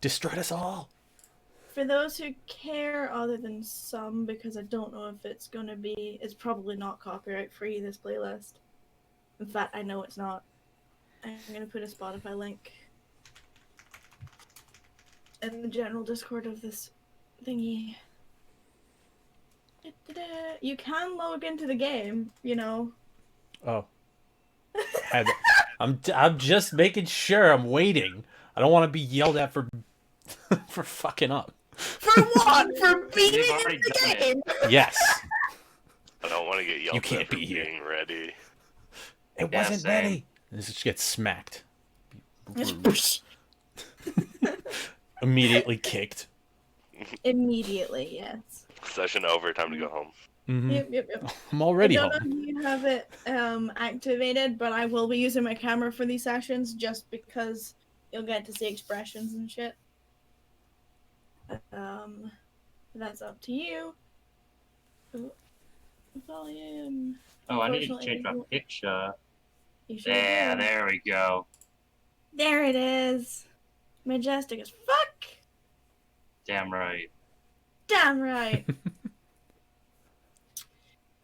Destroyed us all. For those who care, other than some, because I don't know if it's gonna be, it's probably not copyright free, this playlist. In fact, I know it's not. I'm gonna put a Spotify link in the general Discord of this thingy. You can log into the game, you know. Oh. I'm just making sure. I'm waiting. I don't want to be yelled at for for fucking up. For what? For being in already the done game? Yes. I don't want to get yelled You can't at for be here. being ready. It Yeah, wasn't same. ready. This just gets smacked. Immediately kicked. Immediately, yes. Session over. Time to go home. Mm-hmm. Yep. I'm already I home. don't know if you have it activated, but I will be using my camera for these sessions just because you'll get to see expressions and shit. That's up to you. Ooh, volume. Oh, I need to change my picture. Yeah, There we go. There it is. Majestic as fuck. Damn right. Damn right.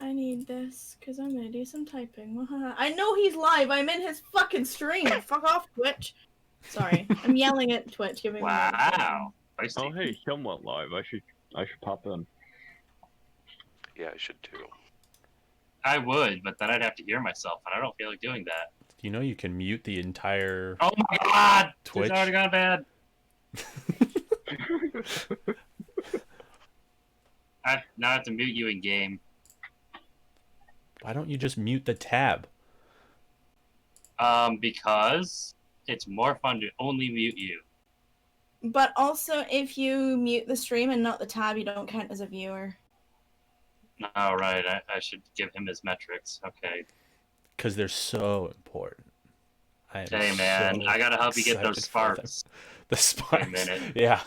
I need this because I'm gonna do some typing. I know he's live. I'm in his fucking stream. Fuck off, Twitch. Sorry, I'm yelling at Twitch. Giving Wow. Oh hey, somewhat live. I should pop in. Yeah, I should too. I would, but then I'd have to hear myself, and I don't feel like doing that. You know you can mute the entire Oh my god! Twitch. It's already gone bad. Now I have to mute you in game. Why don't you just mute the tab? Because it's more fun to only mute you. But also, if you mute the stream and not the tab, you don't count as a viewer. Oh, right. I should give him his metrics. Okay. Because they're so important. Hey, man. I gotta help you get those sparks. The sparks. Wait a minute. Yeah.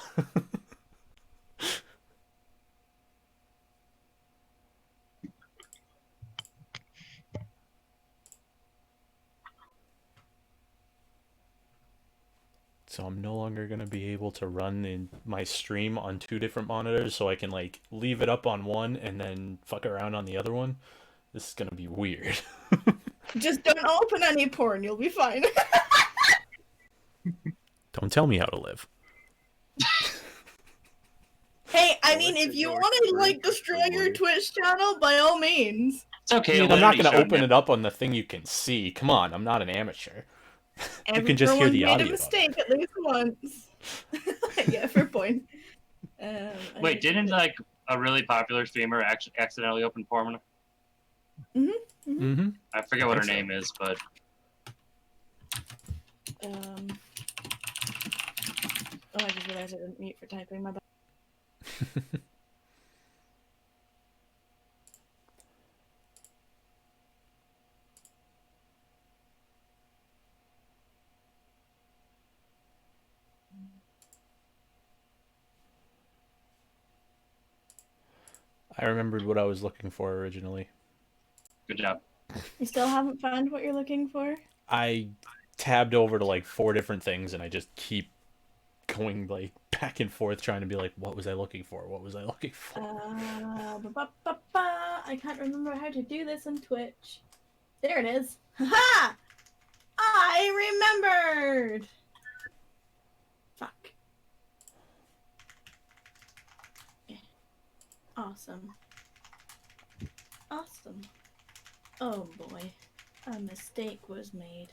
So I'm no longer going to be able to run my stream on 2 different monitors, so I can like leave it up on one and then fuck around on the other one. This is going to be weird. Just don't open any porn, you'll be fine. Don't tell me how to live. Hey, I mean, if you want to like destroy your Twitch channel, by all means. It's okay. I mean, I'm not going to open it up on the thing you can see. Come on, I'm not an amateur. You can just hear the audio. Made a mistake at least once. Yeah, fair point. Wait, didn't like a really popular streamer accidentally open porn? I forget what her name is, but oh, I just realized I didn't mute for typing. My bad. I remembered what I was looking for originally. good job. You still haven't found what you're looking for? I tabbed over to like 4 different things and I just keep going like back and forth trying to be like, what was I looking for? What was I looking for? I can't remember how to do this on Twitch. There it is. Haha! I remembered! Fuck. Awesome. Awesome. Oh boy. A mistake was made.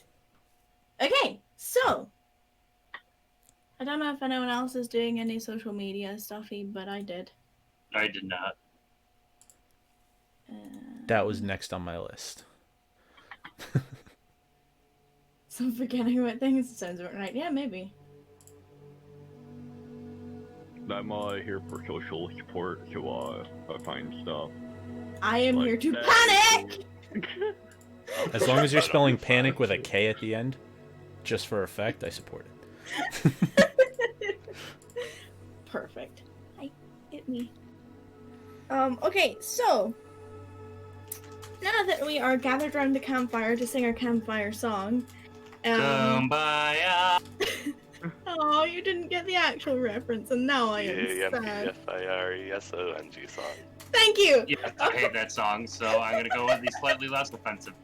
Okay, so. I don't know if anyone else is doing any social media stuffy, but I did. I did not. That was next on my list. So forgetting about things sounds about right. Yeah, maybe. I'm here for social support to find stuff. I am Like here to that. panic! As long as you're spelling panic with a K at the end, just for effect, I support it. Perfect. Hi, hit me. Okay, so now that we are gathered around the campfire to sing our campfire song, Kumbaya. oh, Oh, you didn't get the actual reference, and now I am sad. C-A-M-P-F-I-R-E-S-O-N-G song. Thank you. Yes, I hate that song, so I'm gonna go with the slightly less offensive.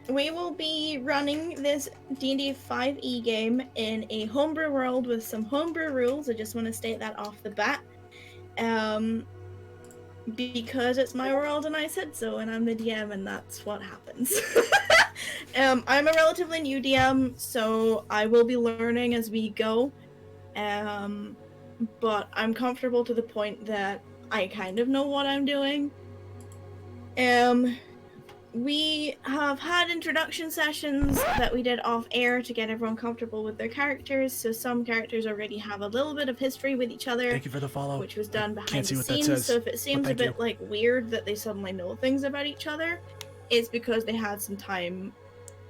We will be running this D&D 5e game in a homebrew world with some homebrew rules. I just want to state that off the bat. Because it's my world and I said so, and I'm the DM, and that's what happens. I'm a relatively new DM, so I will be learning as we go. But I'm comfortable to the point that I kind of know what I'm doing. We have had introduction sessions that we did off air to get everyone comfortable with their characters, so some characters already have a little bit of history with each other. Thank you for the follow. Which was done behind Can't see the what that scenes, says, so if it seems a thank bit you. like weird that they suddenly know things about each other, it's because they had some time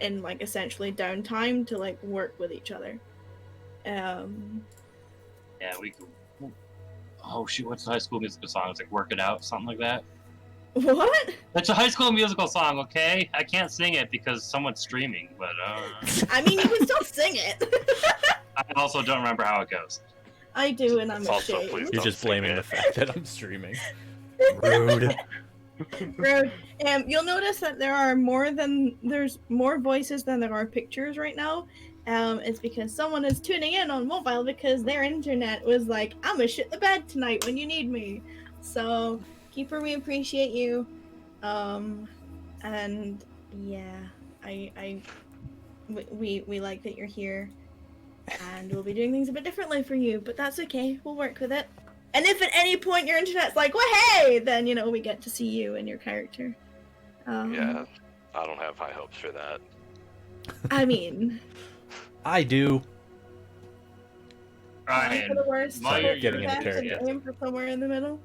in like essentially downtime to like work with each other. Yeah, we could. Oh shoot, what's the High School Musical song? It's like "Work It Out," something like that. What? It's a High School Musical song, okay? I can't sing it because someone's streaming, but I mean, you can still sing it. I also don't remember how it goes. I do, and I'm Also, ashamed. please You're don't just sing blaming it. the fact that I'm streaming. Rude. Rude. You'll notice that there's more voices than there are pictures right now. It's because someone is tuning in on mobile because their internet was like, I'm gonna shit the bed tonight when you need me. So, Keeper, we appreciate you. And yeah, we like that you're here. And we'll be doing things a bit differently for you, but that's okay. We'll work with it. And if at any point your internet's like, well, hey, then, you know, we get to see you and your character. Yeah, I don't have high hopes for that. I mean, I do. Ryan, for the worst, Sorry, hope getting for into the best, and character. aim for somewhere in the middle.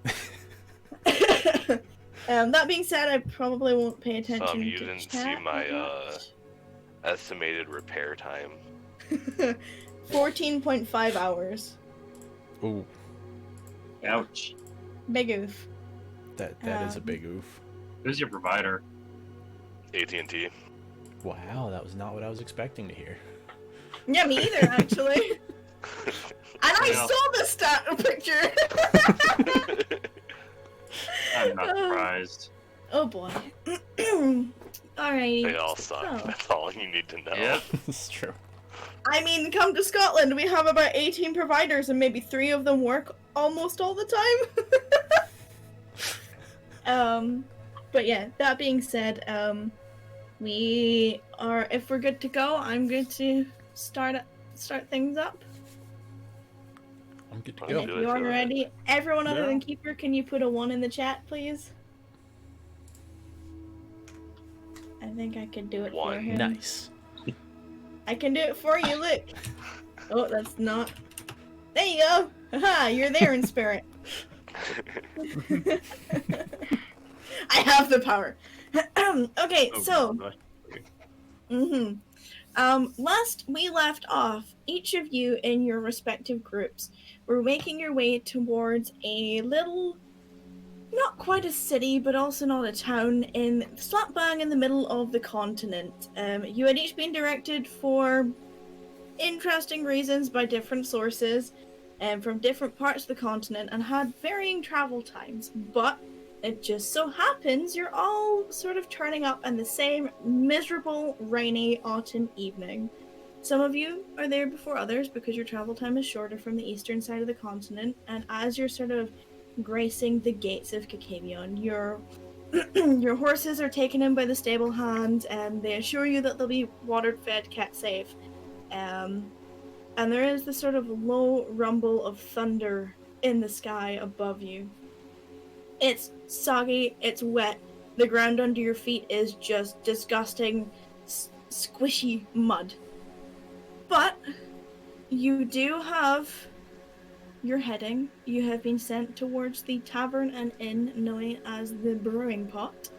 That being said, I probably won't pay attention You to didn't chat see my that estimated repair time. much. 14.5 hours. Ooh, ouch. Big oof. that is a big oof. Who's your provider? AT&T. Wow, that was not what I was expecting to hear. Yeah, me either, actually. And I Yeah. saw the stat picture. I'm not surprised. Oh boy. Alrighty. They all suck. So, That's all you need to know. Yep. It's true. I mean, come to Scotland. We have about 18 providers, and maybe 3 of them work almost all the time. But yeah. That being said, we are. If we're good to go, I'm good to start things up. I'm good to Okay. go. If Do it, you're do it. ready, everyone other Yeah. than Keeper, can you put a 1 in the chat, please? I think I could do it for 1. him. Nice. I can do it for you, look. Oh, that's not. There you go. Haha, you're there in spirit. I have the power. Okay, Oh, so. gosh. Last we left off, each of you in your respective groups were making your way towards a little, not quite a city, but also not a town, in slap bang in the middle of the continent. You had each been directed for interesting reasons by different sources, and from different parts of the continent, and had varying travel times, but it just so happens you're all sort of turning up in the same miserable, rainy autumn evening. Some of you are there before others because your travel time is shorter from the eastern side of the continent, and as you're sort of gracing the gates of Kakavion, your horses are taken in by the stable hand, and they assure you that they'll be watered, fed, kept safe. And there is this sort of low rumble of thunder in the sky above you. It's soggy, it's wet, the ground under your feet is just disgusting, squishy mud. But you do have your heading. You have been sent towards the tavern and inn known as the Brewing Pot,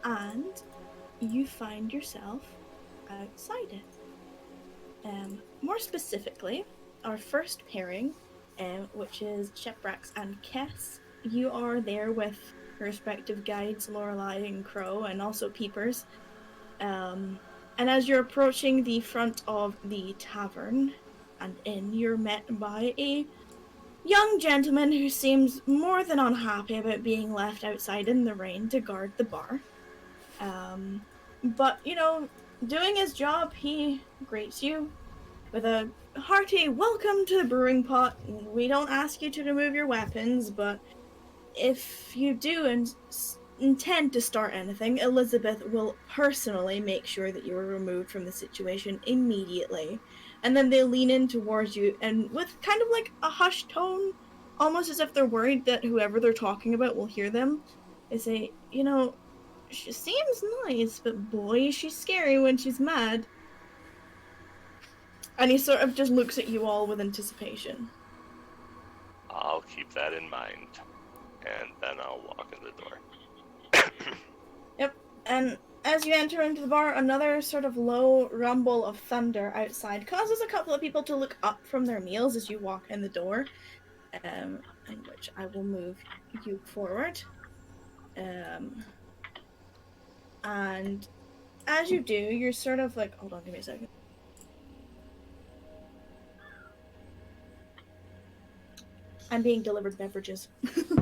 and you find yourself outside it. More specifically, our first pairing, which is Shaprax and Kess. You are there with your respective guides, Lorelei and Crow, and also Peepers. And as you're approaching the front of the tavern and inn, you're met by a young gentleman who seems more than unhappy about being left outside in the rain to guard the bar. But, you know, doing his job, he greets you with a hearty welcome to the brewing pot. We don't ask you to remove your weapons, but if you do intend to start anything, Elizabeth will personally make sure that you are removed from the situation immediately. And then they lean in towards you, and with kind of like a hushed tone, almost as if they're worried that whoever they're talking about will hear them, they say, you know, she seems nice, but boy, she's scary when she's mad. And he sort of just looks at you all with anticipation. I'll keep that in mind. And then I'll walk in the door. Yep, and as you enter into the bar, another sort of low rumble of thunder outside causes a couple of people to look up from their meals as you walk in the door, in which I will move you forward. And as you do, you're sort of like, hold on, give me a second. I'm being delivered beverages. Thanks,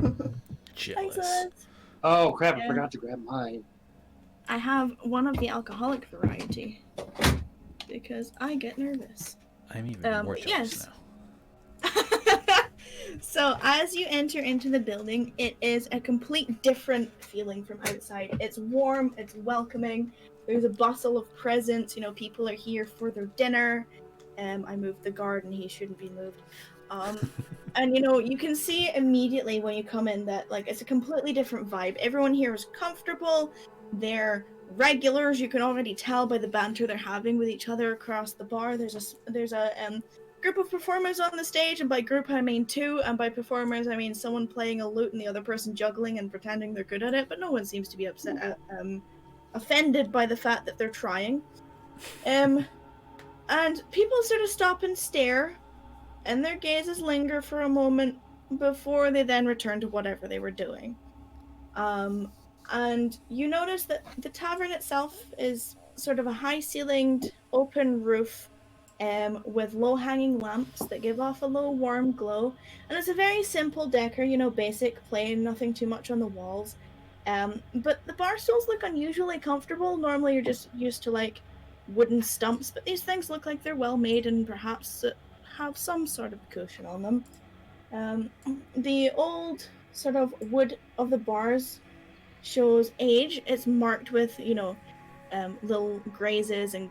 Jealous. Liz. Oh crap! I Yeah. forgot to grab mine. I have one of the alcoholic variety because I get nervous. I'm even more jealous yes. now. So as you enter into the building, it is a complete different feeling from outside. It's warm, it's welcoming. There's a bustle of presence. You know, people are here for their dinner. I moved the garden. He shouldn't be moved. And you know, you can see immediately when you come in that like it's a completely different vibe. Everyone here is comfortable. They're regulars. You can already tell by the banter they're having with each other across the bar. There's a group of performers on the stage, and by group I mean two, and by performers I mean someone playing a lute and the other person juggling and pretending they're good at it. But no one seems to be offended by the fact that they're trying. And people sort of stop and stare, and their gazes linger for a moment before they then return to whatever they were doing. And you notice that the tavern itself is sort of a high-ceilinged, open roof with low-hanging lamps that give off a low, warm glow. And it's a very simple decor, you know, basic, plain, nothing too much on the walls. But the bar stools look unusually comfortable. Normally you're just used to, like, wooden stumps, but these things look like they're well-made and perhaps have some sort of cushion on them. The old sort of wood of the bars shows age. It's marked with, you know, little grazes and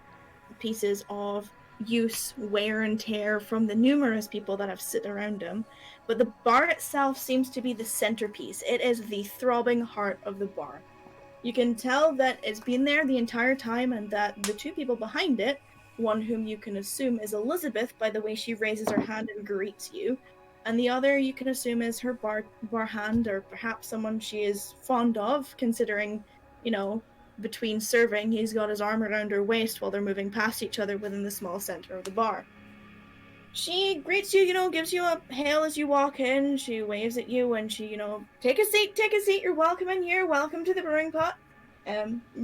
pieces of use, wear and tear from the numerous people that have sit around them. But the bar itself seems to be the centerpiece. It is the throbbing heart of the bar. You can tell that it's been there the entire time, and that the two people behind it, one whom you can assume is Elizabeth by the way she raises her hand and greets you, and the other you can assume is her bar hand, or perhaps someone she is fond of, considering, you know, between serving, he's got his arm around her waist while they're moving past each other within the small center of the bar. She greets you, you know, gives you a hail as you walk in. She waves at you and she, you know, take a seat, you're welcome in here, welcome to the brewing pot.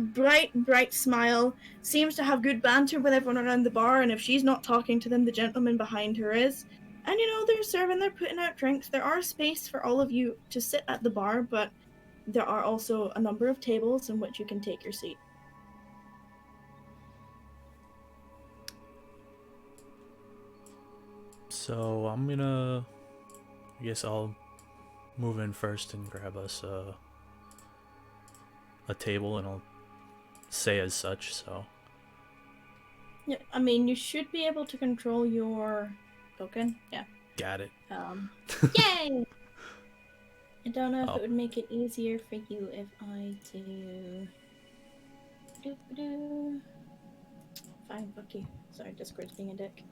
Bright smile, seems to have good banter with everyone around the bar, and if she's not talking to them, the gentleman behind her is. And you know, they're serving, they're putting out drinks. There are space for all of you to sit at the bar, but there are also a number of tables in which you can take your seat. So I guess I'll move in first and grab us a table, and I'll say as such, so. Yeah, I mean, you should be able to control your token. Yeah. Got it. Yay! I don't know if it would make it easier for you if I do... Fine, fuck you. Sorry, Discord's being a dick.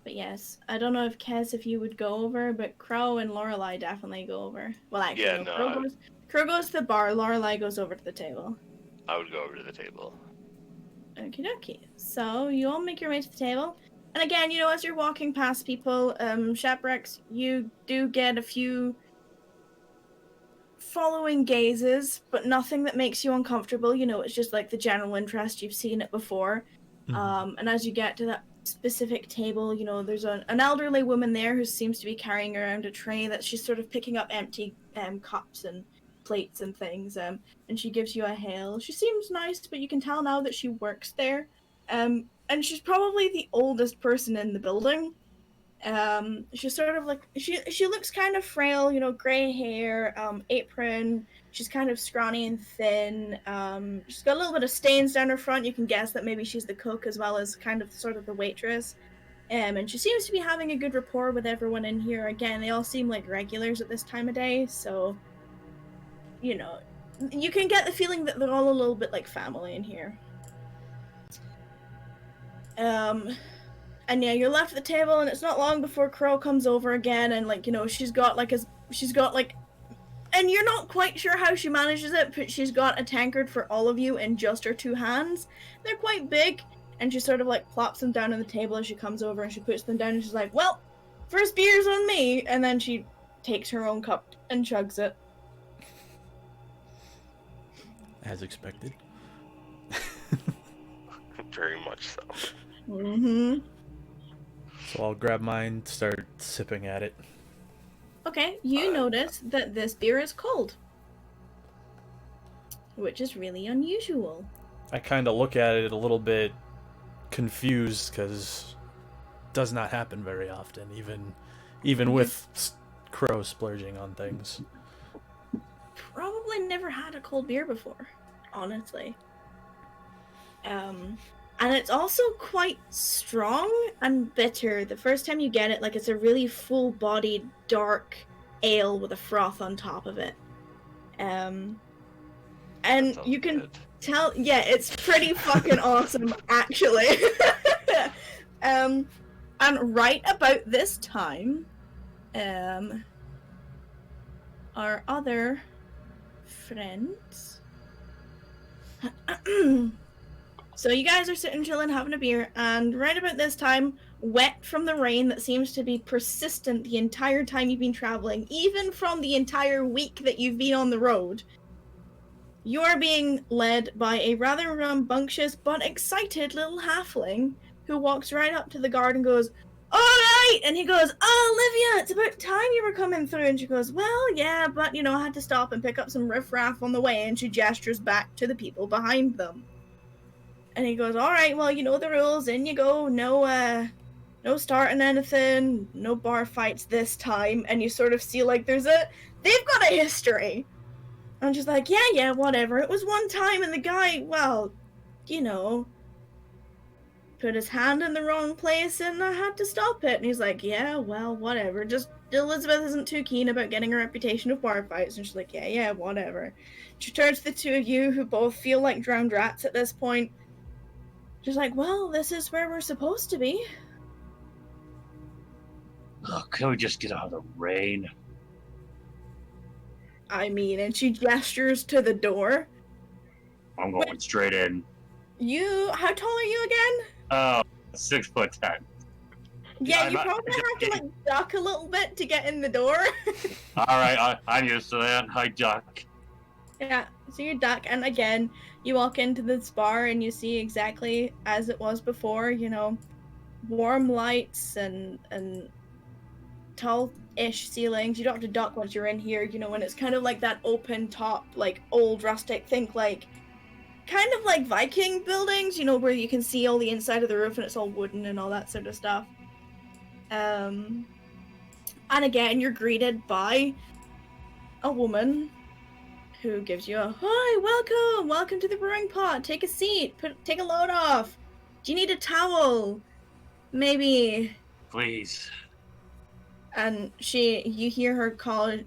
But yes, I don't know if Kess, if you would go over, but Crow and Lorelei definitely go over. Well, actually, Yeah, no, Crow goes to the bar, Lorelei goes over to the table. I would go over to the table. Okie dokie. So, you all make your way to the table. And again, you know, as you're walking past people, Shaprax, you do get a few following gazes, but nothing that makes you uncomfortable. You know, it's just like the general interest. You've seen it before. And as you get to that specific table, you know, there's an elderly woman there who seems to be carrying around a tray that she's sort of picking up empty cups and plates and things. And she gives you a hail. She seems nice, but you can tell now that she works there. And she's probably the oldest person in the building. She's sort of like, she looks kind of frail, you know, gray hair, apron. She's kind of scrawny and thin. She's got a little bit of stains down her front. You can guess that maybe she's the cook as well as kind of sort of the waitress. And she seems to be having a good rapport with everyone in here. Again, they all seem like regulars at this time of day, so, you know, you can get the feeling that they're all a little bit like family in here. And yeah, you're left at the table, and it's not long before Crow comes over again, and like, you know, she's got like, and you're not quite sure how she manages it, but she's got a tankard for all of you in just her 2 hands. They're quite big, and she sort of like plops them down on the table as she comes over, and she puts them down, and she's like, well, first beer's on me, and then she takes her own cup and chugs it. As expected. Very much so. Mm-hmm. So I'll grab mine, start sipping at it. Okay, you notice that this beer is cold. Which is really unusual. I kind of look at it a little bit confused, because it does not happen very often, even with Crow splurging on things. Probably never had a cold beer before, honestly. And it's also quite strong and bitter. The first time you get it, like, it's a really full-bodied, dark ale with a froth on top of it. And you can tell, yeah, it's pretty fucking awesome, actually. And right about this time, our other friends... So you guys are sitting chilling, having a beer, and right about this time, wet from the rain that seems to be persistent the entire time you've been traveling, even from the entire week that you've been on the road, you are being led by a rather rambunctious but excited little halfling who walks right up to the guard and goes, "Alright!" And he goes, "Oh, Olivia, it's about time you were coming through." And she goes, "Well, yeah, but, you know, I had to stop and pick up some riffraff on the way." And she gestures back to the people behind them. And he goes, "Alright, well, you know the rules, in you go, no starting anything, no bar fights this time." And you sort of see, like, they've got a history. And she's like, yeah, whatever, it was one time, and the guy, well, you know, put his hand in the wrong place, and I had to stop it. And he's like, yeah, well, whatever, just, Elizabeth isn't too keen about getting a reputation of bar fights. And she's like, yeah, whatever. She turns to the two of you, who both feel like drowned rats at this point. She's like, well, this is where we're supposed to be. Oh, can we just get out of the rain? I mean, and she gestures to the door. I'm going straight in. How tall are you again? Oh, 6'10". Yeah, you probably have to, like, duck a little bit to get in the door. Alright, I'm used to that. I duck. Yeah, so you duck, and again, you walk into this bar and you see exactly as it was before, you know, warm lights and tall-ish ceilings. You don't have to duck once you're in here, you know, and it's kind of like that open top, like, old rustic, think like, kind of like Viking buildings, you know, where you can see all the inside of the roof and it's all wooden and all that sort of stuff. And again, you're greeted by a woman who gives you a, "Hi, welcome to the brewing pot, take a seat, take a load off. Do you need a towel? Maybe." Please. And you hear her call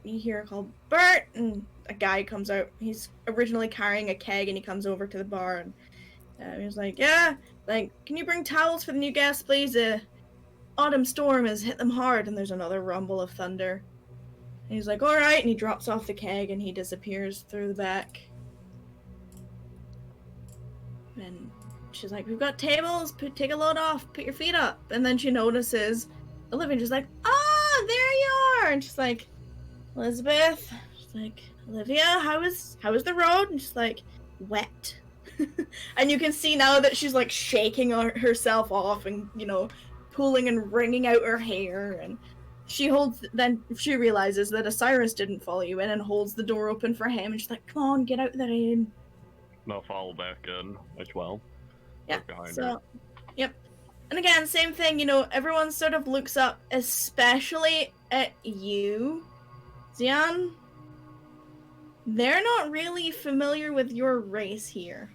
Bert, and a guy comes out. He's originally carrying a keg, and he comes over to the bar, and he's like, "Yeah, like, can you bring towels for the new guests, please? Autumn storm has hit them hard." And there's another rumble of thunder. And he's like, "Alright," and he drops off the keg, and he disappears through the back. And she's like, "We've got tables, take a load off, put your feet up." And then she notices Olivia, and she's like, "Ah, there you are!" And she's like, "Elizabeth," she's like, Olivia, how is the road? And she's like, wet. And you can see now that she's like shaking herself off and, you know, pulling and wringing out her hair. And she realizes that Osiris didn't follow you in and holds the door open for him. And she's like, come on, get out there, in. I'll follow back in as well. Yeah, Right behind so, her. yep. And again, same thing, you know, everyone sort of looks up, especially at you, Zian. They're not really familiar with your race here.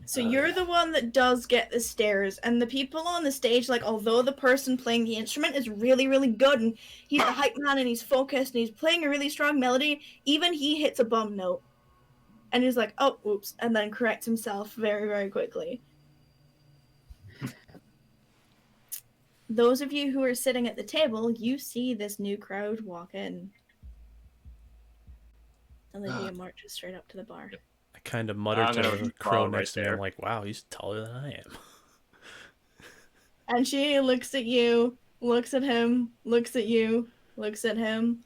So you're the one that does get the stares, and the people on the stage, like, although the person playing the instrument is really, really good, and he's the hype man, and he's focused, and he's playing a really strong melody, even he hits a bum note. And he's like, oh, oops, and then corrects himself very, very quickly. Those of you who are sitting at the table, you see this new crowd walk in. Olivia marches straight up to the bar. I kind of mutter to the crow follow next to right me. I'm there. like, wow, he's taller than I am. And she looks at you, looks at him, looks at you, looks at him.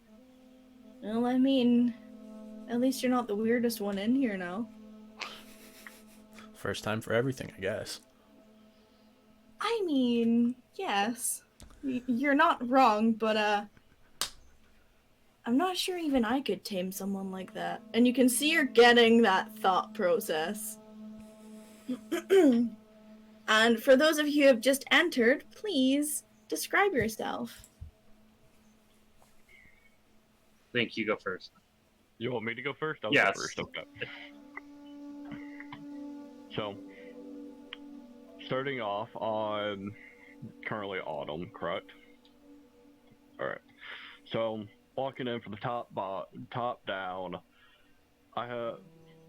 Well, I mean, at least you're not the weirdest one in here now. First time for everything, I guess. I mean, yes. You're not wrong, but, I'm not sure even I could tame someone like that. And you can see you're getting that thought process. And for those of you who have just entered, please describe yourself. Link, you go first. You want me to go first? I'll Yes. go first. Okay. So, starting off on currently autumn, correct? Alright. So, walking in from the top down, I have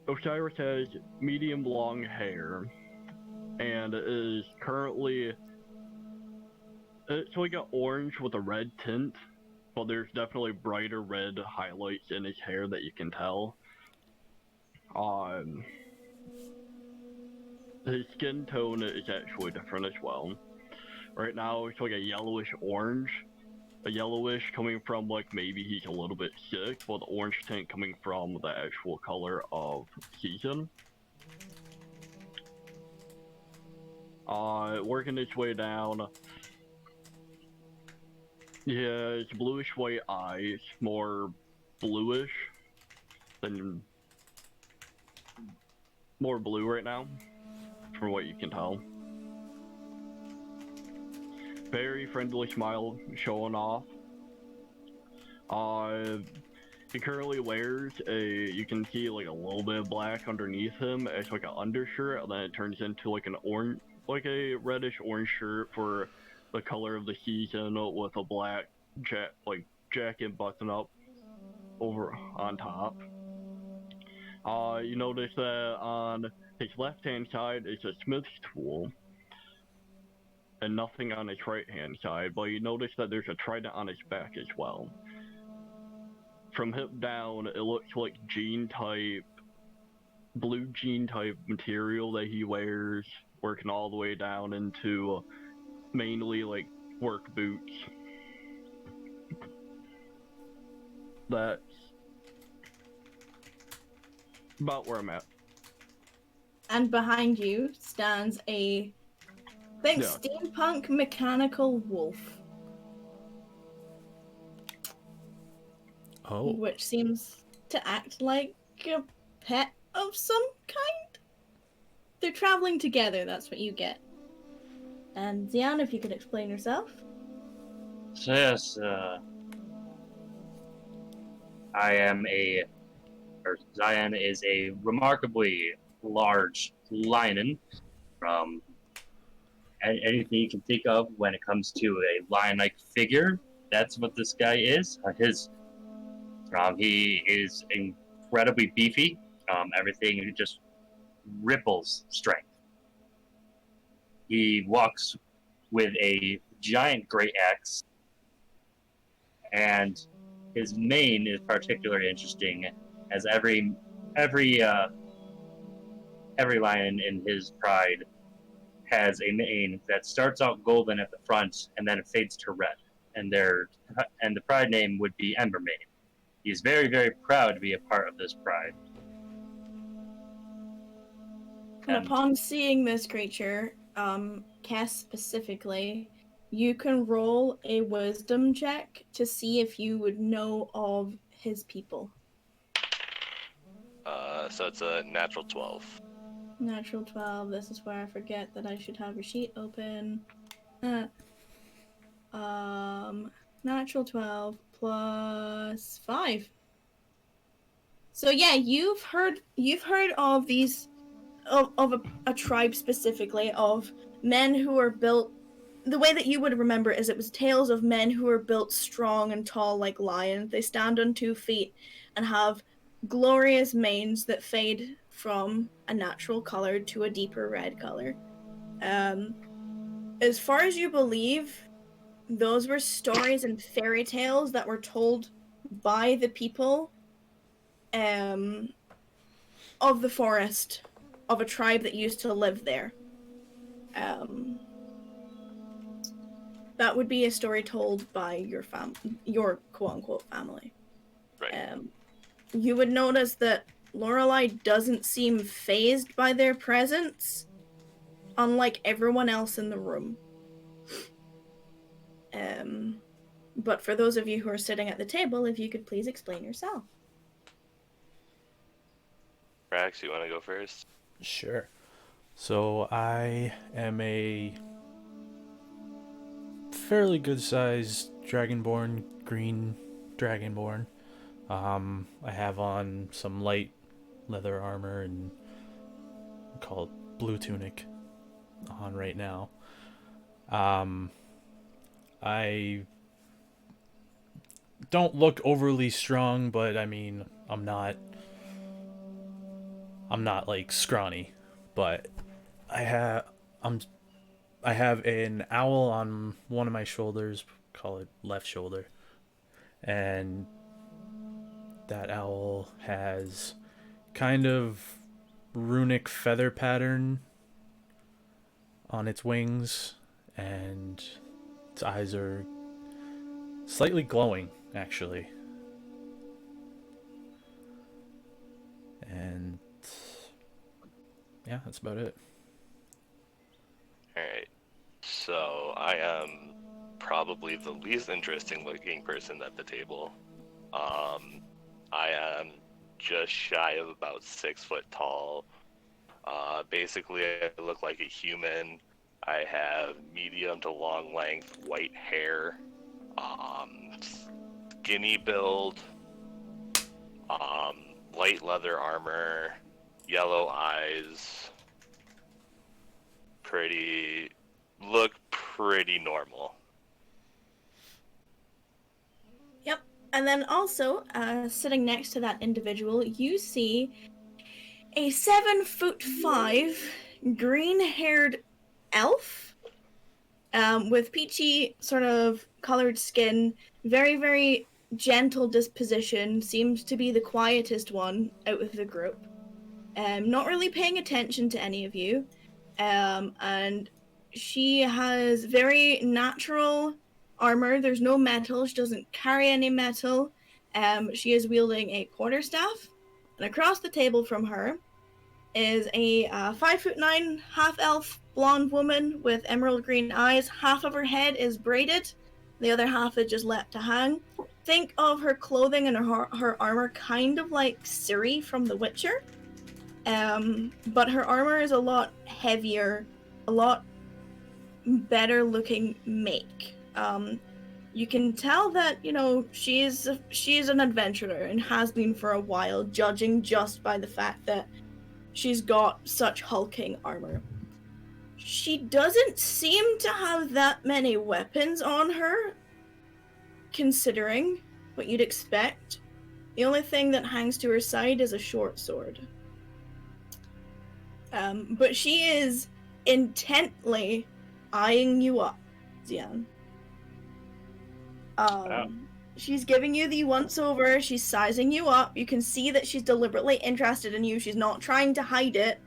Osiris has medium long hair and is currently it's like an orange with a red tint, but there's definitely brighter red highlights in his hair that you can tell. His skin tone is actually different as well. Right now it's like a yellowish orange. A yellowish coming from like maybe he's a little bit sick, but the orange tint coming from the actual color of season. Working its way down. Yeah, it's bluish white eyes, more bluish than more blue right now, from what you can tell. Very friendly smile showing off. He currently wears you can see like a little bit of black underneath him. It's like an undershirt, and then it turns into like an orange, like a reddish orange shirt for the color of the season with a black jacket button up over on top. You notice that on his left hand side is a smith's tool and nothing on his right hand side, but you notice that there's a trident on his back as well. From hip down, it looks like blue jean type material that he wears, working all the way down into mainly like work boots. That's about where I'm at. And behind you stands steampunk mechanical wolf. Oh. Which seems to act like a pet of some kind. They're traveling together, that's what you get. And Zian, if you could explain yourself. So yes, Zian is a remarkably large Leonin from anything you can think of when it comes to a lion-like figure. That's what this guy is. He is incredibly beefy. Everything just ripples strength. He walks with a giant great axe, and his mane is particularly interesting, as every lion in his pride has a mane that starts out golden at the front and then it fades to red, and the pride name would be Embermane. He is very, very proud to be a part of this pride. And upon seeing this creature, Kess specifically, you can roll a wisdom check to see if you would know of his people. So it's a natural 12. Natural 12. This is where I forget that I should have your sheet open. Natural 12 plus 5. So yeah, you've heard of these of a tribe specifically of men who are built. The way that you would remember is it was tales of men who are built strong and tall like lions. They stand on 2 feet and have glorious manes that fade from a natural color to a deeper red color. As far as you believe, those were stories and fairy tales that were told by the people of the forest, of a tribe that used to live there. That would be a story told by your quote-unquote family. Right. You would notice that Lorelei doesn't seem fazed by their presence, unlike everyone else in the room. But for those of you who are sitting at the table, if you could please explain yourself. Rax, you want to go first? Sure. So I am a fairly good-sized Dragonborn, green Dragonborn. I have on some light leather armor and call it blue tunic on right now. I don't look overly strong, but I mean, I'm not like scrawny, but I have an owl on one of my shoulders, call it left shoulder, and that owl has kind of runic feather pattern on its wings, and its eyes are slightly glowing, actually. And yeah, that's about it. Alright. So I am probably the least interesting looking person at the table. I am just shy of about 6 foot tall. Basically, I look like a human. I have medium to long length white hair, skinny build, light leather armor, yellow eyes. Look pretty normal. Yep. And then also, sitting next to that individual, you see a 7'5" green-haired elf with peachy sort of colored skin, very, very gentle disposition, seems to be the quietest one out of the group. Not really paying attention to any of you. And she has very natural armor. There's no metal. She doesn't carry any metal. She is wielding a quarterstaff. And across the table from her is a 5'9" half-elf blonde woman with emerald green eyes. Half of her head is braided. The other half is just left to hang. Think of her clothing and her armor kind of like Ciri from The Witcher. But her armor is a lot heavier, a lot better looking make. You can tell that, she is an adventurer and has been for a while, judging just by the fact that she's got such hulking armor. She doesn't seem to have that many weapons on her, considering what you'd expect. The only thing that hangs to her side is a short sword. But she is intently eyeing you up, Zian. She's giving you the once-over, she's sizing you up. You can see that she's deliberately interested in you. She's not trying to hide it.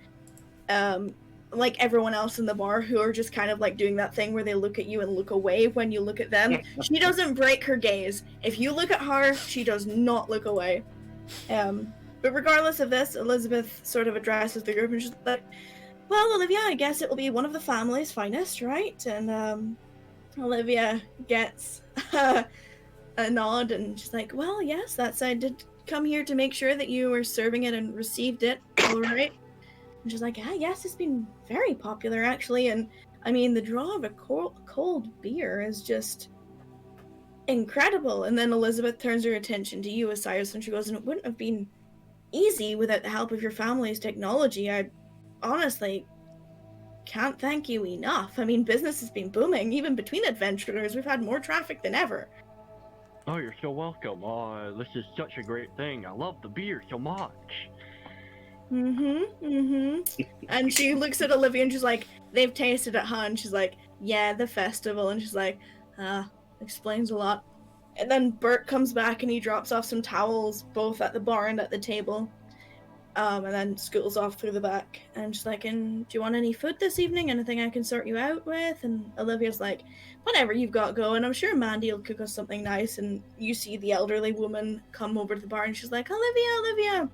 like everyone else in the bar who are just kind of like doing that thing where they look at you and look away when you look at them. She doesn't break her gaze. If you look at her, she does not look away. But regardless of this, Elizabeth sort of addresses the group and she's like, well, Olivia, I guess it will be one of the family's finest, right? And Olivia gets a nod and she's like, well, yes, I did come here to make sure that you were serving it and received it all right. And she's like, yes, it's been very popular, actually. And, I mean, the draw of a cold beer is just incredible. And then Elizabeth turns her attention to you, Osiris, and she goes, and it wouldn't have been easy without the help of your family's technology. I honestly can't thank you enough. I mean, business has been booming. Even between adventurers, we've had more traffic than ever. Oh, you're so welcome. Oh, this is such a great thing. I love the beer so much. And she looks at Olivia and she's like, they've tasted it, huh? And she's like, yeah, the festival. And she's like, explains a lot. And then Bert comes back and he drops off some towels, both at the bar and at the table. And then scootles off through the back. And she's like, and do you want any food this evening? Anything I can sort you out with? And Olivia's like, whatever you've got going. I'm sure Mandy will cook us something nice. And you see the elderly woman come over to the bar and she's like, Olivia.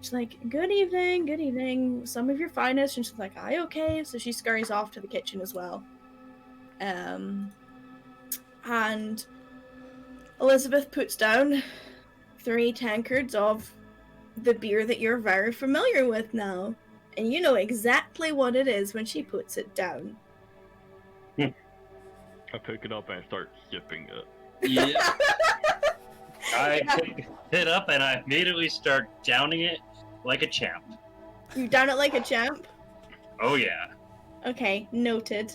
She's like, good evening. Some of your finest. And she's like, aye, okay. So she scurries off to the kitchen as well. And Elizabeth puts down 3 tankards of the beer that you're very familiar with now. And you know exactly what it is when she puts it down. I pick it up and I start sipping it. Yeah. I pick it up and I immediately start downing it like a champ. You down it like a champ? Oh yeah. Okay, noted.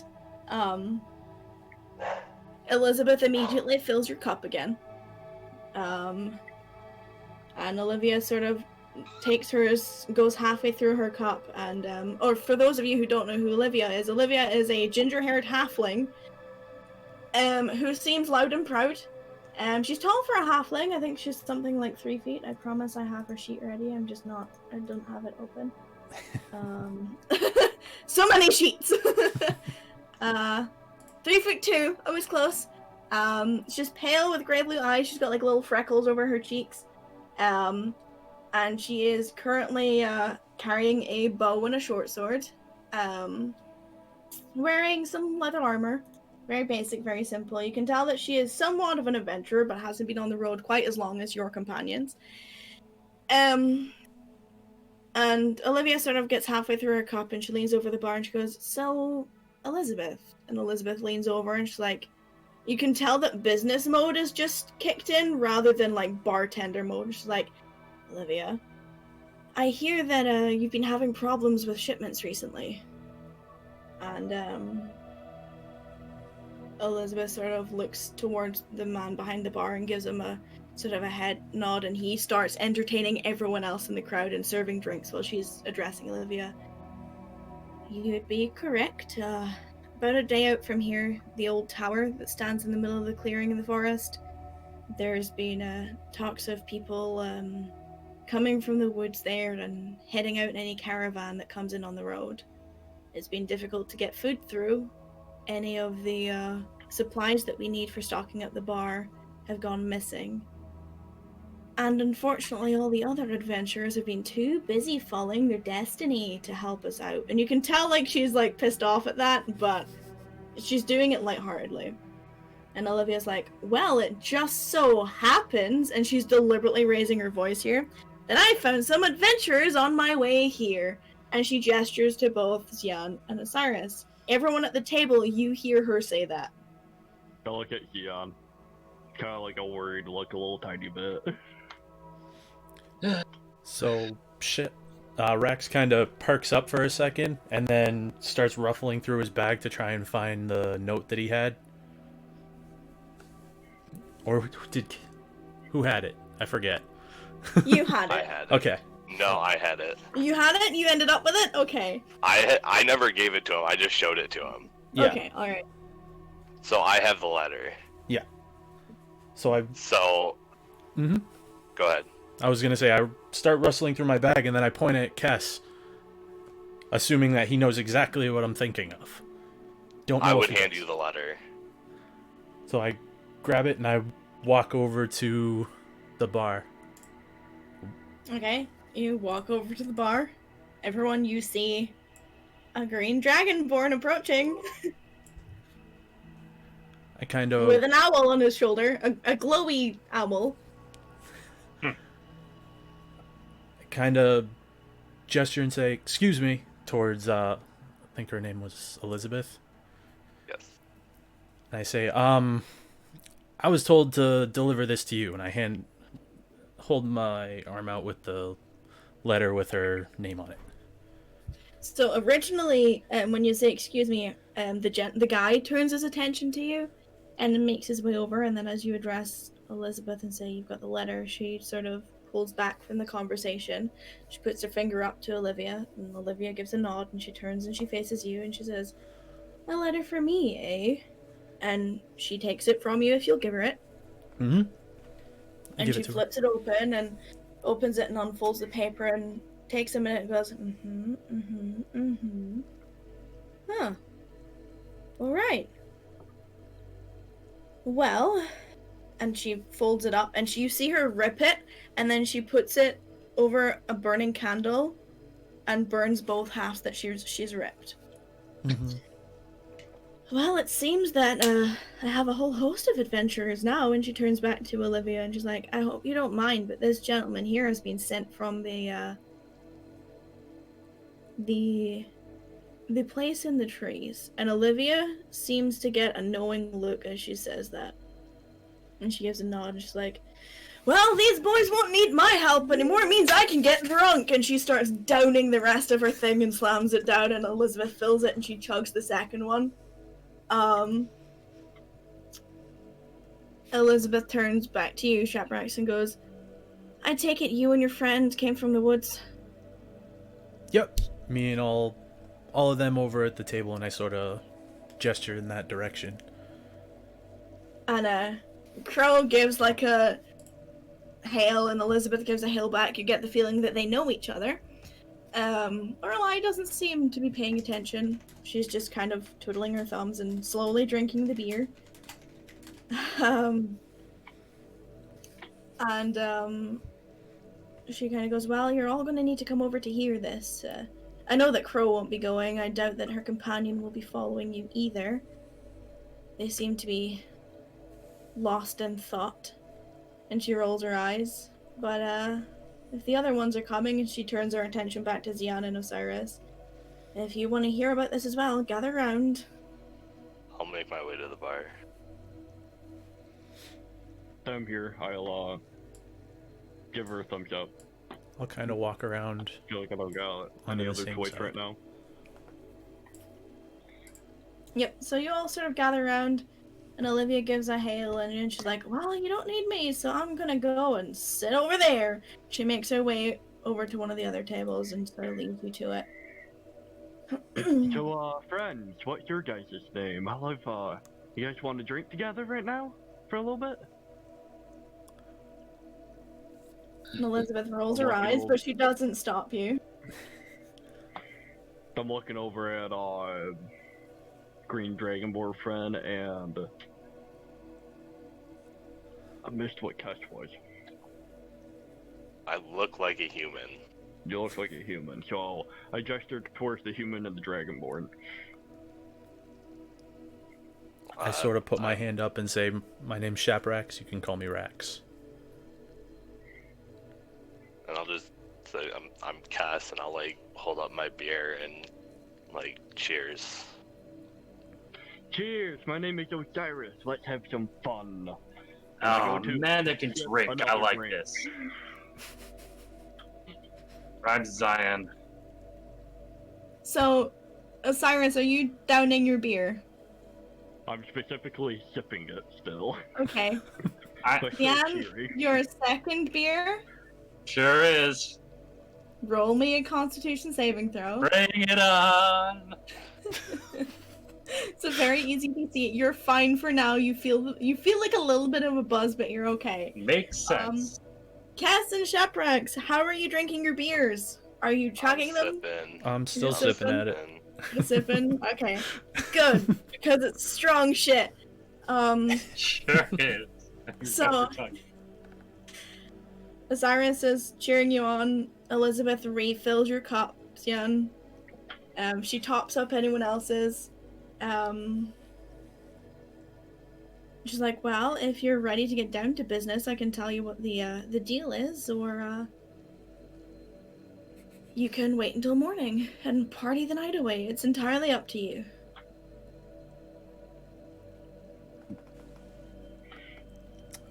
Elizabeth immediately fills your cup again. And Olivia sort of takes hers, goes halfway through her cup, and or for those of you who don't know who Olivia is a ginger-haired halfling who seems loud and proud. She's tall for a halfling. I think she's something like 3 feet. I promise I have her sheet ready. I don't have it open. So many sheets. 3'2", I was close. She's pale with grey blue eyes. She's got like little freckles over her cheeks. And she is currently carrying a bow and a short sword. Wearing some leather armor. Very basic, very simple. You can tell that she is somewhat of an adventurer, but hasn't been on the road quite as long as your companions. And Olivia sort of gets halfway through her cup and she leans over the bar and she goes, so, Elizabeth. And Elizabeth leans over and she's like, you can tell that business mode is just kicked in rather than like bartender mode. She's like, Olivia, I hear that you've been having problems with shipments recently. And Elizabeth sort of looks towards the man behind the bar and gives him a sort of a head nod, and he starts entertaining everyone else in the crowd and serving drinks while she's addressing Olivia. You'd be correct. About a day out from here, the old tower that stands in the middle of the clearing in the forest, there's been talks of people coming from the woods there and heading out in any caravan that comes in on the road. It's been difficult to get food through. Any of the supplies that we need for stocking up the bar have gone missing. And unfortunately, all the other adventurers have been too busy following their destiny to help us out. And you can tell, like, she's, like, pissed off at that, but she's doing it lightheartedly. And Olivia's like, well, it just so happens, and she's deliberately raising her voice here, that I found some adventurers on my way here. And she gestures to both Zian and Osiris. Everyone at the table, you hear her say that. I look at Zian. Kind of like a worried look a little tiny bit. So, shit. Rex kind of perks up for a second, and then starts ruffling through his bag to try and find the note that he had. Or who had it? I forget. You had I it. had it. Okay. No, I had it. You had it? You ended up with it? Okay. I never gave it to him. I just showed it to him. Yeah. Okay, alright. So I have the letter. So Go ahead. I was gonna say, I start rustling through my bag, and then I point at Kess. assuming that he knows exactly what I'm thinking of. Don't know I if would he hand does. you the letter. So I grab it and I walk over to the bar. Okay, you walk over to the bar. Everyone, you see a green dragonborn approaching I kind of with an owl on his shoulder, a glowy owl. gesture and say, "Excuse me," towards I think her name was Elizabeth. Yes. And I say, I was told to deliver this to you, and I hold my arm out with the letter with her name on it. So originally, when you say "excuse me," the guy turns his attention to you, and then makes his way over. And then, as you address Elizabeth and say you've got the letter, she sort of pulls back from the conversation. She puts her finger up to Olivia, and Olivia gives a nod, and she turns and she faces you, and she says, "A letter for me, eh?" And she takes it from you if you'll give her it. Mm-hmm. And Give she it to her. flips it open and opens it and unfolds the paper and takes a minute and goes, Huh. Alright. Well, and she folds it up and you see her rip it and then she puts it over a burning candle and burns both halves that she's ripped. Mm-hmm. Well, it seems that I have a whole host of adventurers now. And she turns back to Olivia and she's like, I hope you don't mind, but this gentleman here has been sent from the place in the trees. And Olivia seems to get a knowing look as she says that. And she gives a nod and she's like, well, these boys won't need my help anymore. It means I can get drunk. And she starts downing the rest of her thing and slams it down, and Elizabeth fills it and she chugs the second one. Elizabeth turns back to you, Shaprax, and goes, I take it you and your friend came from the woods? Yep. Me and all of them over at the table, and I sort of gesture in that direction. And Crow gives like a hail, and Elizabeth gives a hail back. You get the feeling that they know each other. Lorelei doesn't seem to be paying attention. She's just kind of twiddling her thumbs and slowly drinking the beer. She kind of goes, well, you're all going to need to come over to hear this. I know that Crow won't be going. I doubt that her companion will be following you either. They seem to be lost in thought. And she rolls her eyes. But, if the other ones are coming, and she turns her attention back to Zian and Osiris, if you want to hear about this as well, gather round. I'll make my way to the bar. I'm here. I'll give her a thumbs up. I'll kind of walk around. I feel like I don't got Onto any the other same choice side. right now. Yep, so you all sort of gather around, and Olivia gives a hail, and she's like, well, you don't need me, so I'm gonna go and sit over there. She makes her way over to one of the other tables and sort of leads you to it. So, friends, what's your guys' name? You guys want to drink together right now? For a little bit? And Elizabeth rolls her eyes, but she doesn't stop you. I'm looking over at, Green Dragonborn friend, and I missed what Kess was. I look like a human. You look like a human, so I gestured towards the human and the Dragonborn. I sort of put my hand up and say, my name's Shaprax, you can call me Rax. And I'll just say I'm Kess, and I'll like hold up my beer and like cheers. Cheers! My name is Osiris. Let's have some fun. Oh, man that can drink. I another like drink. this. Rhymes Zion. So, Osiris, are you downing your beer? I'm specifically sipping it still. Okay. So Zian, cheery. your second beer, Sure is. roll me a Constitution saving throw. Bring it on. It's a very easy DC. You're fine for now. You feel like a little bit of a buzz, but you're okay. Makes sense. Kess and Shaprax, how are you drinking your beers? Are you chugging them? Sipping. I'm still Just sipping sipping? at it. You're sipping? Okay. Good. Because it's strong shit. Sure is. So- Osiris is cheering you on. Elizabeth refills your cup, Zian. She tops up anyone else's. She's like, well, if you're ready to get down to business, I can tell you what the deal is, or you can wait until morning and party the night away. It's entirely up to you.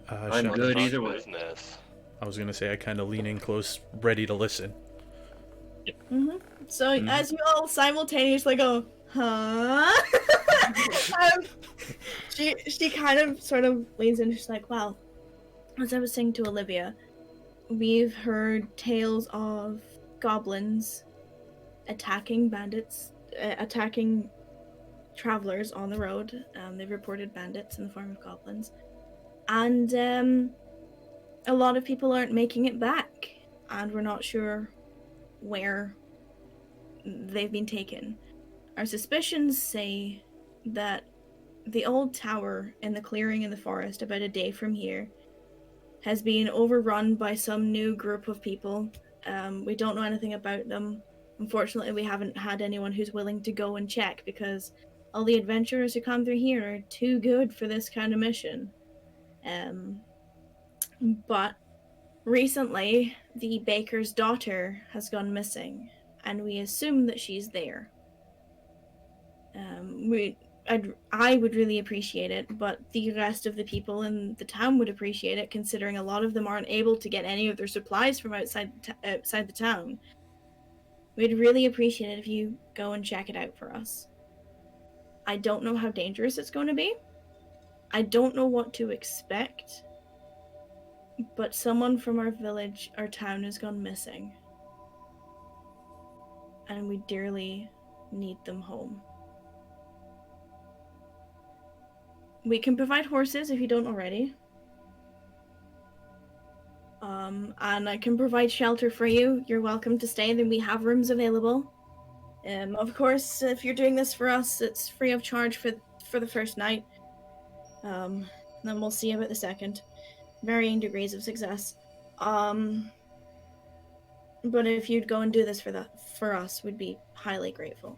I'm Shall- good Talk either way. business. I was gonna say I kind of lean in close, ready to listen. So as you all simultaneously go, huh? She kind of sort of leans in. She's like, well, as I was saying to Olivia, we've heard tales of goblins attacking bandits, attacking travelers on the road. They've reported bandits in the form of goblins, and a lot of people aren't making it back, and we're not sure where they've been taken. Our suspicions say that the old tower in the clearing in the forest about a day from here has been overrun by some new group of people. We don't know anything about them. Unfortunately, we haven't had anyone who's willing to go and check because all the adventurers who come through here are too good for this kind of mission. But recently, the baker's daughter has gone missing, and we assume that she's there. I would really appreciate it, but the rest of the people in the town would appreciate it, considering a lot of them aren't able to get any of their supplies from outside the town. We'd really appreciate it if you go and check it out for us. I don't know how dangerous it's going to be. I don't know what to expect. But someone from our village, our town, has gone missing. And we dearly need them home. We can provide horses if you don't already. And I can provide shelter for you. You're welcome to stay. Then we have rooms available. Of course, if you're doing this for us, it's free of charge for the first night. Then we'll see about the second. Varying degrees of success. But if you'd go and do this for us, we'd be highly grateful.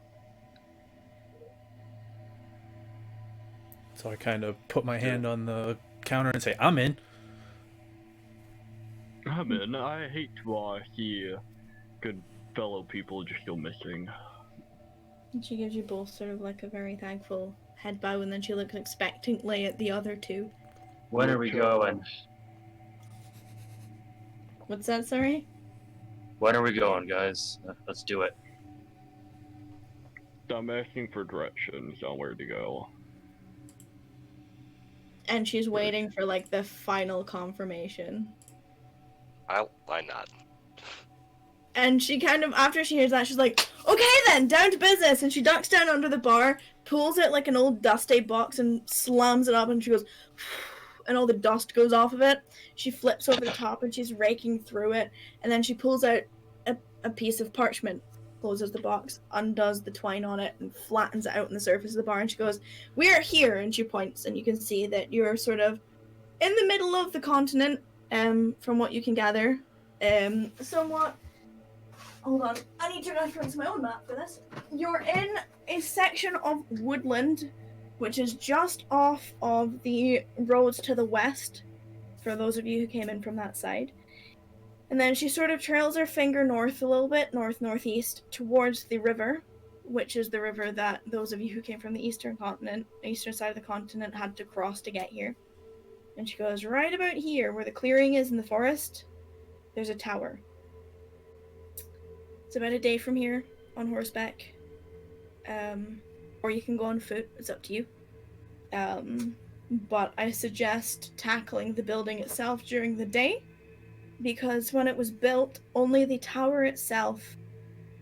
So I kind of put my hand on the counter and say, I'm in. I'm in. I hate to see good fellow people just go missing. And she gives you both sort of like a very thankful head bow, and then she looks expectantly at the other two. When are we going? What's that, sorry? When are we going, guys? Let's do it. I'm asking for directions on where to go. And she's waiting for like the final confirmation. Why not? And she kind of, after she hears that, she's like, okay then, down to business. And she ducks down under the bar, pulls out like an old dusty box and slams it up, and she goes, and all the dust goes off of it. She flips over the top and she's raking through it, and then she pulls out a piece of parchment, closes the box, undoes the twine on it, and flattens it out on the surface of the bar, and she goes, we're here, and she points, and you can see that you're sort of in the middle of the continent, from what you can gather. Somewhat. Hold on, I need to reference my own map for this. You're in a section of woodland, which is just off of the roads to the west, for those of you who came in from that side. And then she sort of trails her finger north a little bit, northeast, towards the river, which is the river that those of you who came from the eastern side of the continent had to cross to get here. And she goes, right about here, where the clearing is in the forest, there's a tower. It's about a day from here, on horseback. Or you can go on foot, it's up to you. But I suggest tackling the building itself during the day, because when it was built, only the tower itself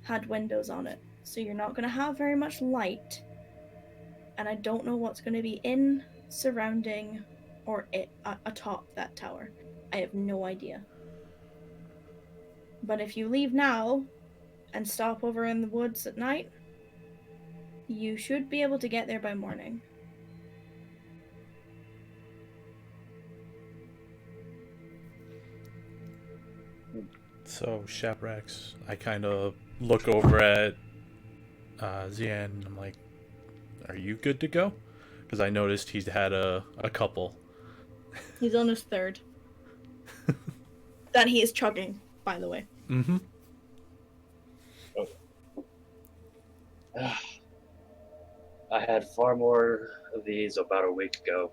had windows on it. So you're not going to have very much light. And I don't know what's going to be in, surrounding, or atop that tower. I have no idea. But if you leave now, and stop over in the woods at night, you should be able to get there by morning. So, Shaprax, I kind of look over at Zian and I'm like, are you good to go? Because I noticed he's had a couple. He's on his third. That he is chugging, by the way. Mm-hmm. I had far more of these about a week ago.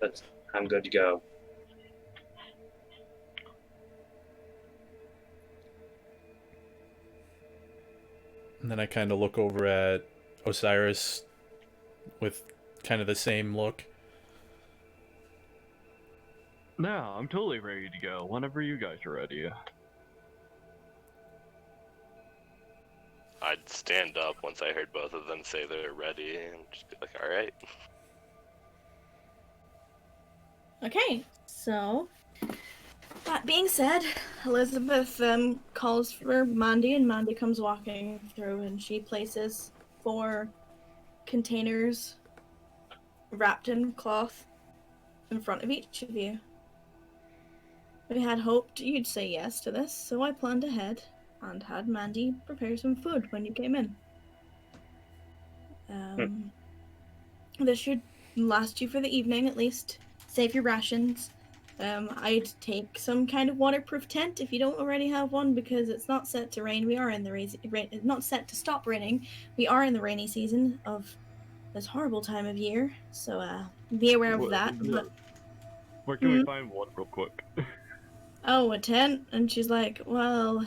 But I'm good to go. And then I kind of look over at Osiris with kind of the same look. No, I'm totally ready to go whenever you guys are ready. I'd stand up once I heard both of them say they're ready and just be like, alright. Okay, so that being said, Elizabeth calls for Mandy, and Mandy comes walking through, and she places 4 containers wrapped in cloth in front of each of you. We had hoped you'd say yes to this, so I planned ahead and had Mandy prepare some food when you came in. This should last you for the evening at least. Save your rations. I'd take some kind of waterproof tent if you don't already have one, because it's not set to rain. We are in the rain, not set to stop raining. We are in the rainy season of this horrible time of year, so be aware of that. But Where can we find one real quick? oh, a tent? And she's like, well,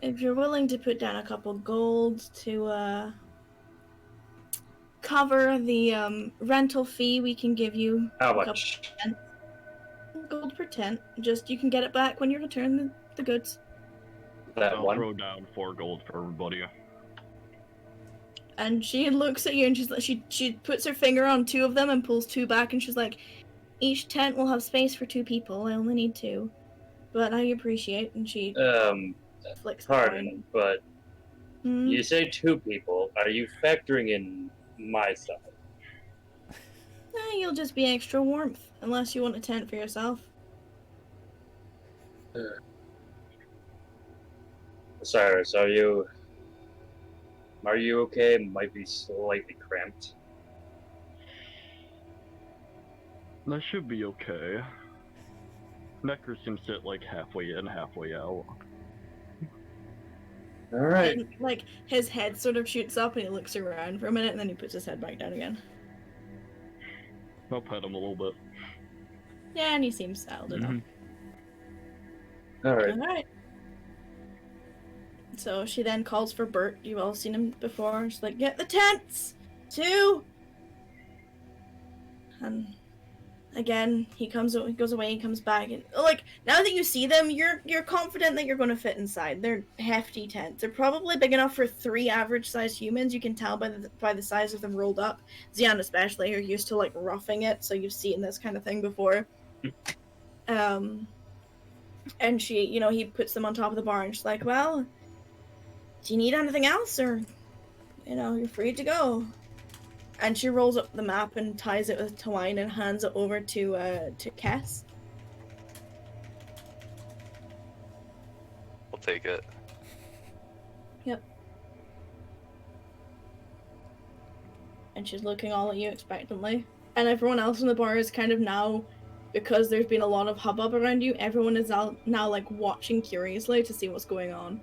if you're willing to put down a couple gold to cover the rental fee, we can give you How a much? couple gold per tent. Just you can get it back when you return the goods. That I'll one? throw down 4 gold for everybody. And she looks at you and she's like, she puts her finger on 2 of them and pulls 2 back, and she's like, each tent will have space for 2 people. I only need 2, but I appreciate. And she flicks the Pardon, coin. but Hmm? you say 2 people. Are you factoring in my side? You'll just be extra warmth, unless you want a tent for yourself. Cyrus, are you okay? Might be slightly cramped. That should be okay. Neckers can sit like halfway in, halfway out. Alright. And, like, his head sort of shoots up and he looks around for a minute and then he puts his head back down again. I'll pet him a little bit. Yeah, and he seems settled enough. Alright. Alright. So she then calls for Bert. You've all seen him before. She's like, get the tents! 2! And again, he goes away and comes back, and like, now that you see them, you're confident that you're going to fit inside. They're hefty tents. They're probably big enough for 3 average-sized humans. You can tell by the size of them rolled up. Zian especially, you're used to like roughing it, so you've seen this kind of thing before. And she, he puts them on top of the bar, and she's like, well, do you need anything else, or you're free to go. And she rolls up the map and ties it with twine and hands it over to Kess. I'll take it. Yep. And she's looking all at you expectantly. And everyone else in the bar is kind of now, because there's been a lot of hubbub around you, everyone is now like watching curiously to see what's going on.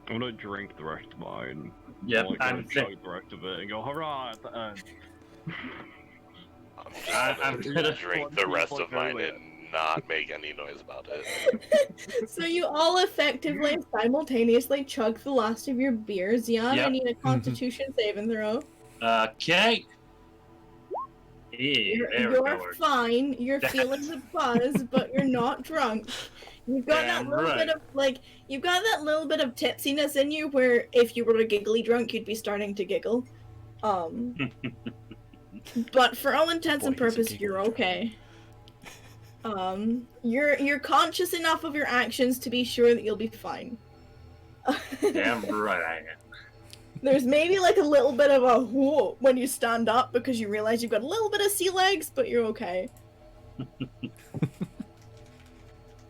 I'm gonna drink the rest of mine. Yep, I'm gonna chug the rest of it and go hurrah at the end. I'm just gonna drink the rest of mine and not make any noise about it. So you all effectively simultaneously chug the last of your beer. Zian, Yep. I need a Constitution saving throw. Okay. You're fine. You're feeling the buzz, but you're not drunk. You've got Damn that little right. bit of you've got that little bit of tipsiness in you where if you were a giggly drunk, you'd be starting to giggle. But for all intents and Boy, he's a purposes, giggly you're drunk. okay. You're conscious enough of your actions to be sure that you'll be fine. Damn right I am. There's maybe like a little bit of a whoa when you stand up because you realize you've got a little bit of sea legs, but you're okay.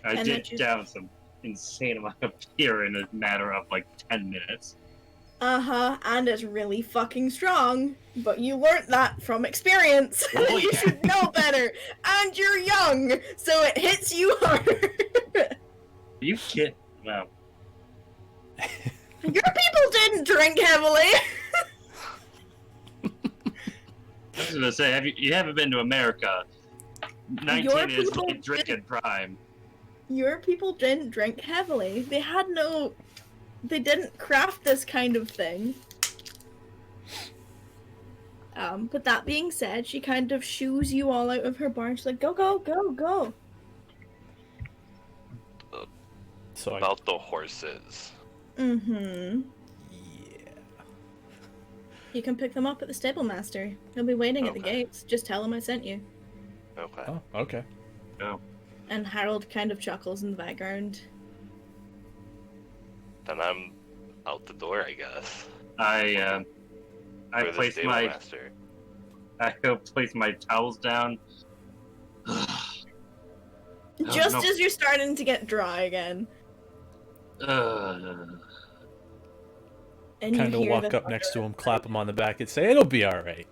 I And did that you- down some insane amount of beer in a matter of like 10 minutes. And it's really fucking strong, but you learnt that from experience. Oh, You yeah. should know better, and you're young, so it hits you harder. Are you kidding? Wow. Your people didn't drink heavily. I was gonna say, you haven't been to America. 19 is people like drinking prime. Your people didn't drink heavily. They didn't craft this kind of thing. But that being said, she kind of shoos you all out of her barn. She's like, go, go, go, go. So About the horses. Mm-hmm. yeah. You can pick them up at the stable master. He'll be waiting at the Okay. gates. Just tell him I sent you. Okay. Oh, okay. Oh. And Harold kind of chuckles in the background. Then I'm out the door, I guess. I For the placed stable my master. placed my towels down. Just no. as you're starting to get dry again. Uh, And Kind you of hear walk the up next to him, clap him on the back, and say, "It'll be all right."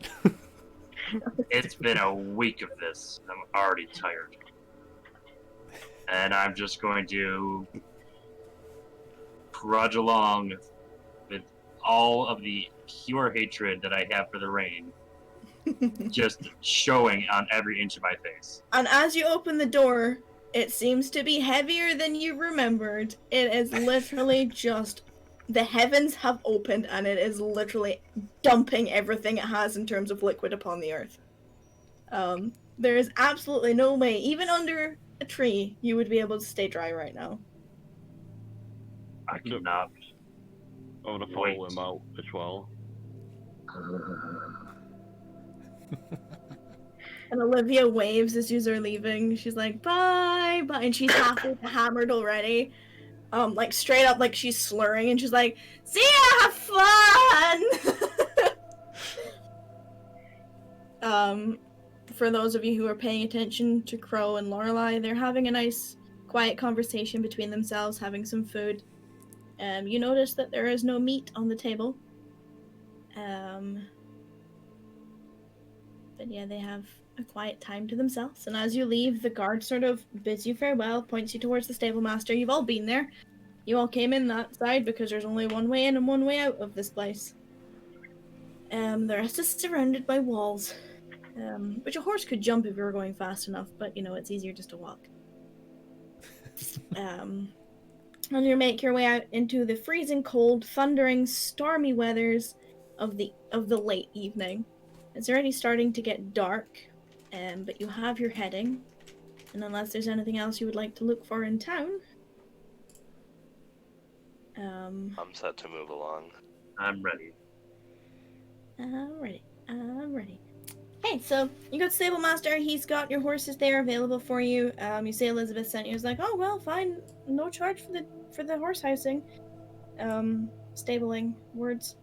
it's been a week of this. I'm already tired. And I'm just going to trudge along with all of the pure hatred that I have for the rain just showing on every inch of my face. And as you open the door, it seems to be heavier than you remembered. It is literally just... The heavens have opened and it is literally dumping everything it has in terms of liquid upon the earth. There is absolutely no way, even under a tree, you would be able to stay dry right now. I cannot. I'm gonna follow him out as well. And Olivia waves as you are leaving. She's like, bye, bye. And she's halfway hammered already. Like straight up, like she's slurring and she's like, see ya, have fun! For those of you who are paying attention to Crow and Lorelei, they're having a nice, quiet conversation between themselves, having some food. You notice that there is no meat on the table. But yeah, they have a quiet time to themselves. And as you leave, the guard sort of bids you farewell, points you towards the stable master. You've all been there. You all came in that side because there's only one way in and one way out of this place. The rest is surrounded by walls. Which a horse could jump if you were going fast enough, but you know, it's easier just to walk. And you make your way out into the freezing cold, thundering, stormy weathers of the late evening. It's already starting to get dark, but you have your heading. And unless there's anything else you would like to look for in town. I'm set to move along. I'm ready. I'm ready. Hey, so you go to Stable Master, he's got your horses there available for you. You say Elizabeth sent you. He's like, oh well, fine, no charge for the horse housing. Stabling words.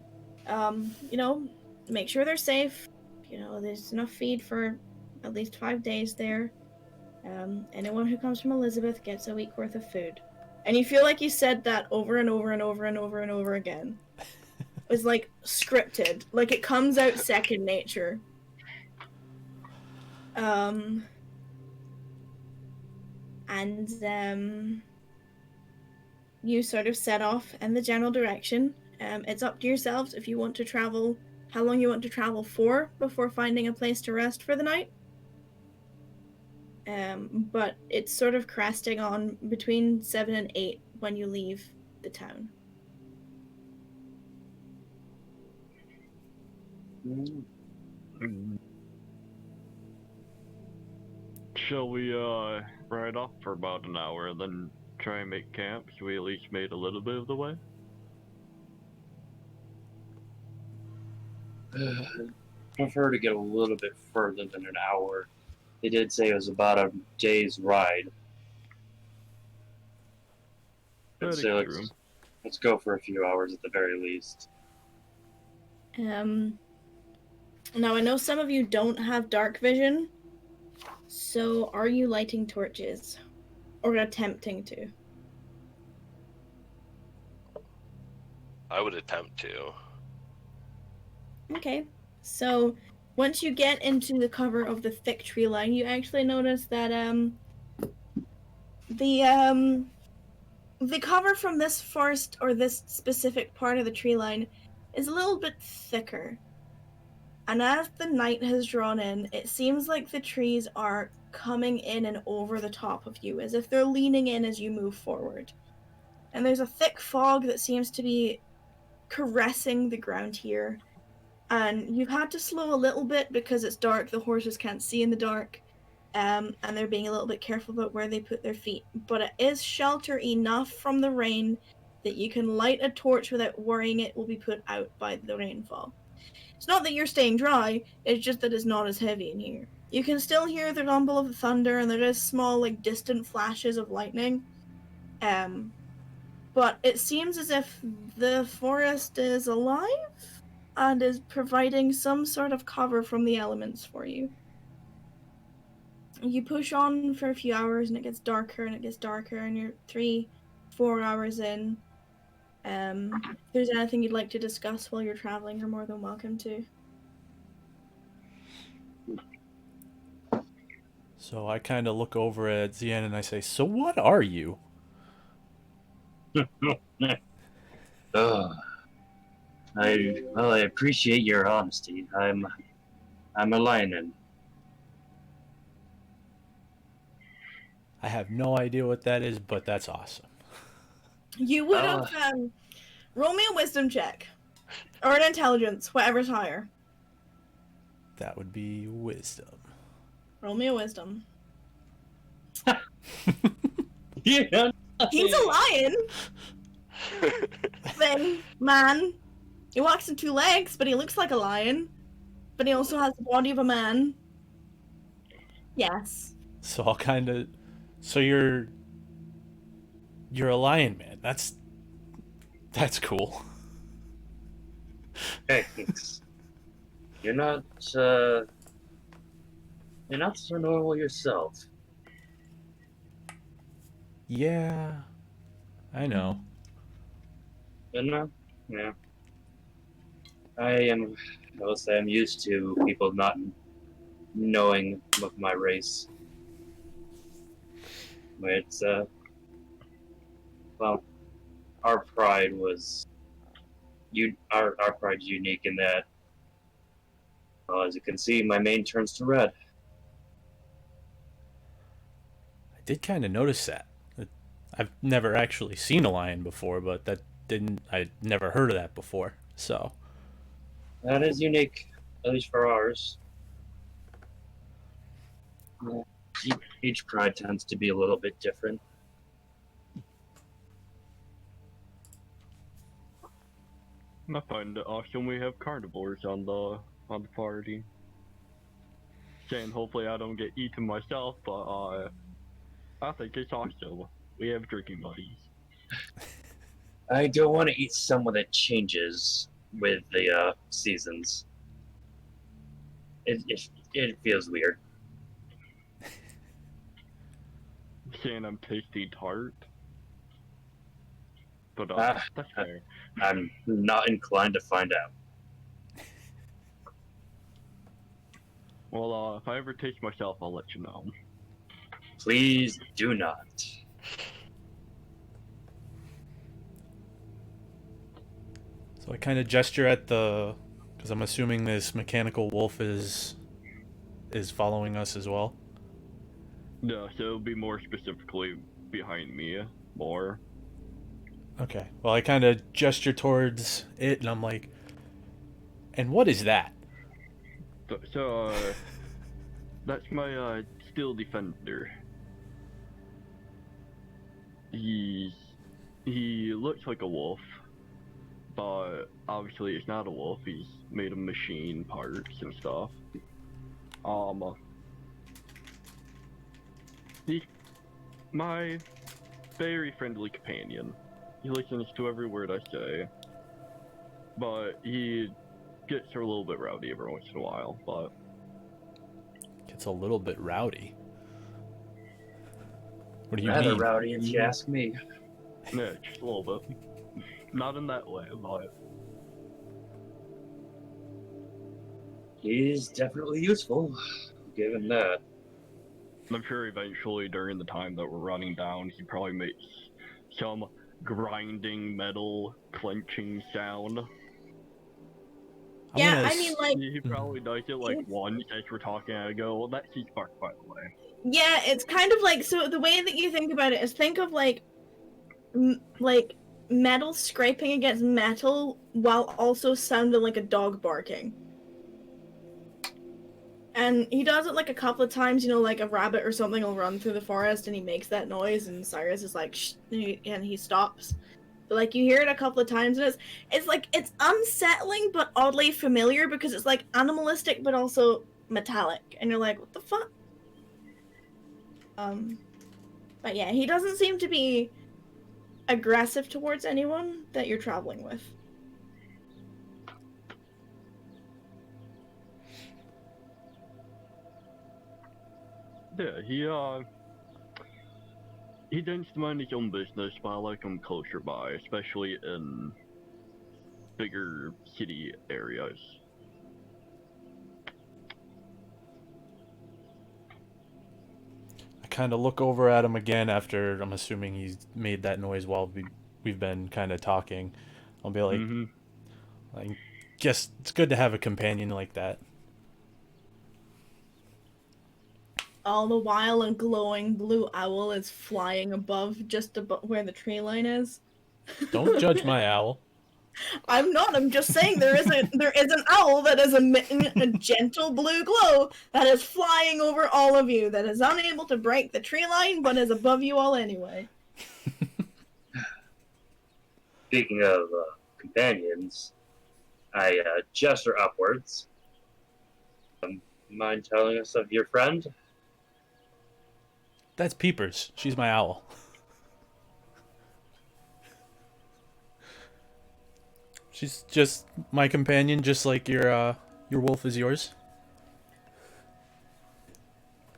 You know, make sure they're safe. You know, there's enough feed for at least 5 days there. Anyone who comes from Elizabeth gets a week worth of food. And you feel like you said that over and over and over and over and over again. It's like scripted. Like it comes out second nature. You sort of set off in the general direction. It's up to yourselves if you want to travel, how long you want to travel for before finding a place to rest for the night. But it's sort of cresting on between 7 and 8 when you leave the town. Shall we ride off for about an hour, then try and make camp so we at least made a little bit of the way? Prefer to get a little bit further than an hour. He did say it was about a day's ride. That is So true. let's go for a few hours at the very least. Now I know some of you don't have dark vision, so are you lighting torches? Or attempting to? I would attempt to. Okay. So once you get into the cover of the thick tree line, you actually notice that the cover from this forest or this specific part of the tree line is a little bit thicker. And as the night has drawn in, it seems like the trees are coming in and over the top of you, as if they're leaning in as you move forward. And there's a thick fog that seems to be caressing the ground here. And you've had to slow a little bit because it's dark, the horses can't see in the dark, and they're being a little bit careful about where they put their feet. But it is shelter enough from the rain that you can light a torch without worrying it will be put out by the rainfall. It's not that you're staying dry, it's just that it's not as heavy in here. You can still hear the rumble of the thunder, and there is small, like, distant flashes of lightning. But it seems as if the forest is alive and is providing some sort of cover from the elements for you. You push on for a few hours and it gets darker and it gets darker, and you're 3-4 hours in. If there's anything you'd like to discuss while you're traveling, you're more than welcome to. So I kind of look over at Zian and I say, "So what are you?" I appreciate your honesty. I'm a Leonin. I have no idea what that is, but that's awesome. You would have roll me a wisdom check. Or an intelligence, whatever's higher. That would be wisdom. Roll me a wisdom. Yeah. He's a lion! Then, man. He walks on 2 legs, but he looks like a lion. But he also has the body of a man. Yes. So I'll kind of... So you're a lion man. That's cool. Hey, you're not so normal yourself. Yeah, I know. You know? Yeah. I'll say I'm used to people not knowing of my race. But it's, well, our pride was, our pride's unique in that, well, as you can see, my mane turns to red. I did kind of notice that. I've never actually seen a lion before, but I'd never heard of that before, so. That is unique, at least for ours. Yeah. Each pride tends to be a little bit different. I find it awesome we have carnivores on the party. Saying hopefully I don't get eaten myself, but I think it's awesome. We have drinking buddies. I don't want to eat someone that changes with the seasons. It feels weird. Saying I'm tasty tart. But that's fair. I'm not inclined to find out. Well, if I ever taste myself, I'll let you know. Please do not. So I kind of gesture at because I'm assuming this mechanical wolf is following us as well. Yeah, so it'll be more specifically behind me, more. Okay. Well, I kind of gesture towards it, and I'm like, "And what is that?" So that's my steel defender. He looks like a wolf, but obviously it's not a wolf. He's made of machine parts and stuff. He's my very friendly companion. He listens to every word I say. But he gets a little bit rowdy every once in a while, but... Gets a little bit rowdy. What do you Rather mean? rowdy, if you ask me. Yeah, just a little bit. Not in that way, but... He's definitely useful, given that. I'm sure eventually during the time that we're running down, he probably makes some grinding metal clenching sound. I'm Yeah, gonna I mean, like, He probably does it like it's- once as we're talking, and I go, well, that's his spark, by the way. yeah, it's kind of like, so the way that you think about it is think of like metal scraping against metal while also sounding like a dog barking. And he does it like a couple of times, you know, like a rabbit or something will run through the forest and he makes that noise and Cyrus is like, shh, and he stops. But like you hear it a couple of times and it's like, it's unsettling but oddly familiar because it's like animalistic but also metallic. And you're like, what the fuck? But yeah, he doesn't seem to be aggressive towards anyone that you're traveling with. Yeah, he tends to mind his own business, but I like him closer by, especially in bigger city areas. I kind of look over at him again after I'm assuming he's made that noise while we've been kind of talking. I'll be like, I guess it's good to have a companion like that. All the while, a glowing blue owl is flying above, just above where the tree line is. Don't judge my owl. I'm not. I'm just saying there is an owl that is emitting a gentle blue glow that is flying over all of you. That is unable to break the tree line, but is above you all anyway. Speaking of companions, I gesture upwards. Mind telling us of your friend? That's Peepers. She's my owl. She's just my companion, just like your wolf is yours.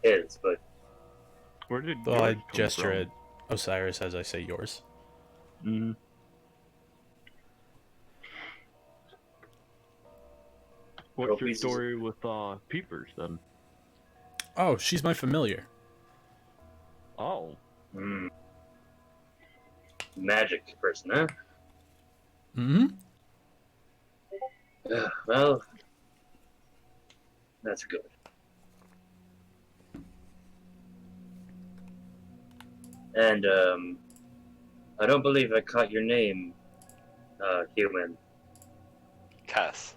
Is, but Where did Well, yours I come gesture from? at Osiris as I say yours. What's your pieces- story with Peepers then? Oh, she's my familiar. Oh, magic person, huh? Mm-hmm. Well, that's good. And I don't believe I caught your name, human. Kess.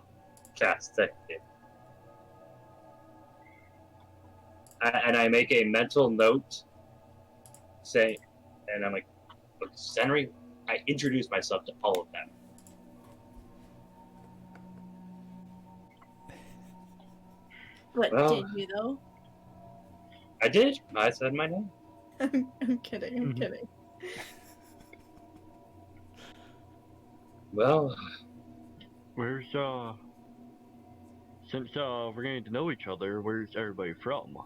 Kess, thank you. And I make a mental note saying, and I'm like, look, Henry, I introduce myself to all of them. But Well- did you though? I did. I said my name. I'm kidding. I'm Mhm. kidding. Well, where's since we're getting to know each other, where's everybody from?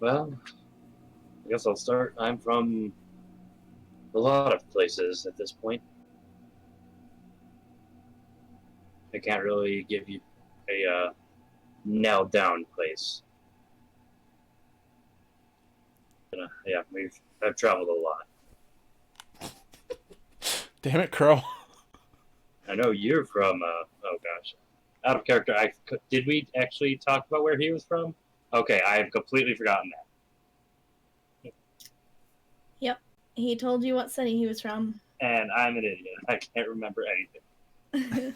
well, I guess I'll start. I'm from a lot of places at this point. I can't really give you a nailed down place. But, yeah, I've traveled a lot. Damn it, Crow. I know you're from. Oh gosh, out of character. Did we actually talk about where he was from? Okay, I have completely forgotten that. Yep. He told you what city he was from. And I'm an idiot. I can't remember anything.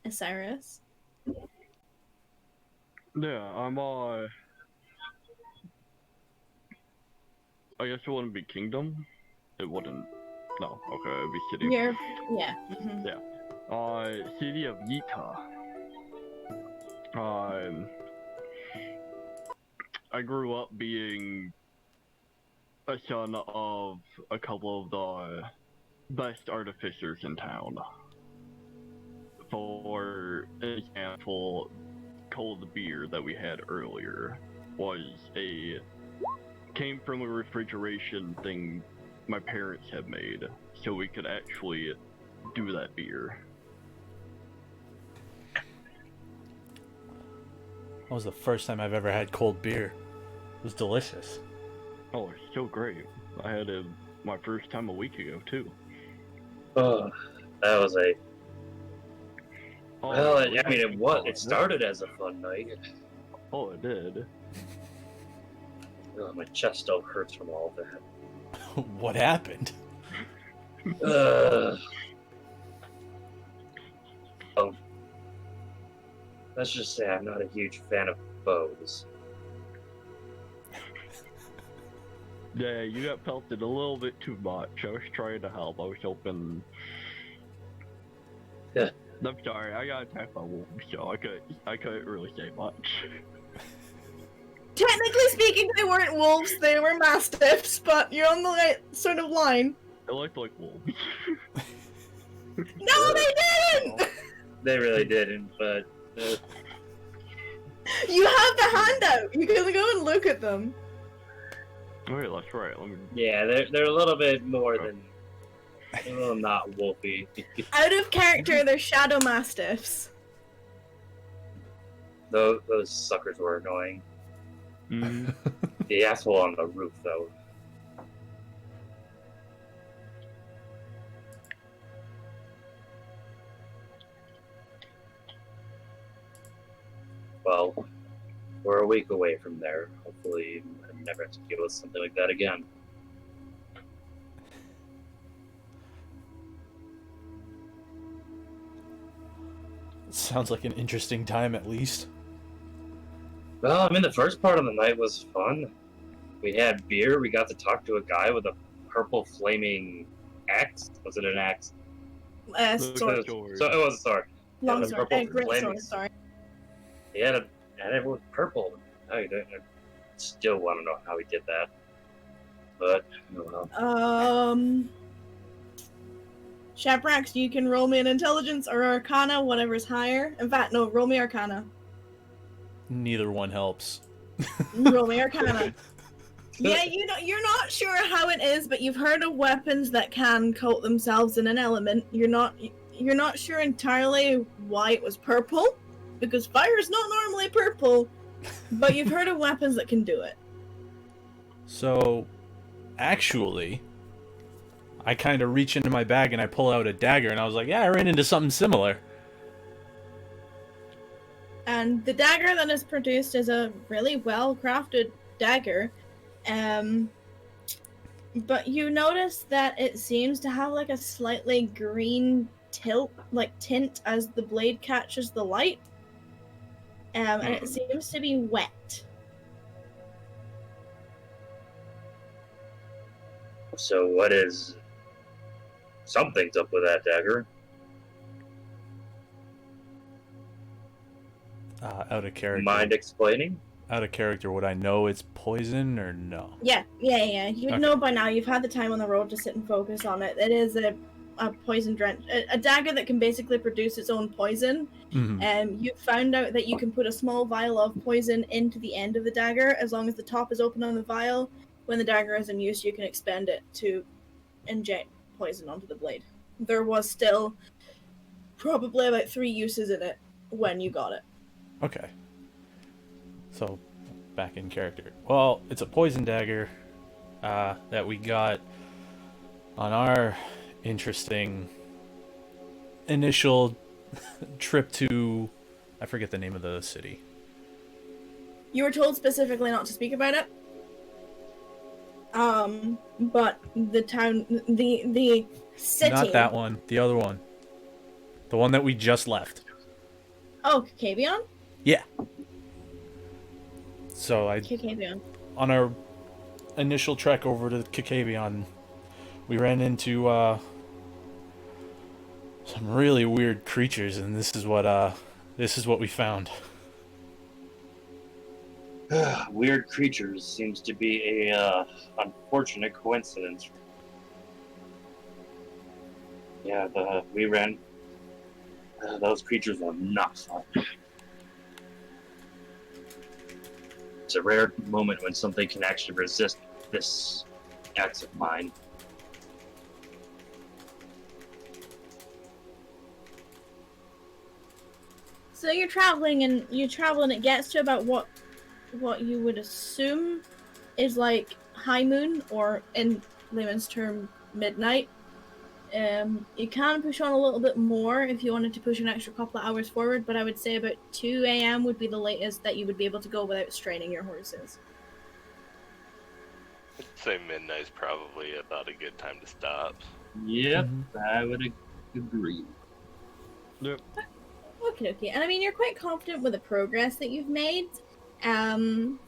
Osiris. Yeah, I'm I guess it wouldn't be Kingdom. It wouldn't. No, okay, it'd be City. Yeah. Mhm. City of Yita. Um, I grew up being a son of a couple of the best artificers in town. For example, cold beer that we had earlier came from a refrigeration thing my parents had made, so we could actually do that beer. That was the first time I've ever had cold beer. It was delicious. Oh, it's so great. I had it my first time a week ago, too. Oh, that was a. Oh, Well, we I mean, had- it started as a fun night. Oh, it did. Oh, my chest still hurts from all that. What happened? Oh, let's just say I'm not a huge fan of bows. Yeah, you got pelted a little bit too much. I was trying to help. I was hoping. Yeah. I'm sorry. I got attacked by wolves, so I couldn't really say much. Technically speaking, they weren't wolves, they were mastiffs, but you're on the right sort of line. It looked like wolves. No, they didn't! They really didn't, but You have the handout. You can go and look at them. Wait, that's right. Let me. yeah, they're a little bit more than a little not wolfy. Out of character, they're shadow mastiffs. Those suckers were annoying. Mm, The asshole on the roof, though. Well, we're a week away from there. Hopefully, I never have to deal with something like that again. Sounds like an interesting time, at least. Well, I mean, the first part of the night was fun. We had beer. We got to talk to a guy with a purple flaming axe. Was it an axe? Sword. Sword. So it was a sword. Long the sword. purple Great flaming- sword, sorry. He had it was purple. I still want to know how he did that. But, oh well. Shaprax, you can roll me an intelligence or arcana, whatever's higher. In fact, no, roll me arcana. Neither one helps. Roll me arcana. Yeah, you're not sure how it is, but you've heard of weapons that can coat themselves in an element. You're not sure entirely why it was purple, because fire is not normally purple, but you've heard of weapons that can do it. So, actually, I kind of reach into my bag and I pull out a dagger, and I was like, yeah, I ran into something similar. And the dagger that is produced is a really well-crafted dagger. But you notice that it seems to have like a slightly green tint as the blade catches the light. And it seems to be wet. So what is... Something's up with that dagger. Out of character. Mind explaining? Out of character, would I know it's poison or no? Yeah. You'd Okay. know by now. You've had the time on the road to sit and focus on it. It is a poison drench, a dagger that can basically produce its own poison. Mhm. You found out that you can put a small vial of poison into the end of the dagger as long as the top is open on the vial. When the dagger is in use, you can expend it to inject poison onto the blade. There was still probably about 3 uses in it when you got it. Okay. So, back in character. Well, it's a poison dagger that we got on our interesting initial trip to... I forget the name of the city. You were told specifically not to speak about it. But the town, the city. Not that one. The other one. The one that we just left. Oh, Kakabion? Yeah. So Kakabion. on our initial trek over to Kakabion, we ran into some really weird creatures, and this is what we found. Weird creatures seems to be a unfortunate coincidence. Yeah, we ran. Those creatures were not fun. It's a rare moment when something can actually resist this axe of mine. So you're traveling, and it gets to about what you would assume is like high moon, or in layman's term, midnight. You can push on a little bit more if you wanted to push an extra couple of hours forward, but I would say about 2 a.m. would be the latest that you would be able to go without straining your horses. I'd say midnight's probably about a good time to stop. Yep, I would agree. Yep. Okay. And I mean, you're quite confident with the progress that you've made. I'm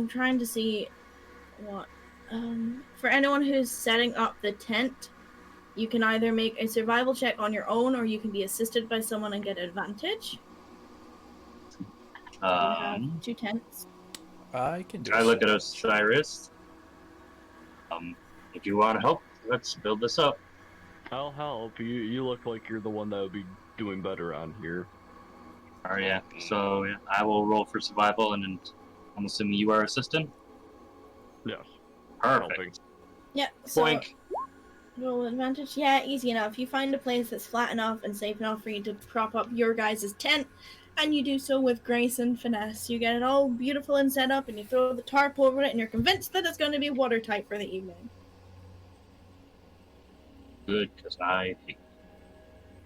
trying to see what... for anyone who's setting up the tent, you can either make a survival check on your own, or you can be assisted by someone and get advantage. You have 2 tents. I can do I look at so. Osiris. If you want to help, let's build this up. I'll help. You look like you're the one that would be doing better on here. Oh yeah. So yeah, I will roll for survival, and then I'm assuming you are assistant. Yes. Perfect. Helping. Yeah, so Boink. roll advantage. Yeah, easy enough. You find a place that's flat enough and safe enough for you to prop up your guys' tent, and you do so with grace and finesse. You get it all beautiful and set up, and you throw the tarp over it, and you're convinced that it's going to be watertight for the evening. Good, because I hate.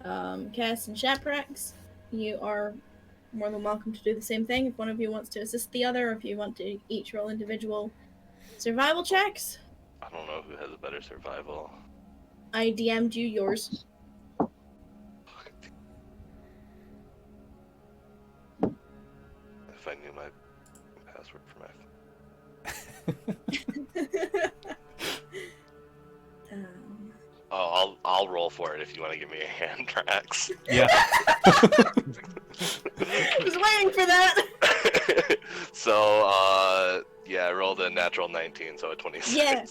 Kess and Shaprax, you are more than welcome to do the same thing if one of you wants to assist the other, or if you want to each roll individual survival checks. I don't know who has a better survival. I DM'd you yours. If I knew my password for my... Oh, I'll roll for it if you want to give me a hand, Trax. Yeah. I was waiting for that. So, yeah, I rolled a natural 19, so a 26. Yeah.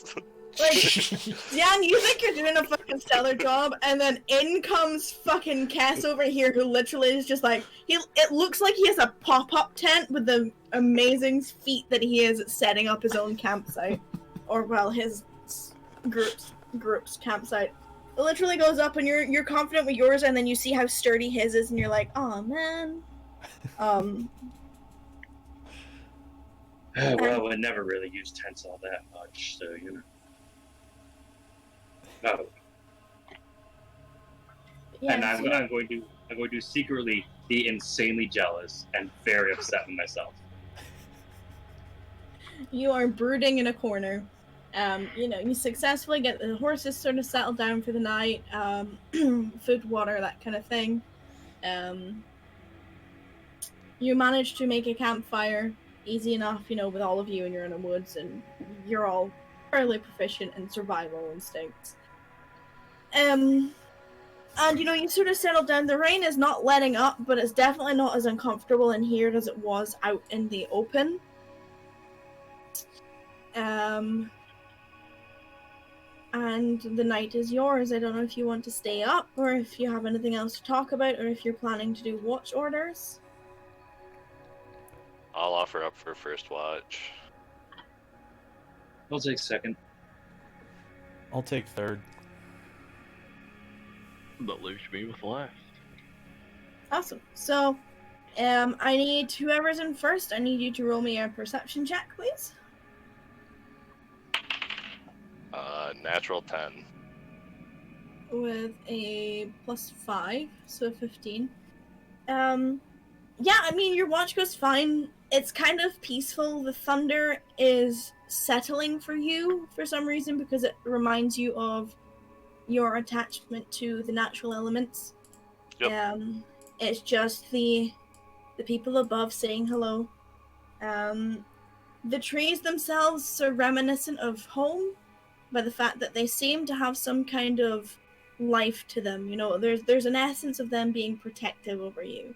Like, Zian, you think you're doing a fucking stellar job, and then in comes fucking Kess over here, who literally is just like, it looks like he has a pop-up tent with the amazing feat that he is at setting up his own campsite. Or, well, his group's campsite. It literally goes up, and you're confident with yours, and then you see how sturdy his is, and you're like, oh man. Well, I never really used tents all that much, so you know. No. Yeah, And so I'm going to secretly be insanely jealous and very upset with myself. you are brooding in a corner. You successfully get the horses sort of settled down for the night, food, water, that kind of thing. You manage to make a campfire easy enough, with all of you, and you're in the woods, and you're all fairly proficient in survival instincts. And you sort of settle down. The rain is not letting up, but it's definitely not as uncomfortable in here as it was out in the open. And the night is yours. I don't know if you want to stay up, or if you have anything else to talk about, or if you're planning to do watch orders. I'll offer up for first watch. I'll take second. I'll take third. That leaves me with last. Awesome. So, I need whoever's in first. I need you to roll me a perception check, please. Natural 10. With a +5, so 15. Yeah, I mean, your watch goes fine. It's kind of peaceful. The thunder is settling for you for some reason, because it reminds you of your attachment to the natural elements. Yep. It's just the people above saying hello. The trees themselves are reminiscent of home by the fact that they seem to have some kind of life to them. There's an essence of them being protective over you.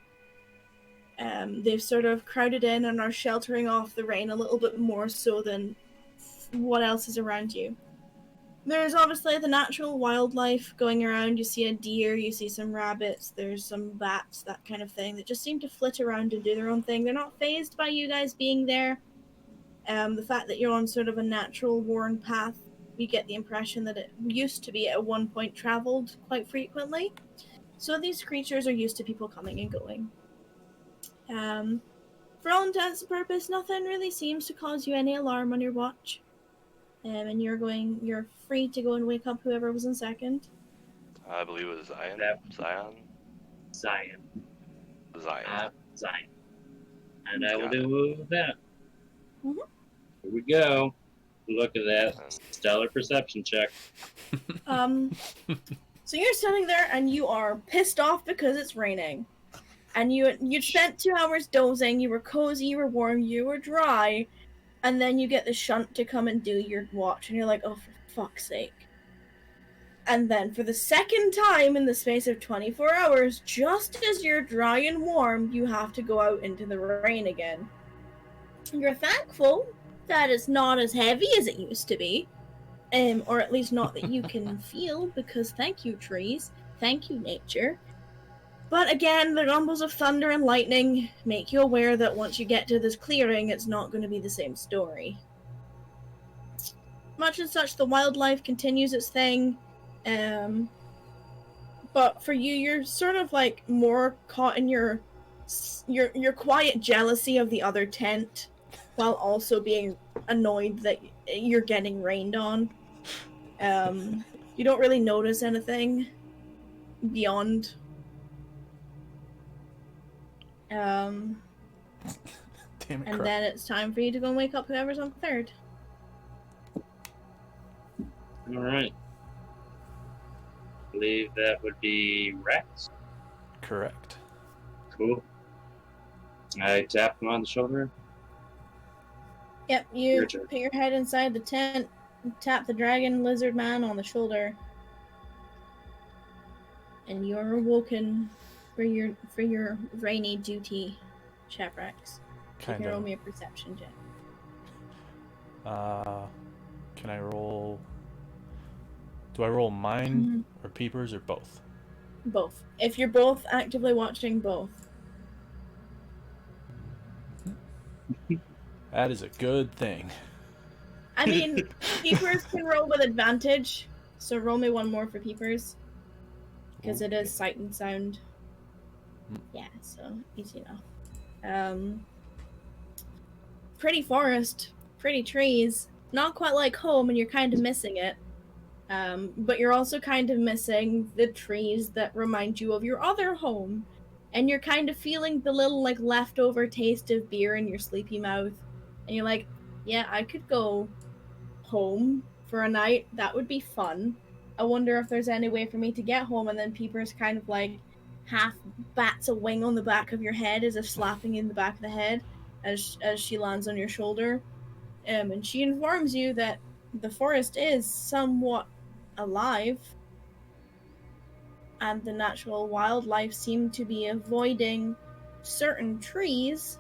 They've sort of crowded in and are sheltering off the rain a little bit more so than what else is around you. There's obviously the natural wildlife going around. You see a deer, you see some rabbits, there's some bats, that kind of thing, that just seem to flit around and do their own thing. They're not fazed by you guys being there. The fact that you're on sort of a natural worn path, you get the impression that it used to be at one point traveled quite frequently. So these creatures are used to people coming and going. For all intents and purposes, nothing really seems to cause you any alarm on your watch. And you're free to go and wake up whoever was in second. I believe it was Zion. That- Zion. Zion. Zion. Zion. And I will Got it. do that. Mhm. Here we go. Look at that. And Stellar perception check. So you're standing there and you are pissed off because it's raining. And you'd spent 2 hours dozing, you were cozy, you were warm, you were dry, and then you get the shunt to come and do your watch, and you're like, oh, for fuck's sake. And then for the second time in the space of 24 hours, just as you're dry and warm, you have to go out into the rain again. You're thankful that it's not as heavy as it used to be. Or at least not that you can feel, because thank you, trees. Thank you, nature. But again, the rumbles of thunder and lightning make you aware that once you get to this clearing, it's not going to be the same story. Much as such, the wildlife continues its thing. But for you, you're sort of like more caught in your quiet jealousy of the other tent, while also being annoyed that you're getting rained on. You don't really notice anything beyond. Damn it, And crap. then it's time for you to go and wake up whoever's on third. Alright. I believe that would be Rex. Correct. Cool. I tap him on the shoulder. Yep, you Your turn. put your head inside the tent, tap the dragon lizard man on the shoulder, and you're awoken for your rainy duty, Shaprax. You Kind can roll of. me a perception check. Can I roll? Do I roll mine or Peepers or both? Both. If you're both actively watching, both. That is a good thing. I mean, Peepers can roll with advantage, so roll me one more for Peepers. Because it is sight and sound. Yeah, so easy enough. Pretty forest, pretty trees. Not quite like home, and you're kind of missing it. But you're also kind of missing the trees that remind you of your other home. And you're kind of feeling the little, like, leftover taste of beer in your sleepy mouth. And you're like, yeah, I could go home for a night. That would be fun. I wonder if there's any way for me to get home. And then Peepers kind of, like, half bats a wing on the back of your head as if slapping you in the back of the head as she lands on your shoulder. And she informs you that the forest is somewhat alive, and the natural wildlife seem to be avoiding certain trees,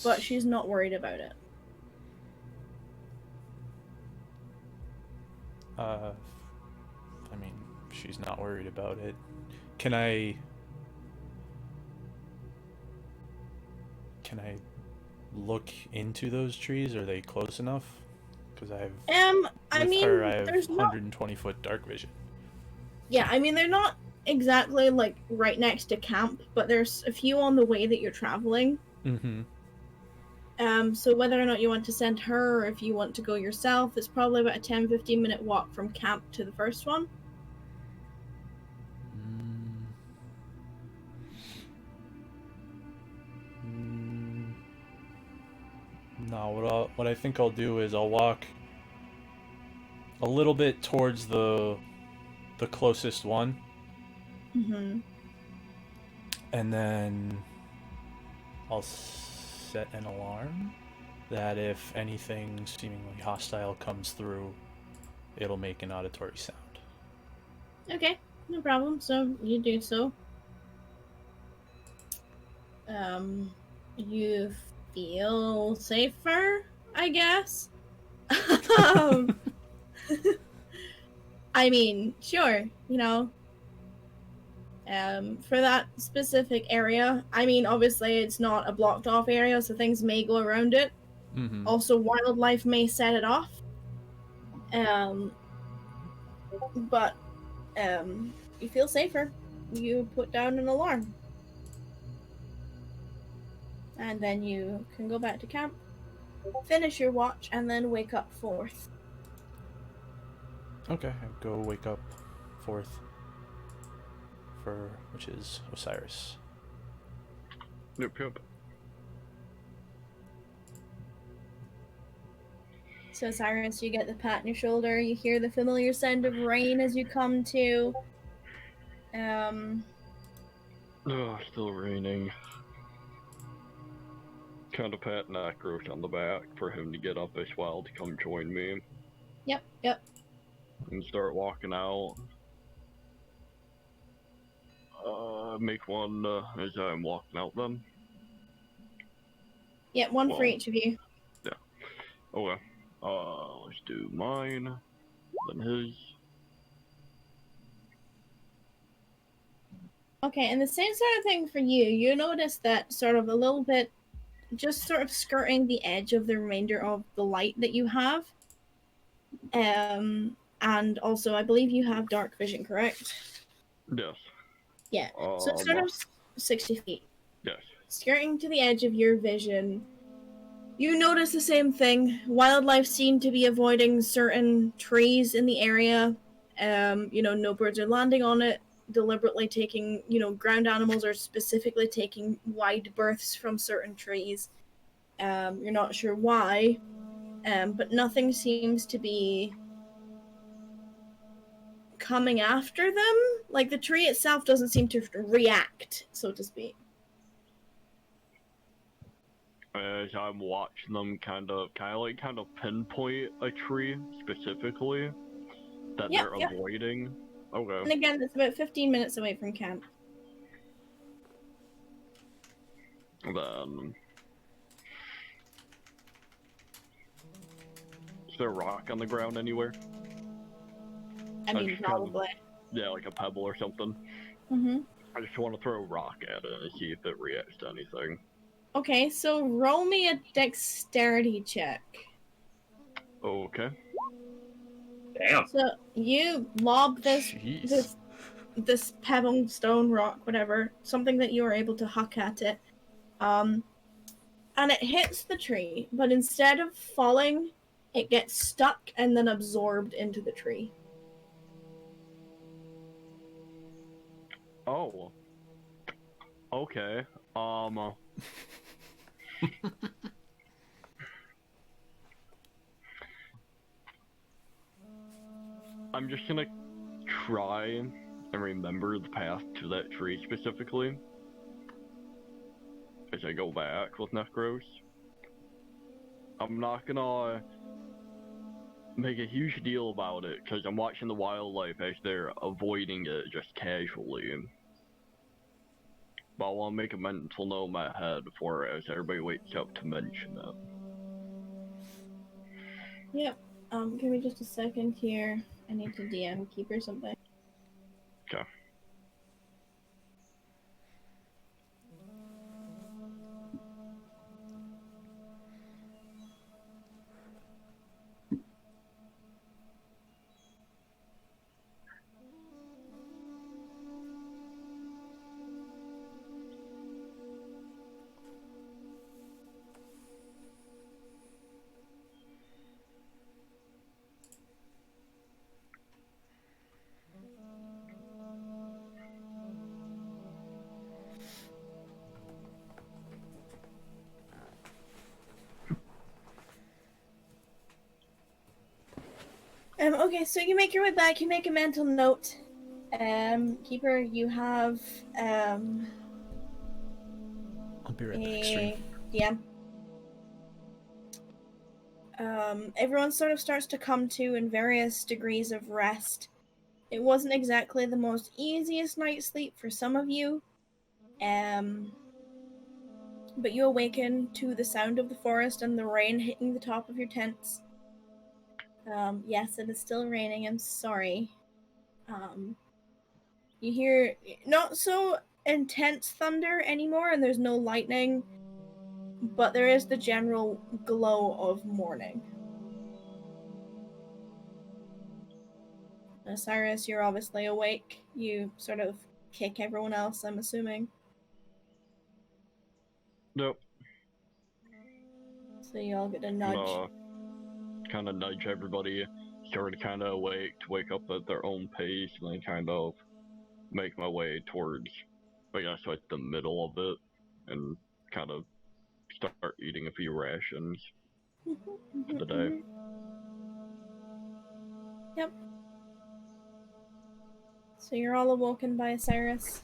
but she's not worried about it. I mean, she's not worried about it. Can I look into those trees? Are they close enough? Because I have There's not. 120-foot dark vision. Yeah, I mean, they're not exactly like right next to camp, but there's a few on the way that you're traveling. Mm-hmm. So whether or not you want to send her, or if you want to go yourself, it's probably about a 10-15 minute walk from camp to the first one. No, what I think I'll do is I'll walk a little bit towards the closest one, Mm-hmm. and then I'll set an alarm that if anything seemingly hostile comes through, it'll make an auditory sound. Okay, no problem. So you do so. You feel safer, I guess. um, I mean, sure, for that specific area. I mean, obviously, it's not a blocked off area, so things may go around it. Mm-hmm. Also, wildlife may set it off. But you feel safer. You put down an alarm. And then you can go back to camp, finish your watch, and then wake up fourth. Okay, I go wake up fourth which is Osiris. Yep, yep. So, Cyrus, you get the pat on your shoulder. You hear the familiar sound of rain as you come to. Still raining. Kind of pat Nakros on the back for him to get up as well to come join me. Yep. And start walking out. Make one as I'm walking out then. Yeah, one for each of you. Yeah. Okay. Let's do mine, then his. Okay, and the same sort of thing for you. You notice that sort of a little bit, just sort of skirting the edge of the remainder of the light that you have. And also, I believe you have dark vision, correct? Yes. Yeah. So it's sort of 60 feet. Yes. Skirting to the edge of your vision, you notice the same thing. Wildlife seem to be avoiding certain trees in the area. No birds are landing on it, deliberately taking, ground animals are specifically taking wide berths from certain trees. You're not sure why, but nothing seems to be coming after them. Like, the tree itself doesn't seem to react, so to speak. As I'm watching them kind of pinpoint a tree specifically that they're avoiding. Okay. And again, it's about 15 minutes away from camp. Then is there a rock on the ground anywhere? I mean, probably. Yeah, like a pebble or something. Mm-hmm. I just want to throw a rock at it and see if it reacts to anything. Okay, so roll me a dexterity check. Okay. Damn. So you lob this pebble, stone, rock, whatever, something that you are able to huck at it, and it hits the tree, but instead of falling, it gets stuck and then absorbed into the tree. Oh. Okay. I'm just gonna try and remember the path to that tree specifically as I go back with Necros. I'm not gonna make a huge deal about it because I'm watching the wildlife as they're avoiding it just casually. But I want to make a mental note in my head before as everybody wakes up to mention it. Yep. Give me just a second here. I need to DM Keeper something. Okay. Okay, so you make your way back, you make a mental note. Keeper, you have, I'll be right back, stream. DM. Everyone sort of starts to come to in various degrees of rest. It wasn't exactly the most easiest night's sleep for some of you. but you awaken to the sound of the forest and the rain hitting the top of your tents. Yes, it is still raining. I'm sorry. You hear not so intense thunder anymore, and there's no lightning, but there is the general glow of morning. Cyrus, you're obviously awake. You sort of kick everyone else, I'm assuming. Nope. So you all get a nudge. Kind of nudge everybody, sort of kind of awake to wake up at their own pace, and then kind of make my way towards, I guess, like the middle of it, and kind of start eating a few rations for the day. Yep. So you're all awoken by Cyrus.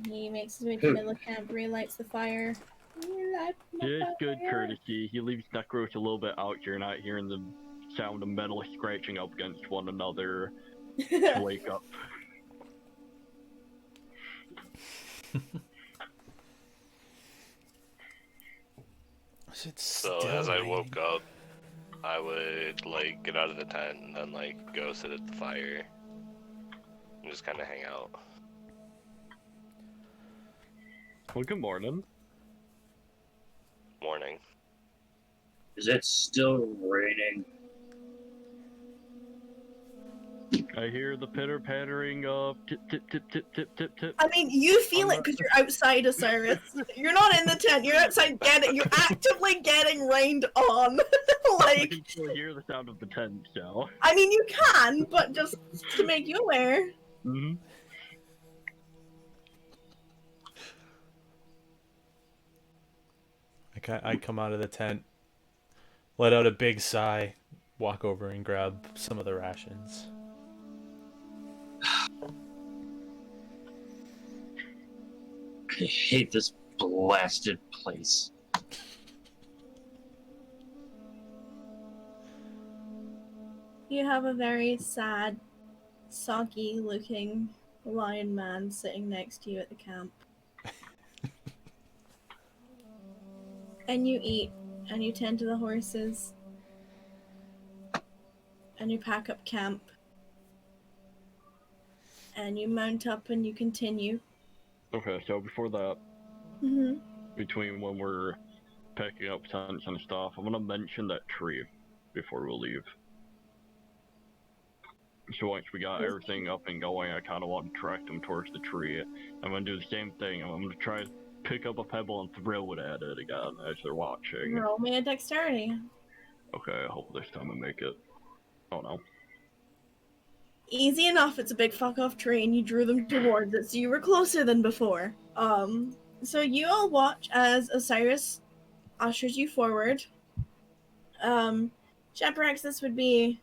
He makes his way to the middle of camp, relights the fire. Just good courtesy. He leaves Necros a little bit out here, not hearing the sound of metal scratching up against one another to wake up. So as I woke up, I would like get out of the tent and then like go sit at the fire and just kind of hang out. Well, good morning. Morning. Is it still raining? I hear the pitter-pattering of tip, tip, tip, tip, tip, tip, tip. I mean, you feel it because you're outside, Osiris. You're not in the tent. You're outside You're actively getting rained on. I Like, can still hear the sound of the tent, so. I mean, you can, but just to make you aware. Mm-hmm. I come out of the tent, let out a big sigh, walk over and grab some of the rations. I hate this blasted place. You have a very sad, soggy looking lion man sitting next to you at the camp. And you eat, and you tend to the horses, and you pack up camp, and you mount up and you continue. Okay, so before that, Mm-hmm. between when we're packing up tents and stuff, I'm gonna mention that tree before we leave. So once we got everything up and going, I kind of want to track them towards the tree. I'm gonna do the same thing. I'm gonna try to pick up a pebble and throw it at it again as they're watching. Roll me a dexterity. Okay, I hope this time I make it. Oh no. Easy enough, it's a big fuck off tree and you drew them towards it, so you were closer than before. So you all watch as Osiris ushers you forward. Shaprax, this would be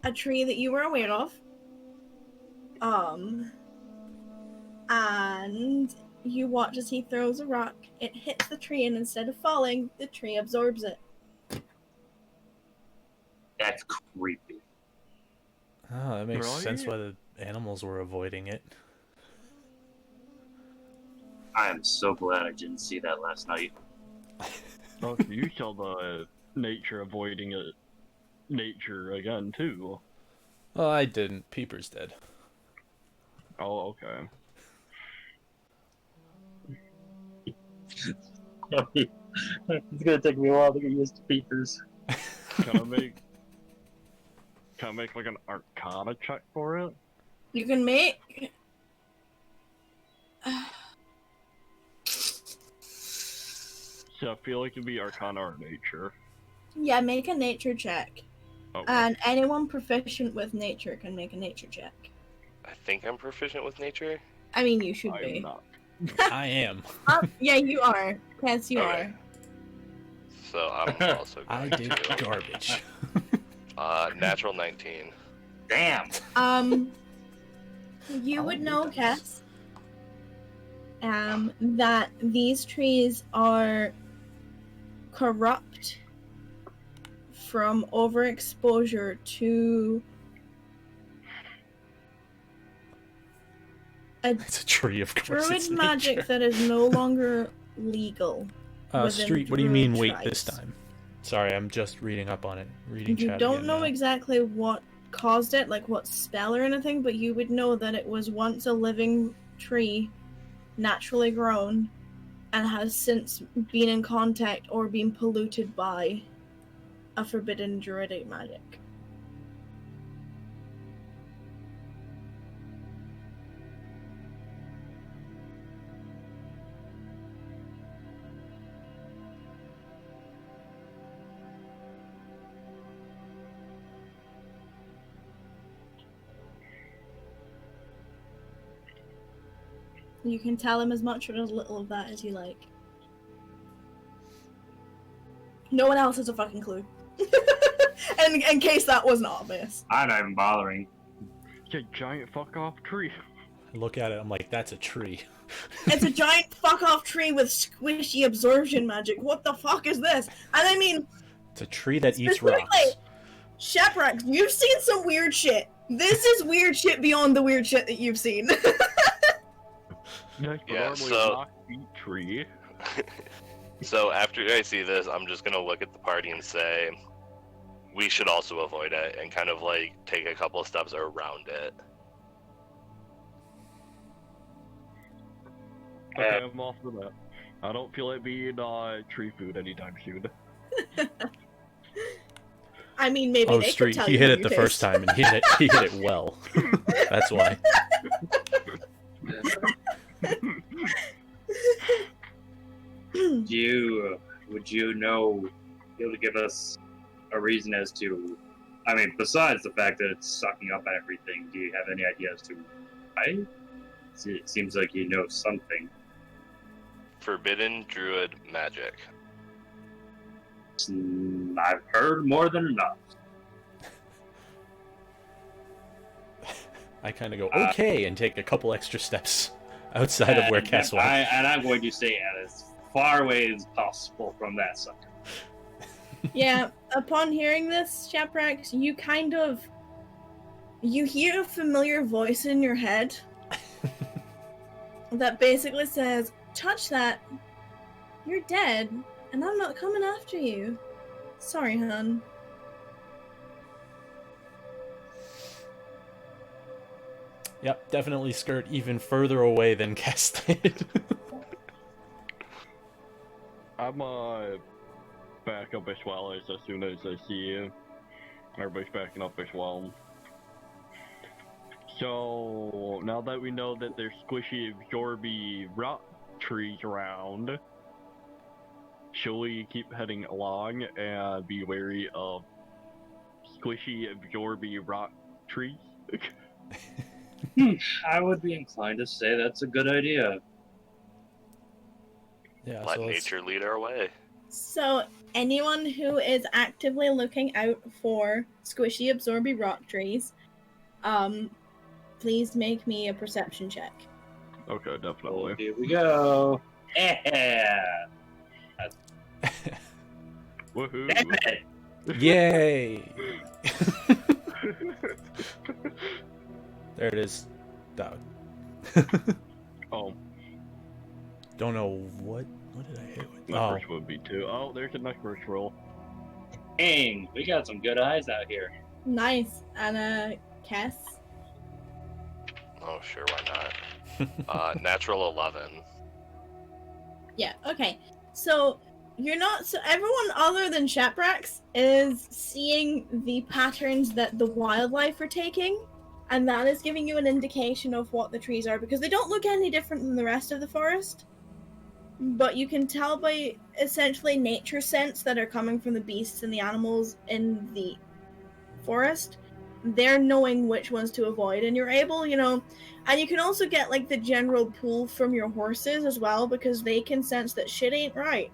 a tree that you were aware of. And you watch as he throws a rock, it hits the tree, and instead of falling, the tree absorbs it. That's creepy. Oh, that makes Really? sense why the animals were avoiding it. I am so glad I didn't see that last night. Oh, so you saw the nature avoiding it. Nature again, too. Oh, I didn't. Peeper's dead. Oh, okay. It's gonna take me a while to get used to peepers. Can I make like an Arcana check for it? You can make... So I feel like it'd be Arcana or Nature. Yeah, make a nature check. Okay. And anyone proficient with nature can make a nature check. I think I'm proficient with nature. I mean, you should I'm be. not. I am. Yeah, you are. Yes, you Okay. So I'm also I going did to garbage. natural 19. Damn! are. You I'll would do know, that. Kess, that these trees are corrupt from overexposure to a It's a tree, of course. druid it's magic nature. that is no longer legal. within Street, the what do you mean druid wait this tribes. time? Sorry, I'm just reading up on it. Reading You chat don't again know now. exactly what caused it, like what spell or anything, but you would know that it was once a living tree, naturally grown, and has since been in contact or been polluted by a forbidden druidic magic. You can tell him as much or as little of that as you like. No one else has a fucking clue. And in case that wasn't obvious. I'm not even bothering. It's a giant fuck off tree. I look at it, I'm like, that's a tree. It's a giant fuck off tree with squishy absorption magic. What the fuck is this? And I mean, It's a tree that eats specifically, rocks. Shaprax, you've seen some weird shit. This is weird shit beyond the weird shit that you've seen. Nice, but Yeah, normally so- a rock feet tree. So after I see this, I'm just gonna look at the party and say, we should also avoid it, and kind of like take a couple of steps around it. Okay, I'm off for that. I don't feel like being tree food anytime soon. I mean, maybe Oh, they Street, could tell he you hit how it you the first taste. time, and he hit it well. That's why. Would you know, be able to give us a reason as to, I mean, besides the fact that it's sucking up everything, do you have any idea as to why? It seems like you know something. Forbidden druid magic. I've heard more than enough. I kind of go, okay, and take a couple extra steps outside of where Kess went. And I'm going to stay as far away as possible from that sucker. Yeah, upon hearing this, Shaprax, you hear a familiar voice in your head that basically says, touch that, you're dead, and I'm not coming after you. Sorry, hun. Yep, definitely skirt even further away than Kess did. I'm back up as well as soon as I see you. Everybody's backing up as well. So now that we know that there's squishy, absorby rock trees around, shall we keep heading along and be wary of squishy, absorby rock trees? I would be inclined to say that's a good idea. Yeah, Let so let's- nature lead our way. So, anyone who is actively looking out for squishy, absorby rock trees, please make me a perception check. Okay, definitely. Here we go. Yeah. Woohoo! Damn it. Yay! There it is. Dog. Oh, Don't know what did I hit with? my Oh, first would be two. Oh, there's a necromancer roll. Dang, we got some good eyes out here. Nice. And, Kess? Oh, sure, why not? Natural 11. Yeah, okay. So, everyone other than Shaprax is seeing the patterns that the wildlife are taking, and that is giving you an indication of what the trees are, because they don't look any different than the rest of the forest. But you can tell by essentially nature scents that are coming from the beasts and the animals in the forest. They're knowing which ones to avoid, and you're able, and you can also get like the general pull from your horses as well, because they can sense that shit ain't right.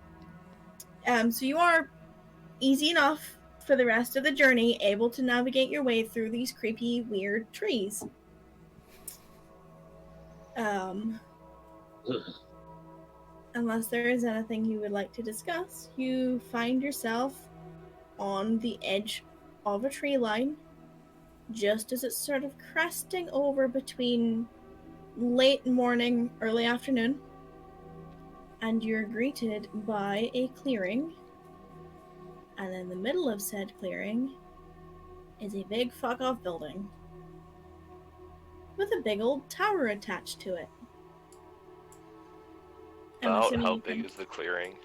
So you are easy enough for the rest of the journey, able to navigate your way through these creepy, weird trees. Unless there is anything you would like to discuss, you find yourself on the edge of a tree line, just as it's sort of cresting over between late morning, early afternoon, and you're greeted by a clearing, and in the middle of said clearing is a big fuck-off building with a big old tower attached to it. I'm About assuming how you big can- is the clearing?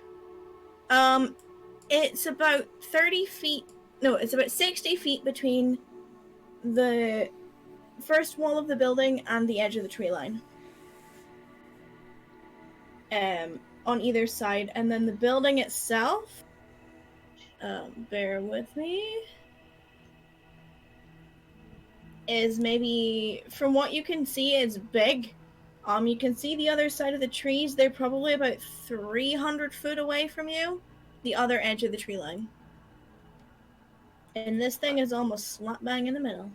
It's about 30 feet. No, it's about 60 feet between the first wall of the building and the edge of the tree line. On either side, and then the building itself. Bear with me. Is maybe, from what you can see, it's big. You can see the other side of the trees. They're probably about 300 foot away from you. The other edge of the tree line. And this thing is almost slap bang in the middle.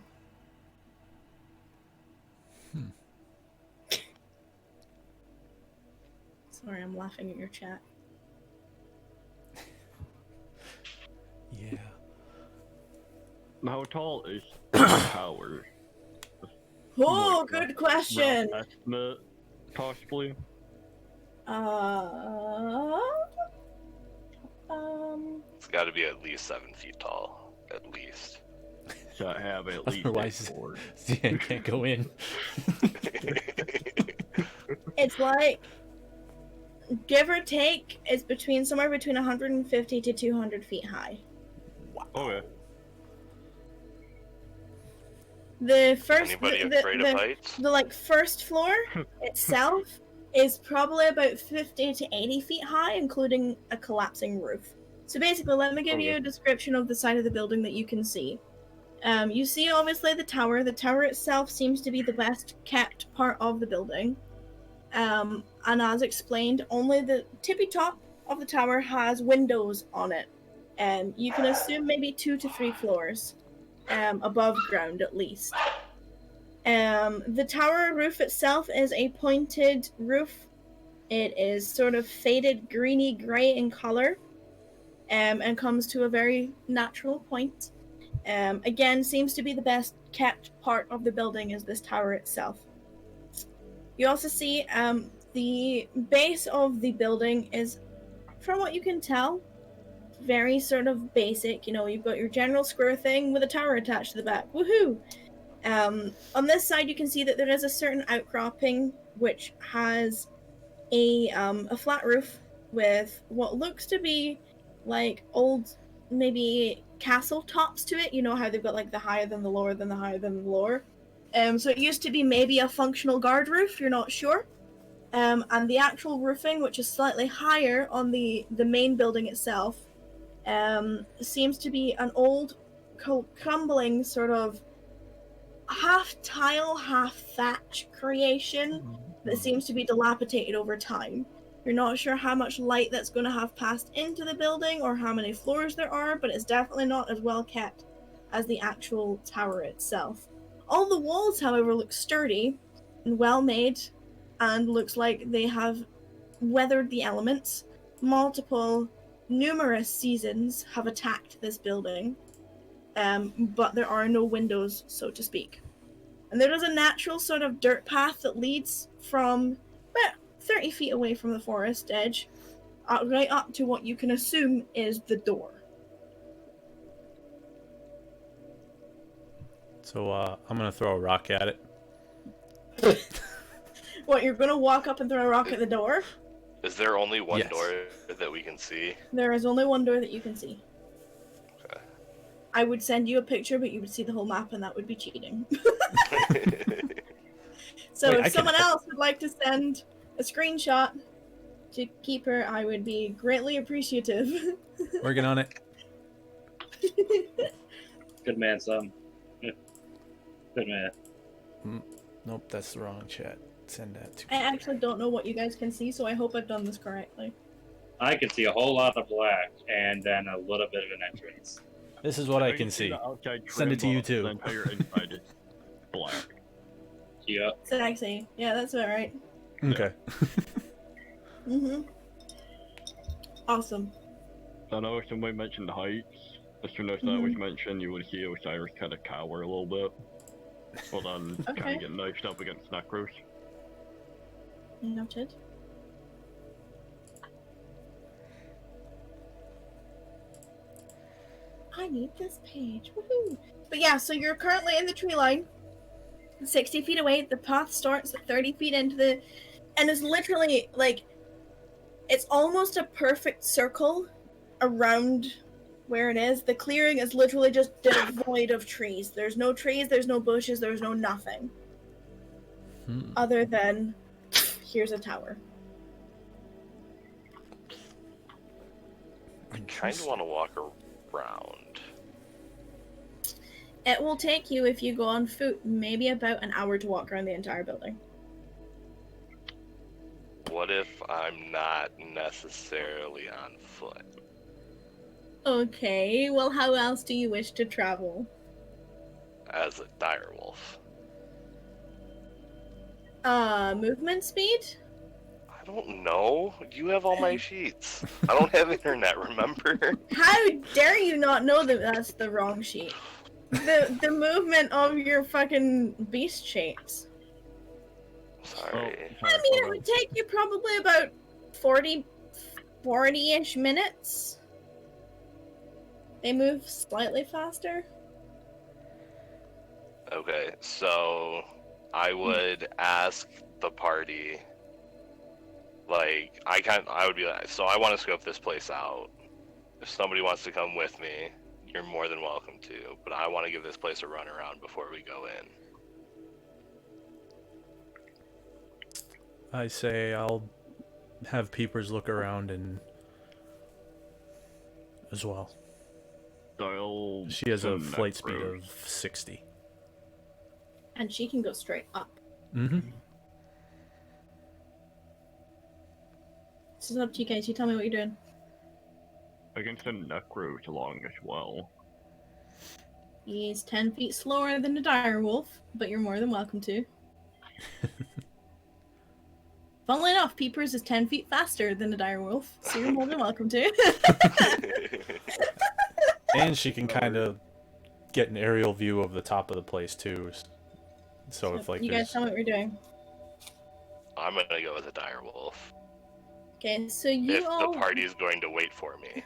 Sorry, I'm laughing at your chat. Yeah. How tall is the tower? Oh, Like, good question. Rough estimate, possibly. It's got to be at least 7 feet tall, at least. To have at least Otherwise, 4. Zian can't go in. It's like, give or take, it's between somewhere between 150 to 200 feet high. Okay. The first, Anybody afraid of heights? the like first floor itself is probably about 50 to 80 feet high, including a collapsing roof. So basically, let me give you a description of the side of the building that you can see. You see, obviously, the tower. The tower itself seems to be the best kept part of the building. And as explained, only the tippy top of the tower has windows on it. You can assume maybe 2 to 3 floors above ground at least. The tower roof itself is a pointed roof. It is sort of faded greeny grey in color, and comes to a very natural point. Again, seems to be the best kept part of the building is this tower itself. You also see the base of the building is, from what you can tell, very sort of basic. You know, you've got your general square thing with a tower attached to the back. Woohoo! On this side, you can see that there is a certain outcropping which has a flat roof with what looks to be like old, maybe castle tops to it. You know how they've got like the higher than the lower than the higher than the lower. So it used to be maybe a functional guard roof. You're not sure. And the actual roofing, which is slightly higher on the main building itself, seems to be an old, crumbling sort of half tile, half thatch creation that seems to be dilapidated over time. You're not sure how much light that's going to have passed into the building or how many floors there are, but it's definitely not as well kept as the actual tower itself. All the walls, however, look sturdy and well made, and looks like they have weathered the elements. Numerous seasons have attacked this building, but there are no windows, so to speak. And there is a natural sort of dirt path that leads from about 30 feet away from the forest edge, right up to what you can assume is the door. So I'm gonna throw a rock at it. What, you're gonna walk up and throw a rock at the door? Is there only one Yes. door that we can see? There is only one door that you can see. Okay. I would send you a picture, but you would see the whole map, and that would be cheating. So Wait, if I can someone help. else would like to send a screenshot to Keeper, I would be greatly appreciative. Working on it. Good man, son. Good man. Nope, that's the wrong chat. Send that to. I actually don't know what you guys can see, so I hope I've done this correctly. I can see a whole lot of black and then a little bit of an entrance. This is what I can see. The outside Send it to trim you of too. The entire inside is black. Yeah. Sexy. Yeah, that's about right. Okay. Awesome. I know somebody mentioned heights. As soon as that was mentioned, you would see Osiris kind of cower a little bit. Well, then kind Okay. of get knifed up against Necros. Noted. I need this page. Woohoo! But yeah, so you're currently in the tree line, 60 feet away. The path starts at 30 feet into the, and is literally like, it's almost a perfect circle around where it is. The clearing is literally just devoid of trees. There's no trees, there's no bushes, there's no nothing. Other than, here's a tower. I kind of want to walk around. It will take you, if you go on foot, maybe about an hour to walk around the entire building. What if I'm not necessarily on foot? Okay, well, how else do you wish to travel? As a direwolf. Movement speed? I don't know. You have all my sheets. I don't have internet, remember? How dare you not know that that's the wrong sheet? The movement of your fucking beast sheets. Sorry. I mean, it would take you probably about 40-ish minutes. They move slightly faster. Okay, so I would ask the party, like, I would be like, so I want to scope this place out. If somebody wants to come with me, you're more than welcome to, but I want to give this place a run around before we go in. I say I'll have peepers look around and as well. She has a flight speed of 60. And she can go straight up. Mm-hmm. This is up to you guys. You tell me what you're doing. I can send Necro along as well. He's 10 feet slower than a direwolf, but you're more than welcome to. Funnily enough, Peepers is 10 feet faster than a direwolf, so you're more than welcome to. And she can kind of get an aerial view of the top of the place too. So if like you guys tell me what you're doing. I'm gonna go with a direwolf. Okay, so you If all... the party's going to wait for me.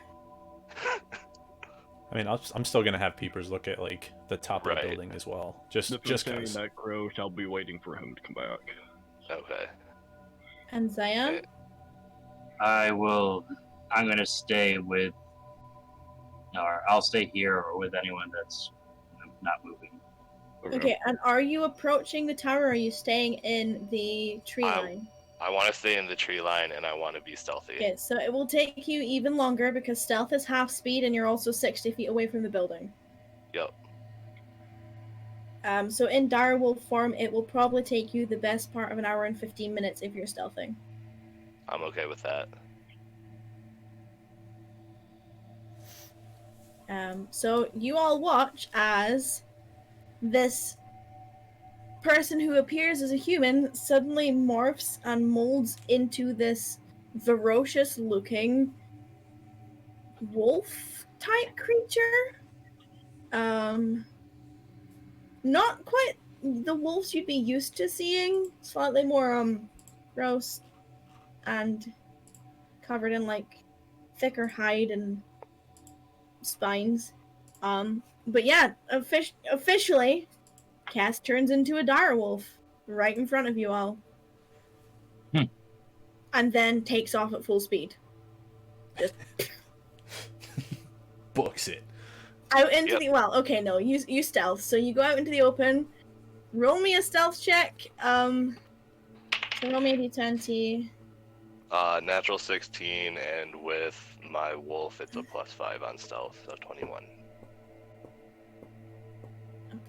I mean, I'm still gonna have peepers look at like the top of the Right. building as well, just If because. I'm saying Necro, I'll be waiting for him to come back. Okay. And Zion? Okay. I'm gonna stay with, or I'll stay here or with anyone that's not moving. Okay, and are you approaching the tower or are you staying in the tree line? I want to stay in the tree line and I want to be stealthy. Okay, so it will take you even longer because stealth is half speed and you're also 60 feet away from the building. Yep. So in direwolf form, it will probably take you the best part of an hour and 15 minutes if you're stealthing. I'm okay with that. So you all watch as this person who appears as a human suddenly morphs and molds into this ferocious-looking wolf-type creature. Not quite the wolves you'd be used to seeing. Slightly more, gross and covered in, like, thicker hide and spines. But yeah, officially, Kess turns into a direwolf right in front of you all. And then takes off at full speed. Just Books it. out into Yep. the... Well, okay, no, you stealth. So you go out into the open. Roll me a stealth check. So roll me a d20. Natural 16, and with my wolf, it's a +5 on stealth, so 21.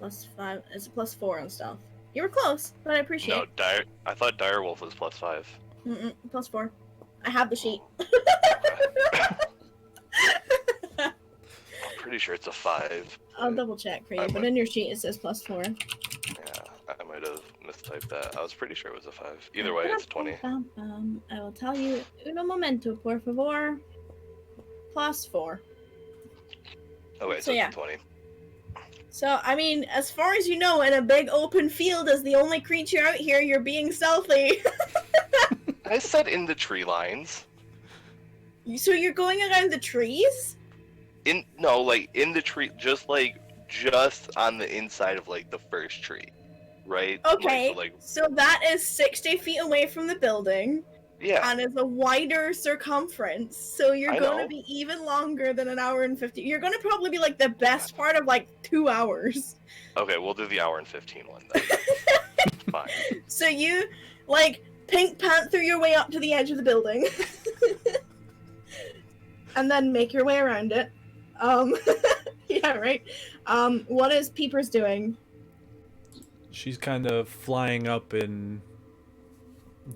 +5. It's a +4 on stealth. You were close, but I appreciate No, it. I thought direwolf was +5. +4. I have the sheet. I'm pretty sure it's a 5. I'll double check for you, I but might- in your sheet it says +4. Yeah, I might have mistyped that. I was pretty sure it was a 5. Either way, it's 20. I will tell you. Uno momento, por favor. +4. Okay, So so yeah. it's 20. So, I mean, as far as you know, in a big open field as the only creature out here, you're being stealthy. I said in the tree lines. So you're going around the trees? No, like in the tree, just on the inside of like the first tree, right? Okay, Like, so that is 60 feet away from the building. yeah, And it's a wider circumference, so you're I going to know. be even longer than an hour and 50. You're going to probably be like the best part of like 2 hours. Okay, we'll do the hour and 15 one then. Fine. So you like Pink Panther your way up to the edge of the building, and then make your way around it. Yeah, right. What is Peepers doing? She's kind of flying up and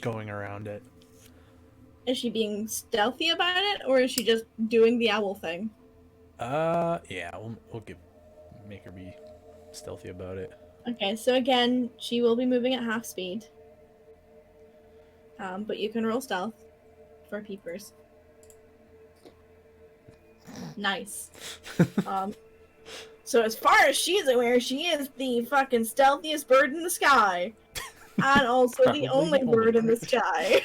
going around it. Is she being stealthy about it, or is she just doing the owl thing? Yeah, we'll make her be stealthy about it. Okay, so again, she will be moving at half speed. But you can roll stealth for Peepers. Nice. So as far as she's aware, she is the fucking stealthiest bird in the sky. And also the only bird in the sky.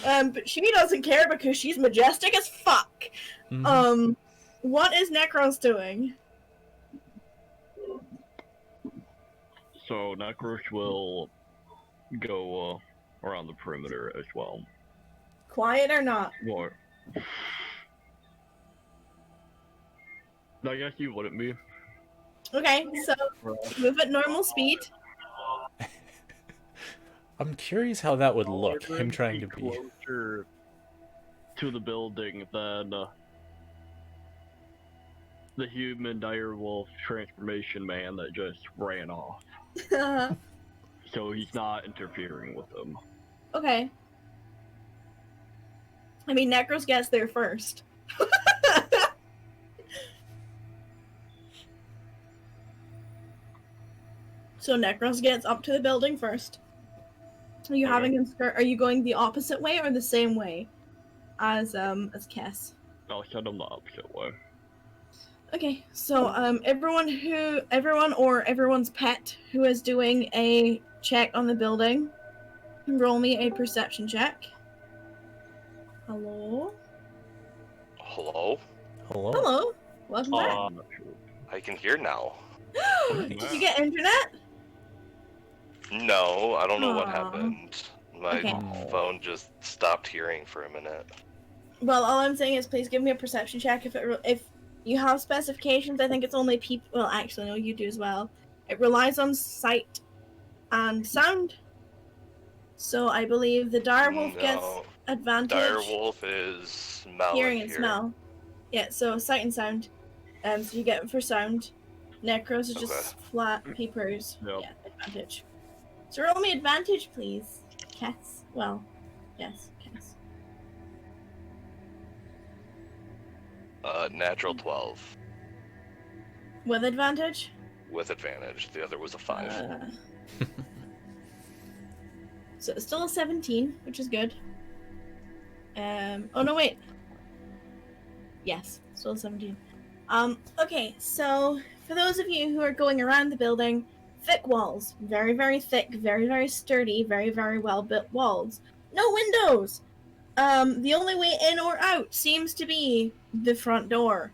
But she doesn't care because she's majestic as fuck. Mm-hmm. What is Necros doing? So Necros will go around the perimeter as well. Quiet or not? What? I guess you wouldn't be. Okay, so move at normal speed. I'm curious how that would look, him trying to be... closer to the building than the human direwolf transformation man that just ran off. So he's not interfering with them. Okay. I mean, Necros gets there first. So Necros gets up to the building first. Are you having him skirt? Are you going the opposite way or the same way as Kess? I'll send him the opposite way. Okay, so everyone's pet who is doing a check on the building, roll me a perception check. Hello? Hello? Hello? Hello? Welcome back. I'm not sure. I can hear now. Did you get internet? No, I don't know what Aw. happened. My Okay. phone just stopped hearing for a minute. Well, all I'm saying is please give me a perception check if you have specifications. I think it's only people. Well, actually, no, you do as well. It relies on sight and sound. So I believe the direwolf gets No. advantage. Direwolf is smell Hearing and and smell. Yeah, so sight and sound. So you get it for sound. Necros is just flat Peepers. Yep. Yeah, advantage. So roll me advantage, please. Kess. Well, yes, Kess. Natural 12 With advantage? with advantage. The other was a 5. So it's still a 17, which is good. Oh no, wait. Yes, still a 17. Okay, so for those of you who are going around the building, thick walls. Very, very thick, very, very sturdy, very, very well built walls. No windows! The only way in or out seems to be the front door.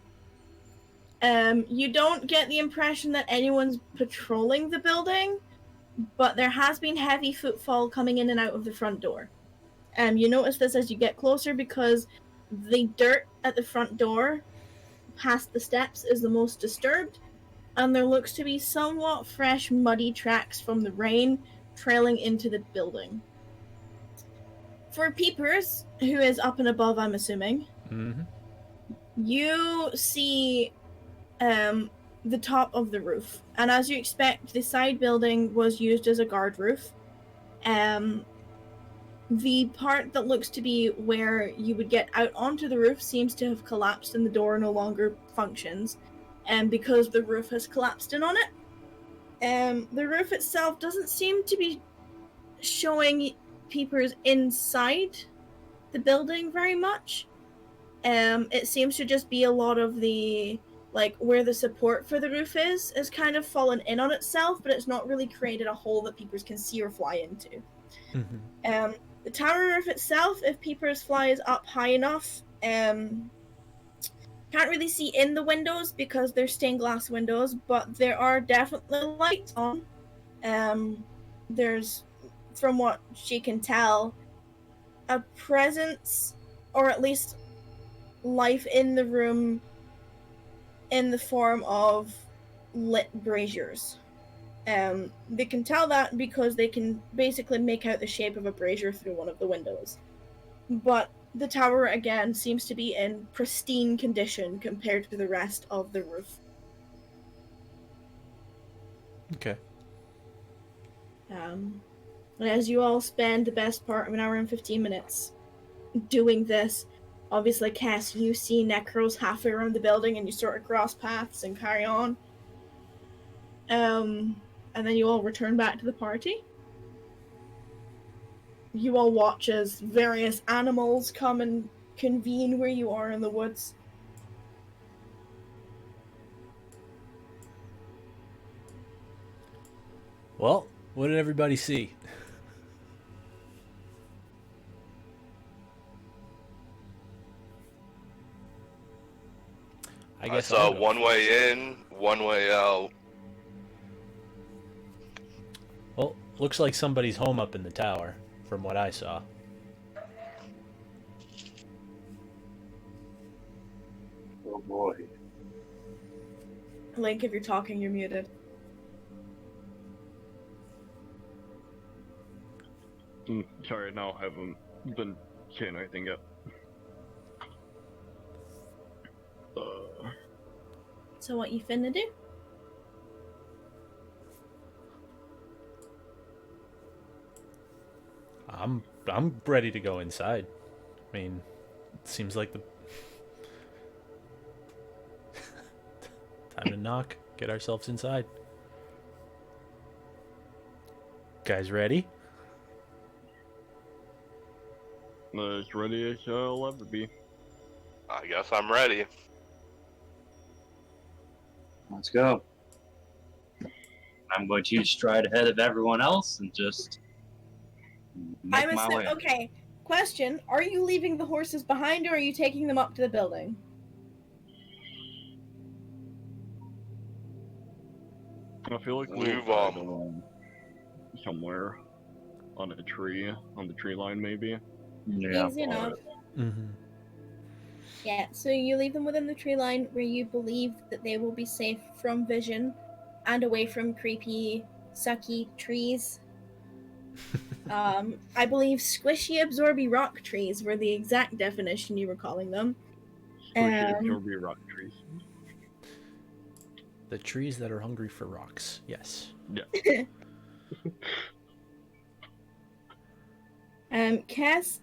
You don't get the impression that anyone's patrolling the building, but there has been heavy footfall coming in and out of the front door. You notice this as you get closer because the dirt at the front door past the steps is the most disturbed, and there looks to be somewhat fresh, muddy tracks from the rain trailing into the building. For Peepers, who is up and above, I'm assuming, you see the top of the roof. And as you expect, the side building was used as a guard roof. The part that looks to be where you would get out onto the roof seems to have collapsed and the door no longer functions. Because the roof has collapsed in on it. The roof itself doesn't seem to be showing Peepers inside the building very much. It seems to just be a lot of the, like, where the support for the roof is kind of fallen in on itself, but it's not really created a hole that Peepers can see or fly into. Mm-hmm. The tower roof itself, if Peepers flies up high enough, can't really see in the windows because they're stained glass windows, but there are definitely lights on. There's, from what she can tell, a presence, or at least life in the room in the form of lit braziers. They can tell that because they can basically make out the shape of a brazier through one of the windows. But the tower, again, seems to be in pristine condition compared to the rest of the roof. Okay. And as you all spend the best part of an hour and 15 minutes doing this, obviously, Kess, you see Necros halfway around the building and you sort of cross paths and carry on. And then you all return back to the party. You all watch as various animals come and convene where you are in the woods. Well, what did everybody see? I I guess saw I'll go one first. way in, one way out. Well, looks like somebody's home up in the tower, from what I saw. Oh boy. Link, if you're talking, you're muted. Sorry, no, I haven't been saying anything yet. So what you finna do? I'm ready to go inside. I mean, it seems like the time to knock, get ourselves inside. Guys ready? As ready as I'll ever be. I guess I'm ready. Let's go. I'm going to stride ahead of everyone else and just make I'm my way. okay. Question: are you leaving the horses behind, or are you taking them up to the building? I feel like We've, we'll ride along somewhere on a tree, on the tree line maybe. Yeah. Easy enough. Mm-hmm. Yeah, so you leave them within the tree line where you believe that they will be safe from vision and away from creepy, sucky trees. I believe squishy, absorby rock trees were the exact definition you were calling them. Squishy absorby rock trees. The trees that are hungry for rocks. Yes. Yeah. Kess,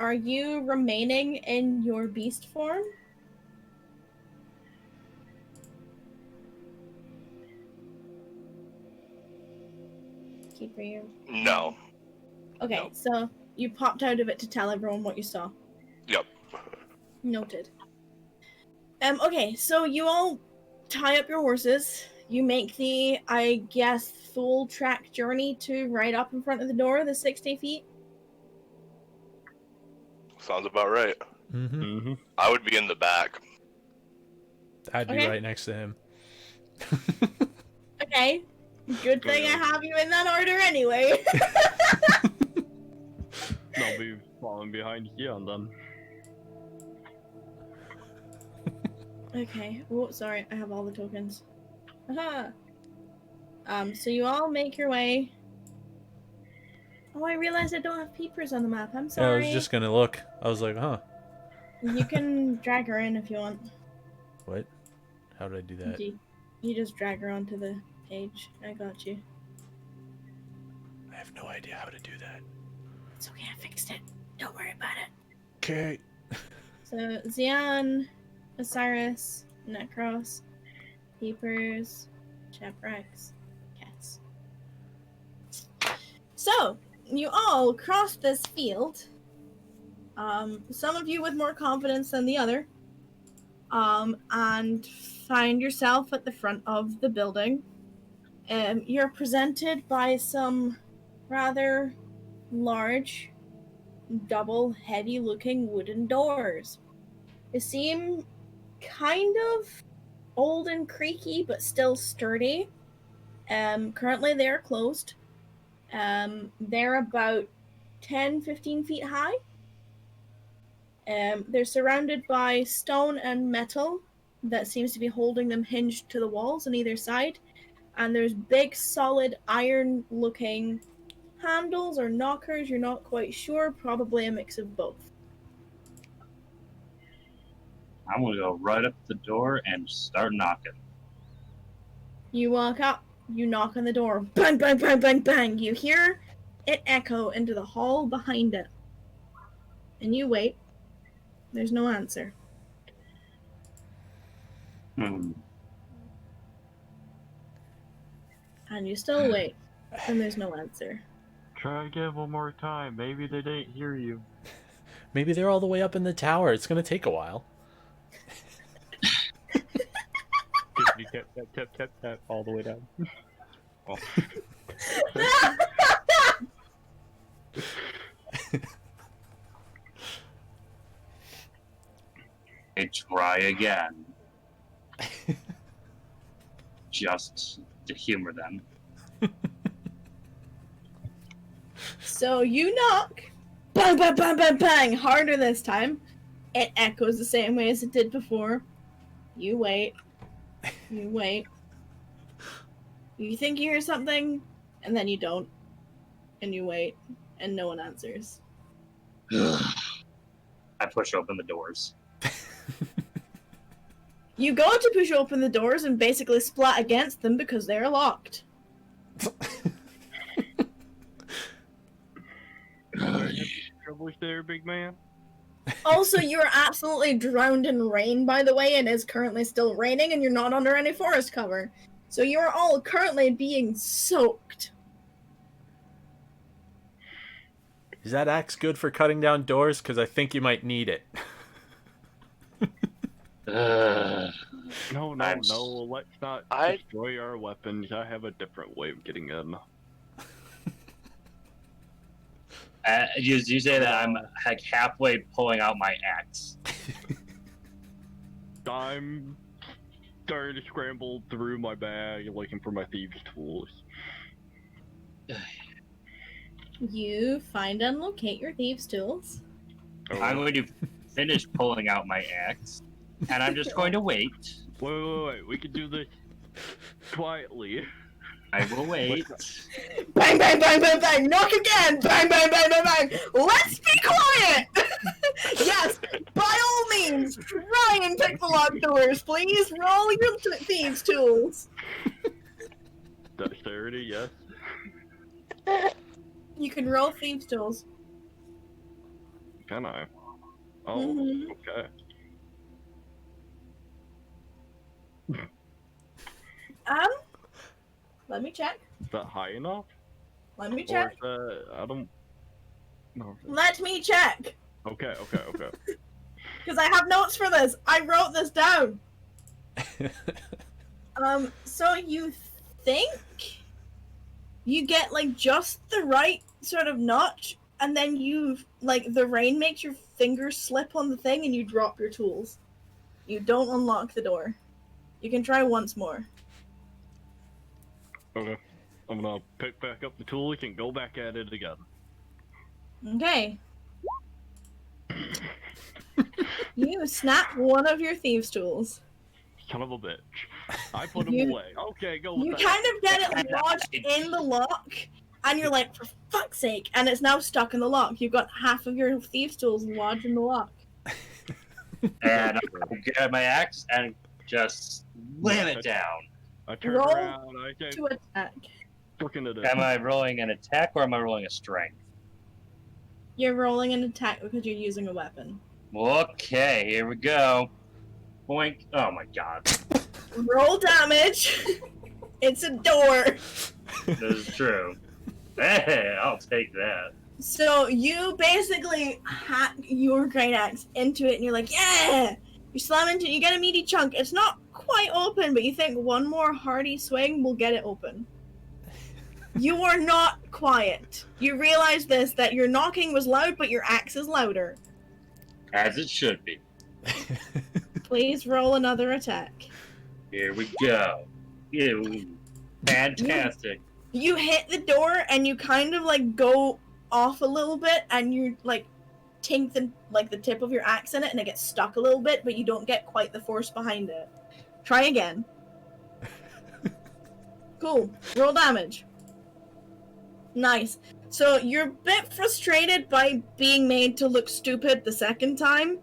are you remaining in your beast form? Keep you. No. Okay, Nope. so you popped out of it to tell everyone what you saw. Yep. Noted. Okay, so you all tie up your horses. You make the, I guess, full track journey to right up in front of the door, the 60 feet. Sounds about right. Mm-hmm. Mm-hmm. I would be in the back. I'd be Okay. right next to him. Okay. Good thing I have you in that order anyway. I'll be following behind Zian then. Okay. Oh, sorry. I have all the tokens. Aha. So you all make your way. Oh, I realized I don't have peepers on the map. I'm Yeah, I sorry. was just gonna look. I was like, huh. You can drag her in if you want. What? How did I do that? You just drag her onto the page. I got you. I have no idea how to do that. It's okay, I fixed it. Don't worry about it. Okay. So, Zian, Osiris, Necros, Peepers, Shaprax, Kess. So, you all cross this field. Some of you with more confidence than the other. And find yourself at the front of the building. You're presented by some rather large, double, heavy-looking wooden doors. They seem kind of old and creaky, but still sturdy. Currently they are closed. They're about 10-15 feet high. They're surrounded by stone and metal that seems to be holding them hinged to the walls on either side. And there's big, solid, iron-looking handles or knockers, you're not quite sure, probably a mix of both. I'm gonna go right up the door and start knocking. You walk up, you knock on the door, bang, bang, bang, bang, bang. You hear it echo into the hall behind it. And you wait. There's no answer. Hmm. And you still wait. And there's no answer. Try again one more time. Maybe they didn't hear you. Maybe they're all the way up in the tower. It's gonna take a while. Tap, tap, tap, tap, tap, all the way down. Oh. I try again. Just to humor them. So you knock. Bang, bang, bang, bang, bang. Harder this time. It echoes the same way as it did before. You wait. You wait. You think you hear something, and then you don't. And you wait, and no one answers. I push open the doors. You go to push open the doors and basically splat against them because they're locked. Trouble there, big man? Also, you're absolutely drowned in rain, by the way, and it's currently still raining, and you're not under any forest cover. So you're all currently being soaked. Is that axe good for cutting down doors? Because I think you might need it. No, I'm let's not destroy our weapons. I have a different way of getting them. You say that I'm like halfway pulling out my axe. I'm starting to scramble through my bag looking for my thieves' tools. You find and locate your thieves' tools. I'm going to finish pulling out my axe, and I'm just going to wait. Wait. We can do this quietly. I will wait. Bang, bang, bang, bang, bang! Knock again! Bang, bang, bang, bang, bang! Let's be quiet! Yes, by all means, try and pick the locked doors, please. Roll your thieves' tools. Dexterity, yes. You can roll thieves' tools. Can I? Oh, Mhm. okay. Let me check. Is that high enough? Let me Or check. is that... I don't... No. Let me check! Okay. Because I have notes for this. I wrote this down. So you think you get, like, just the right sort of notch, and then the rain makes your fingers slip on the thing and you drop your tools. You don't unlock the door. You can try once more. Okay. I'm gonna pick back up the tools and go back at it again. Okay. You snap one of your thieves' tools. Son of a bitch. I put him away. Okay, go with You that. kind of get it lodged in the lock, and you're like, for fuck's sake, and it's now stuck in the lock. You've got half of your thieves' tools lodged in the lock. And I'll get my axe and just slam it down. I turn Roll around, I say, To attack. looking at it. Am I rolling an attack or am I rolling a strength? You're rolling an attack because you're using a weapon. Okay, here we go. Boink. Oh my god. Roll damage. It's a door. This is true. Hey, I'll take that. So you basically hack your great axe into it, and you're like, yeah! You slam into it, you get a meaty chunk. It's not quite open, but you think one more hearty swing will get it open. You are not quiet. You realize this, that your knocking was loud, but your axe is louder. As it should be. Please roll another attack. Here we go. Ew. Fantastic. You hit the door and you kind of like go off a little bit and you like tink the tip of your axe in it and it gets stuck a little bit, but you don't get quite the force behind it. Try again. Cool. Roll damage. Nice. So you're a bit frustrated by being made to look stupid the second time,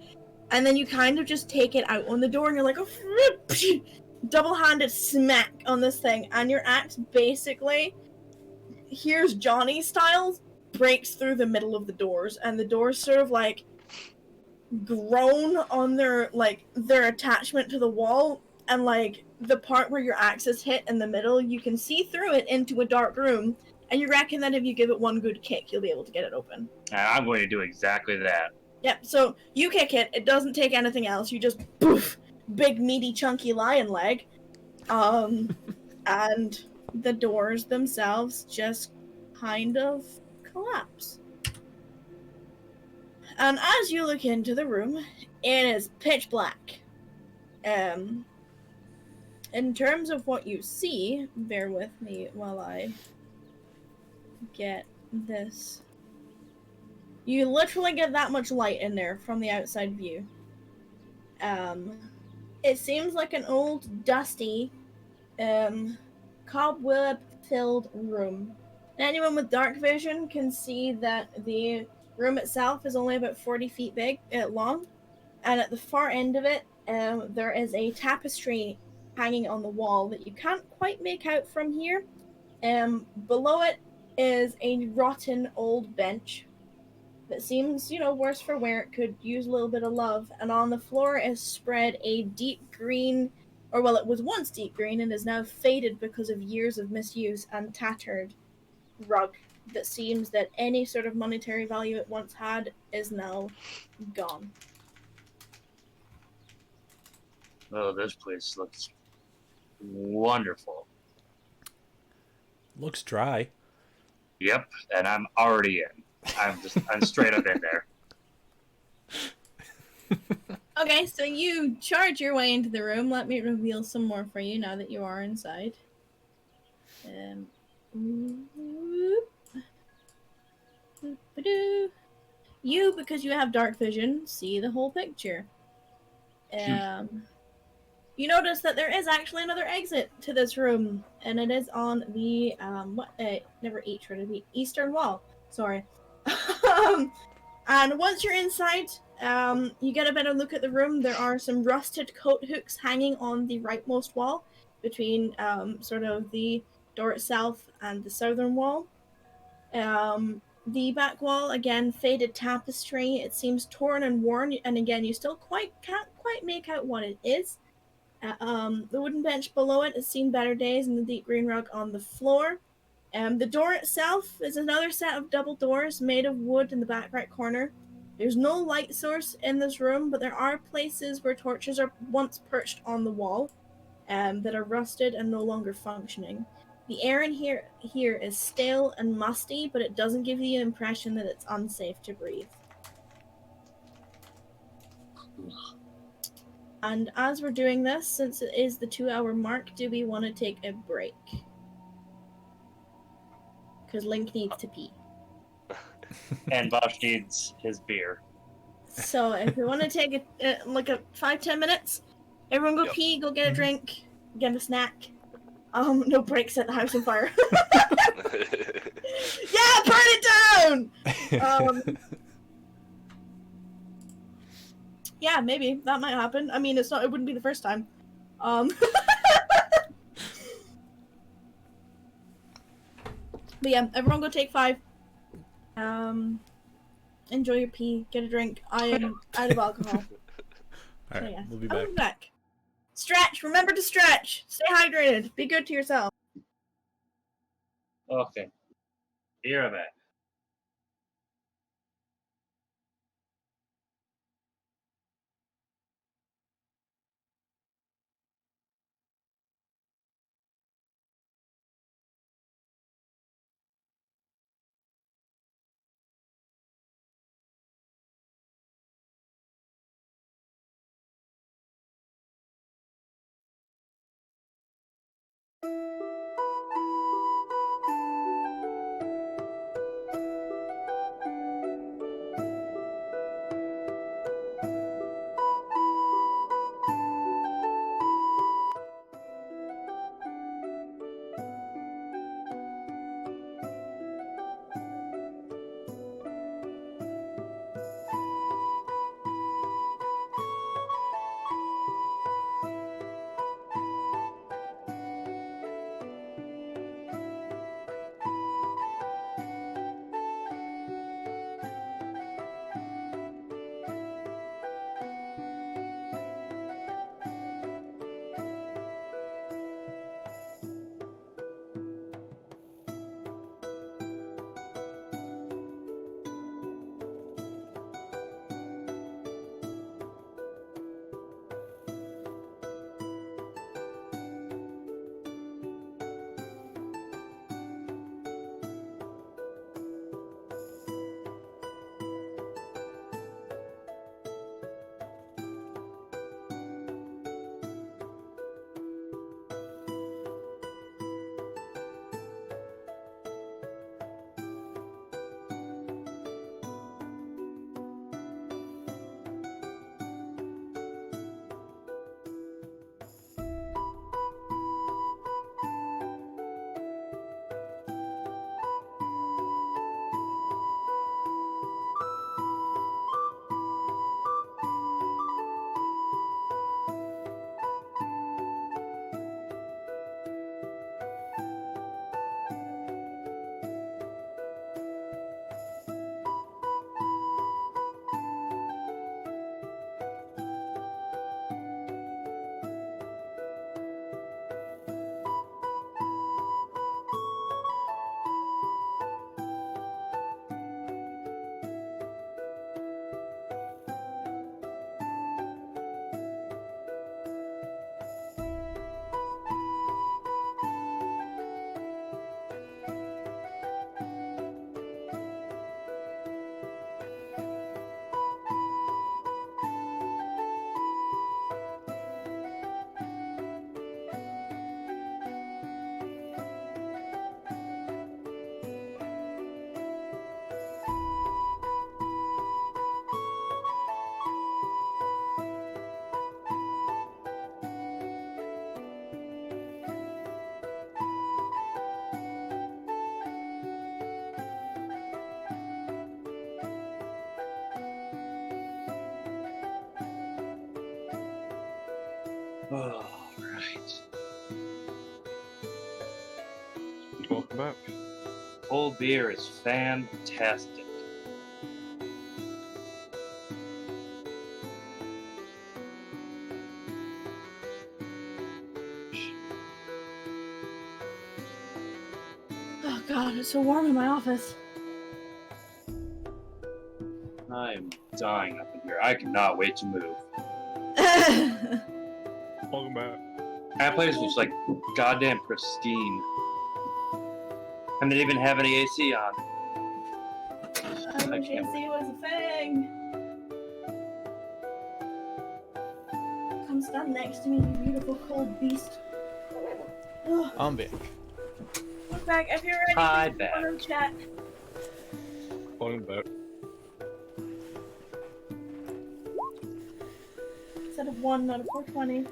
and then you kind of just take it out on the door and you're like, oh, double-handed smack on this thing, and your axe basically, here's Johnny style, breaks through the middle of the doors, and the doors sort of like groan on their attachment to the wall, and like the part where your axe is hit in the middle, you can see through it into a dark room, and you reckon that if you give it one good kick, you'll be able to get it open. And I'm going to do exactly that. Yep, so you kick it, it doesn't take anything else, you just poof, big meaty chunky lion leg, and the doors themselves just kind of collapse. And as you look into the room, it is pitch black. In terms of what you see, bear with me while I get this. You literally get that much light in there from the outside view. It seems like an old, dusty, cobweb-filled room. Anyone with dark vision can see that the room itself is only about 40 feet long, and at the far end of it, there is a tapestry hanging on the wall that you can't quite make out from here. Below it is a rotten old bench that seems, worse for wear. It could use a little bit of love. And on the floor is spread a deep green, or well, it was once deep green and is now faded because of years of misuse and tattered rug that seems that any sort of monetary value it once had is now gone. Oh, this place looks wonderful. Looks dry. Yep, and I'm already in. I'm straight up in there. Okay, so you charge your way into the room. Let me reveal some more for you now that you are inside. You, because you have dark vision, see the whole picture. You notice that there is actually another exit to this room, and it is on the the eastern wall. Sorry. And once you're inside, you get a better look at the room. There are some rusted coat hooks hanging on the rightmost wall between sort of the door itself and the southern wall. The back wall, again, faded tapestry. It seems torn and worn, and again, you still can't quite make out what it is. The wooden bench below it has seen better days, and the deep green rug on the floor. The door itself is another set of double doors made of wood in the back right corner. There's no light source in this room, but there are places where torches are once perched on the wall, that are rusted and no longer functioning. The air in here is stale and musty, but it doesn't give you the impression that it's unsafe to breathe. And as we're doing this, since it is the 2-hour mark, do we want to take a break? Because Link needs to pee. And Basch needs his beer. So if we want to take a 5-10 minutes, everyone go pee, go get a drink, get a snack. No breaks, set the house on fire. Yeah, burn it down! Yeah, maybe. That might happen. I mean, it wouldn't be the first time. But yeah, everyone go take 5. Enjoy your pee, get a drink. I am out of alcohol. Alright, So yeah, we'll be I'll back. be back. Stretch! Remember to stretch! Stay hydrated. Be good to yourself. Okay. Here I'm at. All right. Welcome back. Cold beer is fantastic. Oh god, it's so warm in my office. I'm dying up in here. I cannot wait to move. Welcome back. That place was like goddamn pristine. And they didn't even have any AC on. I wish AC was a thing. Come stand next to me, you beautiful cold beast. Oh, I'm back. look back, if you're ready, Hi, put back. in chat. Welcome back. Instead of 1, not a 420.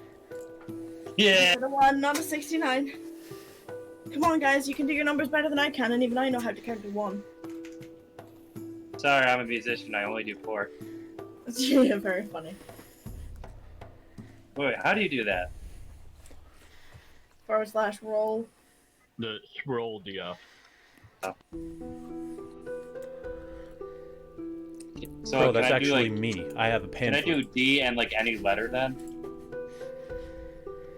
Yeah. Instead of 1, not a 69. Come on, guys, you can do your numbers better than I can, and even I know how to count to 1. Sorry, I'm a musician. I only do 4. Yeah, very funny. Wait, how do you do that? / roll. The scroll DF. So Bro, can that's I do, actually like, me. I have a pen. Can I do D and like any letter then?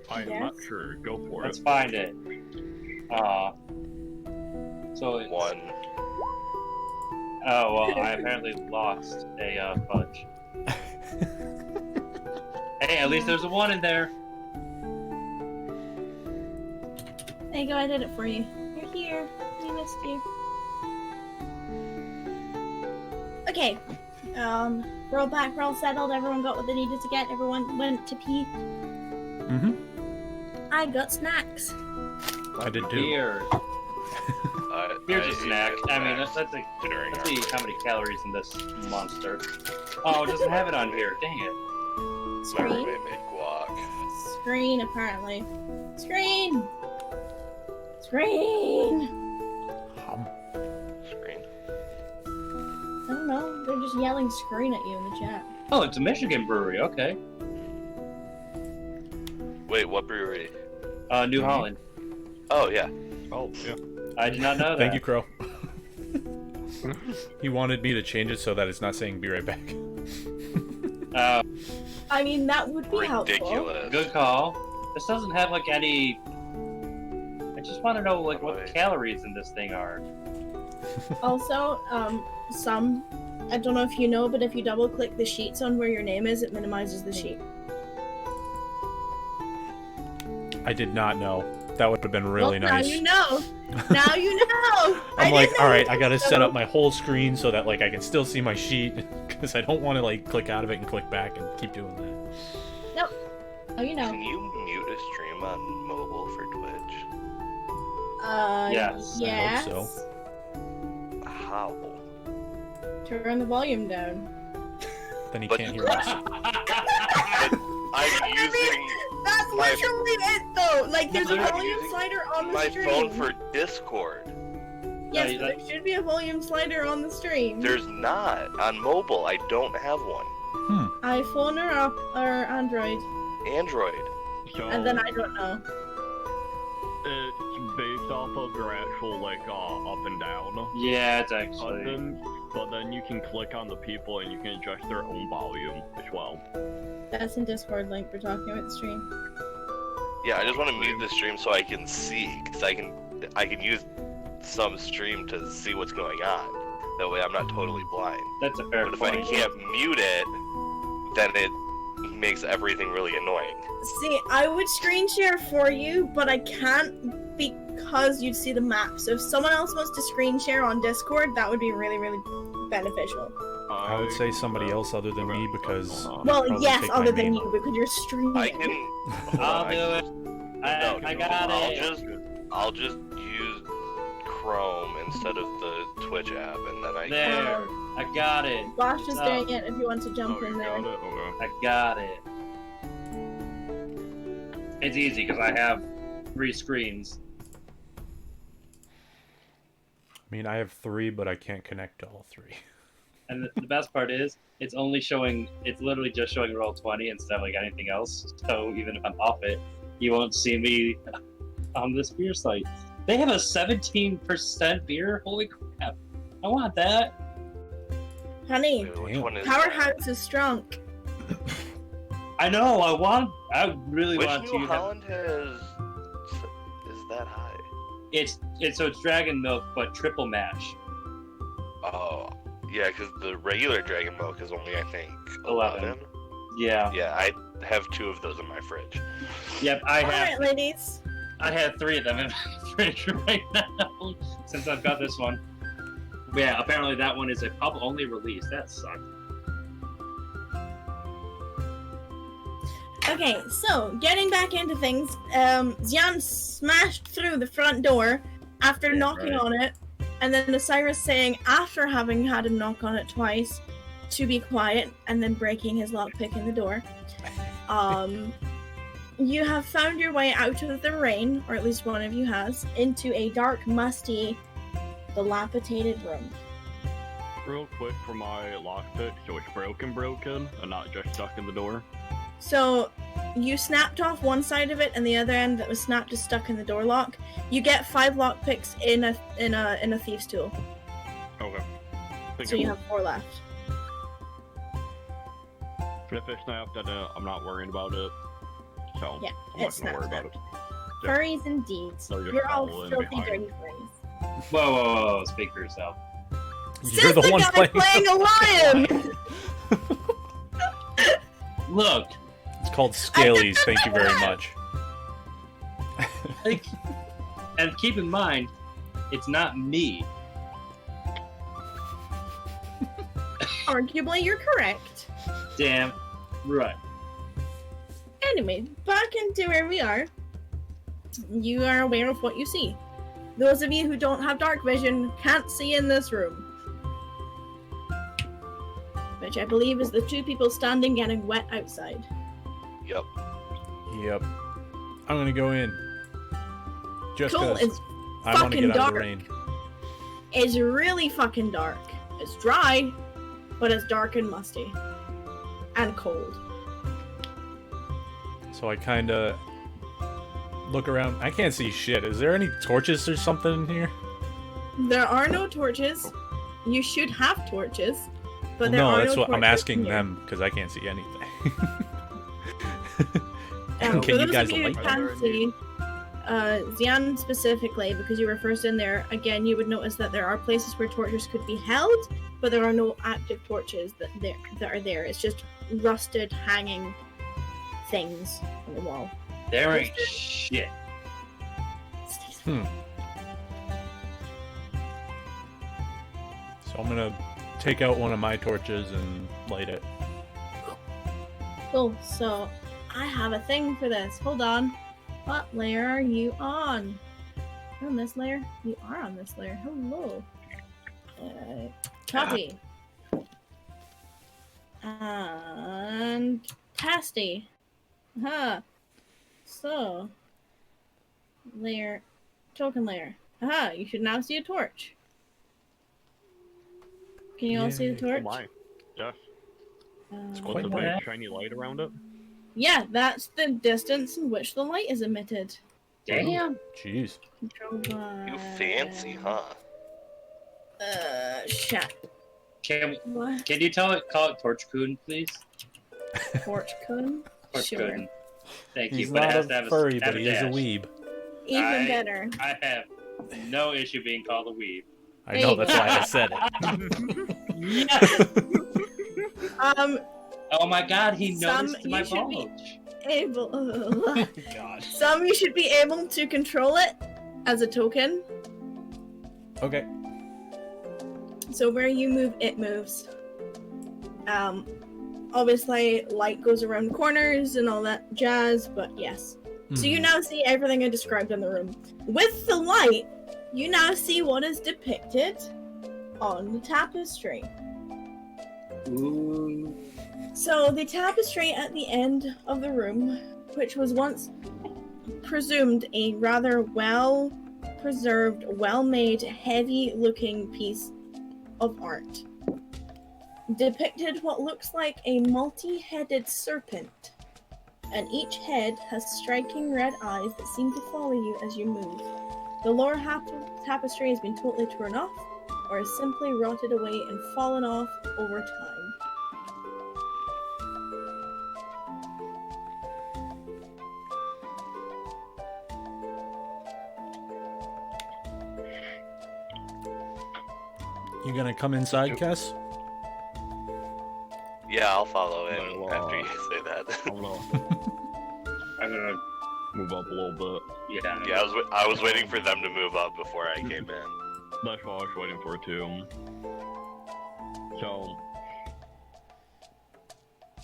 I am Yes. not sure. Go for Let's it. find it. So it's, 1. oh well, I apparently lost a fudge. Hey, at least there's a 1 in there. There you go, I did it for you. You're here. We missed you. Okay. We're all back, we're all settled, everyone got what they needed to get, everyone went to pee. Mm-hmm. I got snacks. I did too. Beer. Beer's a snack. I mean, let's see how many calories in this monster. Oh, it doesn't have it on here. Dang it. My Screen? roommate made guac. Screen, apparently. Screen! Screen! Screen. I don't know. They're just yelling screen at you in the chat. Oh, it's a Michigan brewery. Okay. Wait, what brewery? New Holland. Oh yeah. Oh, yeah. I did not know that. Thank you, Crow. He wanted me to change it so that it's not saying "be right back." I mean, that would be helpful. Ridiculous. Good call. This doesn't have like any. I just want to know like what the calories in this thing are. Also, some, I don't know if you know, but if you double click the sheets on where your name is, it minimizes the sheet. I did not know. That would have been really well, nice. Now you know. Now you know. I'm like, all right, I gotta set up my whole screen so that like I can still see my sheet because I don't want to like click out of it and click back and keep doing that. Nope. Oh, you know. Can you mute a stream on mobile for Twitch? Yes. Yes. I hope How? Turn the volume down. Then he But- can't hear us. I'm using That's My- literally it, though. Like, there's a I'm volume using slider on the my stream. phone for Discord. Yes, Yeah, there should be a volume slider on the stream. There's not. On mobile, I don't have one. iPhone or Android, Android. So, and then I don't know. it's based off of your actual, like, up and down Yeah, it's actually. button, but then you can click on the people and you can adjust their own volume as well. That's in Discord link. We're talking about the stream. Yeah, I just want to mute the stream so I can see, because I can use some stream to see what's going on. That way I'm not totally blind. That's a fair But if I point. can't mute it, then it makes everything really annoying. See, I would screen share for you, but I can't because you'd see the map. So if someone else wants to screen share on Discord, that would be really, really beneficial. I would say somebody else other than me because. Well, they'd Well, probably yes, take other my than name. you, because you're streaming. I can. I'll do it. No, I got it. I'll just use Chrome instead of the Twitch app, and then I. There. I got it. Basch is Oh. doing it if you want to jump Oh, in you there. got it? Okay. I got it. It's easy because I have 3 screens. I mean, I have 3, but I can't connect to all 3. And the best part is, it's literally just showing roll 20 instead of like anything else. So even if I'm off it, you won't see me on this beer site. They have a 17% beer? Holy crap. I want that. Honey, Wait, which Damn. one is Powerhouse is strong. I know, I really Which want New to. Holland is that high? It's Dragon Milk, but triple mash. Oh, yeah, because the regular Dragon Milk is only, I think, 11. Yeah. Yeah, I have 2 of those in my fridge. Yep, I Alright, ladies. have 3 of them in my fridge right now since I've got this one. But yeah, apparently that one is a pub only release. That sucks. Okay, so getting back into things, Zian smashed through the front door after Yeah, knocking right. on it, and then Osiris saying, after having had him knock on it twice, to be quiet, and then breaking his lockpick in the door. You have found your way out of the rain, or at least one of you has, into a dark, musty, dilapidated room. Real quick for my lockpick, so it's broken, and not just stuck in the door. So you snapped off one side of it, and the other end that was snapped is stuck in the door lock. You get 5 lockpicks in a thief's tool, Okay. so you have 4 left. If it snapped, then I'm not worrying about it. So, Yeah, I'm not it's gonna not worry about it. Yeah. Furries indeed. They'll just You're all follow in filthy, behind. dirty furries. Whoa, speak for yourself. You're the one guy playing a lion. Look, It's called Scalies. Thank you very much. like, and keep in mind, it's not me. Arguably, you're correct. Damn right. Anyway, back into where we are. you are aware of what you see. Those of you who don't have dark vision can't see in this room. Which I believe is the two people standing getting wet outside. Yep. Yep. I'm gonna go in. Just Cool, 'cause it's I want to fucking get out of dark. the rain. It's really fucking dark. It's dry, but it's dark and musty. And cold. So I kind of look around. I can't see shit. Is there any torches or something in here? There are no torches. You should have torches. But Well, there no, are that's no what I'm torches asking in here. them because I can't see anything. For Can you those guys of you who light can them? see, Zian specifically, because you were first in there, again, you would notice that there are places where torches could be held, but there are no active torches that are there. It's just rusted, hanging things on the wall. There ain't shit. So I'm gonna take out one of my torches and light it. Cool, so I have a thing for this. Hold on. What layer are you on? You're on this layer? You are on this layer. Hello. Copy. And Tasty. Aha. So, layer, token layer. Aha, you should now see a torch. Can you all see the Yay. torch? Oh my. Yes. What's quite What's the bright. big shiny light around it? Yeah, that's the distance in which the light is emitted. Damn. Jeez. Control by... You fancy, huh? Shit. Can What? you call it Torchcoon, please? Torch cone? Sure. Torchcoon. Thank He's you. But it not has to a have furry, have but he is a dash. weeb. Even better. I have no issue being called a weeb. I know, that's why I said it. Oh my god, he Some noticed my you should be- bulge. Able. God. Some you should be able to control it as a token. Okay. So where you move, it moves. Obviously, light goes around corners and all that jazz, but yes. So you now see everything I described in the room. With the light, you now see what is depicted on the tapestry. Ooh. So the tapestry at the end of the room, which was once presumed a rather well-preserved, well-made, heavy-looking piece of art, depicted what looks like a multi-headed serpent, and each head has striking red eyes that seem to follow you as you move. The lower half of the tapestry has been totally torn off, or has simply rotted away and fallen off over time. You gonna come inside, Kess? Yeah, I'll follow in Well, after you say that. I'm gonna I'm gonna. move up a little bit. Yeah. Yeah, I was waiting for them to move up before I came in. That's what I was waiting for too. So,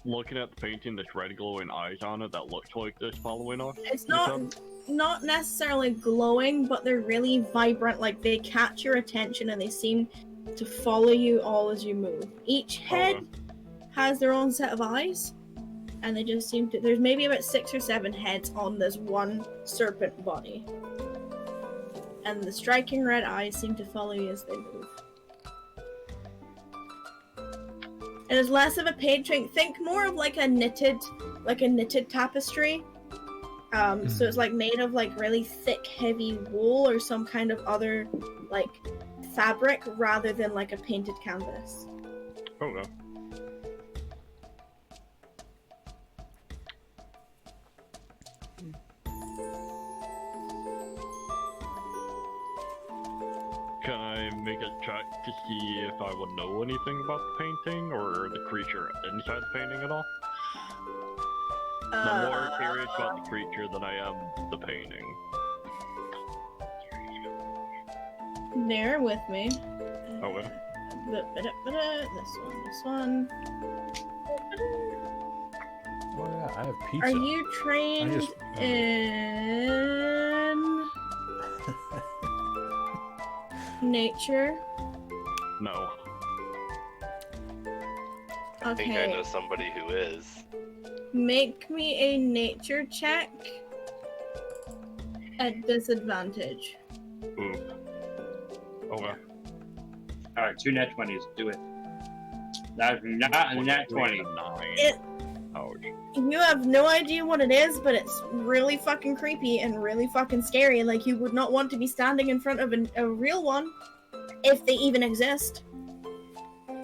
looking at the painting, there's red glowing eyes on it that looks like this following off. It's not necessarily glowing, but they're really vibrant. Like they catch your attention and they seem to follow you all as you move. Each head has their own set of eyes, and they just seem to. There's maybe about 6 or 7 heads on this one serpent body, and the striking red eyes seem to follow you as they move. It is less of a page thing. Think more of like a knitted tapestry. So it's like made of like really thick, heavy wool or some kind of other like fabric rather than like a painted canvas. Oh no. Can I make a check to see if I would know anything about the painting or the creature inside the painting at all? I'm more curious about the creature than I am the painting. Bear with me. Okay. This one. Oh yeah, I have pizza. Are you trained just- in nature? No. I think I know Okay. somebody who is. Make me a nature check at disadvantage. Ooh. Okay. Alright, 2 nat 20s. Do it. That's not a nat 20. 9. It- Ouch. You have no idea what it is, but it's really fucking creepy and really fucking scary. Like, you would not want to be standing in front of a real one, if they even exist.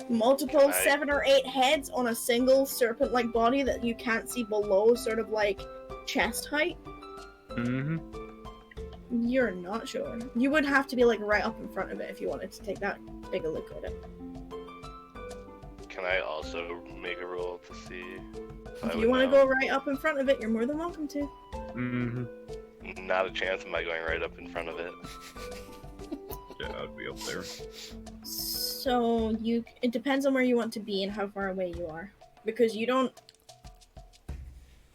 Multiple Right. 7 or 8 heads on a single serpent-like body that you can't see below sort of like chest height. Mm-hmm. You're not sure. You would have to be like right up in front of it if you wanted to take that big a look at it. Can I also make a roll to see if I If would you want to know? go right up in front of it, you're more than welcome to. Mm-hmm. Not a chance am I going right up in front of it. Yeah, I'd be up there. So it depends on where you want to be and how far away you are, because you don't.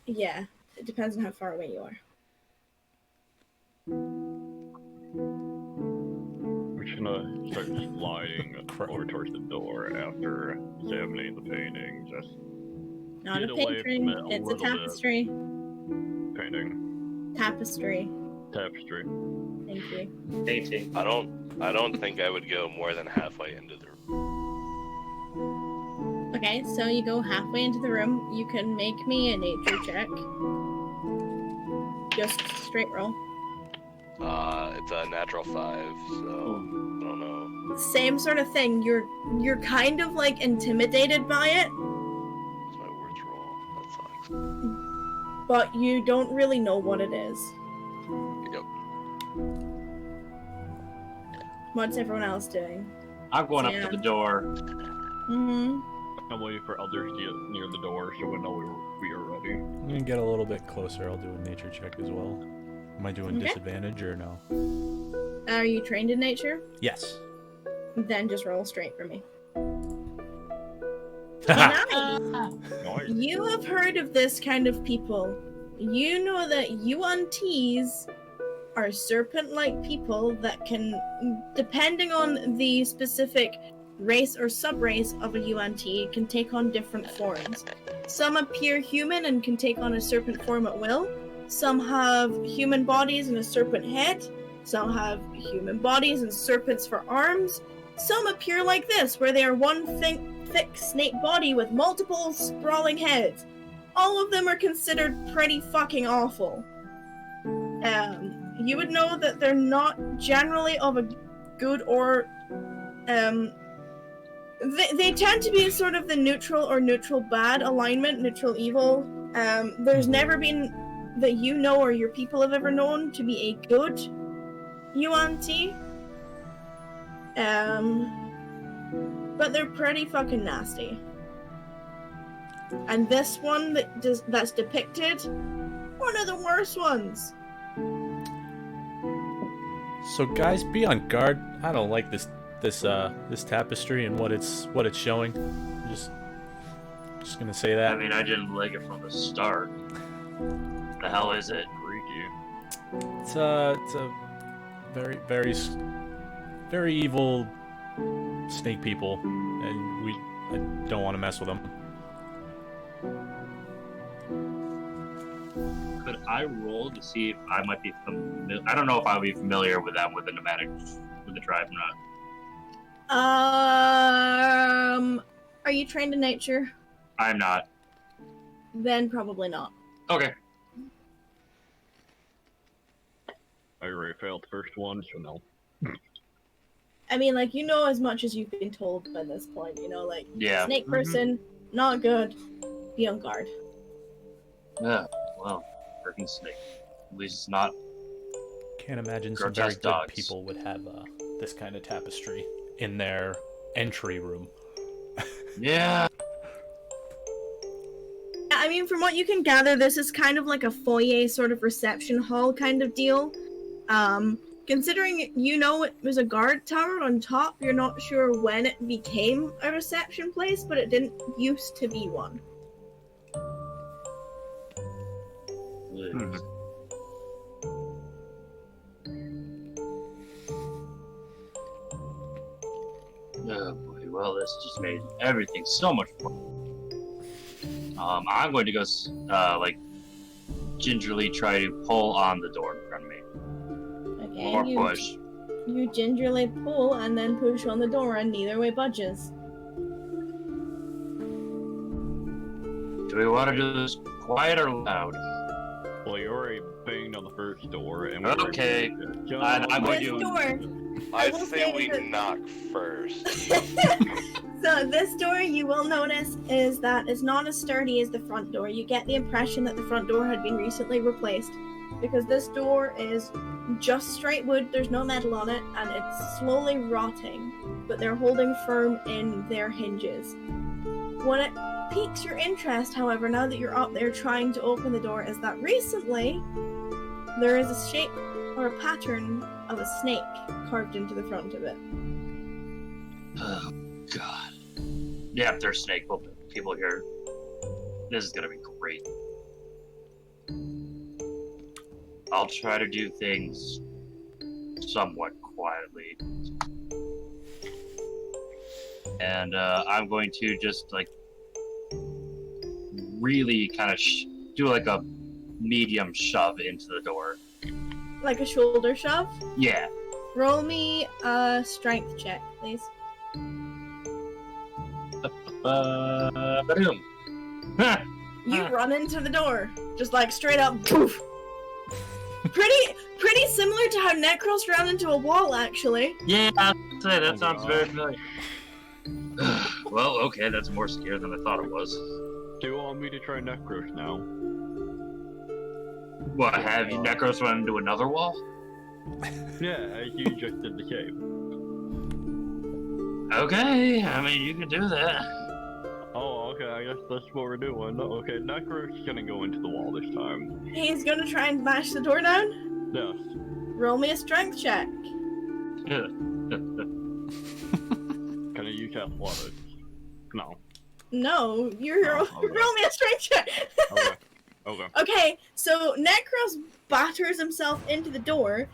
Yeah, it depends on how far away you are. We're just gonna start sliding over towards the door after examining the painting. Just Not Get a away painting, from it a it's a little bit. tapestry. painting. Tapestry. Tapestry. Thank you. Painting. I don't think I would go more than halfway into the room. Okay, so you go halfway into the room. You can make me a nature check. Just straight roll. It's a natural 5, so I don't know. Same sort of thing. You're kind of like intimidated by it, What's my worst roll? That sucks. but you don't really know what it is. Yep. What's everyone else doing? I'm going up Yeah. to the door. Mm-hmm. I'm waiting for others to get near the door so we know we are ready. I'm gonna get a little bit closer. I'll do a nature check as well. Am I doing Okay. disadvantage or no? Are you trained in nature? Yes. Then just roll straight for me. Nice. Nice. You have heard of this kind of people. You know that UNTs are serpent-like people that can, depending on the specific race or sub-race of a UNT, can take on different forms. Some appear human and can take on a serpent form at will. Some have human bodies and a serpent head. Some have human bodies and serpents for arms. Some appear like this, where they are one thick snake body with multiple sprawling heads. All of them are considered pretty fucking awful. You would know that they're not generally of a good or they tend to be sort of the neutral or neutral bad alignment, neutral evil. There's never been that you know or your people have ever known to be a good UNT. But they're pretty fucking nasty. And this one that's depicted, one of the worst ones. So guys, be on guard. I don't like this tapestry and what it's showing. Just gonna say that. I mean, I didn't like it from the start. The hell is it? Freaky. It's a very very evil snake people, and I don't want to mess with them. Could I roll to see if I might be familiar? I don't know if I'll be familiar with them with the nomadic, with the tribe or not. Are you trained in nature? I'm not. Then probably not. Okay. I already failed the first one, so no. I mean, like, you know as much as you've been told by this point, you know, like, Yeah. snake person, not good, be on guard. Yeah. Well, freaking snake. At least it's not. Can't imagine some very Grotesque good dogs. people would have this kind of tapestry in their entry room. Yeah, Yeah. I mean, from what you can gather, this is kind of like a foyer sort of reception hall kind of deal. Considering you know it was a guard tower on top, you're not sure when it became a reception place, but it didn't used to be one. Oh boy, well, this just made everything so much more. I'm going to go, gingerly try to pull on the door in front of me. Okay, Or push. You gingerly pull and then push on the door, and neither way budges. Do we want to do this quiet or loud? Well, you already banged on the first door, and Okay. I'm going This to. door. I will say say we that- knock first. So this door, you will notice, is that it's not as sturdy as the front door. You get the impression that the front door had been recently replaced, because this door is just straight wood, there's no metal on it, and it's slowly rotting, but they're holding firm in their hinges. What it piques your interest, however, now that you're up there trying to open the door, is that recently there is a shape or a pattern of a snake carved into the front of it. Oh, God. Yeah, there's snake people here. This is gonna be great. I'll try to do things somewhat quietly. And I'm going to just, really kind of do like a medium shove into the door. Like a shoulder shove. Yeah. Roll me a strength check, please. Boom. You run into the door, just like straight up, poof. Pretty similar to how Necros ran into a wall, actually. Yeah, I'd say that sounds very familiar. Well, okay, that's more scary than I thought it was. Do you want me to try Necros now? What, have you Necros run into another wall? Yeah, as you just did the cave. Okay, I mean, you can do that. Oh, okay, I guess that's what we're doing. Okay, Necros gonna go into the wall this time. He's gonna try and bash the door down. Yes. Roll me a strength check. Can I use athletics? No. No, you're Oh, okay. roll me a strength check. Okay. Okay. Okay, so Necros batters himself into the door,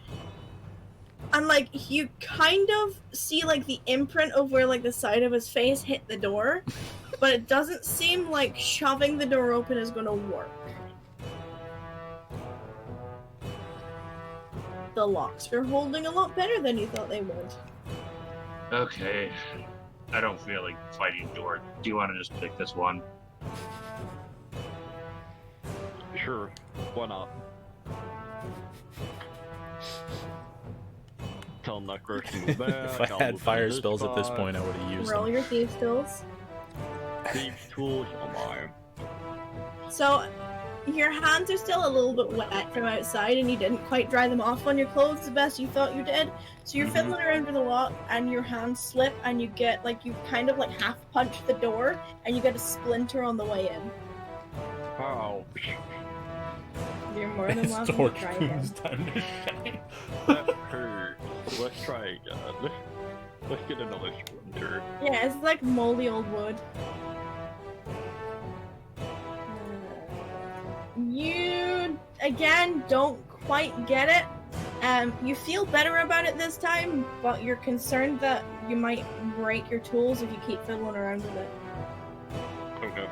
and you kind of see the imprint of where the side of his face hit the door, but it doesn't seem like shoving the door open is gonna work. The locks are holding a lot better than you thought they would. Okay. I don't feel like fighting door. Do you want to just pick this one? Sure. Why not? Tell Necros to move back. If I had fire spells at this point, I would have used Roll them. your thief skills. Thieves tools, oh my. So, your hands are still a little bit wet from outside, and you didn't quite dry them off on your clothes the best you thought you did. So you're fiddling around with the lock, and your hands slip, and you get you kind of half punch the door, and you get a splinter on the way in. Ow. You're more than It's welcome to torch try again. who's time to shine. That hurt. Let's try again. Let's get another splinter. Yeah, it's like moldy old wood. You again don't quite get it. You feel better about it this time, but you're concerned that you might break your tools if you keep fiddling around with it. Okay.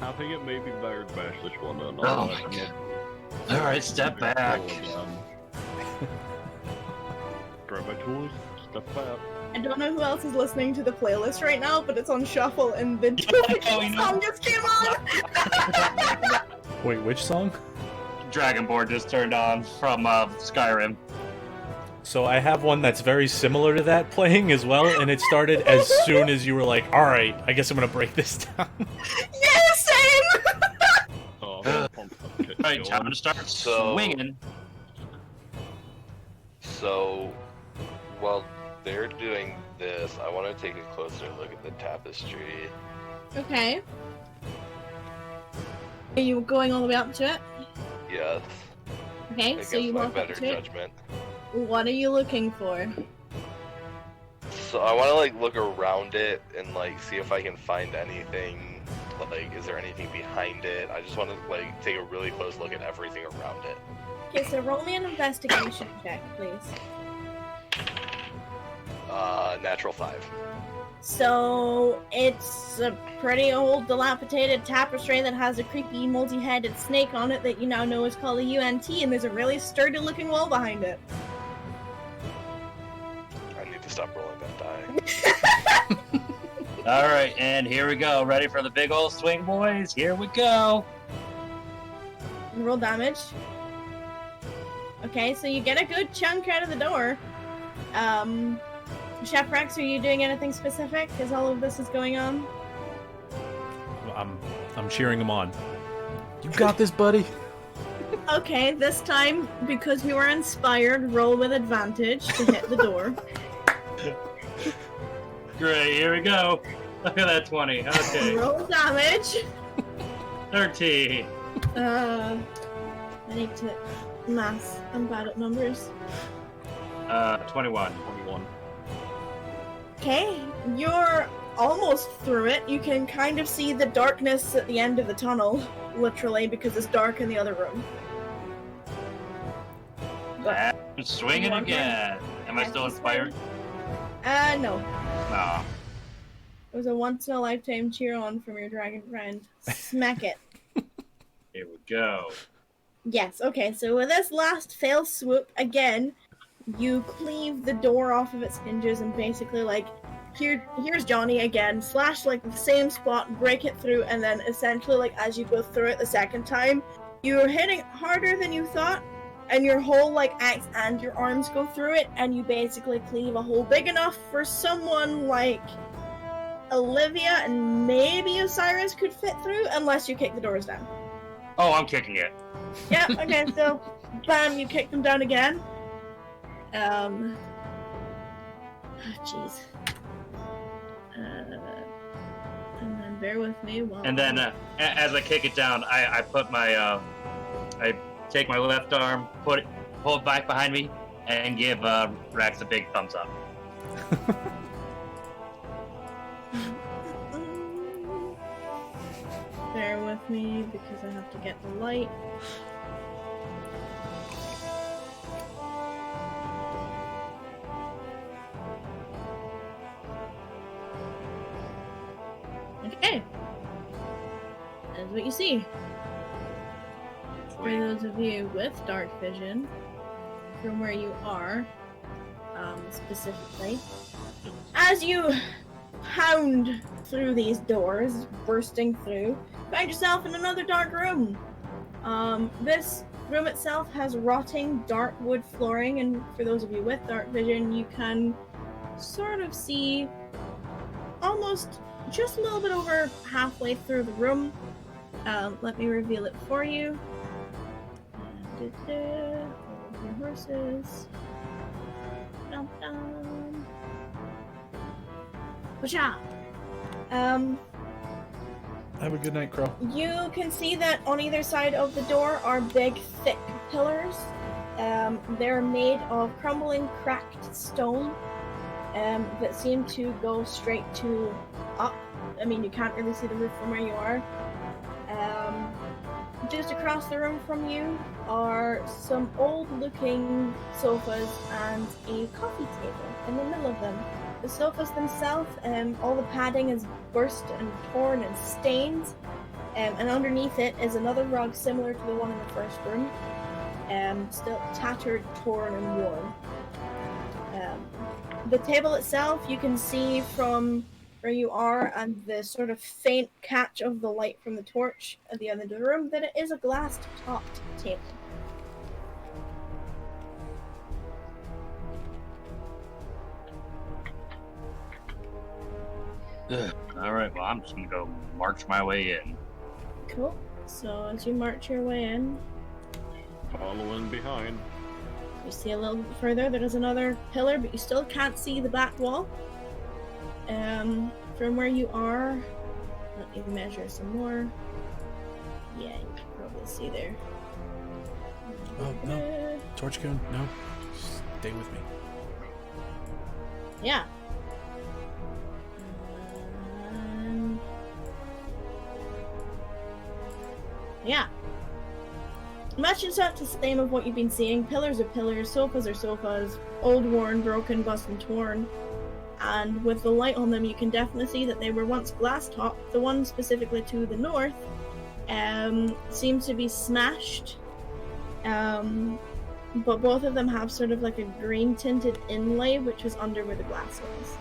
I think it may be better to bash this one then. Oh my God. Alright, step back. Grab my tools, step back. I don't know who else is listening to the playlist right now, but it's on shuffle and the song just came on! Wait, which song? Dragonborn just turned on from Skyrim. So I have one that's very similar to that playing as well, and it started as soon as you were like, alright, I guess I'm gonna break this down. Yeah, same! Alright, time to start swinging. So, while they're doing this, I want to take a closer look at the tapestry. Okay. Are you going all the way up to it? Yes, Okay, against so you my walk up better to it. judgment. What are you looking for? So I want to look around it and see if I can find anything. Is there anything behind it? I just want to take a really close look at everything around it. Okay, so roll me an investigation check, please. Natural 5. So it's a pretty old, dilapidated tapestry that has a creepy, multi-headed snake on it that you now know is called a UNT, and there's a really sturdy-looking wall behind it. I need to stop rolling that die. All right, and here we go. Ready for the big old swing, boys? Here we go. Roll damage. Okay, so you get a good chunk out of the door. Shaprax, are you doing anything specific as all of this is going on? I'm cheering him on. You got this, buddy. Okay, this time, because you are inspired, roll with advantage to hit the door. Great, here we go. Look at that 20. Okay. Roll damage. 13. I need to math. I'm bad at numbers. 21. 21. Okay, you're almost through it. You can kind of see the darkness at the end of the tunnel, literally, because it's dark in the other room. But, I'm swinging again. Am I still inspired? no. No. It was a once-in-a-lifetime cheer-on from your dragon friend. Smack it. Here we go. Yes, okay, so with this last fail swoop, again, you cleave the door off of its hinges and basically, like, here's Johnny again, slash, like, the same spot, break it through, and then essentially, like, as you go through it the second time, you're hitting harder than you thought, and your whole, like, axe and your arms go through it, and you basically cleave a hole big enough for someone like Olivia and maybe Osiris could fit through, unless you kick the doors down. Oh, I'm kicking it. Yeah, okay, so, bam, you kick them down again. Jeez. And then bear with me while... And then, as I kick it down, I put my, I take my left arm, pull it back behind me, and give Rax a big thumbs up. Bear with me because I have to get the light. Okay. That's what you see. For those of you with dark vision, from where you are, specifically, as you pound through these doors, bursting through, find yourself in another dark room. This room itself has rotting dark wood flooring, and for those of you with dark vision, you can sort of see almost just a little bit over halfway through the room. Let me reveal it for you. Hold your horses. Dum dum. Washa. Have a good night, Crow. You can see that on either side of the door are big, thick pillars. They're made of crumbling, cracked stone that seem to go straight to up. I mean, you can't really see the roof from where you are. Just across the room from you are some old-looking sofas and a coffee table in the middle of them. The sofas themselves, all the padding is burst and torn and stained, and underneath it is another rug similar to the one in the first room, still tattered, torn, and worn. The table itself, you can see from where you are and the sort of faint catch of the light from the torch at the end of the room that it is a glass-topped table. Alright, well, I'm just gonna go march my way in. Cool. So as you march your way in, Following behind. you see a little bit further, there is another pillar, but you still can't see the back wall. From where you are, let me measure some more. Yeah, you can probably see there. Oh, no. Torchcoon, no. Stay with me. Yeah. Yeah. Much is not the same of what you've been seeing. Pillars are pillars, sofas are sofas, old, worn, broken, bust, and torn. and with the light on them, you can definitely see that they were once glass topped. The one specifically to the north seems to be smashed, but both of them have sort of like a green tinted inlay, which was under where the glass was.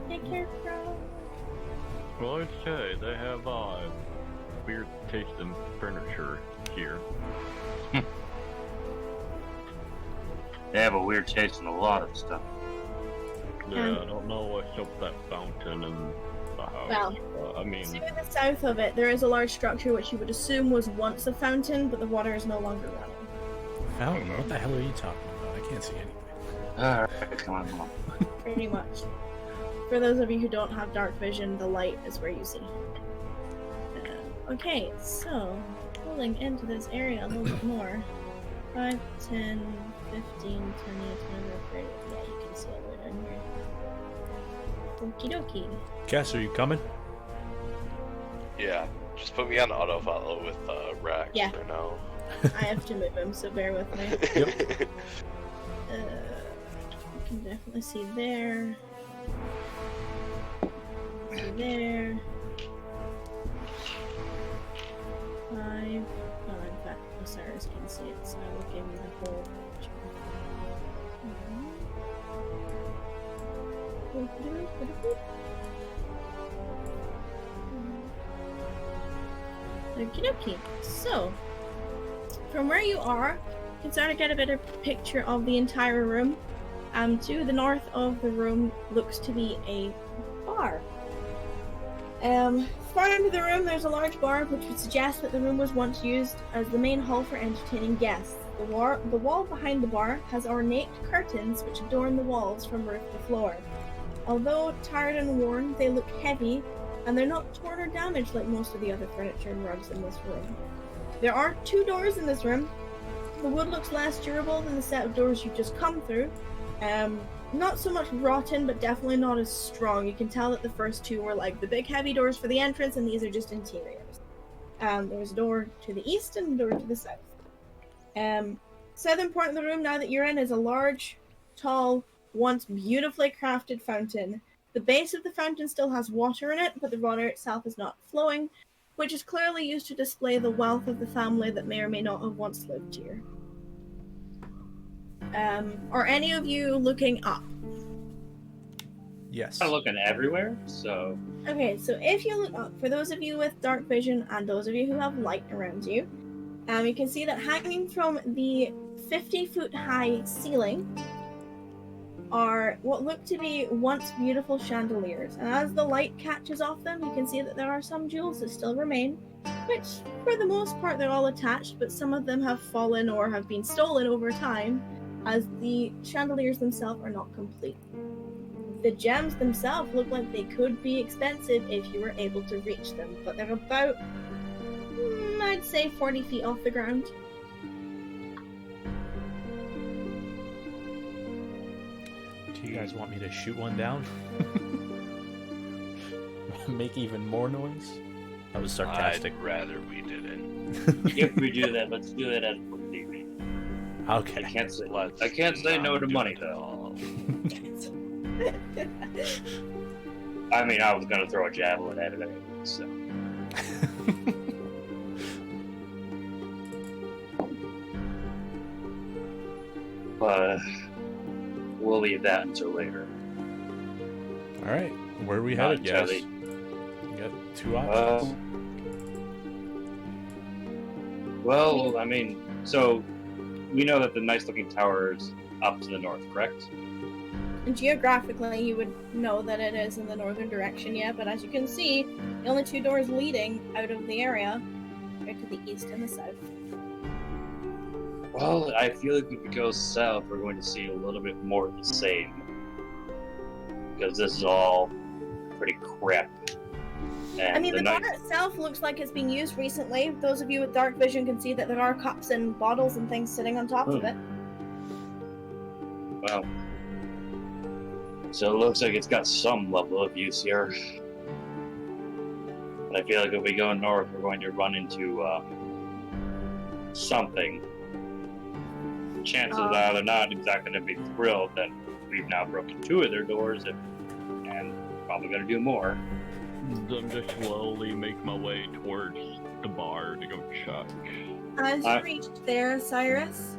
Take care, Crow. Well, I'd say they have weird taste in furniture here. They have a weird taste in a lot of stuff. Yeah, I don't know what's up with that fountain in the house. Well, I mean, to the south of it, there is a large structure which you would assume was once a fountain, but the water is no longer running. Fountain? What the hell are you talking about? I can't see anything. Alright, come on. Pretty much. For those of you who don't have dark vision, the light is where you see. Okay, so pulling into this area a little bit more. 5, 10, 15, 20, 25, 30. Yeah, you can see all the way down here. Okie dokie. Kess, are you coming? Yeah, just put me on auto follow with Rax Yeah. for now. I have to move him, so bear with me. Yep. You can definitely see there. See there. 5. Oh, in fact, Osiris can see it, so I will give you the whole picture. Okie dokie. So, from where you are, you can start to get a better picture of the entire room. To the north of the room looks to be a bar. Far into the room, there's a large bar, which would suggest that the room was once used as the main hall for entertaining guests. The wall behind the bar has ornate curtains which adorn the walls from roof to floor. Although tired and worn, they look heavy, and they're not torn or damaged like most of the other furniture and rugs in this room. There are 2 doors in this room. The wood looks less durable than the set of doors you've just come through. Not so much rotten, but definitely not as strong. You can tell that the first 2 were like the big heavy doors for the entrance, and these are just interiors. There's a door to the east and a door to the south. Southern part of the room, now that you're in, is a large, tall, once beautifully crafted fountain. The base of the fountain still has water in it, but the water itself is not flowing, which is clearly used to display the wealth of the family that may or may not have once lived here. Are any of you looking up? Yes. I'm looking everywhere, so Okay, so if you look up, for those of you with dark vision and those of you who have light around you, you can see that hanging from the 50-foot high ceiling are what look to be once beautiful chandeliers, and as the light catches off them, you can see that there are some jewels that still remain, which for the most part they're all attached, but some of them have fallen or have been stolen over time, as the chandeliers themselves are not complete. The gems themselves look like they could be expensive if you were able to reach them, but they're about, I'd say 40 feet off the ground. Do you guys want me to shoot one down? Make even more noise? That was sarcastic. I'd rather we didn't. if we do that, let's do it as for TV. Okay. I can't say Let's no to not money do it at though. all. I mean, I was gonna throw a javelin at it anyway, so. But we'll leave that until later. Alright. Where are we Not headed, guys? entirely. We got 2 options. Well, I mean, so we know that the nice looking tower is up to the north, correct? And geographically, you would know that it is in the northern direction, yeah, but as you can see, the only 2 doors leading out of the area are to the east and the south. Well, I feel like if we go south, we're going to see a little bit more of the same. Because this is all pretty crap. And I mean, the bar itself looks like it's been used recently. Those of you with dark vision can see that there are cups and bottles and things sitting on top of it. Well, so it looks like it's got some level of use here. But I feel like if we go north, we're going to run into something. Chances are they're not exactly going to be thrilled that we've now broken 2 of their doors and probably going to do more. I'm just slowly make my way towards the bar to go check. As you reached there, Cyrus,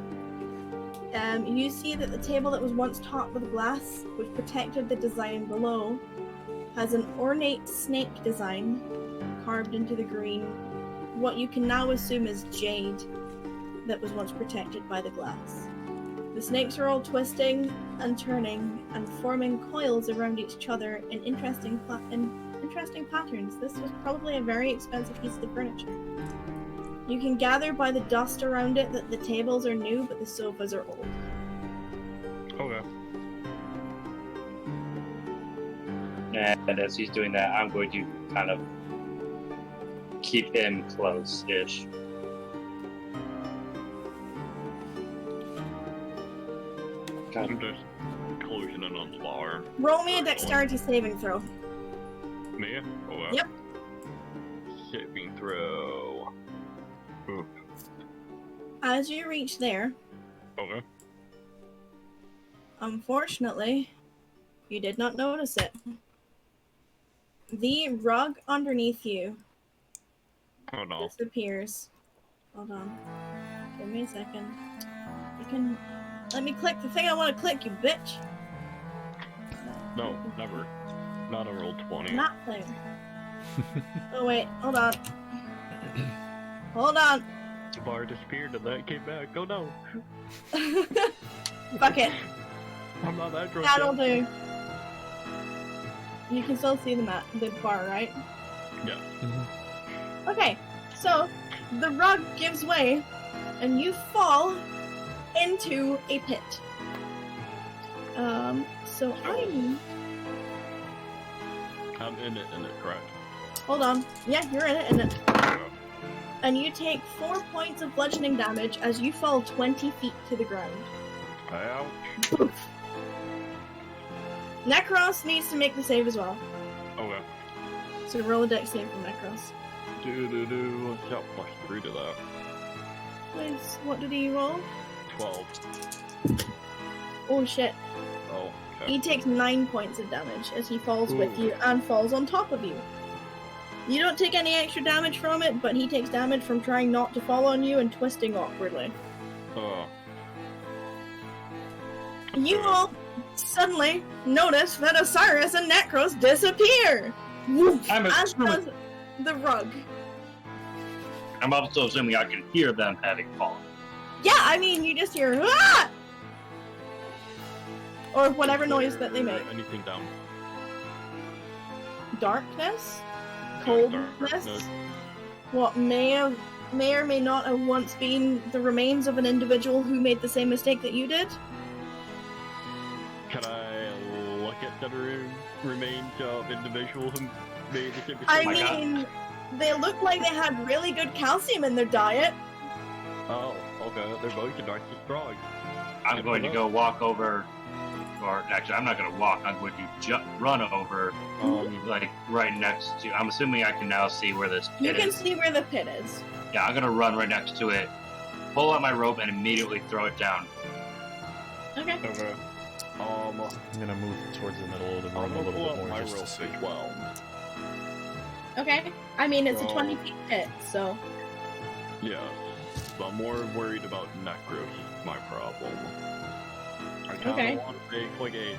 you see that the table that was once topped with glass, which protected the design below, has an ornate snake design carved into the green, what you can now assume is jade that was once protected by the glass. The snakes are all twisting and turning and forming coils around each other in interesting patterns. This was probably a very expensive piece of furniture. You can gather by the dust around it that the tables are new, but the sofas are old. Okay. And as he's doing that, I'm going to kind of keep him close-ish. I'm just closing in on the bar. Roll me a dexterity saving throw. Me? Okay. Yep. Saving throw. Ooh. As you reach there, Okay. unfortunately, you did not notice it. The rug underneath you Oh no. disappears. Hold on. Give me a second. You can... Let me click the thing I want to click, you bitch! No, never. Not a roll 20. Not there. Oh wait, hold on. Hold on! The bar disappeared and then it came back. Oh no. Fuck it. I'm not that drunk. That'll yet. do. You can still see the bar, right? Yeah. Okay, so the rug gives way, and you fall into a pit. So I'm in it, correct? hold on. Yeah, you're in it, Okay. and you take 4 points of bludgeoning damage as you fall 20 feet to the ground. Ouch. Necros needs to make the save as well. Okay. So roll a dex save from Necros. Do. Got +3 to that. Please, what did he roll? 12. Oh shit. Oh, okay. He takes 9 points of damage as he falls with Ooh. you and falls on top of you. You don't take any extra damage from it, but he takes damage from trying not to fall on you and twisting awkwardly. Oh. You all suddenly notice that Osiris and Necros disappear! I'm As assuming, does the rug. I'm also assuming I can hear them having fallen. Yeah, I mean, you just hear, ah! Or whatever noise that they make. Anything down? Darkness? Yeah, Coldness? darkness. What may or may not have once been the remains of an individual who made the same mistake that you did? Can I look at the remains of individuals who made the same I mistake? God. mean, they look like they had really good calcium in their diet. Oh, okay. They're both dark and strong. I'm going to go walk over, or actually, I'm not going to walk. I'm going to run over, like right next to. I'm assuming I can now see where this You pit can is. see where the pit is. Yeah, I'm going to run right next to it, pull out my rope, and immediately throw it down. Okay. Okay. I'm gonna move towards the middle of the I'm room a gonna little pull bit up more my just to rope see. as well. Okay. I mean, it's a So- 20 feet pit, so. Yeah. But I'm more worried about Necros is my problem. I kinda Okay. want to make like a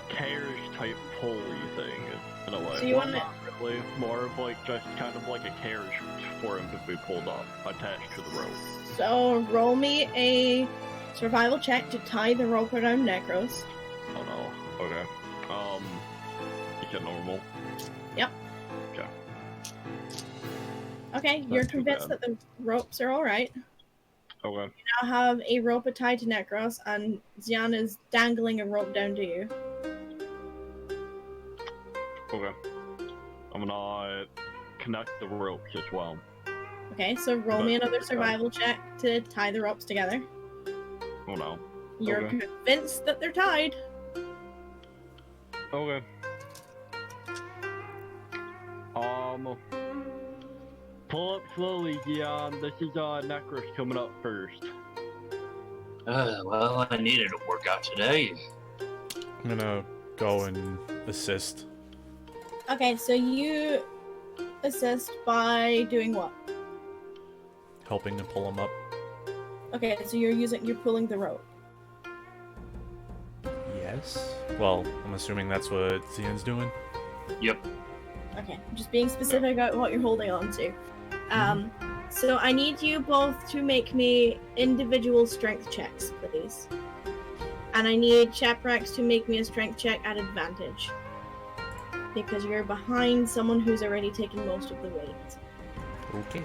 carriage type pulley thing in a way. So you Well, wanna- not really. More of like just kind of like a carriage for him to be pulled up, attached to the rope. So roll me a survival check to tie the rope around Necros. Oh no. Okay. Is it normal? Yep. Okay. Okay, Not you're too convinced bad. that the ropes are alright. Okay. Now have a rope tied to Necros, and Zian is dangling a rope down to you. Okay. I'm gonna connect the ropes as well. Okay, so roll me another survival check to tie the ropes together. Oh no. You're Okay. convinced that they're tied. Okay. Pull up slowly, Zian. This is Necros coming up first. Well, I needed a workout today. I'm gonna go and assist. Okay, so you assist by doing what? Helping to pull him up. Okay, so you're pulling the rope. Yes. Well, I'm assuming that's what Zian's doing. Yep. Okay, just being specific about what you're holding on to. So I need you both to make me individual strength checks, please. And I need Shaprax to make me a strength check at advantage. Because you're behind someone who's already taken most of the weight. Okay.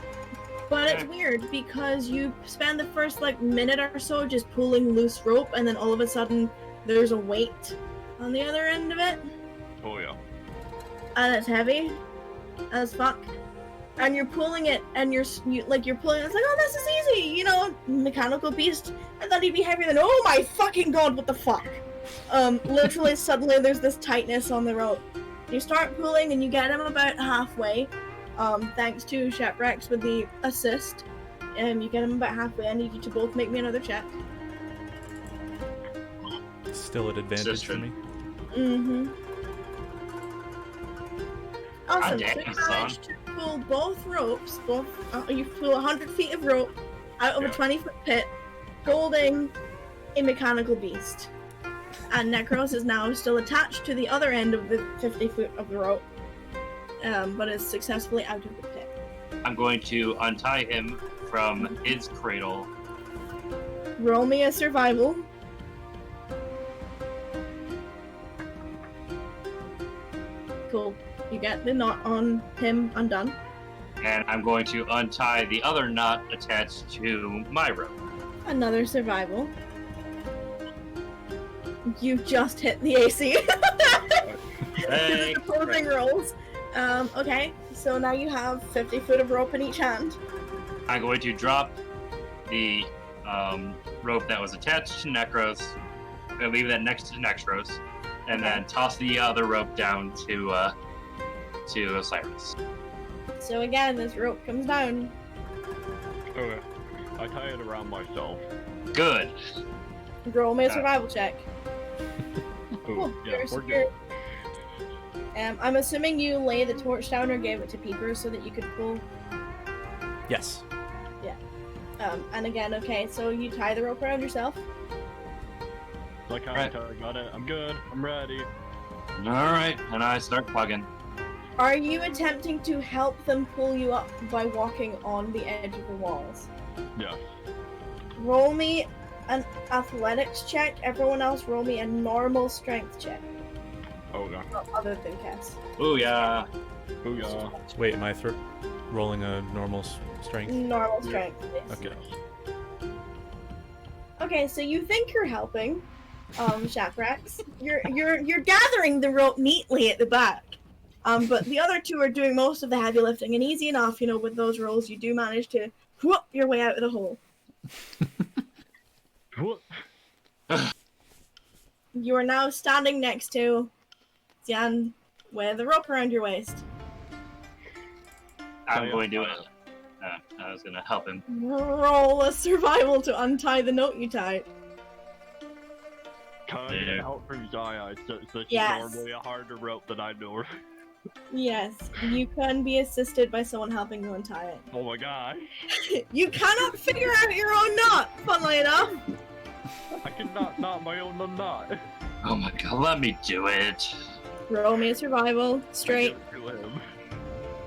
But it's weird because you spend the first minute or so just pulling loose rope, and then all of a sudden there's a weight on the other end of it, Oh yeah. and it's heavy as fuck. And you're pulling it, and you're pulling it. It's like, oh, this is easy, mechanical beast. I thought he'd be heavier than. Oh my fucking god, what the fuck? Literally, suddenly there's this tightness on the rope. You start pulling, and you get him about halfway. Thanks to Shaprax with the assist. You get him about halfway. I need you to both make me another check. Still at advantage for me. Mm-hmm. Awesome. damn, So you son. managed to pull both ropes. You pull 100 feet of rope out of a 20-foot pit, holding a mechanical beast. And Necros is now still attached to the other end of the 50 foot of the rope, but is successfully out of the pit. I'm going to untie him from his cradle. Roll me a survival. Cool. You get the knot on him undone. And I'm going to untie the other knot attached to my rope. Another survival. You just hit the AC. Hey, The opposing rolls. Okay, so now you have 50 foot of rope in each hand. I'm going to drop the rope that was attached to Necros. I'm going to leave that next to Necros. And then toss the other rope down to Osiris. So again, this rope comes down. Okay. I tie it around myself. Good. Roll me a survival check. Cool. Yeah, You're we're secure. good. I'm assuming you lay the torch down or gave it to Peeper so that you could pull. Yes. And again, okay, so you tie the rope around yourself. Like how Right. I got it. I'm good. I'm ready. Alright, and I start plugging. Are you attempting to help them pull you up by walking on the edge of the walls? Yeah. Roll me an athletics check. Everyone else roll me a normal strength check. Oh yeah. Other than Kess. Ooh, yeah. Oh yeah. Wait, am I rolling a normal strength? Normal strength, please. Okay. Okay, so you think you're helping, Shaprax. You're gathering the rope neatly at the back. But the other two are doing most of the heavy lifting, and easy enough, with those rolls, you do manage to whoop your way out of the hole. What? You are now standing next to Zian with the rope around your waist. I'm going to. I was going to help him. Roll a survival to untie the knot you tied. Can I get help from Zion? Such Yes. normally a harder rope than I know. Yes, you can be assisted by someone helping you untie it. Oh my gosh. You cannot figure out your own knot, funnily enough. I cannot knot my own knot. Oh my god, let me do it. Roll me a survival, straight. I give it to him.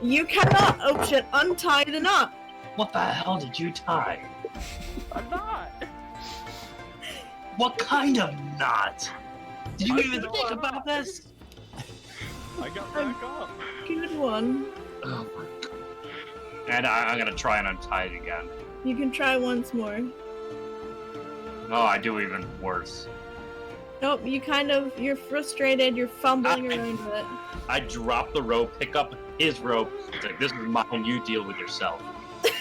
You cannot, oh shit, untie the knot. What the hell did you tie? I'm not. What kind of knot? Did you I even don't think know. about this? I got back up. Good one. Oh my god. And I'm gonna try and untie it again. You can try once more. Oh, I do even worse. Nope, you're frustrated, you're fumbling around with it. I drop the rope, pick up his rope. It's like, this is mine, you deal with yourself. Okay,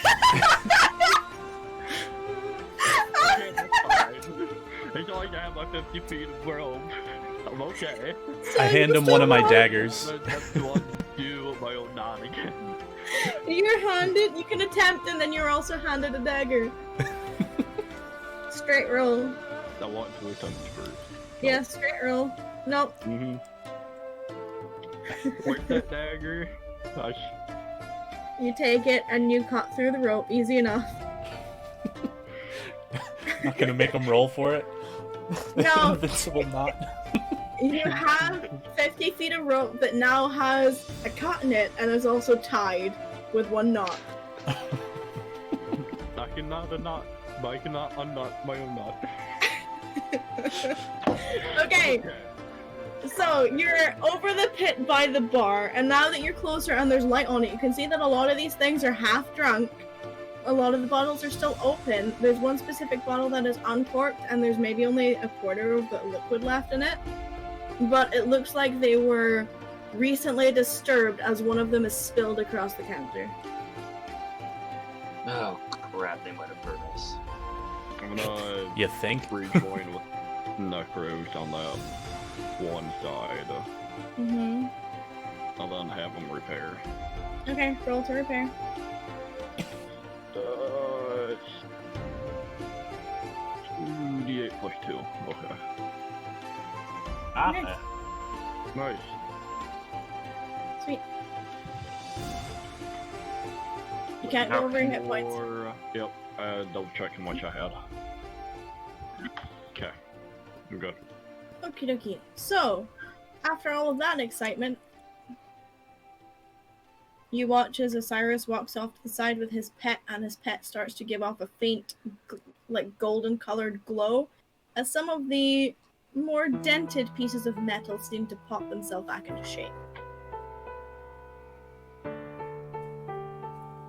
that's fine. It's like I have my 50 feet of rope. I'm okay. I hand him one of my daggers. That's the one to do my own knot again. You're handed. You can attempt, and then you're also handed a dagger. Straight roll. I want to attempt first. Yeah, straight roll. Nope. Mm-hmm. Where's that dagger? Gosh. You take it and you cut through the rope. Easy enough. Not gonna make them roll for it. No. Invincible knot. You have 50 feet of rope that now has a cut in it and is also tied with one knot. I cannot unknot, but I cannot unknot my own knot. Okay. So, you're over the pit by the bar, and now that you're closer and there's light on it, you can see that a lot of these things are half drunk. A lot of the bottles are still open. There's one specific bottle that is uncorked, and there's maybe only a quarter of the liquid left in it. But it looks like they were recently disturbed, as one of them is spilled across the counter. Oh crap! They might have hurt us. I'm gonna You think? rejoin with Necros on that one side, Mm-hmm. and then have them repair. Okay, roll to repair. It's 2d8 plus 2. Okay. Okay. Nice. Sweet. You can't go over your hit points. Yep, double checking what I had. Okay, I'm good. Okie dokie. So, after all of that excitement, you watch as Osiris walks off to the side with his pet, and his pet starts to give off a faint, golden-colored glow, as some of the more dented pieces of metal seem to pop themselves back into shape.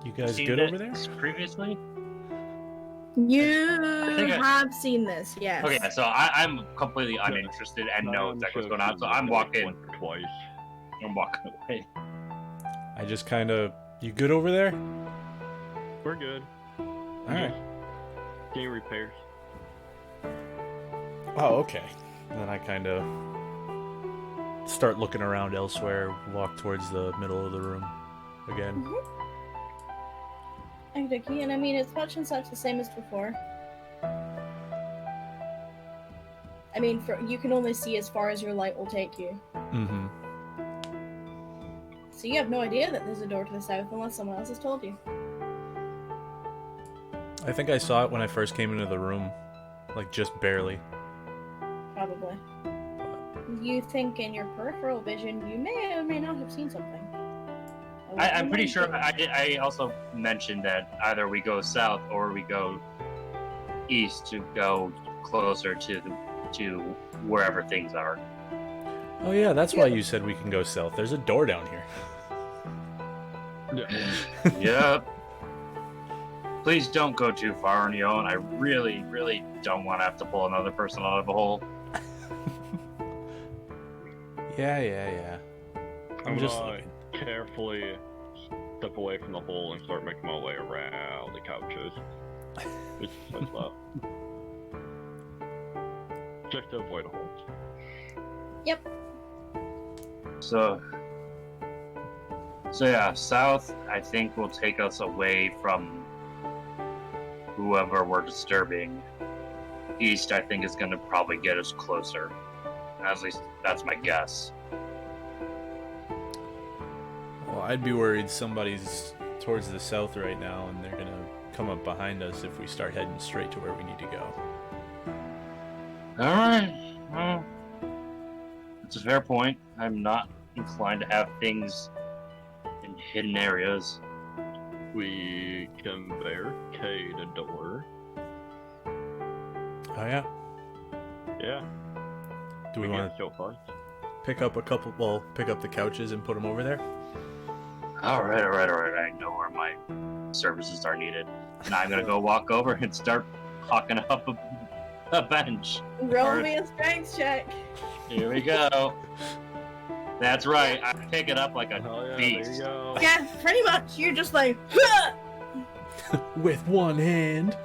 You guys Seen good this over there? previously? You think I- have seen this, yes. Okay, so I'm completely uninterested and know exactly what's going on. So I'm walking. Once or twice. I'm walking away. I just kind of. You good over there? We're good. Alright. Getting repairs. Oh, okay. And then I kind of start looking around elsewhere, walk towards the middle of the room again. Okie dokie, and I mean, it's much and such the same as before. I mean, you can only see as far as your light will take you. Mm-hmm. So you have no idea that there's a door to the south unless someone else has told you. I think I saw it when I first came into the room. Like, just barely. Probably. You think in your peripheral vision you may or may not have seen something. I'm pretty sure I also mentioned that either we go south or we go east to go closer to wherever things are. Oh yeah, that's why you said we can go south. There's a door down here. Yep. Please don't go too far on your own. I really, really don't want to have to pull another person out of a hole. Yeah. I'm just looking. Carefully step away from the hole and start making my way around the couches. Just like that. Just to avoid a hole. Yep. So yeah, south I think will take us away from whoever we're disturbing. East I think is going to probably get us closer. At least that's my guess. Well, I'd be worried somebody's towards the south right now, and they're gonna come up behind us if we start heading straight to where we need to go. Alright, well, that's a fair point. I'm not inclined to have things in hidden areas. We can barricade a door. Oh yeah. Yeah. Do we want to so far? pick up pick up the couches and put them over there? Alright. I know where my services are needed. Now I'm gonna go walk over and start hawking up a bench. Roll me a strength check. Here we go. That's right. I pick it up like a beast. There you go. Yeah, pretty much. You're just like, "Huh!" With one hand.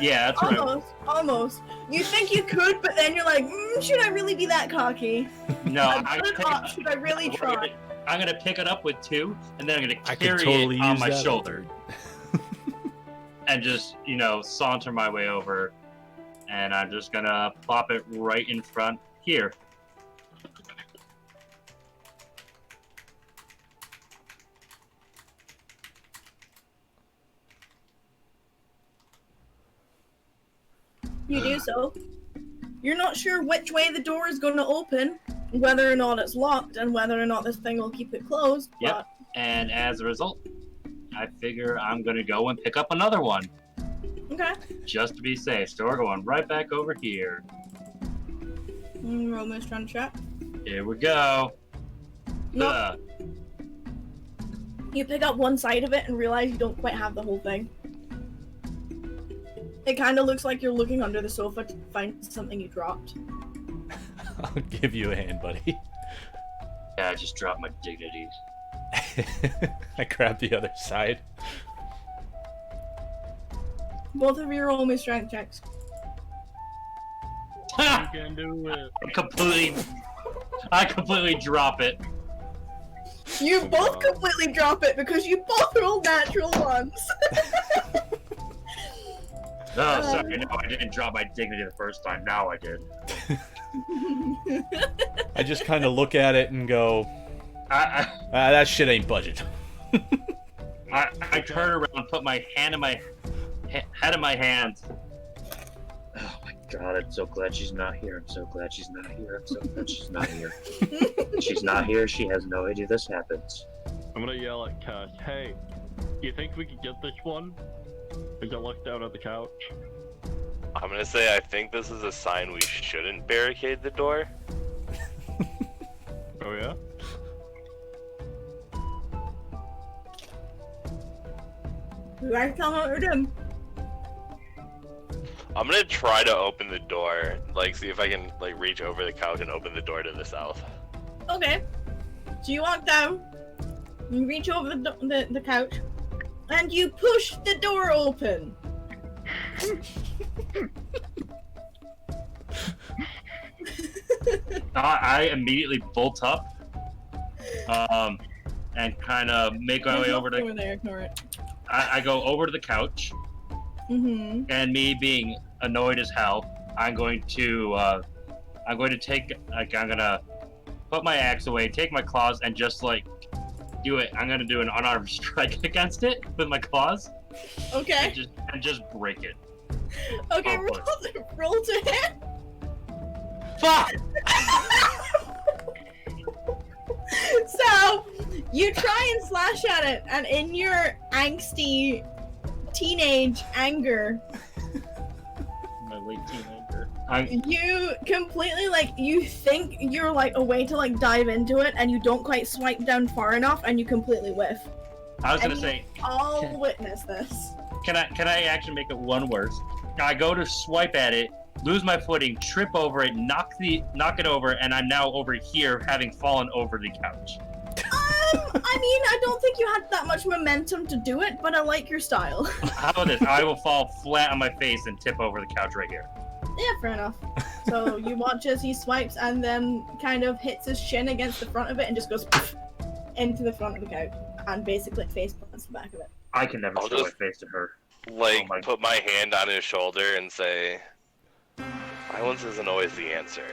Yeah, that's right. Almost. You think you could, but then you're like, should I really be that cocky? No, I'm good at should I really try? I'm gonna pick it up with 2, and then I'm gonna I carry could totally it on use my that shoulder, and just saunter my way over, and I'm just gonna plop it right in front here. You do so. You're not sure which way the door is going to open, whether or not it's locked, and whether or not this thing will keep it closed. Yep. And as a result, I figure I'm gonna go and pick up another one, But, okay. just to be safe. So we're going right back over here. Roll my strength check. Here we go. Nope. You pick up one side of it and realize you don't quite have the whole thing. It kind of looks like you're looking under the sofa to find something you dropped. I'll give you a hand, buddy. Yeah, I just dropped my dignity. I grabbed the other side. Both of you roll me strength checks. You can do it. I completely drop it. You Oh, both wow. completely drop it because you both rolled natural ones. Oh, sorry, no, I didn't drop my dignity the first time. Now I did. I just kind of look at it and go, that shit ain't budget. I turn around and put my hand in my head in my hands. Oh my god, I'm so glad she's not here. I'm so glad she's not here. I'm so glad she's not here. She's not here. She has no idea this happens. I'm gonna yell at Kess, hey, you think we could get this one? As I looked out at the couch. I'm gonna say I think this is a sign we shouldn't barricade the door. Oh yeah? You guys tell me what you're doing. I'm gonna try to open the door, like see if I can like reach over the couch and open the door to the south. Okay. So you walk down, you reach over the couch, and you push the door open. I immediately bolt up, and kind of make my way over to. Over there, ignore it. I go over to the couch, Mm-hmm. and me being annoyed as hell, I'm going to take, like, I'm gonna put my axe away, take my claws, and just like do it. I'm gonna do an unarmed strike against it with my claws, Okay. and just break it. Okay, Oh, roll to hit. Fuck! So, you try and slash at it, and in your angsty teenage anger, My late teenager. you completely, you think you're, a way to, dive into it, and you don't quite swipe down far enough, and you completely whiff. I was gonna And say, I'll witness this. can I actually make it one worse? I go to swipe at it, lose my footing, trip over it, knock it over, and I'm now over here, having fallen over the couch. I don't think you had that much momentum to do it, but I like your style. How about this? I will fall flat on my face and tip over the couch right here. Yeah, fair enough. So you watch as he swipes and then kind of hits his shin against the front of it and just goes into the front of the couch and basically face plants the back of it. I can never I'll show my just- face to her. Like, Oh my- put my hand on his shoulder and say, violence isn't always the answer.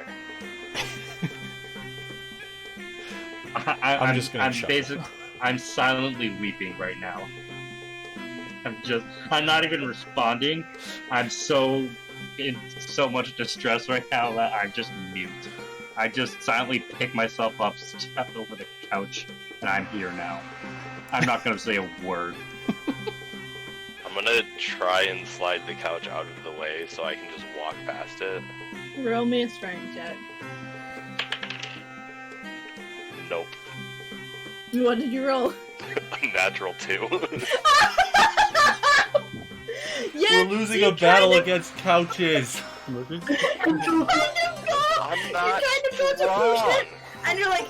I'm just gonna shut up. I'm silently weeping right now. I'm not even responding. I'm in so much distress right now that I'm just mute. I just silently pick myself up, step over the couch, and I'm here now. I'm not gonna say a word. I'm gonna try and slide the couch out of the way so I can just walk past it. Roll me a strength check. Nope. What did you roll? Natural 2. Yeah, We're losing so a you battle kind of- against couches. You kind of go. I'm not You kind of go to push strong. it, and you're like,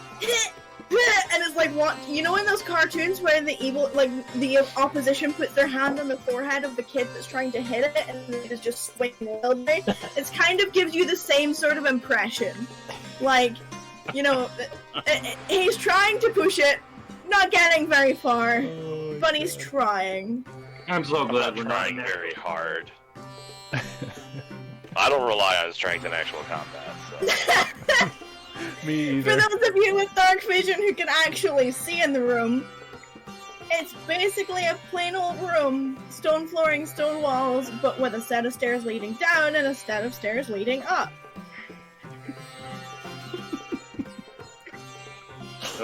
and it's like what in those cartoons where the opposition puts their hand on the forehead of the kid that's trying to hit it, and it is just swinging wildly. It kind of gives you the same sort of impression, like You know, he's trying to push it, not getting very far, but he's trying. I'm so I'm glad not we're not trying in there. very hard. I don't rely on strength in actual combat, so. Me For either. those of you with dark vision who can actually see in the room, it's basically a plain old room, stone flooring, stone walls, but with a set of stairs leading down and a set of stairs leading up.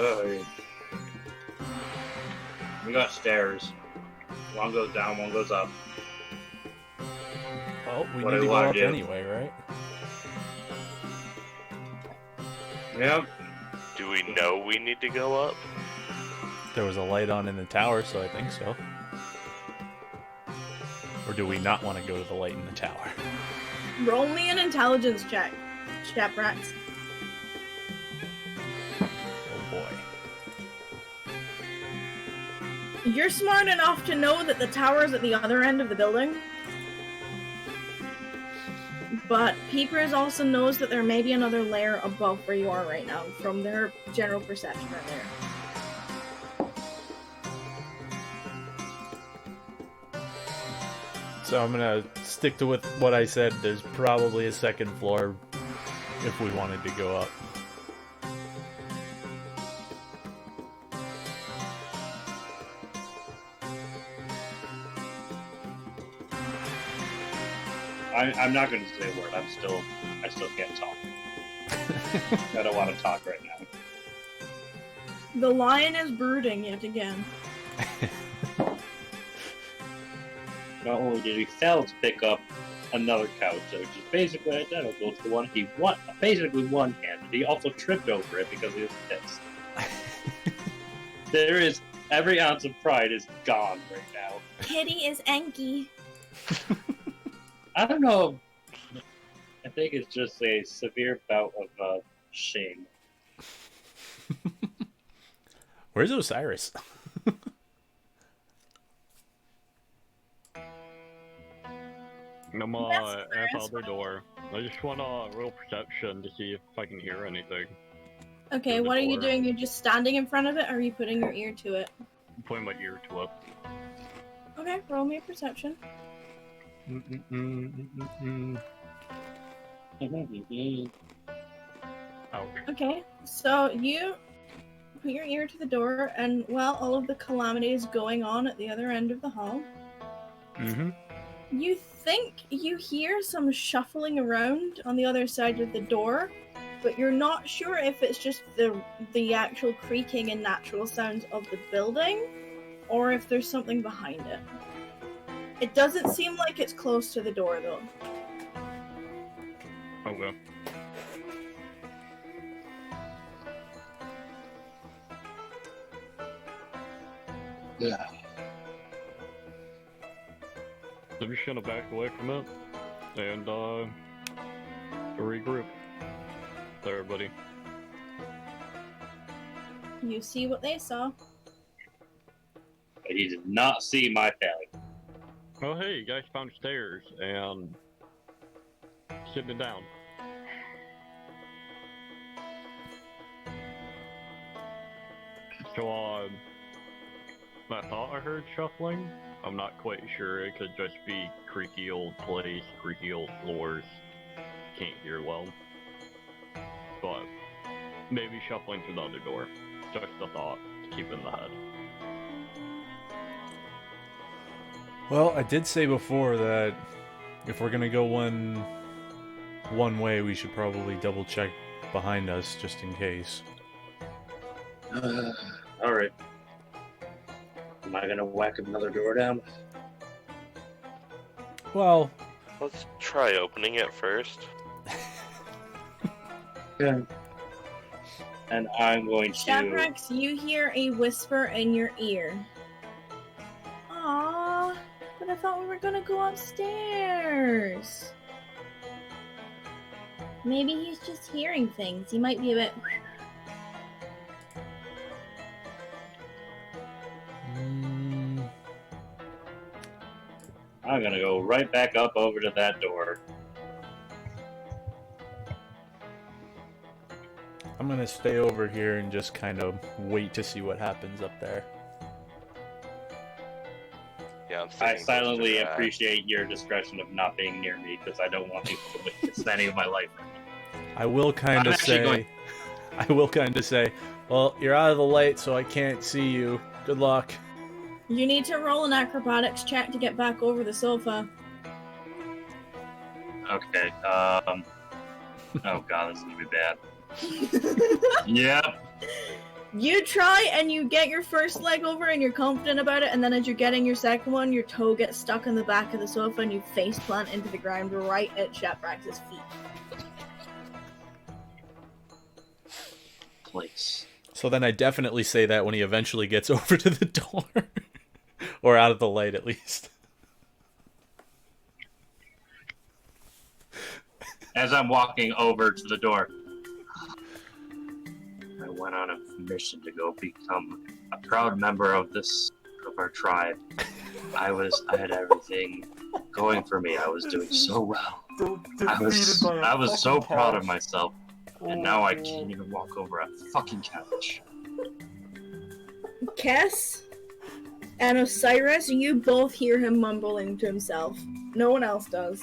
Oh, we got stairs. One goes down, one goes up. Well, we What need do to you go wanna up do? anyway, right? Yep. Do we know we need to go up? There was a light on in the tower, so I think so. Or do we not want to go to the light in the tower? Roll me an intelligence check, Shaprax. Oh boy. You're smart enough to know that the tower is at the other end of the building. But Peepers also knows that there may be another layer above where you are right now, from their general perception right there. So I'm gonna stick to with what I said. There's probably a second floor if we wanted to go up. I'm not going to say a word. I still can't talk. I don't want to talk right now. The lion is brooding yet again. Not only did he fail to pick up another couch, which is basically identical to the one he basically one-handed, he also tripped over it because he was pissed. There is every ounce of pride is gone right now. Kitty is Anki. I don't know. I think it's just a severe bout of shame. Where's Osiris? I'm That's at the other door. I just want to roll perception to see if I can hear anything. Okay, Through the what are you door. doing? You're just standing in front of it, or are you putting your ear to it? I'm putting my ear to it. Okay, roll me a perception. Ouch. Okay, so you put your ear to the door, and while all of the calamity is going on at the other end of the hall, you think you hear some shuffling around on the other side of the door, but you're not sure if it's just the actual creaking and natural sounds of the building, or if there's something behind it. It doesn't seem like it's close to the door, though. Okay. Yeah. So I'm just gonna back away from it and regroup. There, everybody. You see what they saw. But he did not see my failure. Oh, hey, you guys found stairs and sitting down. So, I thought I heard shuffling. I'm not quite sure. It could just be creaky old place, creaky old floors. Can't hear well. But maybe shuffling through the other door. Just a thought to keep in the head. Well, I did say before that if we're gonna go one way, we should probably double check behind us just in case. Alright. Am I gonna whack another door down? Well, Let's try opening it first. Yeah. And I'm going to... Shaprax, you hear a whisper in your ear. Aww, but I thought we were gonna go upstairs. Maybe he's just hearing things. He might be a bit... I'm gonna go right back up over to that door. I'm I'm gonna stay over here and just kind of wait to see what happens up there. Yeah, I'm I sticking close to silently Jack. appreciate your discretion of not being near me because I don't want people to witness any of my life. I will kind I'm of actually say, going- I will kind of say, well, you're out of the light, so I can't see you. Good luck. You need to roll an acrobatics check to get back over the sofa. Okay. Oh god, this is gonna be bad. Yep. You try and you get your first leg over and you're confident about it, and then as you're getting your second one, your toe gets stuck in the back of the sofa and you face plant into the ground right at Shaprax's feet. Place. So then I definitely say that when he eventually gets over to the door. Or out of the light, at least. As I'm walking over to the door, I went on a mission to go become a proud member of our tribe. I had everything going for me. I was doing so well. I was so proud of myself, and now I can't even walk over a fucking couch. Kess and Osiris, you both hear him mumbling to himself. No one else does.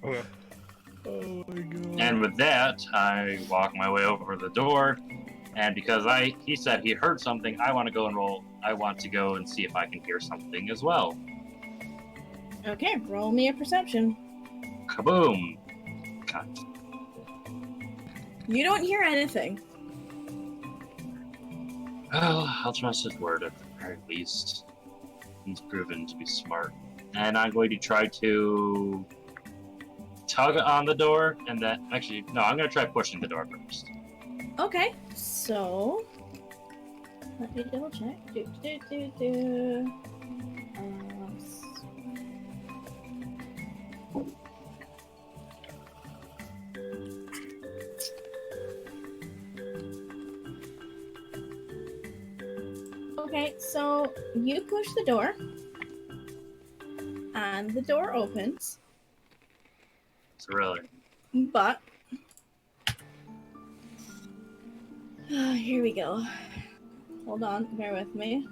Okay. Oh my god. And with that, I walk my way over the door, and because he said he heard something, I want to go and roll. I want to go and see if I can hear something as well. Okay, roll me a perception. Kaboom! God. You don't hear anything. Well, I'll trust his word at the very least. He's proven to be smart. And I'm going to try to tug on the door, and then... Actually, no, I'm going to try pushing the door first. Okay, so... Let me double check. Okay, so you push the door, and the door opens, So really... but... here we go. Hold on, bear with me.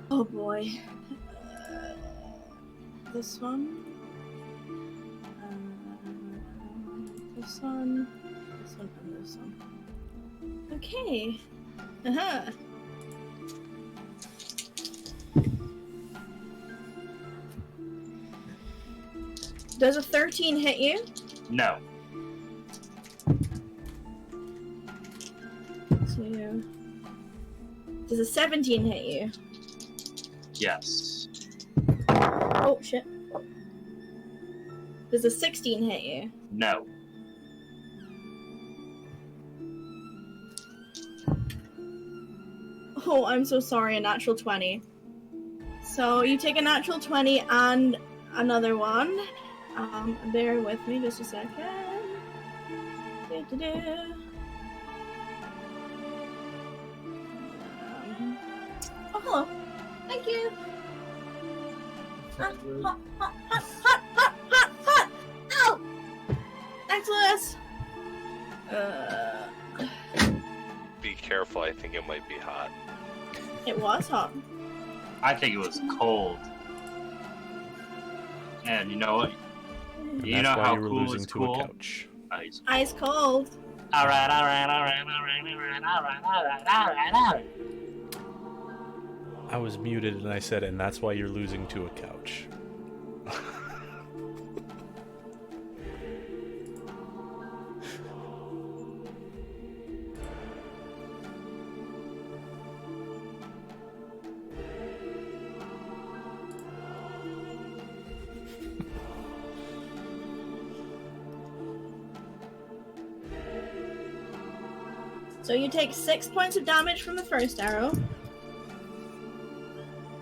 Oh boy. This one. This one. This one and this one. Okay. Uh-huh. Does a 13 hit you? No. 2. Does a 17 hit you? Yes. Oh, shit. Does a 16 hit you? No. Oh, I'm so sorry, a natural 20. So you take a natural 20 and another one. Bear with me just a second. Oh, hello. Thank you. Hot. Ow! Thanks, Lewis. Be careful, I think it might be hot. It was hot. I think it was cold. And you know what? You That's know why how you were cool losing is to cool? a couch. Ice. Ice cold. Alright. I was muted and I said, and that's why you're losing to a couch. So you take 6 points of damage from the first arrow.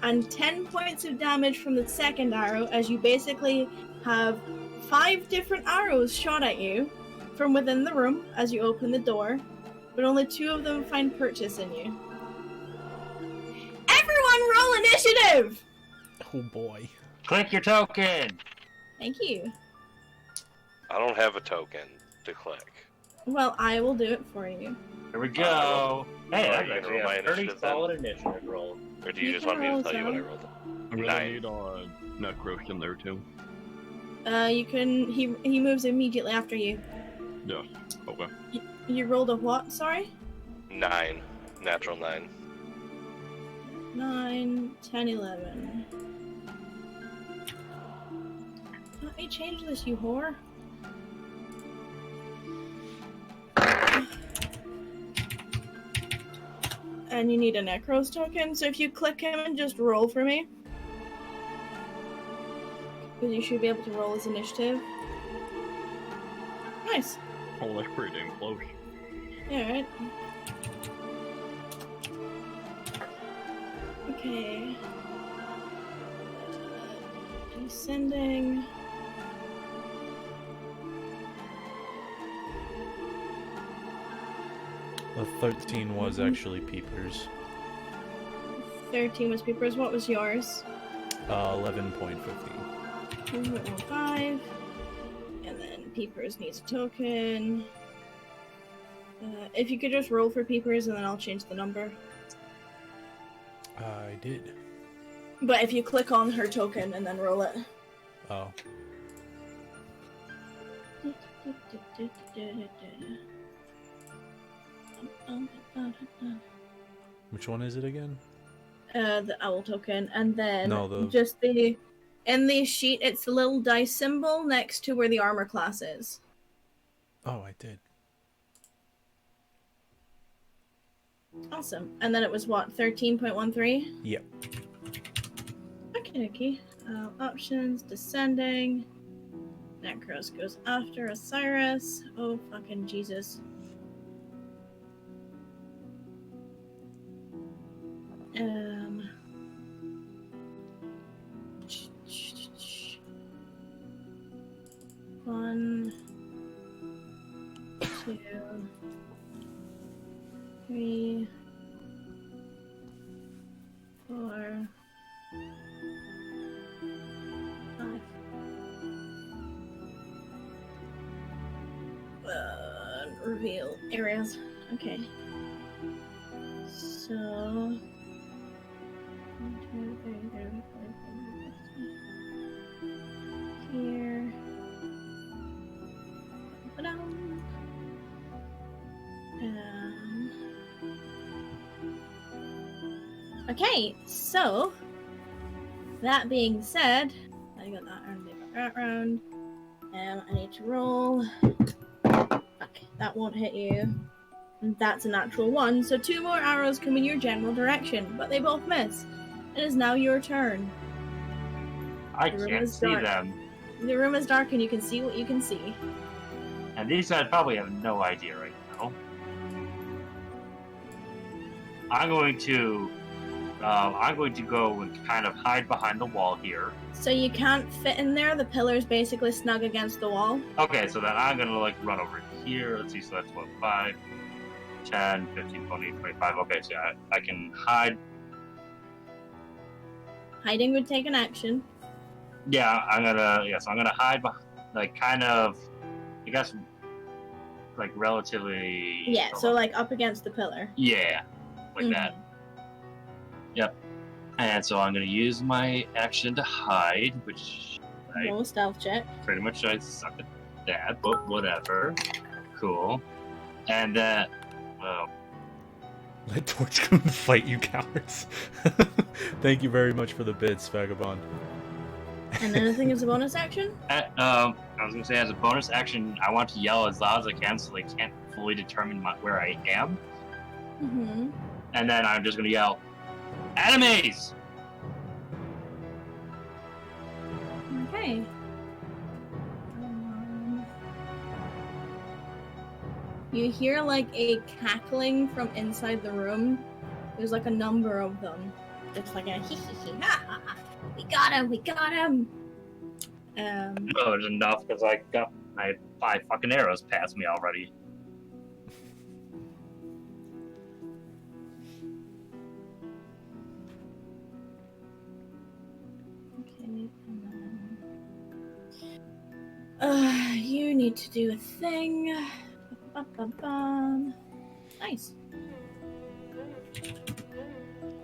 and 10 points of damage from the second arrow, as you basically have 5 different arrows shot at you from within the room as you open the door, but only 2 of them find purchase in you. Everyone roll initiative! Oh boy. Click your token. Thank you. I don't have a token to click. Well, I will do it for you. Here we go. Hey, that's you actually roll my a pretty initiative then? solid initiative roll. Or do you You just can want me to roll tell you what I some. rolled? I'm gonna 9. need Necros in there too. You can. He moves immediately after you. Yeah. Okay. You rolled a what? Sorry. 9. Natural 9. 9, 10, 11. Let me change this, you whore. And you need a Necros token, so if you click him and just roll for me. Because you should be able to roll his initiative. Nice. Oh, that's pretty damn close. Yeah, right. Okay. Descending. The 13 was actually Peepers. 13 was Peepers. What was yours? 11.15. 2.15. And then Peepers needs a token. If you could just roll for Peepers and then I'll change the number. I did. But if you click on her token and then roll it. Oh. Which one is it again? The owl token, and then No, the- just the in the sheet. It's the little dice symbol next to where the armor class is. Oh, I did. Awesome. And then it was what, 13.13? Yep. Okay. Options, descending. Necros goes after Osiris. Oh, fucking Jesus. One, 2, 3, 4, 5. Reveal areas. Okay. So 1, 2, 3, 4, 5, 6. Here. Okay, so that being said, I got that round. I need to roll. Fuck, that won't hit you. And that's a natural 1, so 2 more arrows come in your general direction, but they both miss. It is now your turn. I The room can't is see dark. them. The room is dark and you can see what you can see. And these guys probably have no idea right now. I'm going to go and kind of hide behind the wall here. So you can't fit in there, the pillar's basically snug against the wall. Okay, so then I'm gonna like run over here. Let's see, so that's what, 5, 10, 15, 20, 25. Okay, so I can hide. Hiding would take an action. Yeah, I'm gonna hide like kind of, I guess, like relatively. Yeah, so like up against the pillar. Yeah, like that. Yep. And so I'm gonna use my action to hide, which Roll a stealth check. pretty much I suck at that, but whatever. Cool. And then, Let Torch come and fight, you cowards. Thank you very much for the bits, Vagabond. And anything is a bonus action? I was gonna say as a bonus action, I want to yell as loud as I can so they can't fully determine where I am. Mm-hmm. And then I'm just gonna yell, "Enemies!" Okay. You hear like a cackling from inside the room. There's like a number of them. Just like a hee hee hee, ha ha ha. We got him, we got him. No, it's enough because I got my 5 fucking arrows past me already. Okay, and then... you need to do a thing. Ba-ba-ba-bum. Nice.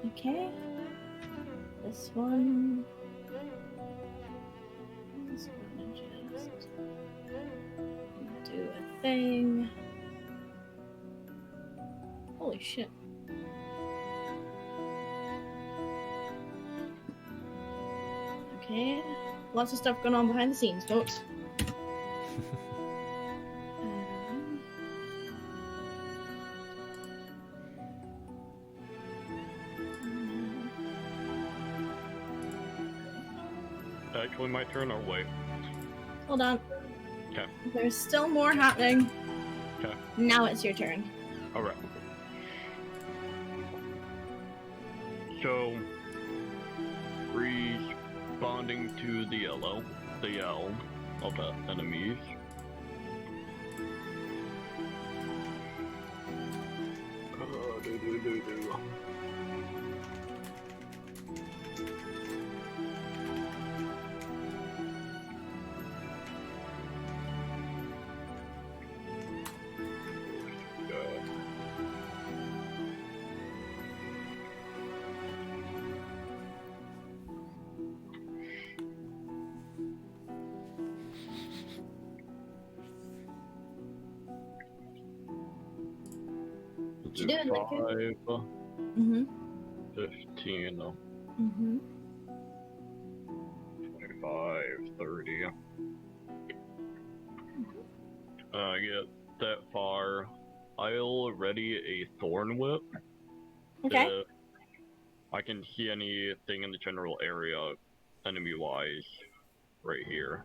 Okay. This one. This one just do a thing. Holy shit. Okay. Lots of stuff going on behind the scenes, folks. Actually, my turn or wait? Hold on. Okay. There's still more happening. Okay. Now it's your turn. Alright. So, responding to the yell of the enemies. What you doing, Lincoln? 5, Mm-hmm. 15, Mm-hmm. 25, 30. Get that far. I'll ready a thorn whip. Okay. If I can see anything in the general area, enemy-wise, right here.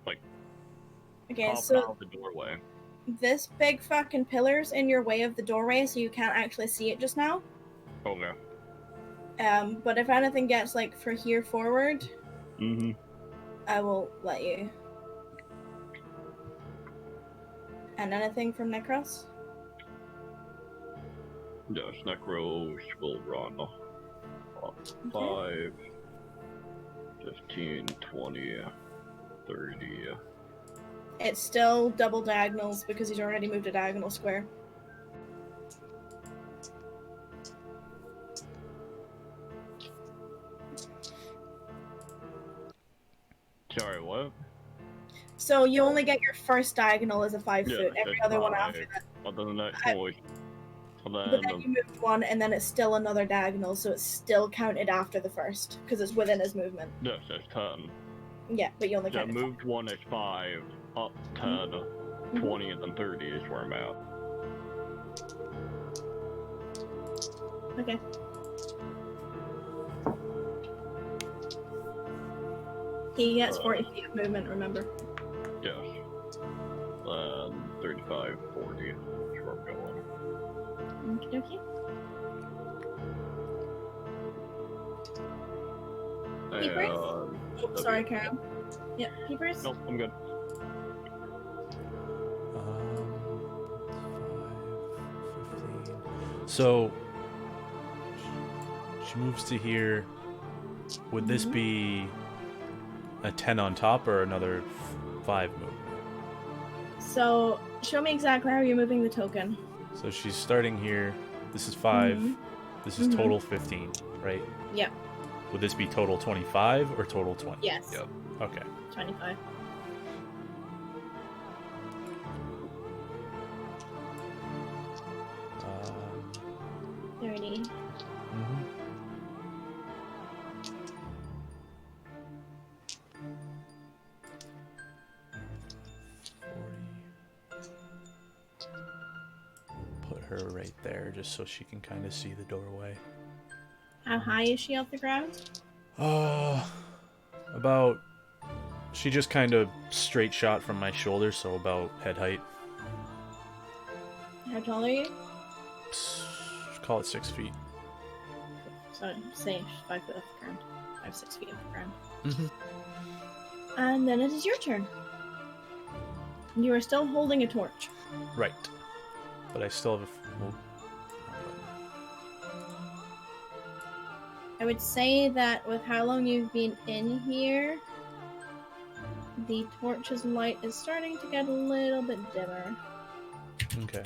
Like, Okay, popping so out of the doorway. this big fucking pillar's in your way of the doorway, so you can't actually see it just now. Okay. But if anything gets, like, for here forward, Mm-hmm. I will let you. And anything from Necros? Yes, Necros will run. 5, 15, 20, 30. It's still double diagonals because he's already moved a diagonal square. Sorry, what? So you only get your first diagonal as a 5 Yeah, foot, every it's other one 5. after that. Other than that, I- choice. And But then, then you moved one, and then it's still another diagonal, so it's still counted after the first, because it's within his movement. yes, that's 10. Yeah, but you only Yeah, counted moved 1 is 5, up 10, 20, and then 30 is where I'm at. Okay. He gets 40 feet of movement, remember? Yes. 35, 40 is where I'm going. Okie dokie. Keepers? Oh, sorry, Karen. Yep, keepers? Nope, I'm good. 5, 15. So she moves to here. Would this be a 10 on top or another 5 movement? So, show me exactly how you're moving the token. So she's starting here. This is 5. Mhm. This is total 15, right? Yep. Would this be total 25 or total 20? Yes. Yep. Okay. 25. Um, 30. mhm. Put her right there just so she can kind of see the doorway. How high is she off the ground? About... She just kind of straight shot from my shoulder, so about head height. How tall are you? Call it 6 feet. So say 5 foot off the ground. 5-6 feet off the ground. Mm-hmm. And then it is your turn. You are still holding a torch. Right. But I still have a... Well, I would say that with how long you've been in here, the torch's light is starting to get a little bit dimmer. okay.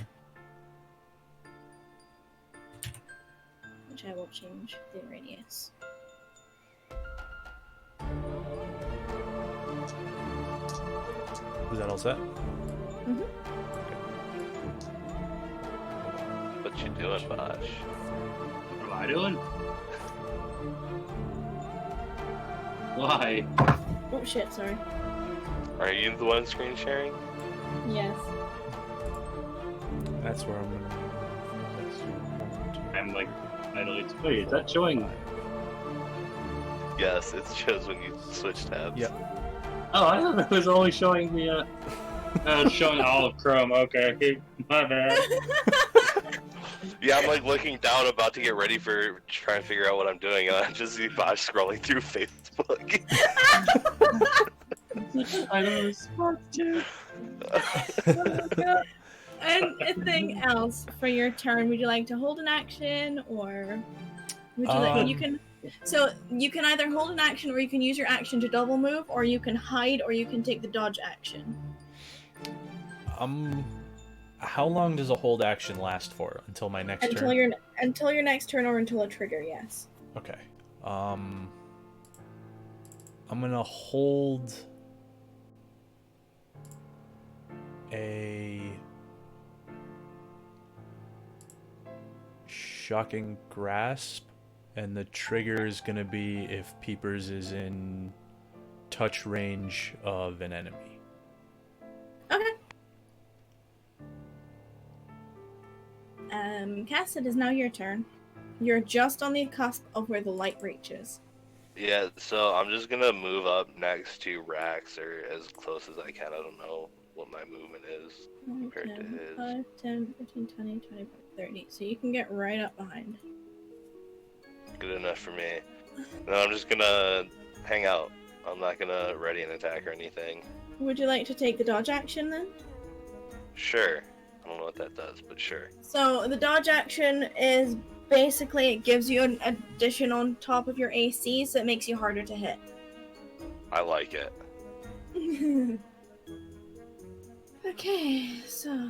Which I will change the radius. Is that all set? Mm-hmm. What you doing, Basch? What am I doing? Why? Oh shit, sorry. Are you the one screen sharing? Yes. That's where I'm gonna... I'm like, wait, is that showing? Yes, it shows when you switch tabs. Yep. Oh, I thought it was only showing the, it's showing all of Chrome. Okay, my bad. Yeah, I'm like looking down, about to get ready for trying to figure out what I'm doing, and I just see Basch scrolling through Facebook. I don't respond to. Anything else for your turn? Would you like to hold an action, or would you like? You can. So you can either hold an action, or you can use your action to double move, or you can hide, or you can take the dodge action. How long does a hold action last for? Until my next turn? Until your next turn, or until a trigger. Yes. Okay. I'm gonna hold a shocking grasp, and the trigger is gonna be if Peepers is in touch range of an enemy. Okay. Kess, it is now your turn. You're just on the cusp of where the light reaches. Yeah, so I'm just gonna move up next to Rax, or as close as I can. I don't know what my movement is compared to his. 5, 10, 15, 20, 25, 30. So you can get right up behind. Good enough for me. No, I'm just gonna hang out. I'm not gonna ready an attack or anything. Would you like to take the dodge action then? Sure. I don't know what that does, but sure. So the dodge action is basically, it gives you an addition on top of your AC, so it makes you harder to hit. I like it. Okay, so...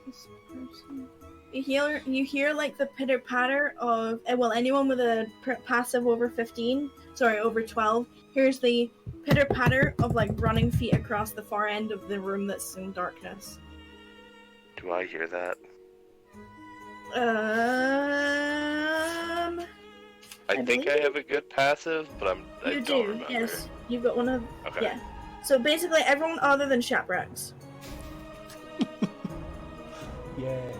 This person... You hear like the pitter patter of anyone with a passive over 15, sorry, over 12, here's the pitter patter of like running feet across the far end of the room that's in darkness. Do I hear that? I think I have a good passive, but I You don't do, remember. yes. You've got one of Okay. yeah. So basically everyone other than Shaprax. Yay.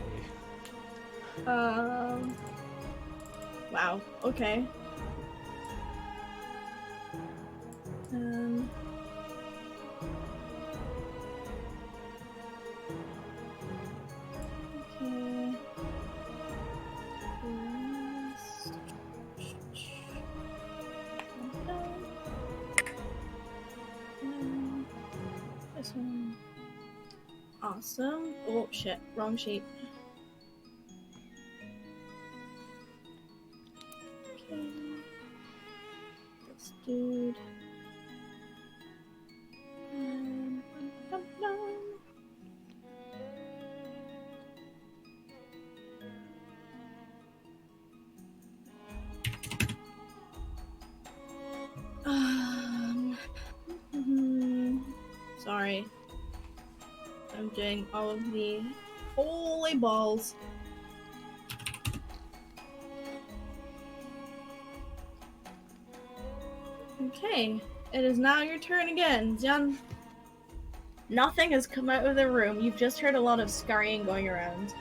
Wow, okay. Okay. This one. Awesome. Oh shit, wrong sheet. Okay. This dude. Sorry. I'm doing all of the holy balls. Okay, it is now your turn again, Zian. Nothing has come out of the room. You've just heard a lot of scurrying going around.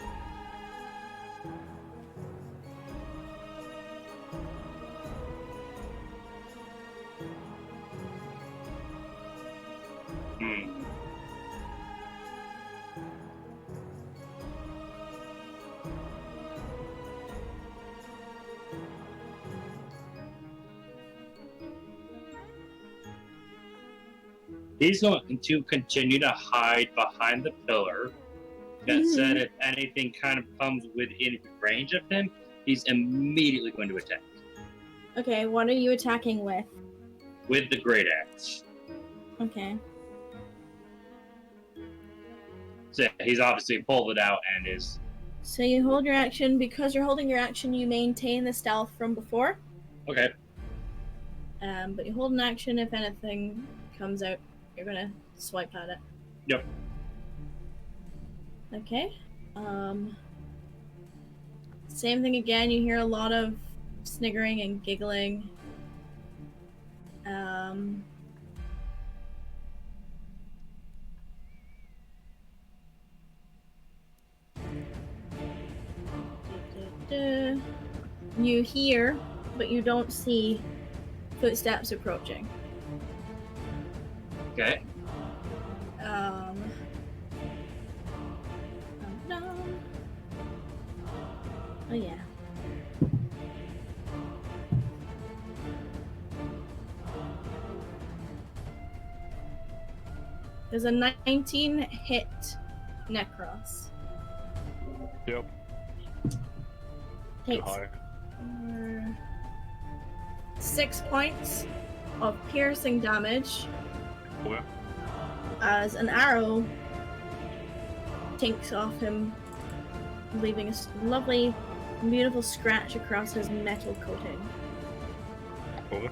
He's going to continue to hide behind the pillar. That said, if anything kind of comes within range of him, he's immediately going to attack. Okay, what are you attacking with? With the great axe. Okay. So he's obviously pulled it out and is... So you hold your action. Because you're holding your action, you maintain the stealth from before. Okay. But you hold an action. If anything comes out, you're gonna swipe at it. Yep. Okay. Same thing again. You hear a lot of sniggering and giggling. You hear, but you don't see footsteps approaching. Okay. Oh yeah. There's a 19 hit Necros. Yep. Takes High. 6 points of piercing damage Okay. as an arrow tinks off him, leaving a lovely, beautiful scratch across his metal coating. Okay.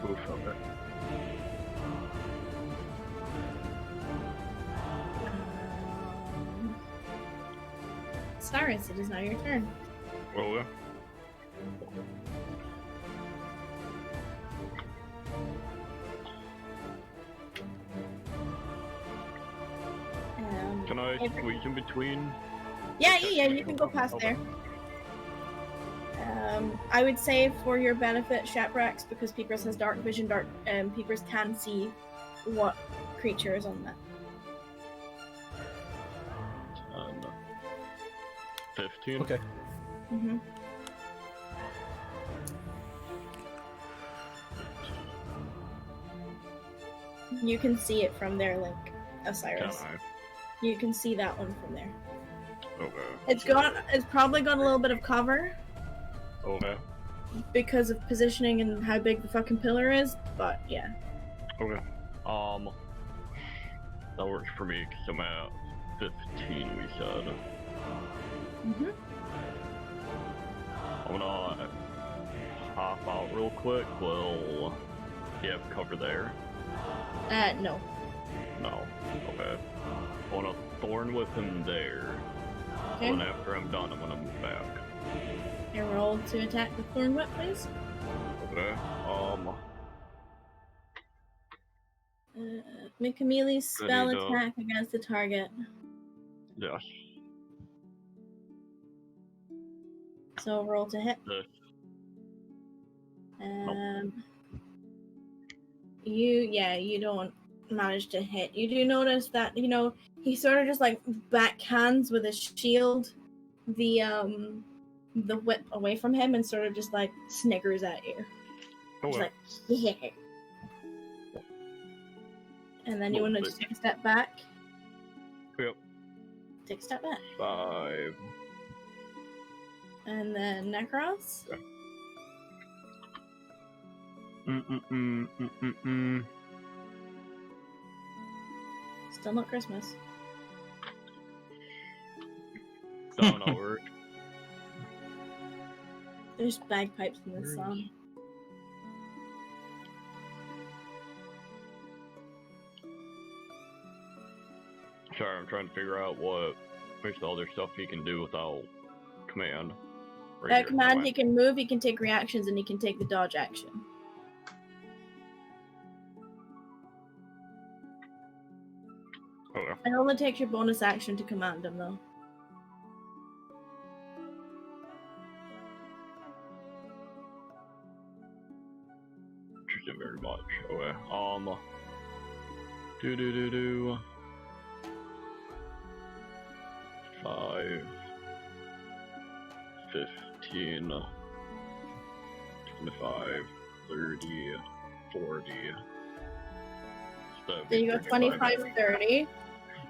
Oof, okay. Cyrus, it is now your turn. Okay. Can I squeeze in between? Yeah, you can go past Okay. there. I would say for your benefit, Shaprax, because Peepers has dark vision, Peepers can see what creature is on that. 15. Okay. Mm-hmm. You can see it from there, Link. Osiris. Can You can see that one from there. I? Okay. It's probably got a little bit of cover Okay. because of positioning and how big the fucking pillar is, but yeah. Okay. That works for me because I'm at 15, we said. Mm-hmm. I'm gonna hop out real quick. Will you have cover there? No. No. Okay. I wanna thorn whip him there. Okay. And then after I'm done, I'm gonna move back. You roll to attack with Thorn Whip, please. Okay. Make a melee spell Ready to- attack against the target. Yes. So roll to hit. This. You don't manage to hit. You do notice that, he sort of just like backhands with his shield the whip away from him and sort of just like sniggers at you. Just Okay. like, yeah. And then you want to just take a step back. Yep. Take a step back. 5. And then Necros. Still not Christmas. That'll not work. There's bagpipes in this song. Sorry, I'm trying to figure out what makes the other stuff he can do without command. Right here, Command, fine. he can move, he can take reactions, and he can take the dodge action. Okay. It only takes your bonus action to command him, though. Interesting very much. Okay. Do. 5, 15, 25, 30, 40, That'd So be you go 25, 30.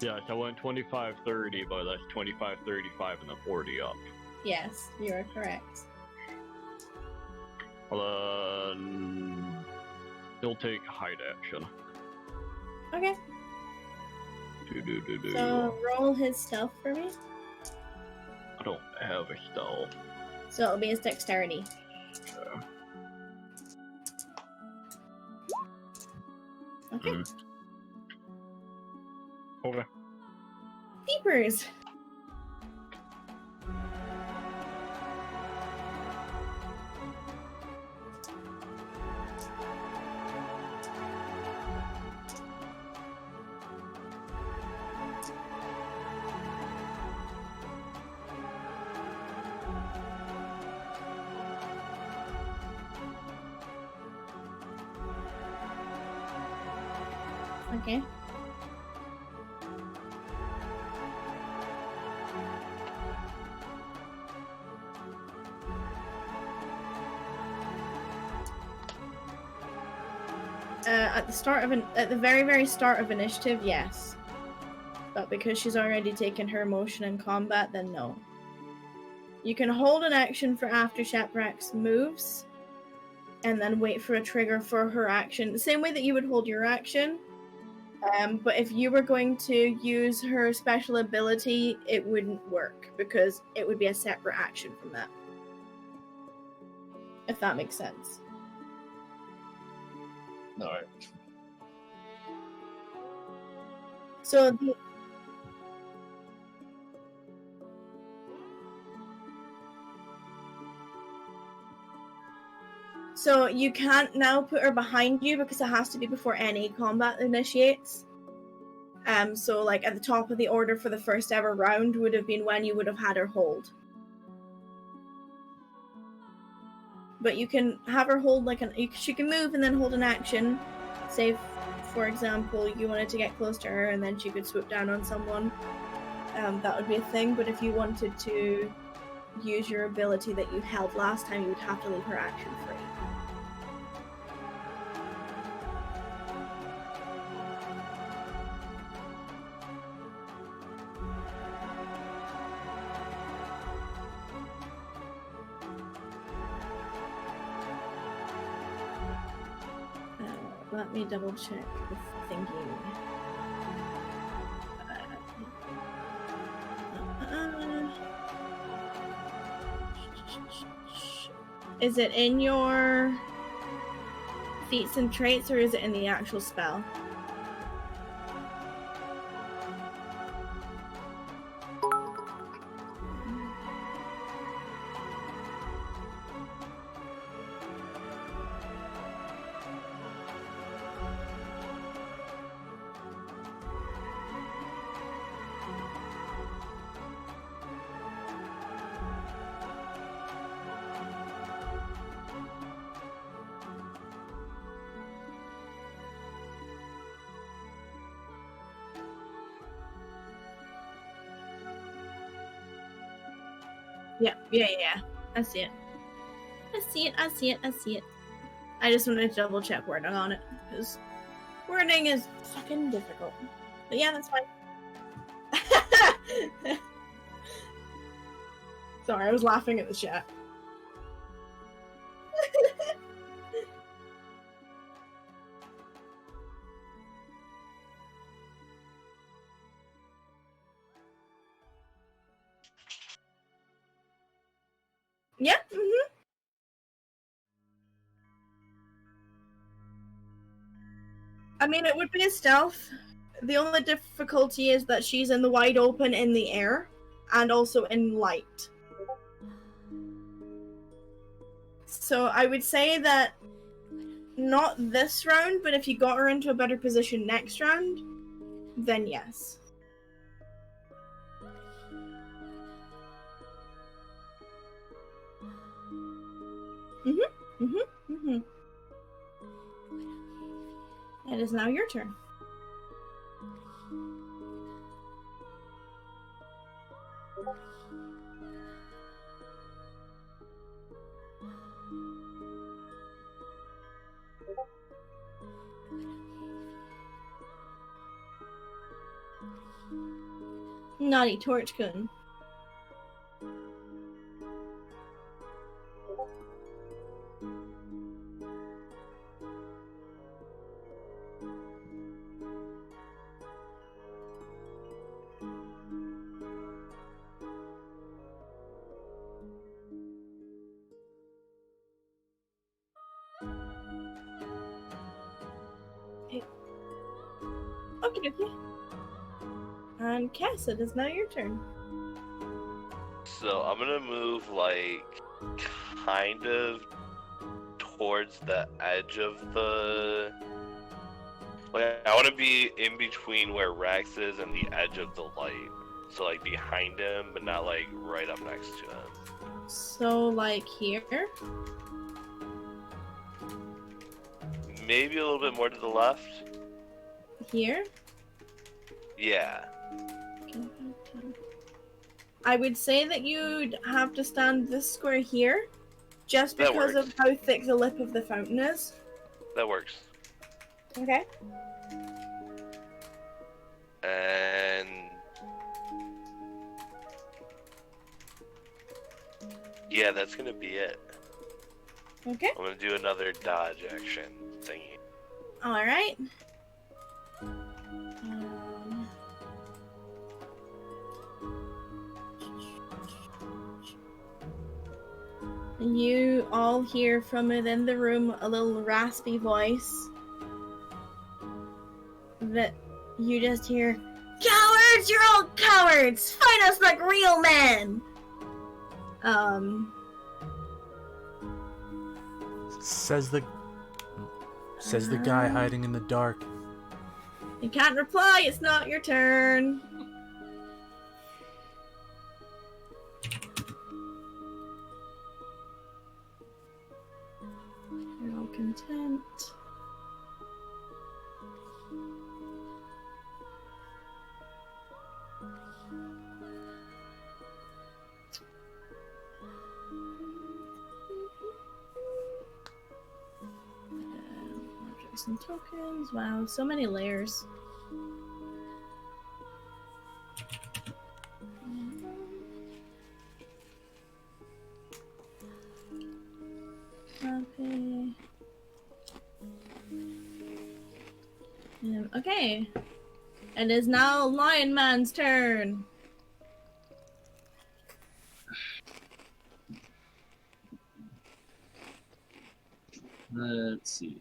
Yes, I went 25, 30, but that's 25, 35, and then 40 up. Yes, you are correct. He'll take hide action. Okay. So roll his stealth for me. I don't have a stealth. So it'll be his dexterity. Okay. Okay. Peepers. Okay. At the very start of initiative, yes. But because she's already taken her motion in combat, then no. You can hold an action for after Shaprax moves, and then wait for a trigger for her action, the same way that you would hold your action. But if you were going to use her special ability, it wouldn't work, because it would be a separate action from that. If that makes sense. Alright. So you can't now put her behind you because it has to be before any combat initiates. So like at the top of the order for the first ever round would have been when you would have had her hold. But you can have her hold she can move and then hold an action. Say, for example, you wanted to get close to her and then she could swoop down on someone. That would be a thing, but if you wanted to use your ability that you held last time, you would have to leave her action free. Let me double check the thinking. Is it in your feats and traits, or is it in the actual spell? Yeah. I see it. I see it. I just wanted to double check wording on it, because wording is fucking difficult. But yeah, that's fine. Sorry, I was laughing at the chat. Yeah. I mean, it would be a stealth. The only difficulty is that she's in the wide open in the air, and also in light. So I would say that not this round, but if you got her into a better position next round, then yes. It is now your turn. Naughty Torchkin. Okay, okay. And Kess, it is now your turn. So I'm gonna move like kind of towards the edge of the. Like I want to be in between where Rex is and the edge of the light. So like behind him, but not like right up next to him. So, like here? Maybe a little bit more to the left. Here? Yeah. I would say that you'd have to stand this square here, just That because of works. how thick the lip of the fountain is. That works. Okay. And yeah, that's gonna be it. Okay. I'm gonna do another dodge action thingy. Alright. You all hear from within the room a little raspy voice that you just hear, "Cowards! You're all cowards! Fight us like real men!" Says the guy hiding in the dark. You can't reply, it's not your turn. You're all content. Objects and tokens. Wow, so many layers. Okay. Okay. It is now Lion Man's turn. Let's see.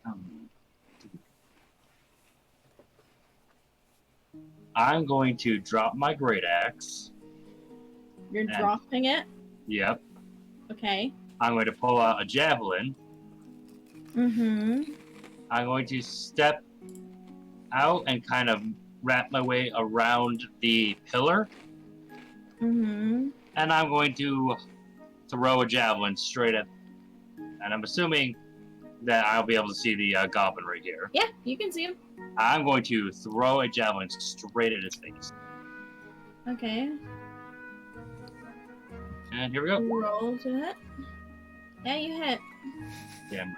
I'm going to drop my great axe. You're And- dropping it. Yep. Okay. I'm going to pull out a javelin. Mm-hmm. I'm going to step out and kind of wrap my way around the pillar. Mm-hmm. And I'm going to throw a javelin straight at. And I'm assuming that I'll be able to see the goblin right here. Yeah, you can see him. I'm going to throw a javelin straight at his face. Okay. And here we go. Roll to hit. Yeah, you hit. Damn.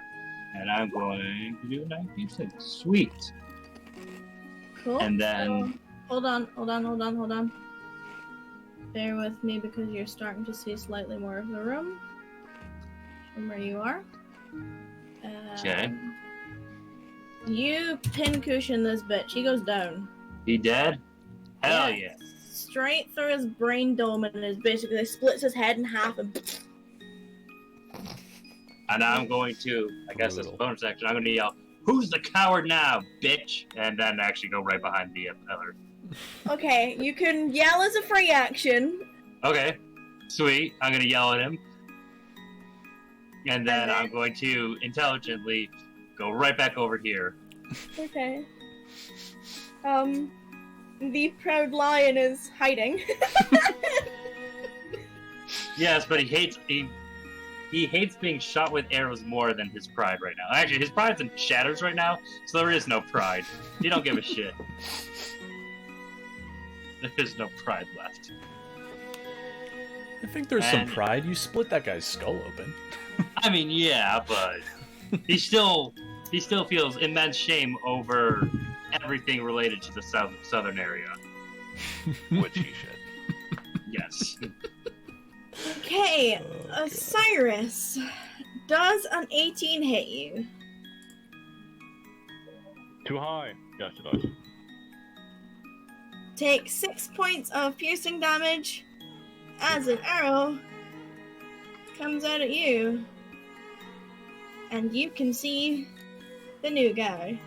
And I'm going to do 96. Sweet. Cool. And then- So, hold on. Bear with me because you're starting to see slightly more of the room from where you are. Okay. You pincushion this bitch. He goes down. He dead? Hell yeah. Straight through his brain dome, and it basically splits his head in half and. And I'm going to, I guess as a Brutal. bonus action, I'm going to yell, "Who's the coward now, bitch?" And then actually go right behind the pillar. Okay, you can yell as a free action. Okay, sweet. I'm going to yell at him. And then Okay. I'm going to intelligently go right back over here. Okay. The proud lion is hiding. Yes, but he hates being shot with arrows more than his pride right now. Actually, his pride's in shatters right now, so there is no pride. He don't give a shit. There's no pride left. I think there's some And- pride. You split that guy's skull open. I mean, yeah, but he still feels immense shame over everything related to the southern area. Which he should. Okay, Oh, God. Osiris, does an 18 hit you? Too high. Yes, it does. Take 6 points of piercing damage as an arrow comes out at you. And you can see the new guy,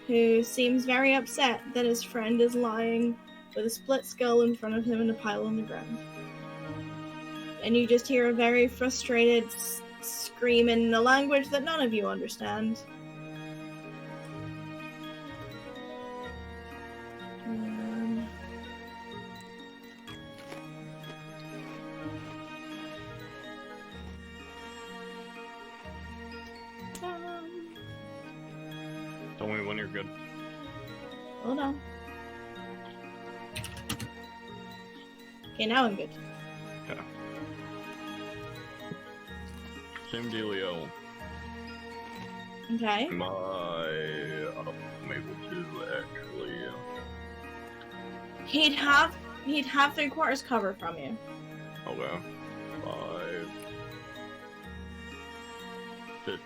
who seems very upset that his friend is lying with a split skull in front of him in a pile on the ground. And you just hear a very frustrated scream in a language that none of you understand. Tell me when you're good. Hold on. Okay, now I'm good. Yeah. Same dealio. Okay. I'm able to actually. He'd have 3/4 cover from you. Okay. 5, 15.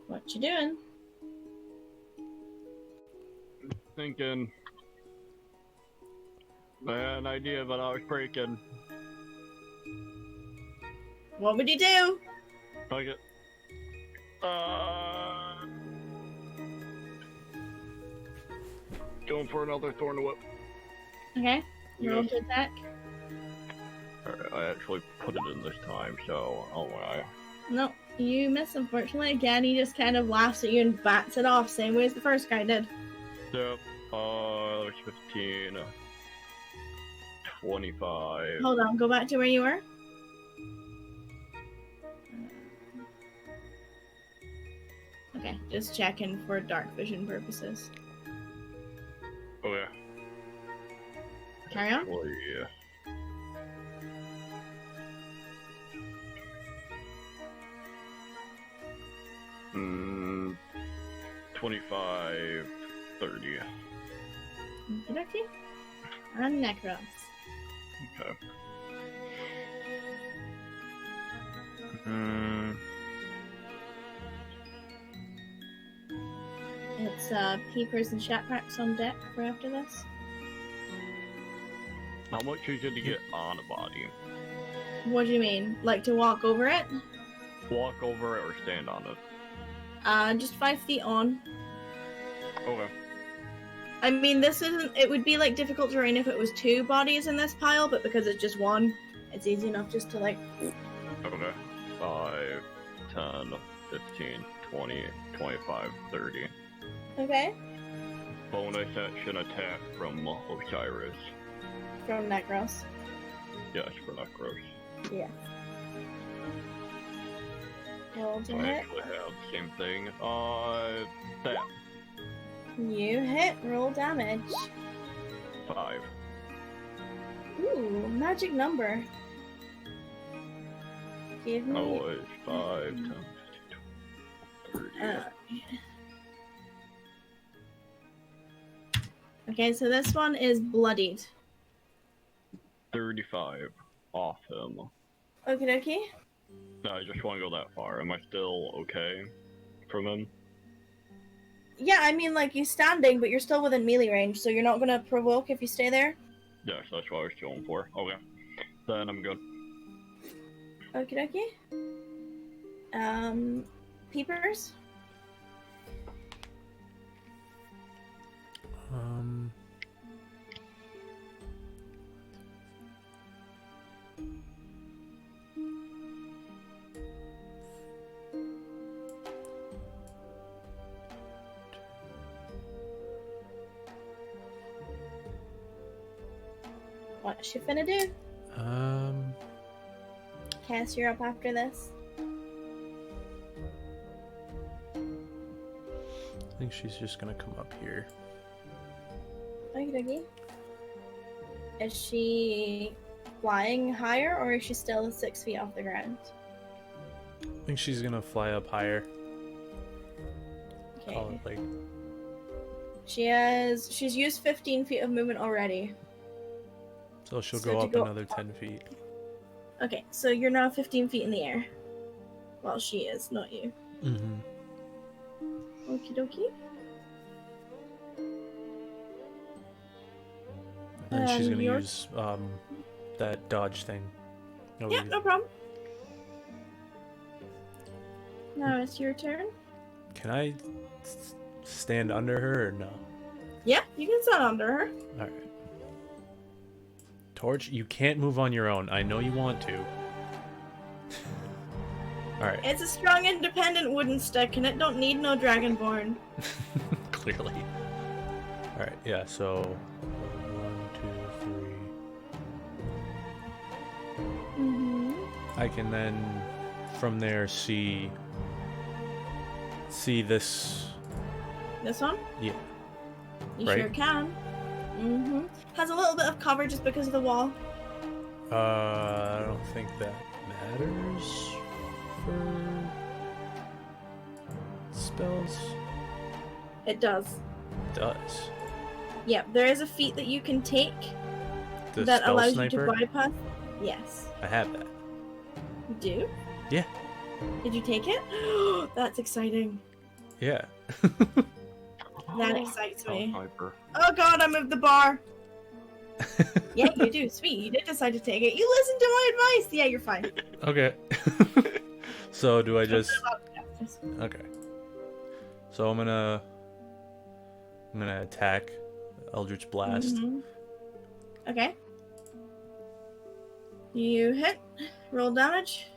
What you doing? Thinking. I had an idea, but I was breaking. What would you do? Like it. Going for another thorn whip. Okay. Roll Yes. to attack. Alright, I actually put it in this time, so I'll lie. No, you miss, unfortunately. Again, he just kind of laughs at you and bats it off, same way as the first guy did. Yep. There's 15. 25. Hold on, go back to where you were. Okay, just checking for dark vision purposes. Oh yeah. Carry on. Well, yeah. Mm, 25, 30. Okay. And Necros. Okay. Mm, It's Peepers and Shaprax on deck for after this. how much is it to get on a body? What do you mean? Like to walk over it? Walk over it or stand on it? Just 5 feet on. Okay. I mean, this isn't. It would be like difficult terrain if it was 2 bodies in this pile, but because it's just 1, it's easy enough just to like. Okay. 5, 10, 15, 20, 25, 30. Okay. Bonus action attack from Osiris. From Necros. Yes, for Necros. Yeah. Roll to I hit. actually have the same thing. That. You hit. Roll damage. 5. Ooh, magic number. Give me. Oh, it's 5, 10, 15, 30. Okay, so this one is bloodied. 35 off him. Okie dokie. No, I just want to go that far. Am I still okay from him? Yeah, I mean, like, he's standing, but you're still within melee range, so you're not gonna provoke if you stay there? Yes, that's what I was going for. Okay. Then I'm good. Okie dokie. Peepers? What's she finna do? Kess, you're up after this. I think she's just gonna come up here. Okie dokie. Is she flying higher, or is she still 6 feet off the ground? I think she's gonna fly up higher. Okay. Call it like She's used 15 feet of movement already. so she'll So go to up go another 10 feet. Okay, so you're now 15 feet in the air. Well, she is, not you. Mm-hmm. Okie dokie. And she's gonna Your- use that dodge thing. over Yeah, you. no problem. Now it's your turn. Can I stand under her or no? Yeah, you can stand under her. Alright. Torch, you can't move on your own. I know you want to. Alright. It's a strong, independent wooden stick, and it don't need no Dragonborn. Clearly. Alright, yeah, so 1, 2, 3. Mm-hmm. I can then from there see this. This one? Yeah. You Right? sure can. Mm-hmm. Has a little bit of cover just because of the wall. I don't think that matters for spells. It does. It does. Yeah, there is a feat that you can take The that spell allows sniper. you to bypass. Yes. I have that. You do? Yeah. Did you take it? That's exciting. Yeah. That excites me. Hyper. Oh god, I moved the bar. Yeah, you do. Sweet. You did decide to take it. You listened to my advice. Yeah, you're fine. Okay. So do I just? Okay. So I'm gonna attack Eldritch Blast. Mhm. Okay. You hit. Roll damage.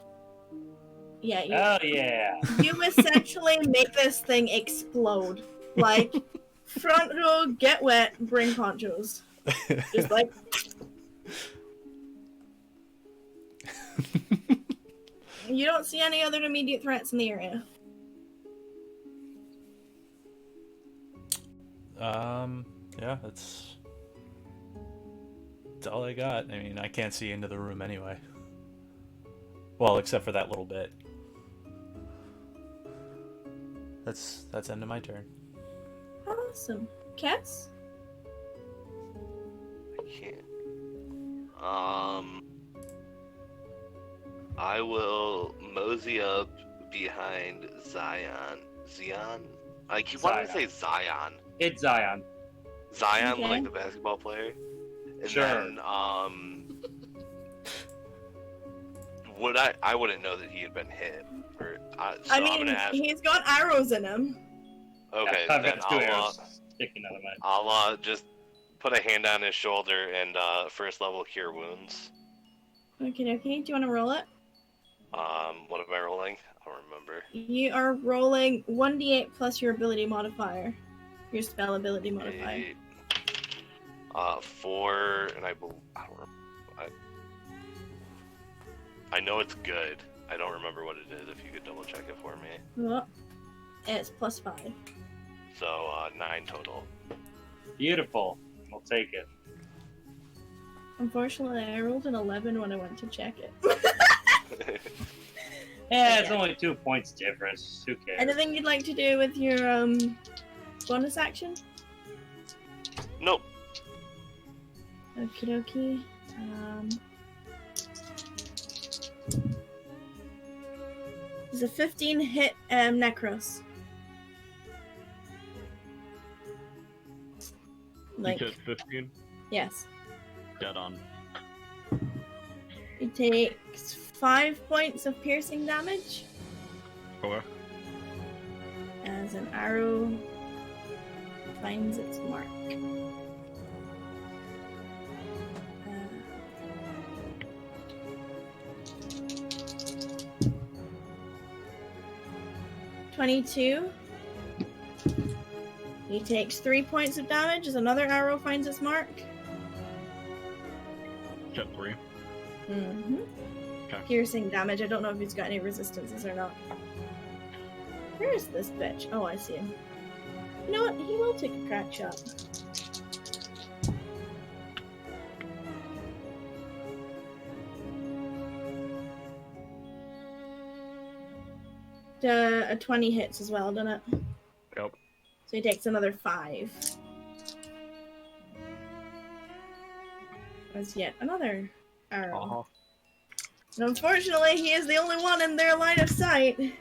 Yeah, you. Oh yeah. You essentially make this thing explode. Like, front row, get wet, bring ponchos. Just like. You don't see any other immediate threats in the area. Yeah, that's all I got. I mean, I can't see into the room anyway. Well, except for that little bit. That's end of my turn. Awesome. Kess? I can't. I will mosey up behind Zian. I keep wanting to say Zion. It's Zion. Zion, Okay. like the basketball player. And Sure. then, I wouldn't know that he had been hit. So I I'm mean, gonna ask. he's got arrows in him. Okay, I've then got 2 arrows sticking out of my. I'll just put a hand on his shoulder and first level cure wounds. Okay, okay. Do you want to roll it? What am I rolling? I don't remember. You are rolling 1d8 plus your ability modifier. Your spell ability modifier. 8, 4, and I don't remember. I know it's good. I don't remember what it is. If you could double check it for me. Well, it's plus 5. So 9 total. Beautiful. I'll take it. Unfortunately, I rolled an 11 when I went to check it. Yeah, it's Yeah. only 2 points difference. Who cares? Anything you'd like to do with your bonus action? Nope. Okie dokie. There's a 15 hit Necros. Like, You said 15? yes. Dead on. It takes 5 points of piercing damage Okay. as an arrow finds its mark. 22. He takes 3 points of damage as another arrow finds its mark. Set 3. Mm-hmm. Okay. Piercing damage. I don't know if he's got any resistances or not. Where is this bitch? Oh, I see him. You know what? He will take a crack shot. a 20 hits as well, doesn't it? Yep. So he takes another 5. That's yet another arrow. And unfortunately, he is the only one in their line of sight.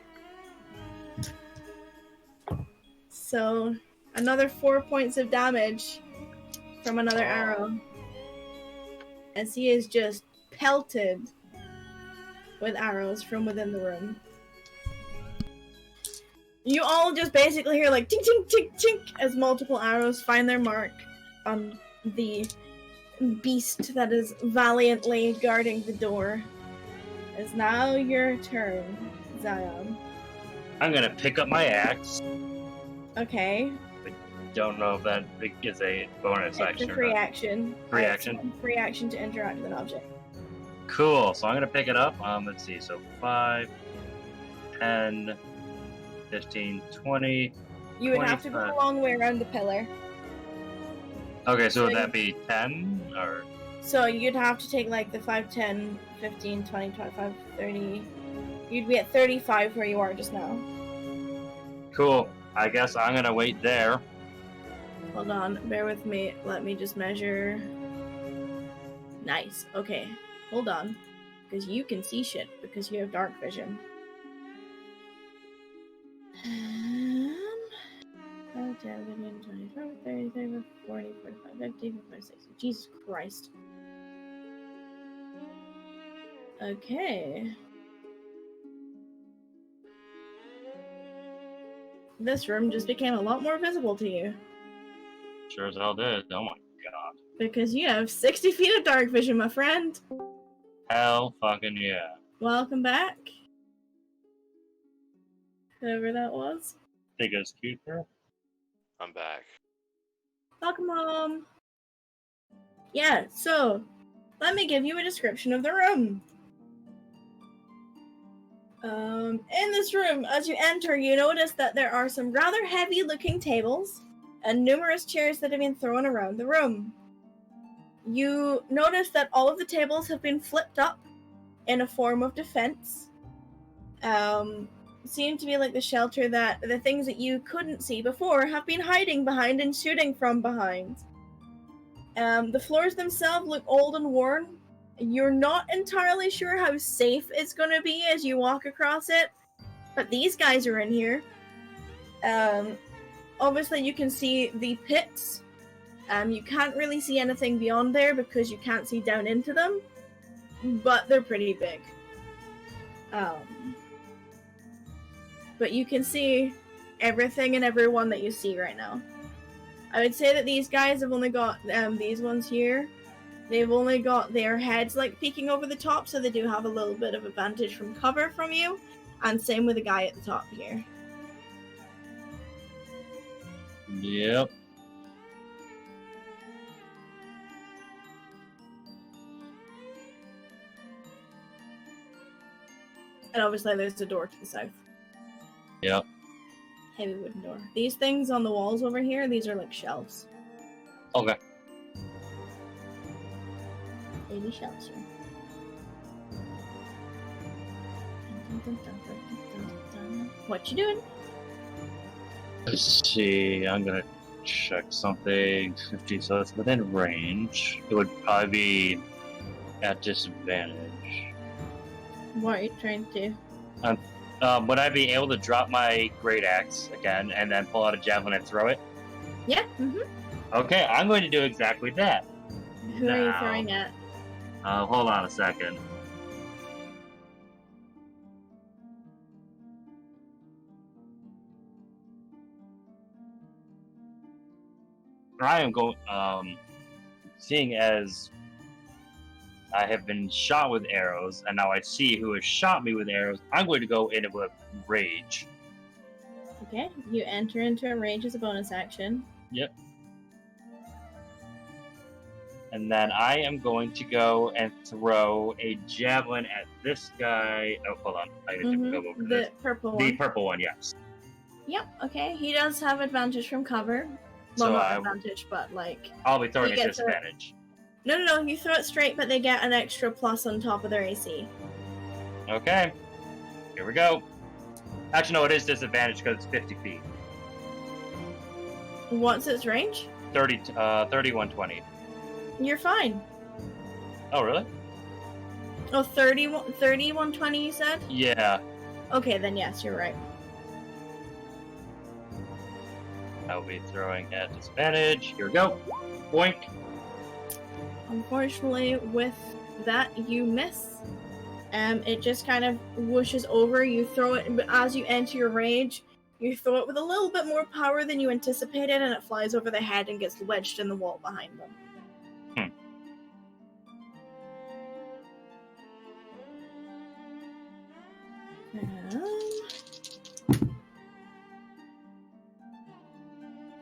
So, another 4 points of damage from another arrow. As he is just pelted with arrows from within the room. You all just basically hear like tink tink tink tink as multiple arrows find their mark on the beast that is valiantly guarding the door. It's now your turn, Zion. I'm gonna pick up my axe. Okay. Don't know if that is a bonus action. It's a or free not. action. Free action? Free action to interact with an object. Cool. So I'm gonna pick it up. Let's see. So 5, 10, 15, 20. You would have to go 25. a long way around the pillar. Okay, so would So that be 10 or? So you'd have to take like the 5, 10, 15, 20, 25, 30. You'd be at 35 where you are just now. Cool. I guess I'm gonna wait there. Hold on, bear with me. Let me just measure. Nice. Okay. Hold on. Because you can see shit, because you have dark vision. 5, 10, 15, 25, 30, 35, 40, 45, 50, 55, 60. Jesus Christ. Okay. This room just became a lot more visible to you. Sure as hell did. Oh my god. Because you have 60 feet of dark vision, my friend. Hell fucking yeah. Welcome back. Whoever that was. Think it's cute, bro? I'm back. Welcome home. Yeah, so let me give you a description of the room. In this room, as you enter, you notice that there are some rather heavy-looking tables and numerous chairs that have been thrown around the room. You notice that all of the tables have been flipped up in a form of defense. Seem to be like the shelter that the things that you couldn't see before have been hiding behind and shooting from behind. The floors themselves look old and worn. You're not entirely sure how safe it's going to be as you walk across it, but these guys are in here. Obviously you can see the pits. You can't really see anything beyond there because you can't see down into them, but they're pretty big. But you can see everything and everyone that you see right now. I would say that these guys have only got, these ones here, they've only got their heads like peeking over the top, so they do have a little bit of advantage from cover from you, and same with the guy at the top here. Yep. And obviously there's a door to the south. Yep. Heavy wooden door. These things on the walls over here, these are like shelves. Okay. Baby shelves here. What you doing? Let's see. I'm gonna check something. 50, so it's within range. It would probably be at disadvantage. What are you trying to do? Would I be able to drop my great axe again and then pull out a javelin and throw it? Yeah. Mm-hmm. Okay, I'm going to do exactly that. Who are you Now. throwing at? Hold on a second. I am going, seeing as I have been shot with arrows, and now I see who has shot me with arrows, I'm going to go into a rage. Okay, you enter into a rage as a bonus action. Yep. And then I am going to go and throw a javelin at this guy. Oh, hold on. I need to go over The this. purple one. The purple one, yes. Yep, okay. He does have advantage from cover. Well, So not I- advantage, but like... I'll be throwing You at get to- disadvantage. No, you throw it straight, but they get an extra plus on top of their AC. Okay. Here we go. Actually, no, it is disadvantage because it's 50 feet. What's its range? 3120. You're fine. Oh, really? Oh, 120 you said? Yeah. Okay, then yes, you're right. I'll be throwing at disadvantage. Here we go. Boink. Unfortunately, with that, you miss. It just kind of whooshes over. You throw it, but as you enter your rage, you throw it with a little bit more power than you anticipated, and it flies over the head and gets wedged in the wall behind them.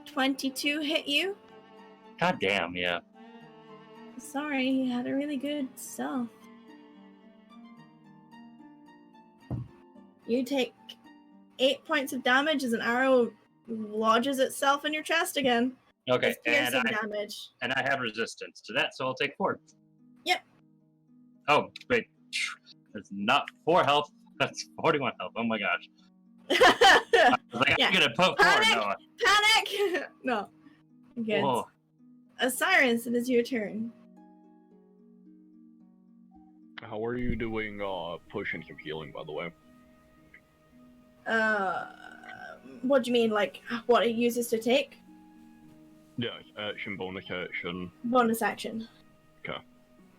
22 hit you? God damn, yeah. Sorry, you had a really good self. You take 8 points of damage as an arrow lodges itself in your chest again. Okay, It's piercing damage. and I have resistance to that, so I'll take 4. Yep. Oh, wait. That's not 4 health. That's 41 health. Oh my gosh. I was like, Yeah. I'm gonna put 4. Panic! No. Panic! No. Good. Whoa. Osiris, it is your turn. How are you doing potions of healing, by the way? What do you mean, like, what it uses to take? Yes, action, bonus action. Bonus action. Okay.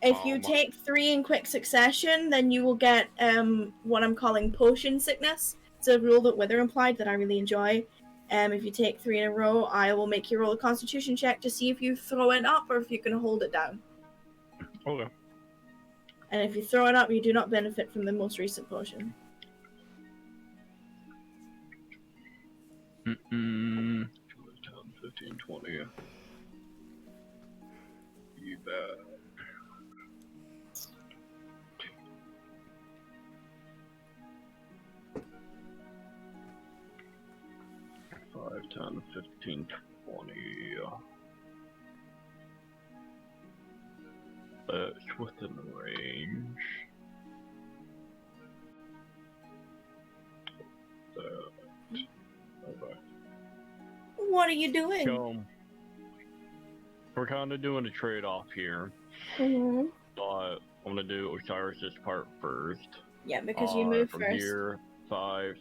If you take 3 in quick succession, then you will get what I'm calling potion sickness. It's a rule that Wither implied that I really enjoy. If you take 3 in a row, I will make you roll a constitution check to see if you throw it up or if you can hold it down. Okay. And if you throw it up, you do not benefit from the most recent potion. 10, 15, 20. You bet. 5, 10, 15, 20. That's within range. Okay. What are you doing? So, we're kind of doing a trade-off here, Mm-hmm. but I'm gonna do Osiris's part first. Yeah, because you move from first. here, 5,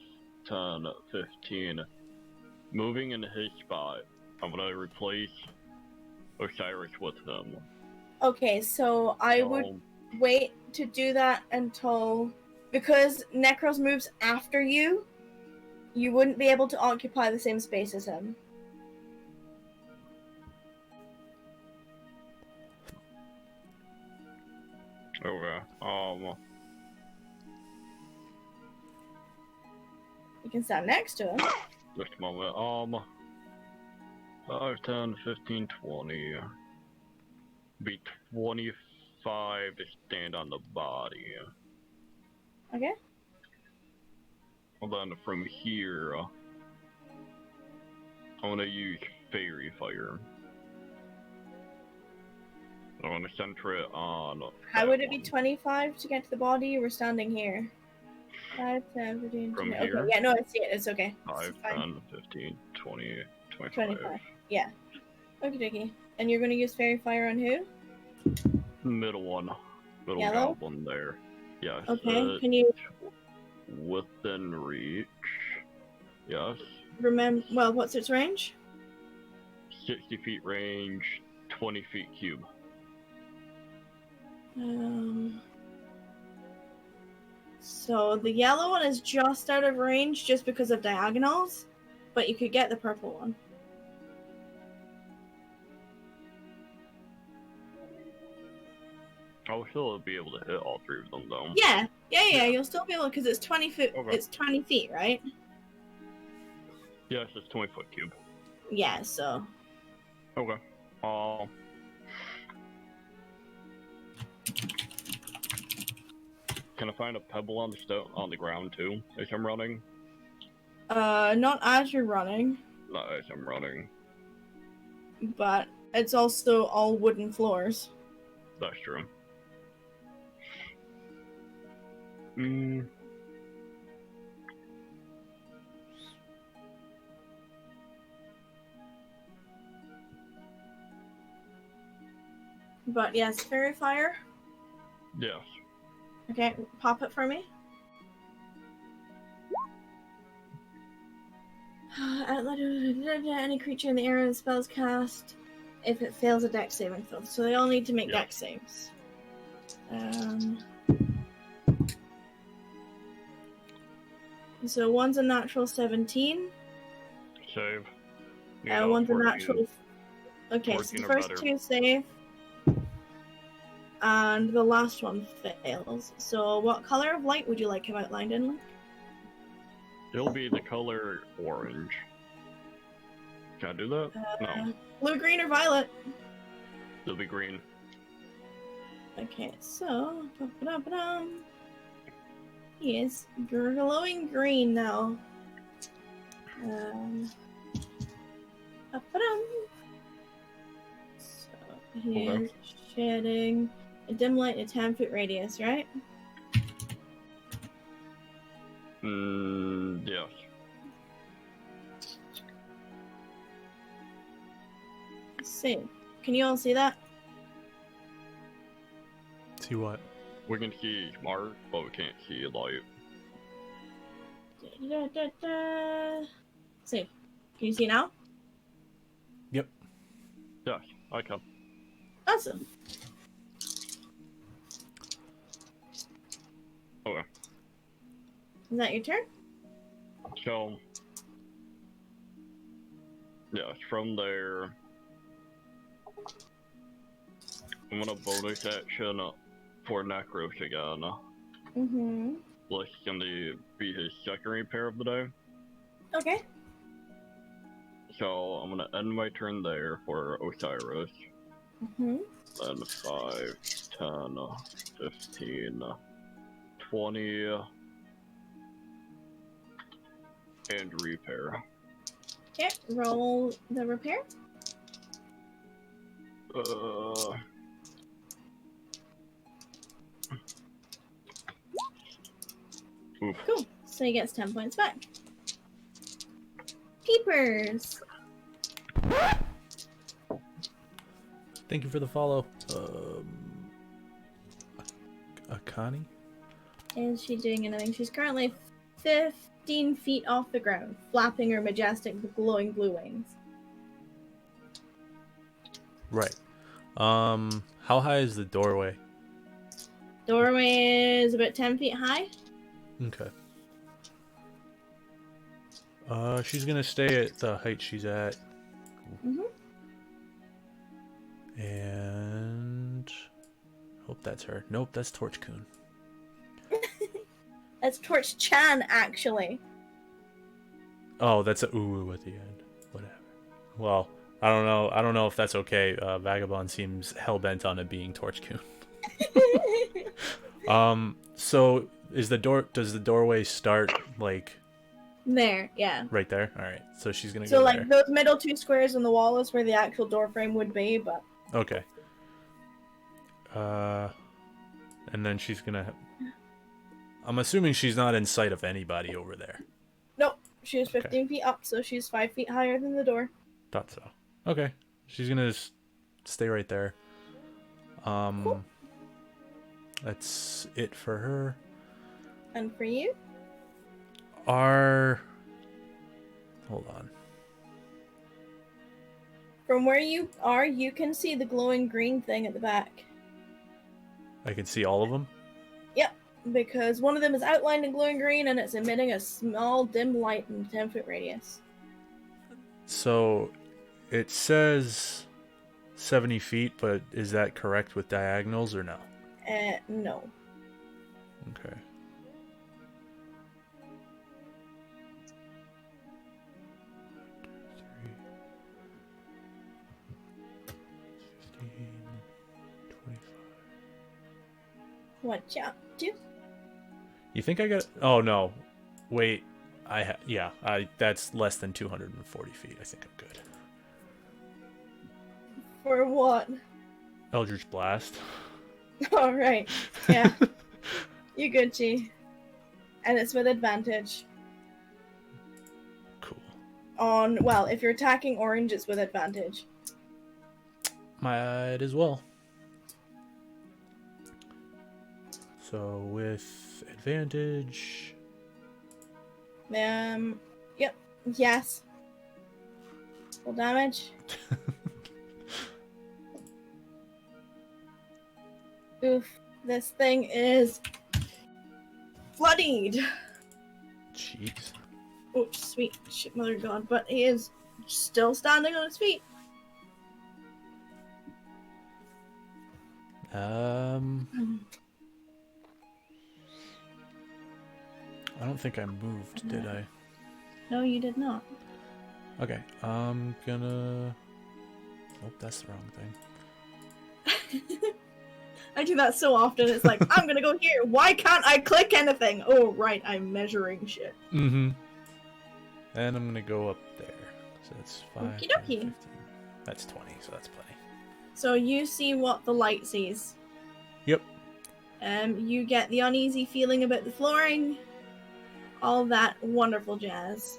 10, 15. Moving into his spot, I'm gonna replace Osiris with him. Okay, so I would wait to do that until... Because Necros moves after you, you wouldn't be able to occupy the same space as him. Okay, You can stand next to him. just a moment, 5, 10, 15, 20. Be 25 to stand on the body. Okay. And then from here, I'm gonna use Fairy Fire. I'm gonna center it on... How would it be 25 to get to the body? We're standing here. 5, 10, 15, From 20. here? Okay, yeah, no, I see it. It's okay. 5, It's fine. 10, 15, 20, 25. 25. Yeah. Okie dokie. And you're going to use Fairy Fire on who? Middle one. Middle Yellow? goblin there. Yes. Okay, can you Within reach. Yes. remember... Well, what's its range? 60 feet range, 20 feet cube. So the yellow one is just out of range just because of diagonals, but you could get the purple one. I'll still be able to hit all 3 of them though. Yeah, you'll still be able, because it's 20 feet, Okay. it's 20 feet, right? Yes, it's 20 foot cube. Yeah, so... Okay. Can I find a pebble on the ground too, as I'm running? Not as you're running, Not as I'm running. but it's also all wooden floors. That's true. But yes, fairy fire. Yes. Okay, pop it for me. Any creature in the area of the spell's cast if it fails a dex saving throw. So they all need to make Yeah. dex saves. So one's a natural 17. Save. One's a 14. natural. Okay, so 14 the or first better. two save. And the last one fails. So what color of light would you like him outlined in? It'll be the color orange. Can I do that? No. Blue, green, or violet? It'll be green. Okay, so he is glowing green now. So he Okay. is shedding a dim light in a 10-foot radius, right? Yes. So, can you all see that? See what? We can see mark, but we can't see light. So, can you see now? Yep. Yes, I can. Awesome. Okay. Is that your turn? So, yes, from there, I'm gonna bonus action for Necros again. Mm-hmm. This is gonna be his second repair of the day. Okay. So, I'm gonna end my turn there for Osiris. Mm-hmm. Then 5, 10, 15, 20, and repair. Okay, roll the repair. Oof. Cool. So he gets 10 points back. Peepers. Thank you for the follow. Akani? Is she doing anything? She's currently 15 feet off the ground, flapping her majestic glowing blue wings. Right. How high is the doorway? Doorway is about 10 feet high. Okay. She's gonna stay at the height she's at. Mm-hmm. And hope that's her. Nope, that's Torch Coon. That's Torch Chan, actually. Oh, that's a ooh at the end. Whatever. Well, I don't know. I don't know if that's okay. Vagabond seems hell bent on it being Torch Coon. So does the doorway start like There, yeah. right there? All right. So she's gonna So, go like, there. those middle two squares on the wall is where the actual door frame would be, but... Okay. And then she's gonna. I'm assuming she's not in sight of anybody over there. Nope. She was 15 feet up, so she's 5 feet higher than the door. Thought so. Okay. She's gonna just stay right there. Cool. That's it for her. And for you? Hold on. From where you are, you can see the glowing green thing at the back. I can see all of them. Yep, because one of them is outlined in glowing green and it's emitting a small dim light in a 10-foot radius. So it says 70 feet, but is that correct with diagonals or no? No. Okay. Watch out, dude. You think I got? Oh no, wait. That's less than 240 feet. I think I'm good. For what? Eldritch Blast. Alright. Yeah. You good, G. And it's with advantage. Cool. Well, if you're attacking orange, it's with advantage. Might as well. So with advantage. Yep. Yes. Full damage. Oof. This thing is bloodied. Jeez. Oh, sweet shit, mother god. But he is still standing on his feet. I don't think I moved, did I? No, you did not. Okay, I'm gonna... Nope, that's the wrong thing. I do that so often. It's like, I'm gonna go here. Why can't I click anything? Oh, right, I'm measuring shit. Mm-hmm. And I'm gonna go up there. So that's 5, Okie 10, dokie. 15. That's 20, so that's plenty. So you see what the light sees. Yep. You get the uneasy feeling about the flooring. All that wonderful jazz.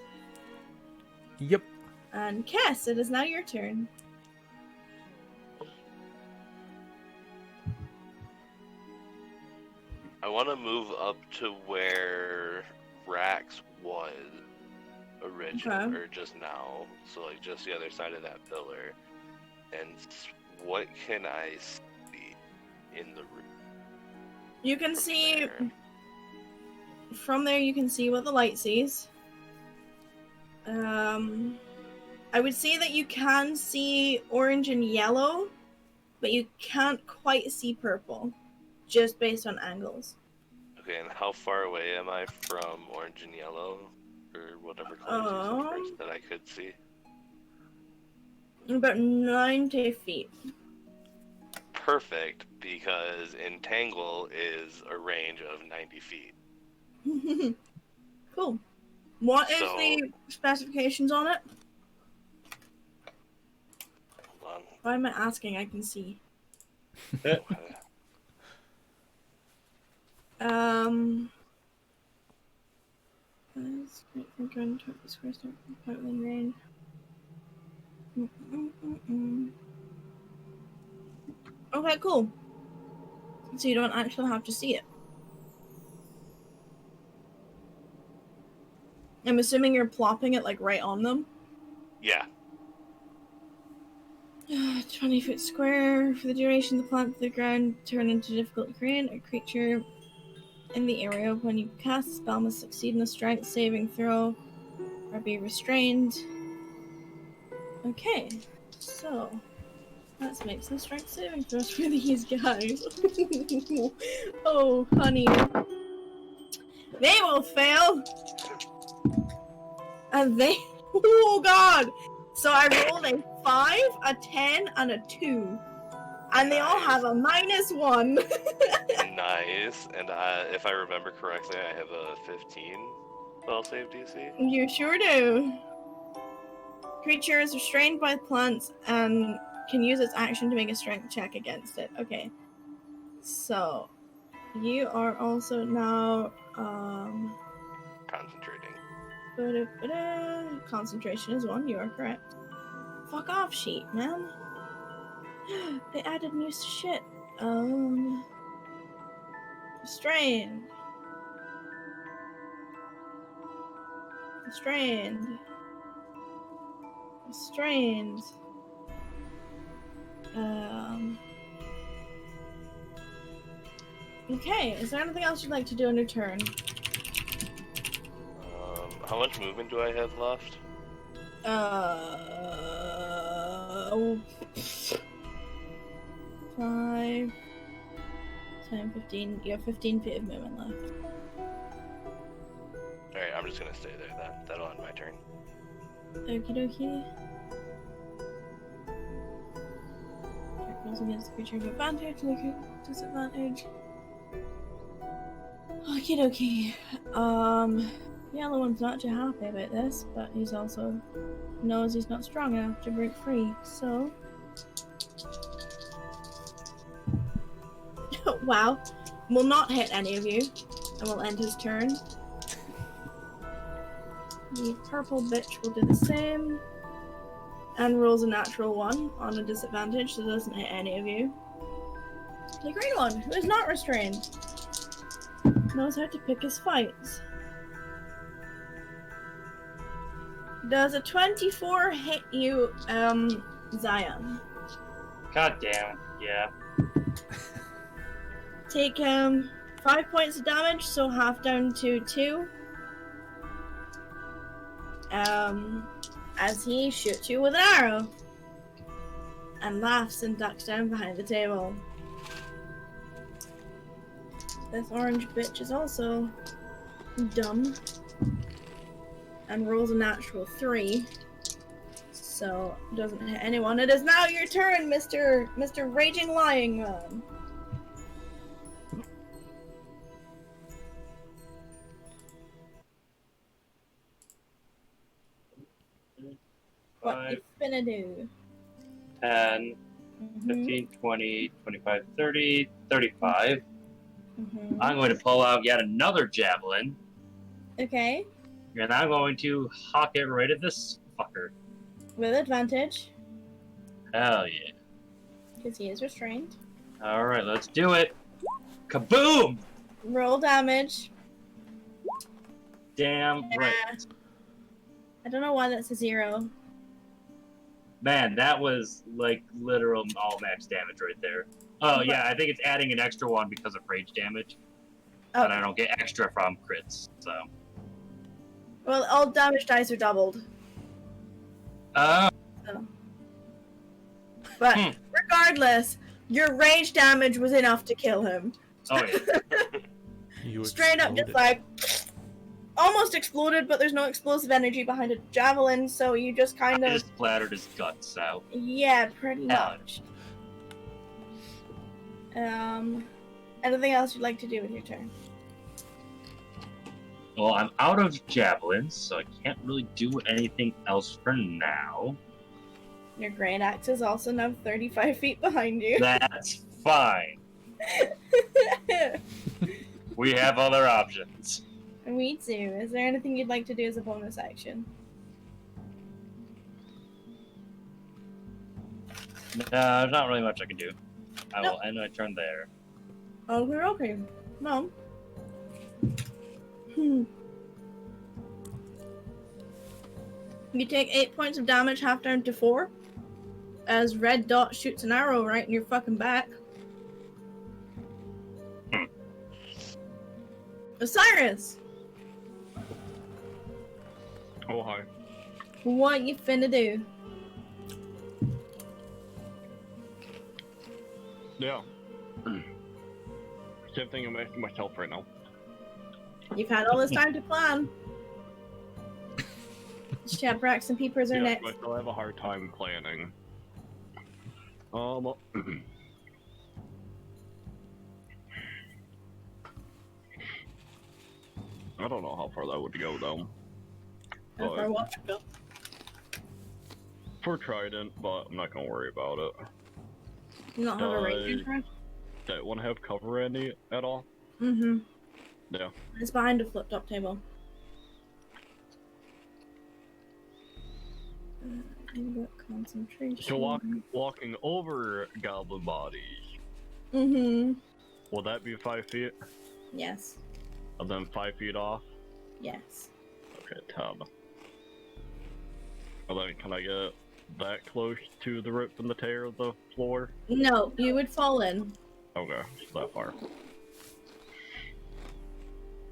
Yep. And Kess, it is now your turn. I want to move up to where Rax was originally, Okay. or just now. So, like, just the other side of that pillar. And what can I see in the room? You can from see there? from there. You can see what the light sees. I would say that you can see orange and yellow, but you can't quite see purple, just based on angles. Okay, and how far away am I from orange and yellow? Or whatever colors you said first that I could see? About 90 feet. Perfect, because Entangle is a range of 90 feet. Cool. What is So- the specifications on it? Hold on. Why am I asking? I can see. Okay. Okay, cool. So you don't actually have to see it. I'm assuming you're plopping it like right on them. Yeah. 20 foot square. For the duration, the plant to the ground turn into difficult terrain. A creature in the area when you cast the spell must succeed in a strength saving throw or be restrained. Okay, so let's make some strength saving throws for these guys. Oh, honey. They will fail! And they... Oh, God! So I rolled a 5, a 10, and a 2. And they all have a -1. Nice. And if I remember correctly, I have a 15 spell save DC. You sure do. Creature is restrained by plants and can use its action to make a strength check against it. Okay. So, you are also now, Concentrating. concentration is 1, you are correct. Fuck off, sheet, man. They added new shit. Restrained. Restrained. Restrained. Okay, is there anything else you'd like to do on your turn? How much movement do I have left? 5, 10, 15. You have 15 feet of movement left. Alright, I'm just gonna stay there then. That'll end my turn. Okie dokie. Check rolls against the creature of advantage, look at disadvantage. Okie dokie. Yellow one's not too happy about this, but he's also knows he's not strong enough to break free, so... Wow. Will not hit any of you, and will end his turn. The purple bitch will do the same, and rolls a natural 1 on a disadvantage, so doesn't hit any of you. The green one, who is not restrained, knows how to pick his fights. Does a 24 hit you, Zion? God damn. Yeah. Take 5 points of damage, so half down to 2. As he shoots you with an arrow. And laughs and ducks down behind the table. This orange bitch is also dumb. And rolls a natural 3. So, doesn't hit anyone. It is now your turn, Mr. Raging Lying Man. What you finna do? 10, 15, 20, 25, 30, 35. I'm going to pull out yet another javelin. Okay. And I'm going to hawk it right at this fucker. With advantage. Hell yeah. Because he is restrained. Alright, let's do it. Kaboom! Roll damage. Damn right. I don't know why that's a 0. Man, that was like literal all max damage right there. Oh yeah, I think it's adding an extra one because of rage damage. Oh. But I don't get extra from crits, so. Well, all damage dice are doubled. Oh. So. But regardless, your rage damage was enough to kill him. Oh You Straight up just exploded. like almost exploded, but there's no explosive energy behind a javelin, so you just kind I of just splattered his guts out. yeah, pretty Hell. much. Anything else you'd like to do with your turn? Well, I'm out of javelins, so I can't really do anything else for now. Your great axe is also now 35 feet behind you. That's fine. We have other options. Me too. Is there anything you'd like to do as a bonus action? No, there's not really much I can do. I Nope. will end my turn there. Okay. No. You take 8 points of damage, half down to 4. As Red Dot shoots an arrow right in your fucking back. Osiris! Oh, hi. What you finna do? Yeah. Same thing I'm asking myself right now. You've had all this time to plan. Shaprax and Peepers are Yeah, next. I still have a hard time planning. I don't know how far that would go though. How far what? Go. For Trident, but I'm not gonna worry about it. You don't have a range in front? That one have cover any at all? Mm-hmm. Yeah. It's behind a flip-top table. Concentration. So walking over goblin bodies, Mm-hmm. will that be 5 feet? Yes. And then 5 feet off? Yes. Okay, 10. And then can I get that close to the rip and the tear of the floor? No, you would fall in. Okay, that far.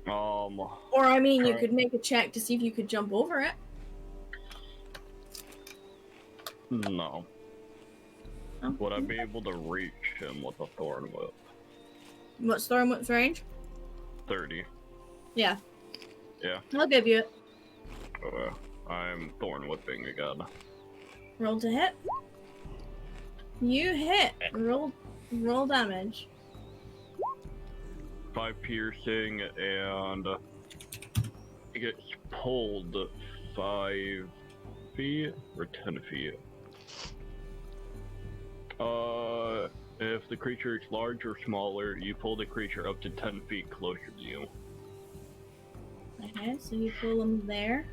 Or, I mean, you could make a check to see if you could jump over it. No. Oh. Would I be able to reach him with a thorn whip? What's Thorn Whip's range? 30. Yeah. Yeah. I'll give you it. Okay. I'm thorn whipping again. Roll to hit. You hit. Roll damage. 5 piercing, and it gets pulled 5 feet or 10 feet. If the creature is large or smaller, you pull the creature up to 10 feet closer to you. Okay, so you pull them there.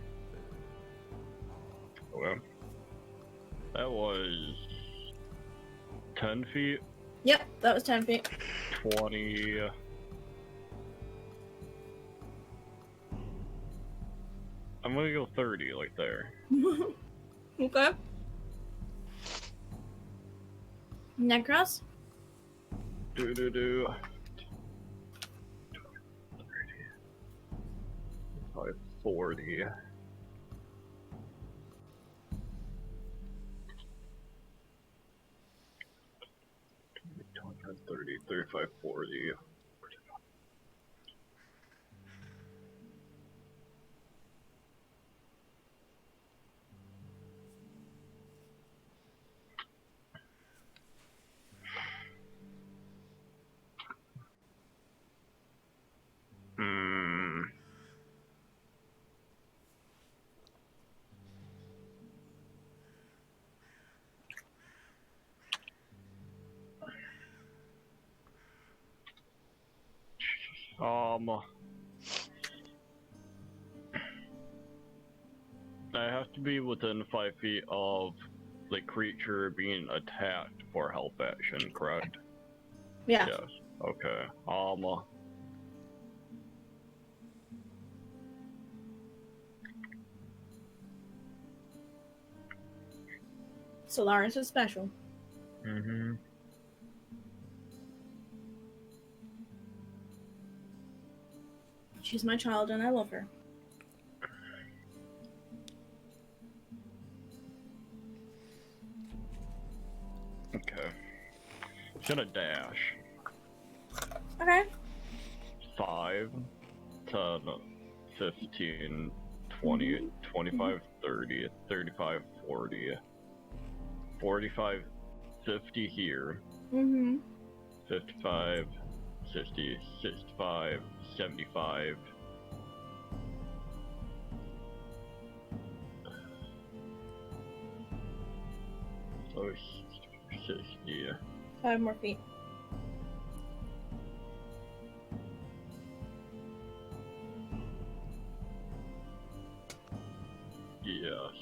Okay. That was 10 feet, Yep, that was 10 feet. 20, I'm gonna go 30, like there. Okay. Necros? Do. 540. 30, 35, 40. Hmm. I have to be within 5 feet of the creature being attacked for help action, correct? Yeah. Yes. Okay. Solaris is special. Mm-hmm. She's my child and I love her. Okay. Gonna dash. Okay. 5, 10, 15, 20, 25, 30, 35, 40, 45, 50 here, Mm-hmm. 55, 60, 65, 75. So 60. 5 more feet. Yes.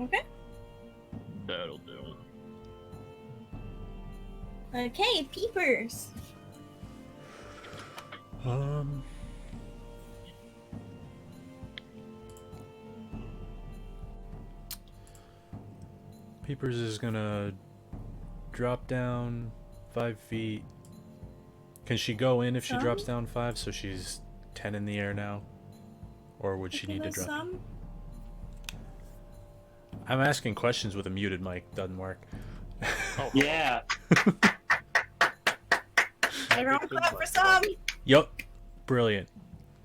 Okay. That'll do. Okay, peepers. Peepers is gonna drop down 5 feet. Can she go in if she drops down 5, so she's 10 in the air now? Or would she need to drop? Some? I'm asking questions with a muted mic, doesn't work. Oh, Yeah. Everyone clap for some! Yup. Brilliant.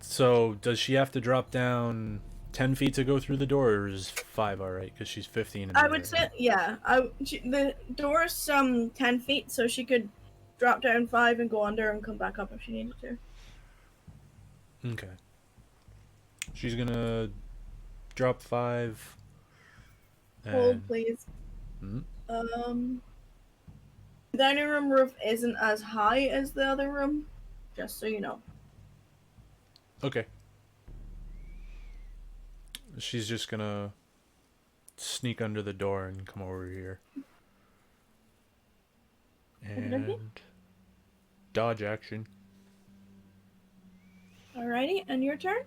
So, does she have to drop down 10 feet to go through the door, or is 5 alright? Because she's 15 in the I air. would say, yeah. The door's 10 feet, so she could drop down 5 and go under and come back up if she needed to. Okay. She's gonna drop 5. Hold, please. Hmm? The dining room roof isn't as high as the other room, just so you know. Okay. She's just gonna sneak under the door and come over here. And dodge action. Alrighty, and your turn?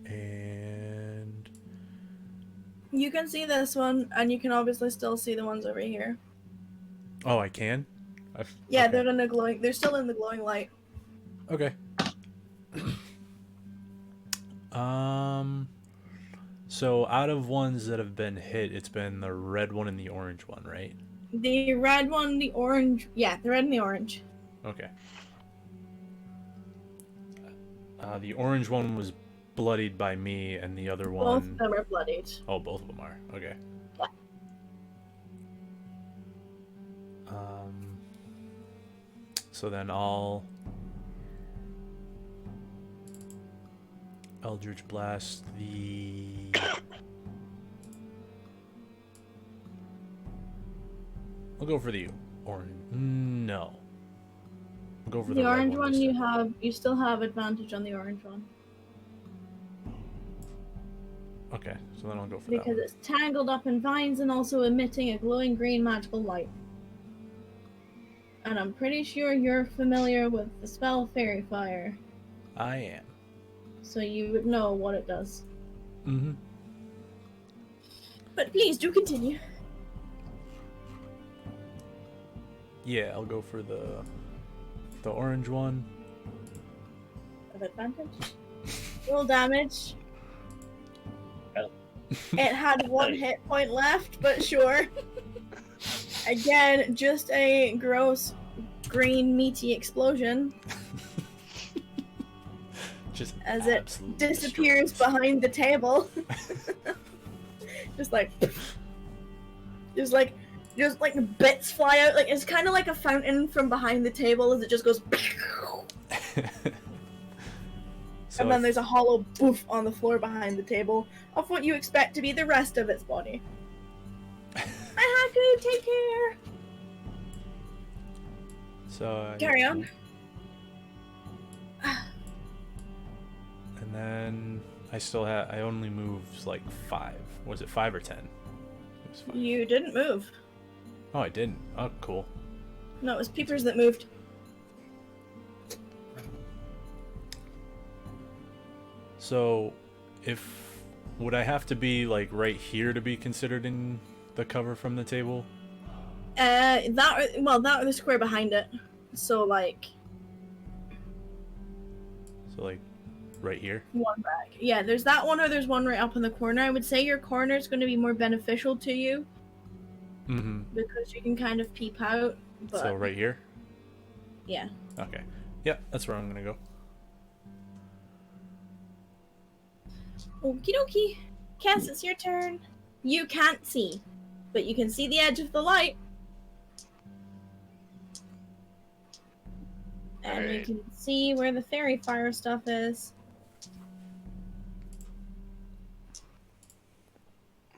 And You can see this one, and you can obviously still see the ones over here. oh, I can? Yeah, okay. they're in the glowing. They're still in the glowing light. Okay. So out of ones that have been hit, it's been the red one and the orange one, right? The red one, the orange. Yeah, the red and the orange. Okay. The orange one was bloodied by me, and the other one. Both of them are bloodied. Oh, both of them are. Okay. Yeah. So then I'll Eldritch Blast the. I'll go for the orange. No. I'll go for The red orange one instead. you still have advantage on the orange one. Okay, so then I'll go for Because that one. it's tangled up in vines and also emitting a glowing green magical light. And I'm pretty sure you're familiar with the spell Fairy Fire. I am. so you would know what it does. Mm-hmm. But please do continue. Yeah, I'll go for the orange one. Of advantage. Roll damage. Oh. It had 1 hit point left, but sure. Again, just a gross green meaty explosion Just as it absolute disappears destruction. behind the table. just like bits fly out. Like it's kind of like a fountain from behind the table as it just goes. So And then there's a hollow boof on the floor behind the table of what you expect to be the rest of its body. Haku, take care. So Carry on. And then I only moved like 5. Was it 5 or 10? It was 5. You didn't move. Oh, I didn't. Oh, cool. No, it was Peepers that moved. So, would I have to be like right here to be considered in the cover from the table? That or the square behind it. So like Right here? one back. Yeah, there's that one or there's one right up in the corner. I would say your corner is going to be more beneficial to you Mm-hmm. because you can kind of peep out. But So right here? yeah. Okay. Yeah, that's where I'm gonna go. Okie dokie. Kess, it's your turn. You can't see, but you can see the edge of the light. And you Alright. can see where the fairy fire stuff is.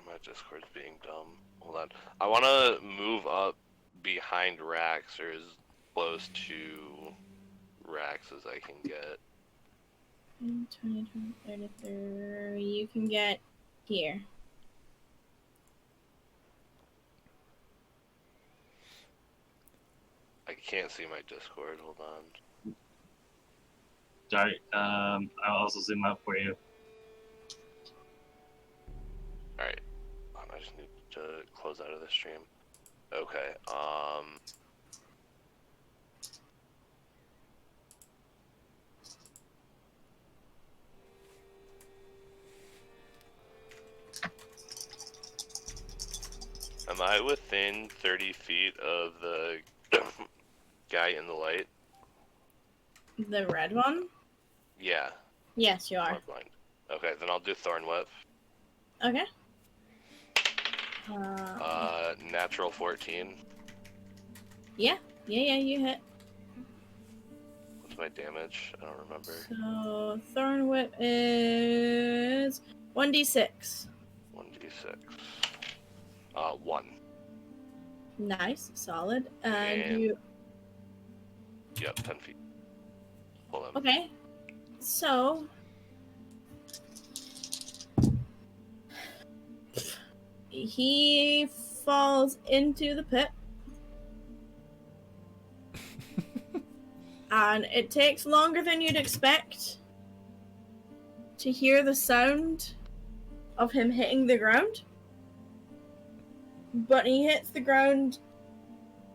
My Discord's being dumb. Hold on. I want to move up behind Rax or as close to Rax as I can get. 20, 20, 30, 30. You can get here. I can't see my Discord. Hold on. Sorry. I'll also zoom out for you. Alright. I just need to close out of the stream. Okay. Am I within 30 feet of the guy in the light? The red one? Yeah. Yes, you are. I'm blind. Okay, then I'll do Thorn Whip. Okay. Natural 14. Yeah, you hit. What's my damage? I don't remember. So, Thorn Whip is 1d6. 1d6. 1. Nice, solid. And And- you. Yep, 10 feet. Hold on. Okay. So. He falls into the pit. And it takes longer than you'd expect to hear the sound of him hitting the ground. But he hits the ground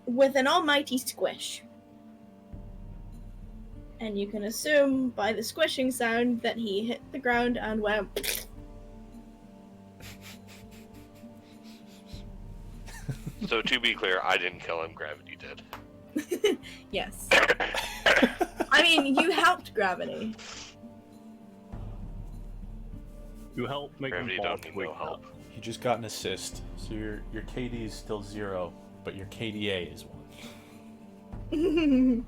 with an almighty squish. And you can assume by the squishing sound that he hit the ground and went. So to be clear, I didn't kill him, gravity did. Yes. I mean, you helped gravity. You help make Gravity them fall don't need quick no help. You just got an assist, so your KD is still 0, but your KDA is 1.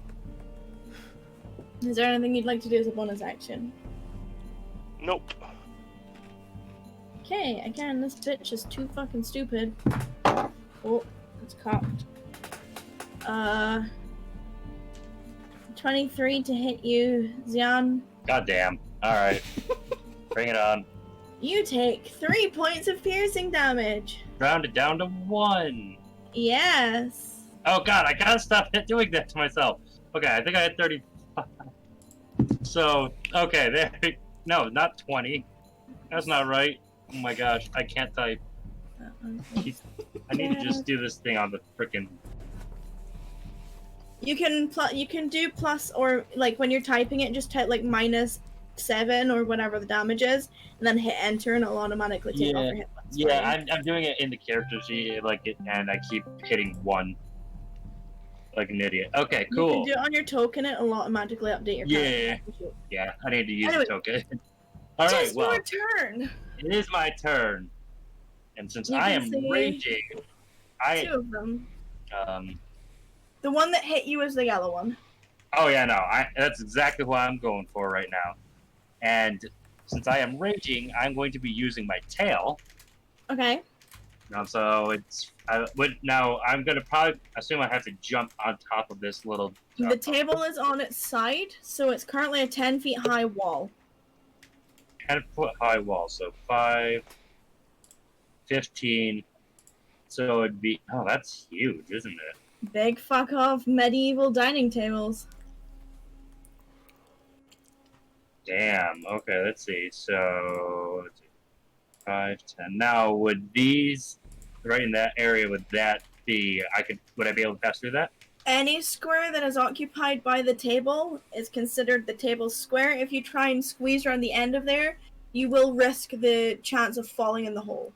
Is there anything you'd like to do as a bonus action? Nope. Okay, again, this bitch is too fucking stupid. Oh, it's cocked. 23 to hit you, Zian. God damn. Alright. Bring it on. You take 3 points of piercing damage. Rounded down to 1. Yes. Oh god, I gotta stop doing that to myself. Okay, I think I had 35. So, okay, there. No, not 20. That's not right. Oh my gosh, I can't type. That one's I need to just do this thing on the frickin'. You can do plus, or like when you're typing it, just type like -7 or whatever the damage is, and then hit enter, and it'll automatically take off your hit points. for Yeah, you. I'm doing it in the character sheet, like it, and I keep hitting 1, like an idiot. Okay, You cool. can do it on your token, it'll automatically update your Yeah. character. Yeah, I need to use Anyway, the token. All right, Just well, your turn. it is my turn, and since You I can am see raging, Two of them. um. The one that hit you is the yellow one. Oh yeah, no, that's exactly what I'm going for right now. And since I am raging, I'm going to be using my tail. Okay. So now I'm gonna probably assume I have to jump on top of this little. The table is on its side, so it's currently a 10 feet high wall. 10-foot high wall, so 5, 15. So it'd be that's huge, isn't it? Big fuck off medieval dining tables. Damn. Okay, let's see. So 5, 10. Now, would these right in that area? Would that be? Would I be able to pass through that? Any square that is occupied by the table is considered the table's square. If you try and squeeze around the end of there, you will risk the chance of falling in the hole.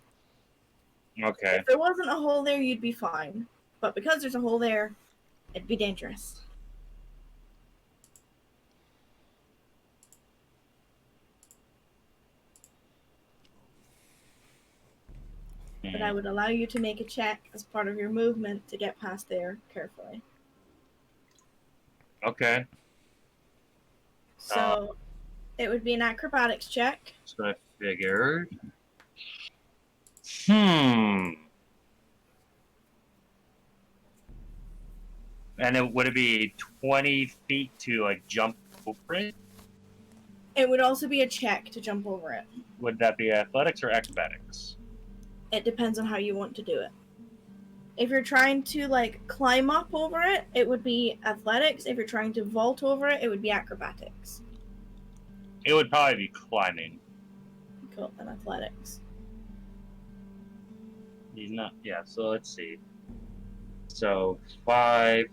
Okay. If there wasn't a hole there, you'd be fine. But because there's a hole there, it'd be dangerous. But I would allow you to make a check as part of your movement to get past there carefully. Okay. So it would be an acrobatics check. So I figured. And would it be 20 feet to like jump over it? It would also be a check to jump over it. Would that be athletics or acrobatics? It depends on how you want to do it. If you're trying to like climb up over it, it would be athletics. If you're trying to vault over it, it would be acrobatics. It would probably be climbing. Cool, then athletics. He's not. Yeah. So let's see. So 5.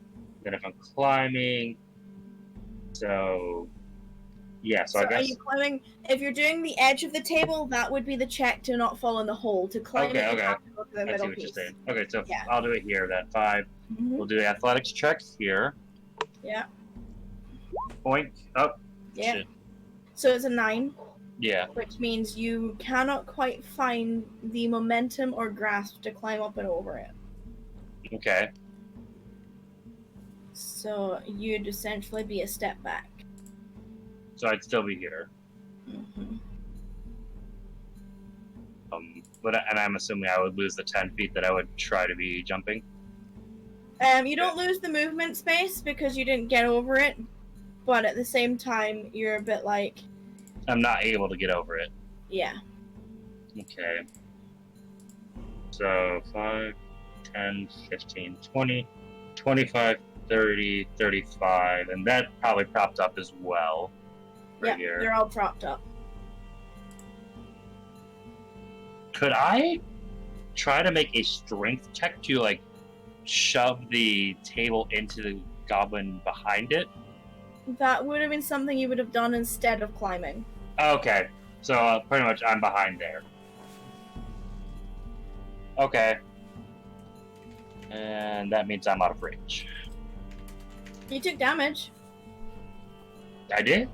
Then if I'm climbing, so yeah. So I guess. Are you climbing? If you're doing the edge of the table, that would be the check to not fall in the hole. To climb Okay, it, you okay. have to go to the I see middle what you're piece. saying. Okay, so Yeah. I'll do it here. That 5. Mhm. We'll do the athletics check here. Yeah. Point up. Yeah. Shit. So it's a 9, Yeah. which means you cannot quite find the momentum or grasp to climb up and over it. Okay. So you'd essentially be a step back. So I'd still be here. Mm-hmm. And I'm assuming I would lose the 10 feet that I would try to be jumping. You don't lose the movement space because you didn't get over it, but at the same time, you're a bit like, I'm not able to get over it. yeah. Okay. So 5, 10, 15, 20, 25, 30, 35, and that probably propped up as well. Right Yeah, here. they're all propped up. Could I try to make a strength check to like shove the table into the goblin behind it? That would have been something you would have done instead of climbing. Okay, so pretty much I'm behind there. Okay. And that means I'm out of reach. You took damage. I did?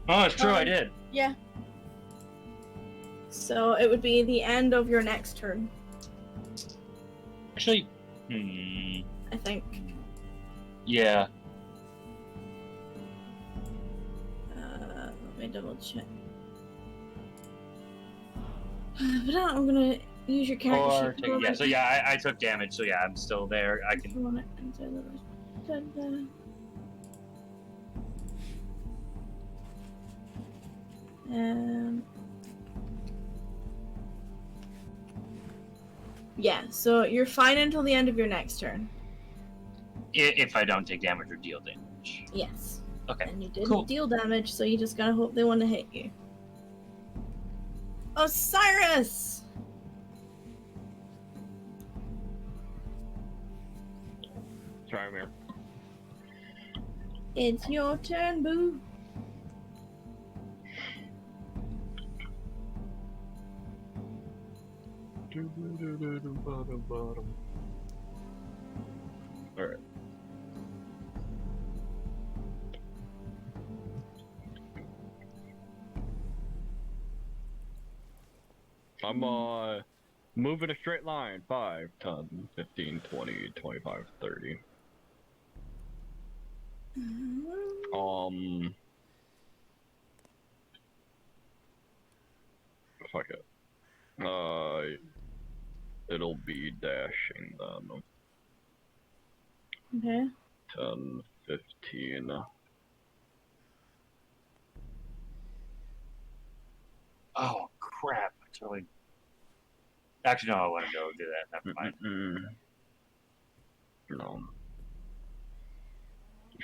Oh, it's true, I did. Yeah. So it would be the end of your next turn, Actually, I think. yeah. Let me double check. But I'm gonna use your character sheet. Yeah, so yeah, I took damage, so yeah, I'm still there. I can. Yeah, so you're fine until the end of your next turn. If I don't take damage or deal damage. Yes. Okay. And you didn't Cool. deal damage, so you just gotta hope they want to hit you. Osiris! Sorry, I'm here. It's your turn, boo. Alright. I'm moving a straight line. 5, 10, 15, 20, 25, 30. Fuck it. It'll be dashing then. Okay. 10, 15. Oh crap! I totally. Actually, no. I want to go do that. Never mind. No.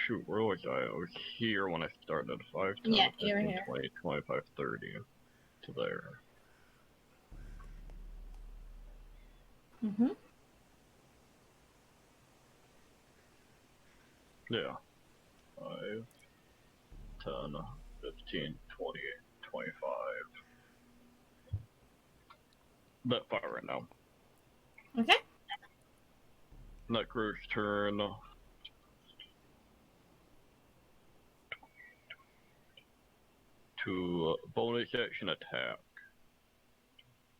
Shoot, where was I? I was here when I started. 5, 10, Yeah, 15, you were here. 20, 25, 30. To there. Mm-hmm. Yeah. 5, 10, 15, 20, 25. That far right now. Okay. Necro's turn. To bonus action attack.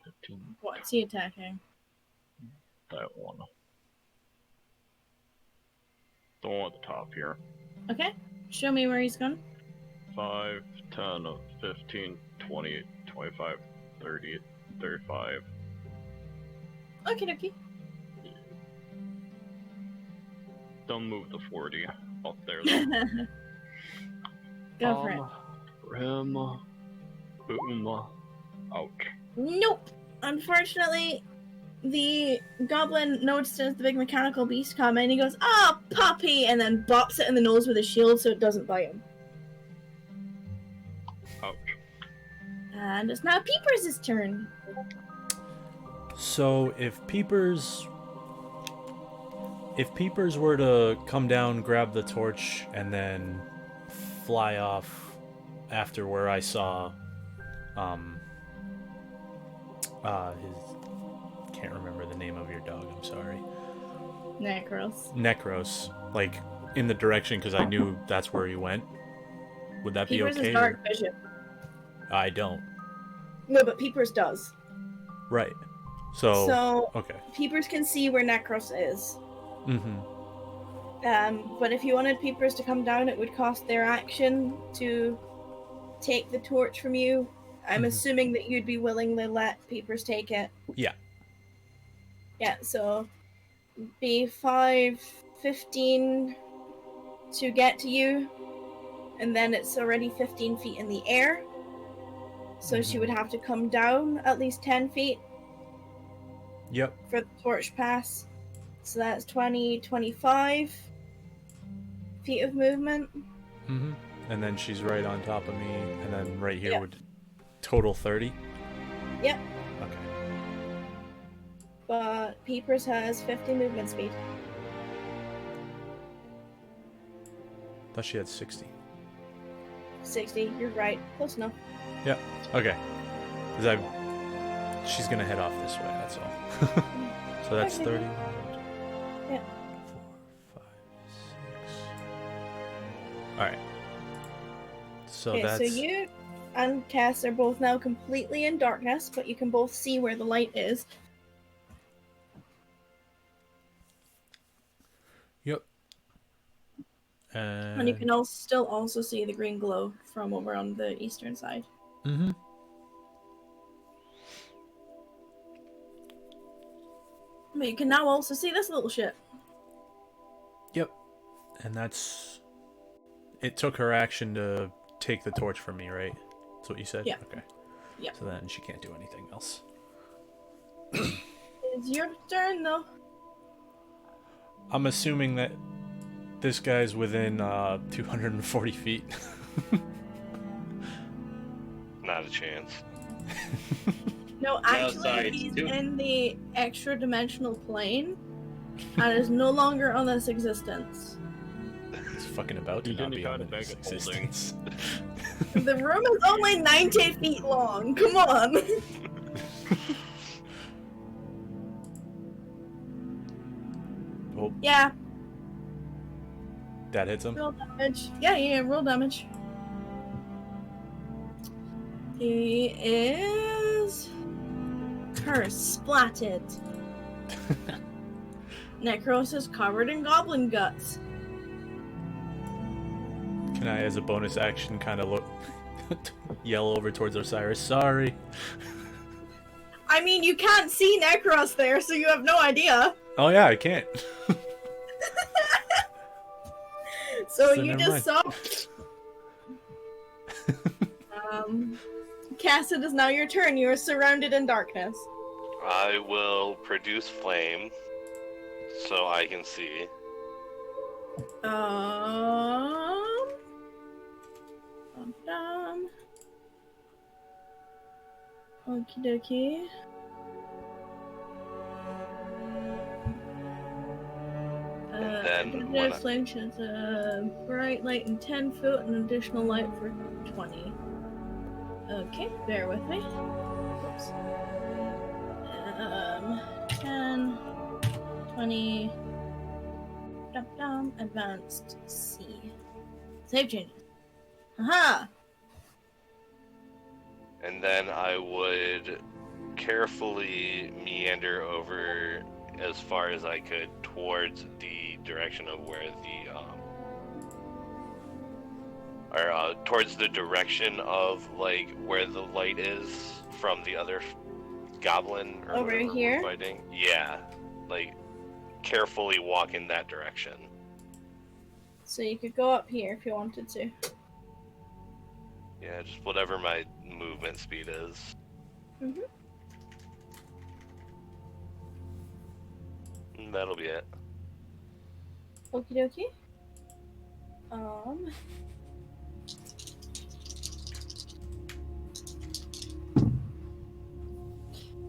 15, What's he attacking? that one. The one at the top here. Okay. Show me where he's gone. 5, 10, 15, 20, 25, 30, 35. Okie dokie. Don't move the 40 up there though. Go for it. For him. Boom. Ouch. Nope. Unfortunately, the goblin notices the big mechanical beast come and he goes, "Ah, puppy!" and then bops it in the nose with his shield so it doesn't bite him. Ouch. And it's now Peepers' turn. So if Peepers were to come down, grab the torch, and then fly off after where I saw his, can't remember the name of your dog, I'm sorry. Necros, like in the direction, because I knew that's where he went. Would that Peepers be okay? is dark vision. I don't. No, but Peepers does. Right. So okay. Peepers can see where Necros is. Mm-hmm. But if you wanted Peepers to come down, it would cost their action to take the torch from you. I'm assuming that you'd be willing to let Peepers take it. Yeah. Yeah, so be 5, 15 to get to you, and then it's already 15 feet in the air. So she would have to come down at least 10 feet. Yep. For the torch pass. So that's 20, 25 feet of movement. Mm-hmm. And then she's right on top of me, and then right here Yep. would total 30? Yep. Okay. But Peepers has 50 movement speed. Thought she had 60. 60, you're right. Close enough. Yep. Okay. Because she's gonna head off this way, that's all. So that's 30. Yeah. 4, 5, 6. Alright. So Okay, that's... so you and Kess are both now completely in darkness, but you can both see where the light is. Yep. And you can still also see the green glow from over on the eastern side. Mm-hmm. But you can now also see this little shit. Yep. And that's... It took her action to take the torch from me, right? That's what you said? Yeah. Okay. Yeah. So then she can't do anything else. It's your turn, though. I'm assuming that this guy's within 240 feet. Not a chance. No, actually, sorry, he's two. in the extra dimensional plane and is no longer on this existence. It's fucking about to He's not in the be kind on of bag this of holding. existence. The room is only 90 feet long. Come on. Oh, Yeah, that hits him. roll damage. Yeah, roll damage. He is cursed, splatted. Necros is covered in goblin guts. Can I, as a bonus action, kind of look, yell over towards Osiris? Sorry. I mean, you can't see Necros there, so you have no idea. Oh yeah, I can't. So So you never just saw. Cass, it is now your turn. You are surrounded in darkness. I will produce flame so I can see. Okie dokie. then The when I- flame sheds a bright light in 10 foot and an additional light for 20. Okay, bear with me. Oops. 10, 20. Advanced C. Save changes. Haha! And then I would carefully meander over as far as I could towards the direction of where towards the direction of like where the light is from the other goblin or Over whatever here? we're fighting. Yeah, like carefully walk in that direction. So you could go up here if you wanted to. Yeah, just whatever my movement speed is. Mm-hmm. And that'll be it. Okie dokie.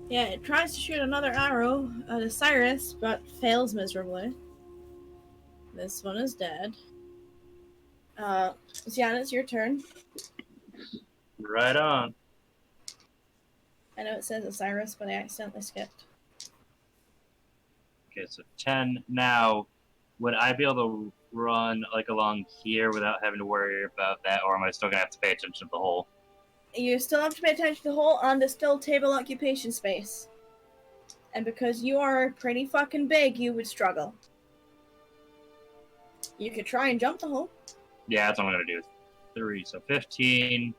Yeah, it tries to shoot another arrow at Osiris, but fails miserably. This one is dead. Zian, it's your turn. Right on. I know it says Osiris, but I accidentally skipped. Okay, so 10. Now, would I be able to run like along here without having to worry about that, or am I still gonna have to pay attention to the hole? You still have to pay attention to the hole, and there's still table occupation space. And because you are pretty fucking big, you would struggle. You could try and jump the hole. Yeah, that's what I'm gonna do. 3, so 15,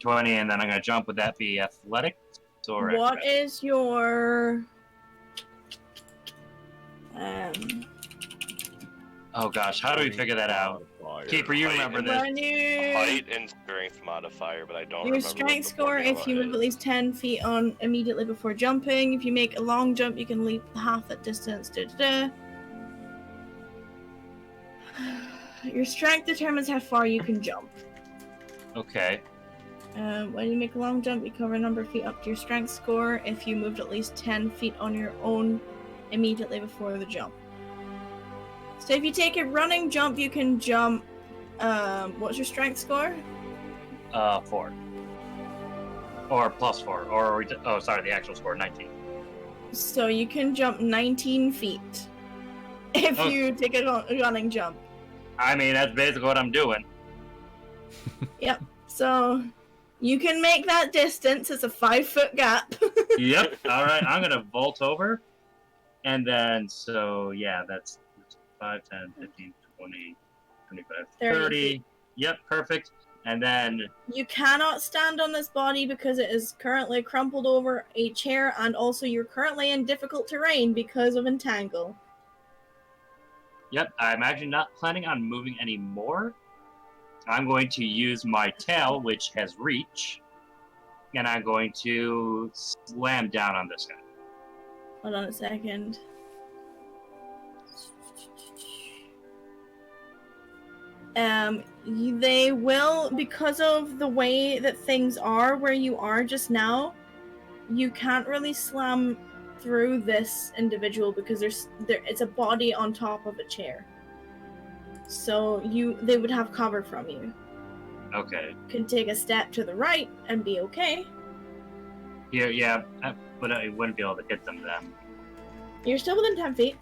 20, and then I'm gonna jump. Would that be athletics or What acrobatics? is your Oh gosh, how do we figure that out? Keeper, you Height remember and- this? when you Height and strength modifier, but I don't your remember what strength the score if you formula move at is. least 10 feet on immediately before jumping. If you make a long jump, you can leap half that distance. Your strength determines how far you can jump. Okay. When you make a long jump, you cover a number of feet up to your strength score if you moved at least 10 feet on your own immediately before the jump. So if you take a running jump, you can jump. What's your strength score? 4. Or plus 4. Or, sorry, the actual score, 19. So you can jump 19 feet if Oh. you take a running jump. I mean, that's basically what I'm doing. So you can make that distance. It's a 5-foot gap. Yep. All right, I'm going to vault over. And then, so, yeah, that's 5, 10, 15, 20, 25, 30. Yep, perfect. And then, You cannot stand on this body because it is currently crumpled over a chair, and also you're currently in difficult terrain because of entangle. yep, I'm actually not planning on moving anymore. I'm going to use my tail, which has reach, and I'm going to slam down on this guy. Hold on a second. They will, because of the way that things are where you are just now, you can't really slam through this individual because it's a body on top of a chair. So they would have cover from you. Okay. Could take a step to the right and be okay. Yeah, but I wouldn't be able to hit them then. You're still within 10 feet.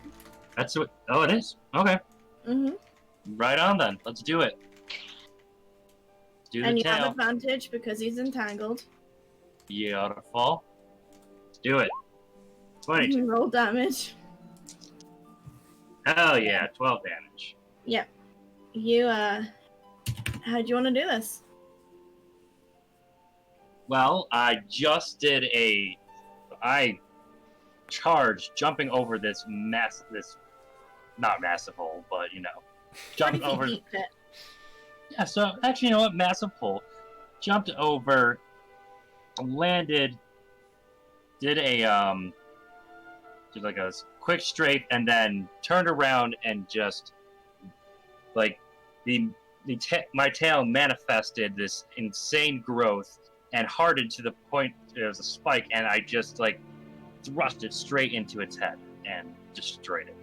That's what. Oh, it is. Okay. Mm-hmm. Right on then. Let's do it. Do the And you tail. have advantage because he's entangled. Beautiful. Let's do it. 22. Roll damage. Hell yeah, 12 damage. Yep. You, how do you want to do this? Well, I just did I charged, jumping over this not massive hole, but you know, 20 jumped feet over. deep pit. Yeah, so actually, you know what? Massive hole. Jumped over, landed, did like a quick strafe, and then turned around and just like my tail manifested this insane growth and hardened to the point there was a spike, and I just like thrust it straight into its head and destroyed it.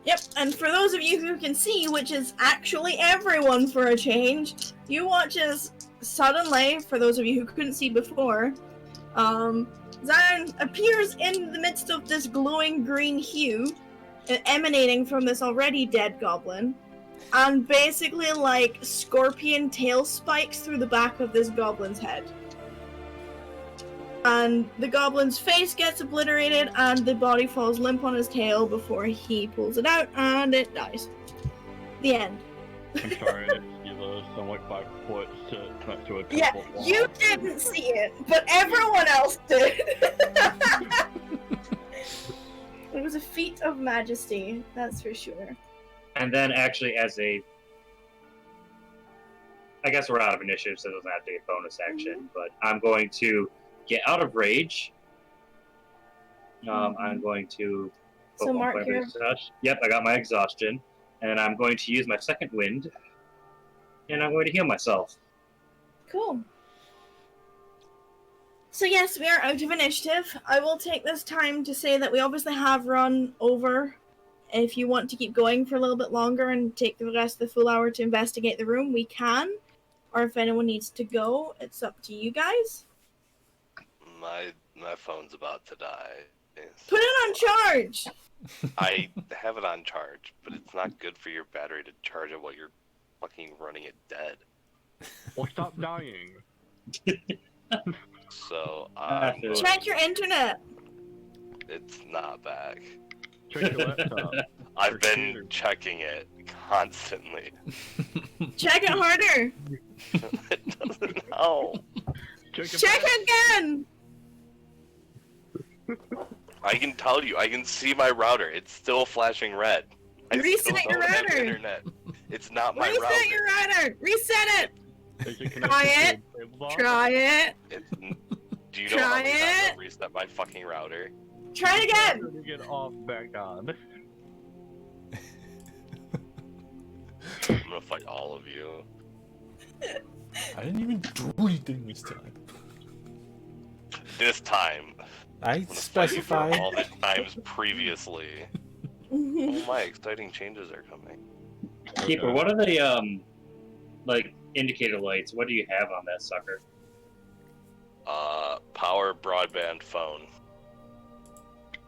Yep, and for those of you who can see, which is actually everyone for a change, you watch as suddenly, for those of you who couldn't see before, Zian appears in the midst of this glowing green hue emanating from this already dead goblin, and basically like scorpion tail spikes through the back of this goblin's head. And the goblin's face gets obliterated, and the body falls limp on his tail before he pulls it out, and it dies. The end. I'm sorry, you sound like 5 foot to a 10 Yeah, foot wall. you didn't see it, but everyone else did. It was a feat of majesty, that's for sure. And then actually, I guess we're out of initiative, so it doesn't have to be a bonus action, but I'm going to get out of rage. I'm going to... So mark your... Yep, I got my exhaustion. And I'm going to use my second wind. And I'm going to heal myself. Cool. So yes, we are out of initiative. I will take this time to say that we obviously have run over. If you want to keep going for a little bit longer and take the rest of the full hour to investigate the room, we can. Or if anyone needs to go, it's up to you guys. My phone's about to die. Put it on charge! I have it on charge, but it's not good for your battery to charge it while you're fucking running it dead. Well, stop dying. So, Check your internet! It's not back. Check your laptop. I've been checking it constantly. Check it harder! It doesn't know. Check again! I can tell you, I can see my router. It's still flashing red. I Reset still your don't have router. Internet. It's not my Reset router. your router! Reset it! Try it. Try it! Do you know Try how many times it. I've reset my fucking router? Try it again! Get off back on. I'm gonna fight all of you. I didn't even do anything this time. This time. I I'm gonna fight you for specified. all the times previously. Oh, my exciting changes are coming. Keeper, what are the, like, indicator lights? What do you have on that sucker? Power broadband phone.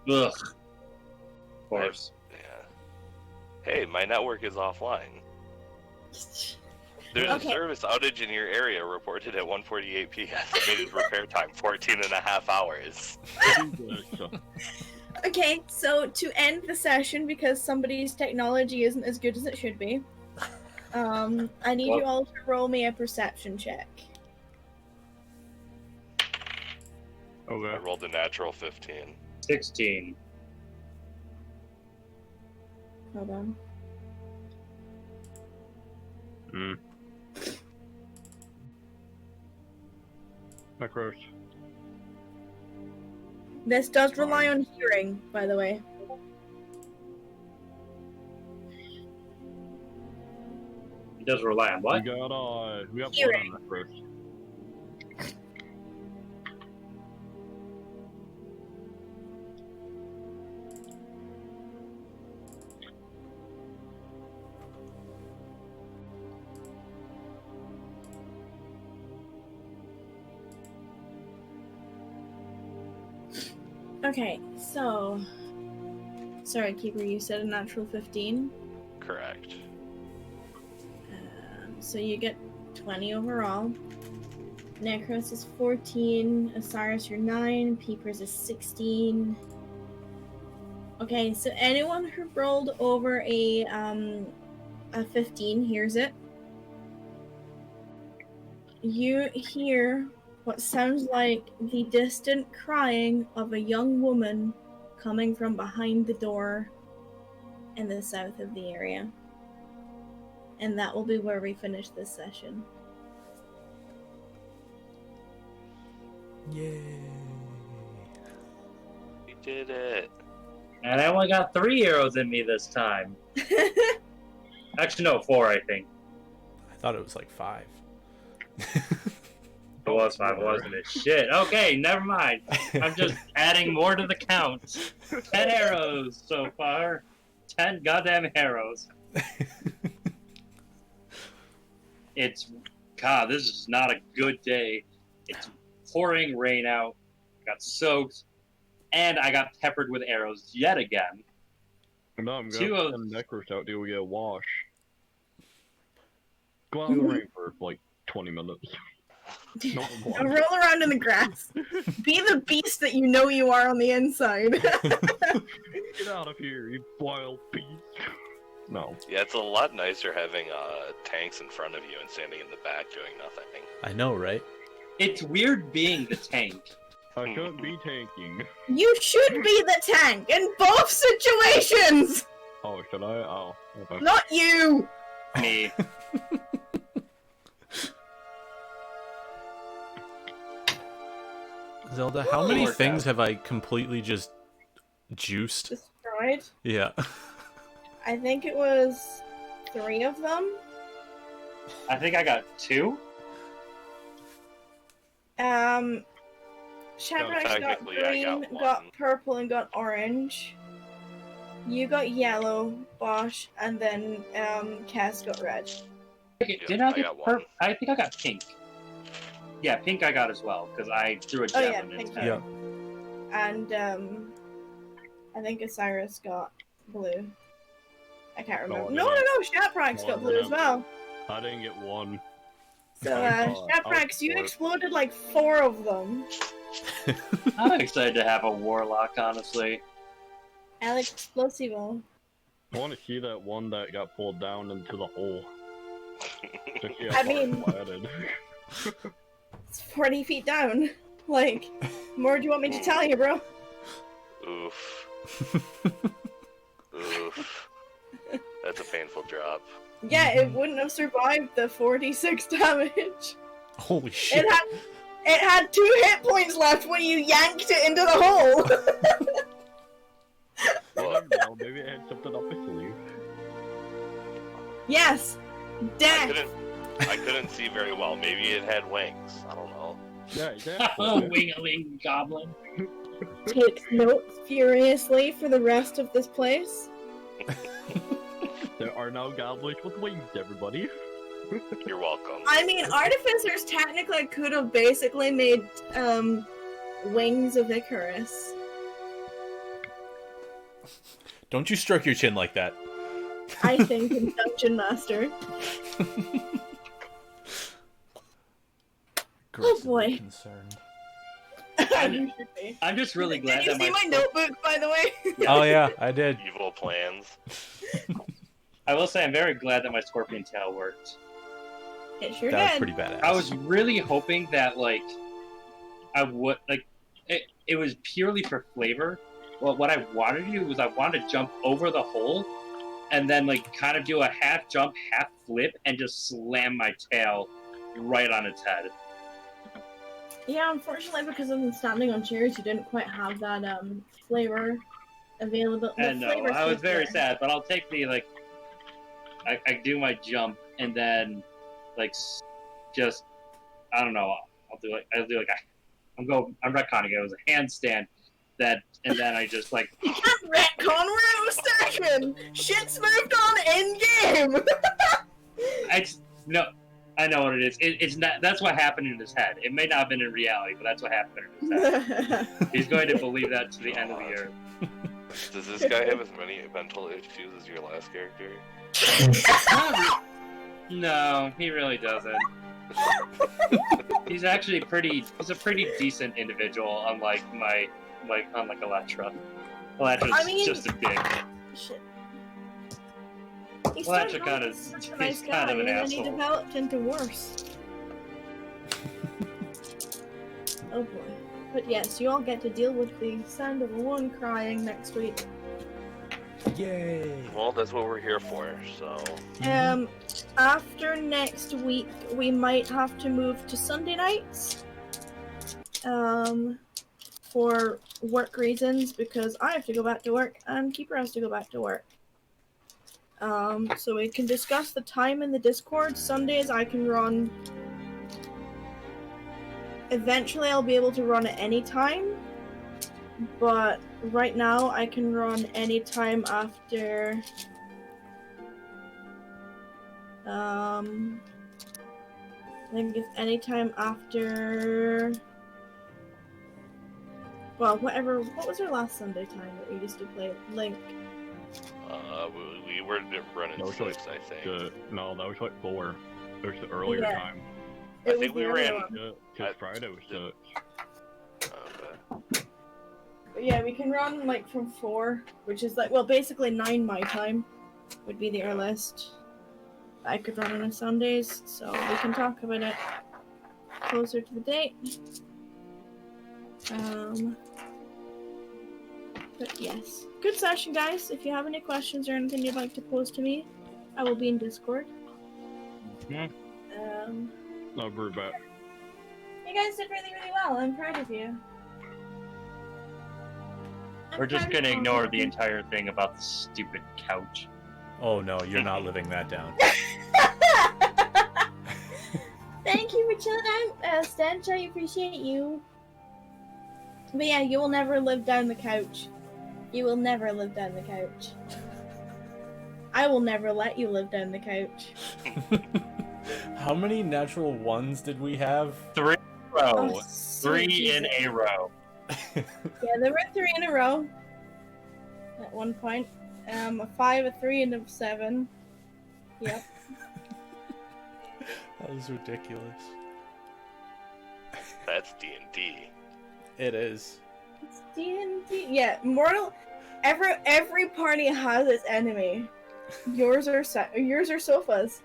Ugh. Of course. Yeah. Hey, my network is offline. There's Okay. a service outage in your area reported at 1:48 p.m. Estimated repair time 14.5 hours. Okay, so to end the session, because somebody's technology isn't as good as it should be, I need you all to roll me a perception check. I Okay. rolled a natural 15. 16. Hold on. Macros. This does rely on hearing, by the way. It does rely on what? We got blood on Hearing. that first. Okay, so. Sorry, Keeper, you said a natural 15. Correct. So you get 20 overall. Necros is 14. Osiris, you're 9. Peepers is 16. Okay, so anyone who rolled over a 15 hears it. You hear what sounds like the distant crying of a young woman coming from behind the door in the south of the area. And that will be where we finish this session. Yay. We did it. And I only got 3 arrows in me this time. Actually, no, 4, I think. I thought it was like 5. It was 5, wasn't it? Shit. Okay, never mind. I'm just adding more to the count. 10 arrows so far. 10 goddamn arrows. God, this is not a good day. It's pouring rain out. Got soaked. And I got peppered with arrows yet again. No, I'm Two gonna of- send Necros out to get a wash. Go out in the rain for like 20 minutes. No Now one. roll around in the grass. Be the beast that you know you are on the inside. Get out of here, you wild beast. No. Yeah, it's a lot nicer having tanks in front of you and standing in the back doing nothing. I know, right? It's weird being the tank. I shouldn't be tanking. You should be the tank in both situations! Oh, should I? Oh. Okay. Not you! Me. Zelda, how many Worked things out. have I completely just juiced? Destroyed. Yeah. I think it was 3 of them. I think I got 2. Shaprax got technically, I green, got got one. purple, and got orange. You got yellow, Basch, and then Kess got red. Okay, Yeah, did I I get got purple? one. I think I got pink. Yeah, pink I got as well, because I threw a Oh, yeah, javelin pink, instead. Yeah. And I think Osiris got blue. I can't remember. I No, didn't. Shaprax got blue as didn't. well. I didn't get one. So, I Shaprax, you was- exploded like 4 of them. I'm excited to have a warlock, honestly. Alex Explosivo. I want to see that one that got pulled down into the hole. To see I how far it mean- slatted. It's 40 feet down. Like, more do you want me to tell you, bro? Oof. Oof. That's a painful drop. Yeah, it wouldn't have survived the 46 damage. Holy shit. It had 2 hit points left when you yanked it into the hole. Well, no, maybe it had something up its sleeve. Yes, I death. couldn't see very well. Maybe it had wings. I don't know. Yeah, Oh, exactly. wing goblin. Take note furiously for the rest of this place. There are now goblins with wings, everybody. You're welcome. I mean, artificers technically could have basically made wings of Icarus. Don't you stroke your chin like that. I think in Dungeon Master. Aggressively boy. Concerned. You should be. I'm just really glad Did you that see my notebook, by the way? Oh yeah, I did. Evil plans. I will say I'm very glad that my scorpion tail worked. It sure That was did. pretty badass. I was really hoping that I would it was purely for flavor. Well, what I wanted to do was I wanted to jump over the hole and then kind of do a half jump, half flip, and just slam my tail right on its head. Yeah, unfortunately, because of them standing on chairs, you didn't quite have that flavor available. And no, I was very sad, but I'll take the I do my jump and then like just I don't know. I'll do like I'm retconning it. It was a handstand that, and then I just like You can't retcon, we're out of session! Shit's moved on in game! I know what it is. It's not. That's what happened in his head. It may not have been in reality, but that's what happened in his head. He's going to believe that to the end of the year. Does this guy have as many mental issues as your last character? No, he really doesn't. He's actually he's a pretty decent individual, unlike Electra. Electra's just a dick. Shit. He Well, that's started kind off of- as such a he's nice kind guy, of an and then asshole. he developed into worse. Oh boy. But yes, you all get to deal with the sound of one crying next week. Yay! Well, that's what we're here for, so... After next week, we might have to move to Sunday nights. For work reasons, because I have to go back to work and Keeper has to go back to work. So we can discuss the time in the Discord. Sundays I can run. Eventually I'll be able to run at any time, but right now I can run any time after I think it's any time after, well, whatever. What was our last Sunday time that we used to play? Link. We were running No, 6, I think. No, that was like 4. It was the earlier Yeah. time. I It think was we the were other in- one. Yeah, because Friday was 6. Okay. But yeah, we can run like from 4, which is like, well, basically 9 my time would be the earliest I could run on Sundays, so we can talk about it closer to the date. But yes, good session, guys. If you have any questions or anything you'd like to pose to me, I will be in Discord. No, we're back. You guys did really, really well. I'm proud of you. We're just gonna ignore the entire thing about the stupid couch. Oh no, you're not living that down. Thank you for chilling out, Stench. I appreciate you. But yeah, you will never live down the couch. You will never live down the couch. I will never let you live down the couch. How many natural ones did we have? 3 in a row. Oh, sweet 3 in Jesus. a row. Yeah, there were 3 in a row. At one point. A 5, a 3, and a 7. Yep. That was ridiculous. That's D&D. It is. It's D&D. Yeah, Mortal. Every party has its enemy. Yours are sofas.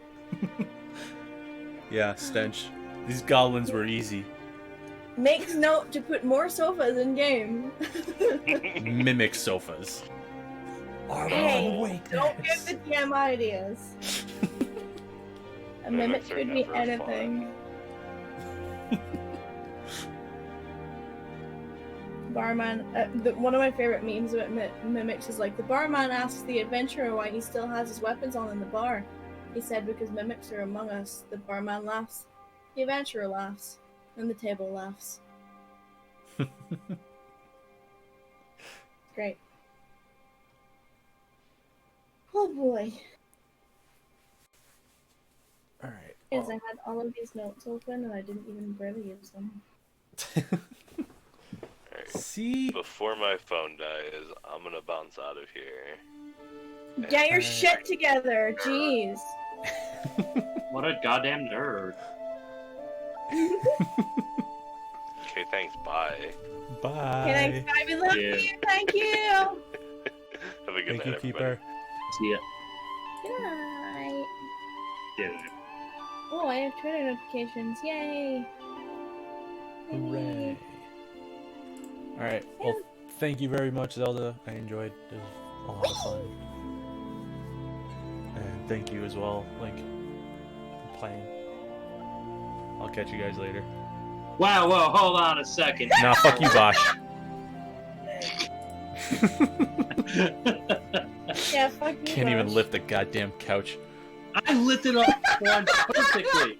Yeah, Stench. These goblins were easy. Makes note to put more sofas in game. Mimic sofas. Hey, don't give the DM ideas. A mimic Mimics are could be never anything. Barman, one of my favorite memes about mimics is like, the barman asks the adventurer why he still has his weapons on in the bar. He said, because mimics are among us. The barman laughs, the adventurer laughs, and the table laughs. Great. Oh boy. Alright. Because I had all of these notes open and I didn't even barely use them. Alright. See? Before my phone dies, I'm gonna bounce out of here. Get your shit together, jeez. What a goddamn nerd. Okay, thanks, bye. Bye. Okay, thanks, guys. We love Yeah. you. Thank you. Have a good Thank night, you, everybody. Keeper. See ya. Good night. Yeah. Oh, I have Twitter notifications. Yay. Hooray. Alright, well, thank you very much, Zelda. I enjoyed it. It was a lot of fun. And thank you as well, Link, for playing. I'll catch you guys later. Wow, whoa, hold on a second. Nah, fuck you, Basch. Yeah, fuck you. Can't even Basch. lift the goddamn couch. I lifted up one perfectly.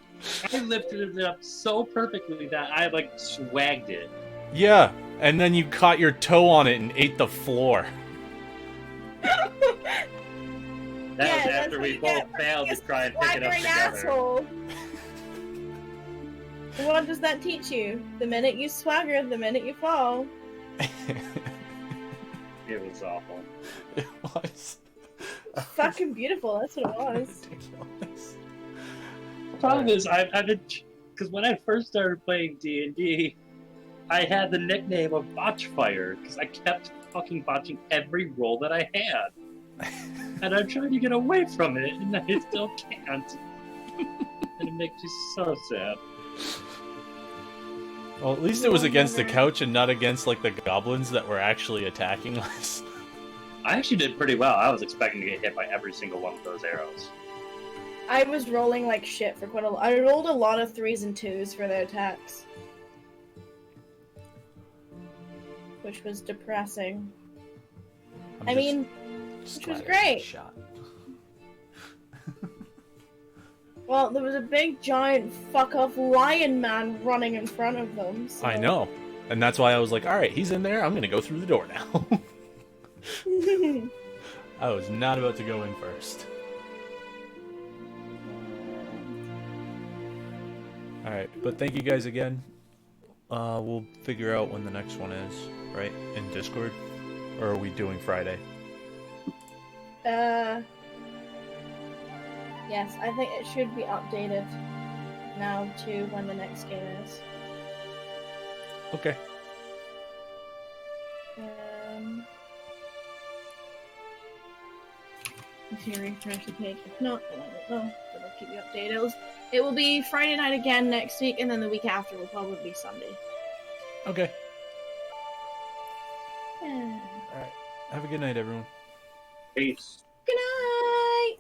I lifted it up so perfectly that I like swagged it. Yeah, and then you caught your toe on it and ate the floor. That Yeah, was that's after what we you both get for failed to being a try and pick it up swaggering together. asshole. What does that teach you? The minute you swagger, the minute you fall. It was awful. It was. Fucking beautiful, that's what it was. Ridiculous. The problem is, I've been, because when I first started playing D&D, I had the nickname of Botch Fire because I kept fucking botching every roll that I had, and I'm trying to get away from it, and I still can't. And it makes me so sad. Well, at least it was against the couch and not against like the goblins that were actually attacking us. I actually did pretty well. I was expecting to get hit by every single one of those arrows. I was rolling like shit for quite a lot. I rolled a lot of 3s and 2s for the attacks. Which was depressing. I'm which was glad I got great. shot. Well, there was a big, giant, fuck-off lion man running in front of them. So... I know. And that's why I was like, alright, he's in there, I'm gonna go through the door now. I was not about to go in first. Alright, but thank you guys again. We'll figure out when the next one is, right? In Discord? Or are we doing Friday? Yes, I think it should be updated now to when the next game is. Okay. If you refresh the page, if not, then I don't know. But I'll keep you updated. It will be Friday night again next week, and then the week after will probably be Sunday. Okay. Yeah. Alright. Have a good night, everyone. Peace. Good night!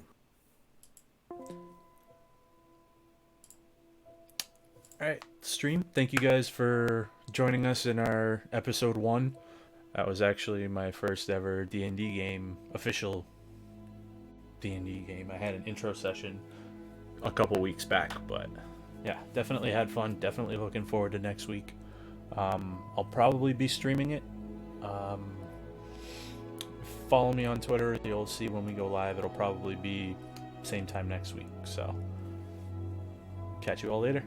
Alright, stream. Thank you guys for joining us in our episode 1. That was actually my first ever D&D game, official D&D game. I had an intro session a couple weeks back, but yeah, definitely had fun. Definitely looking forward to next week. I'll probably be streaming it. Follow me on Twitter. You'll see when we go live. It'll probably be same time next week. So, catch you all later.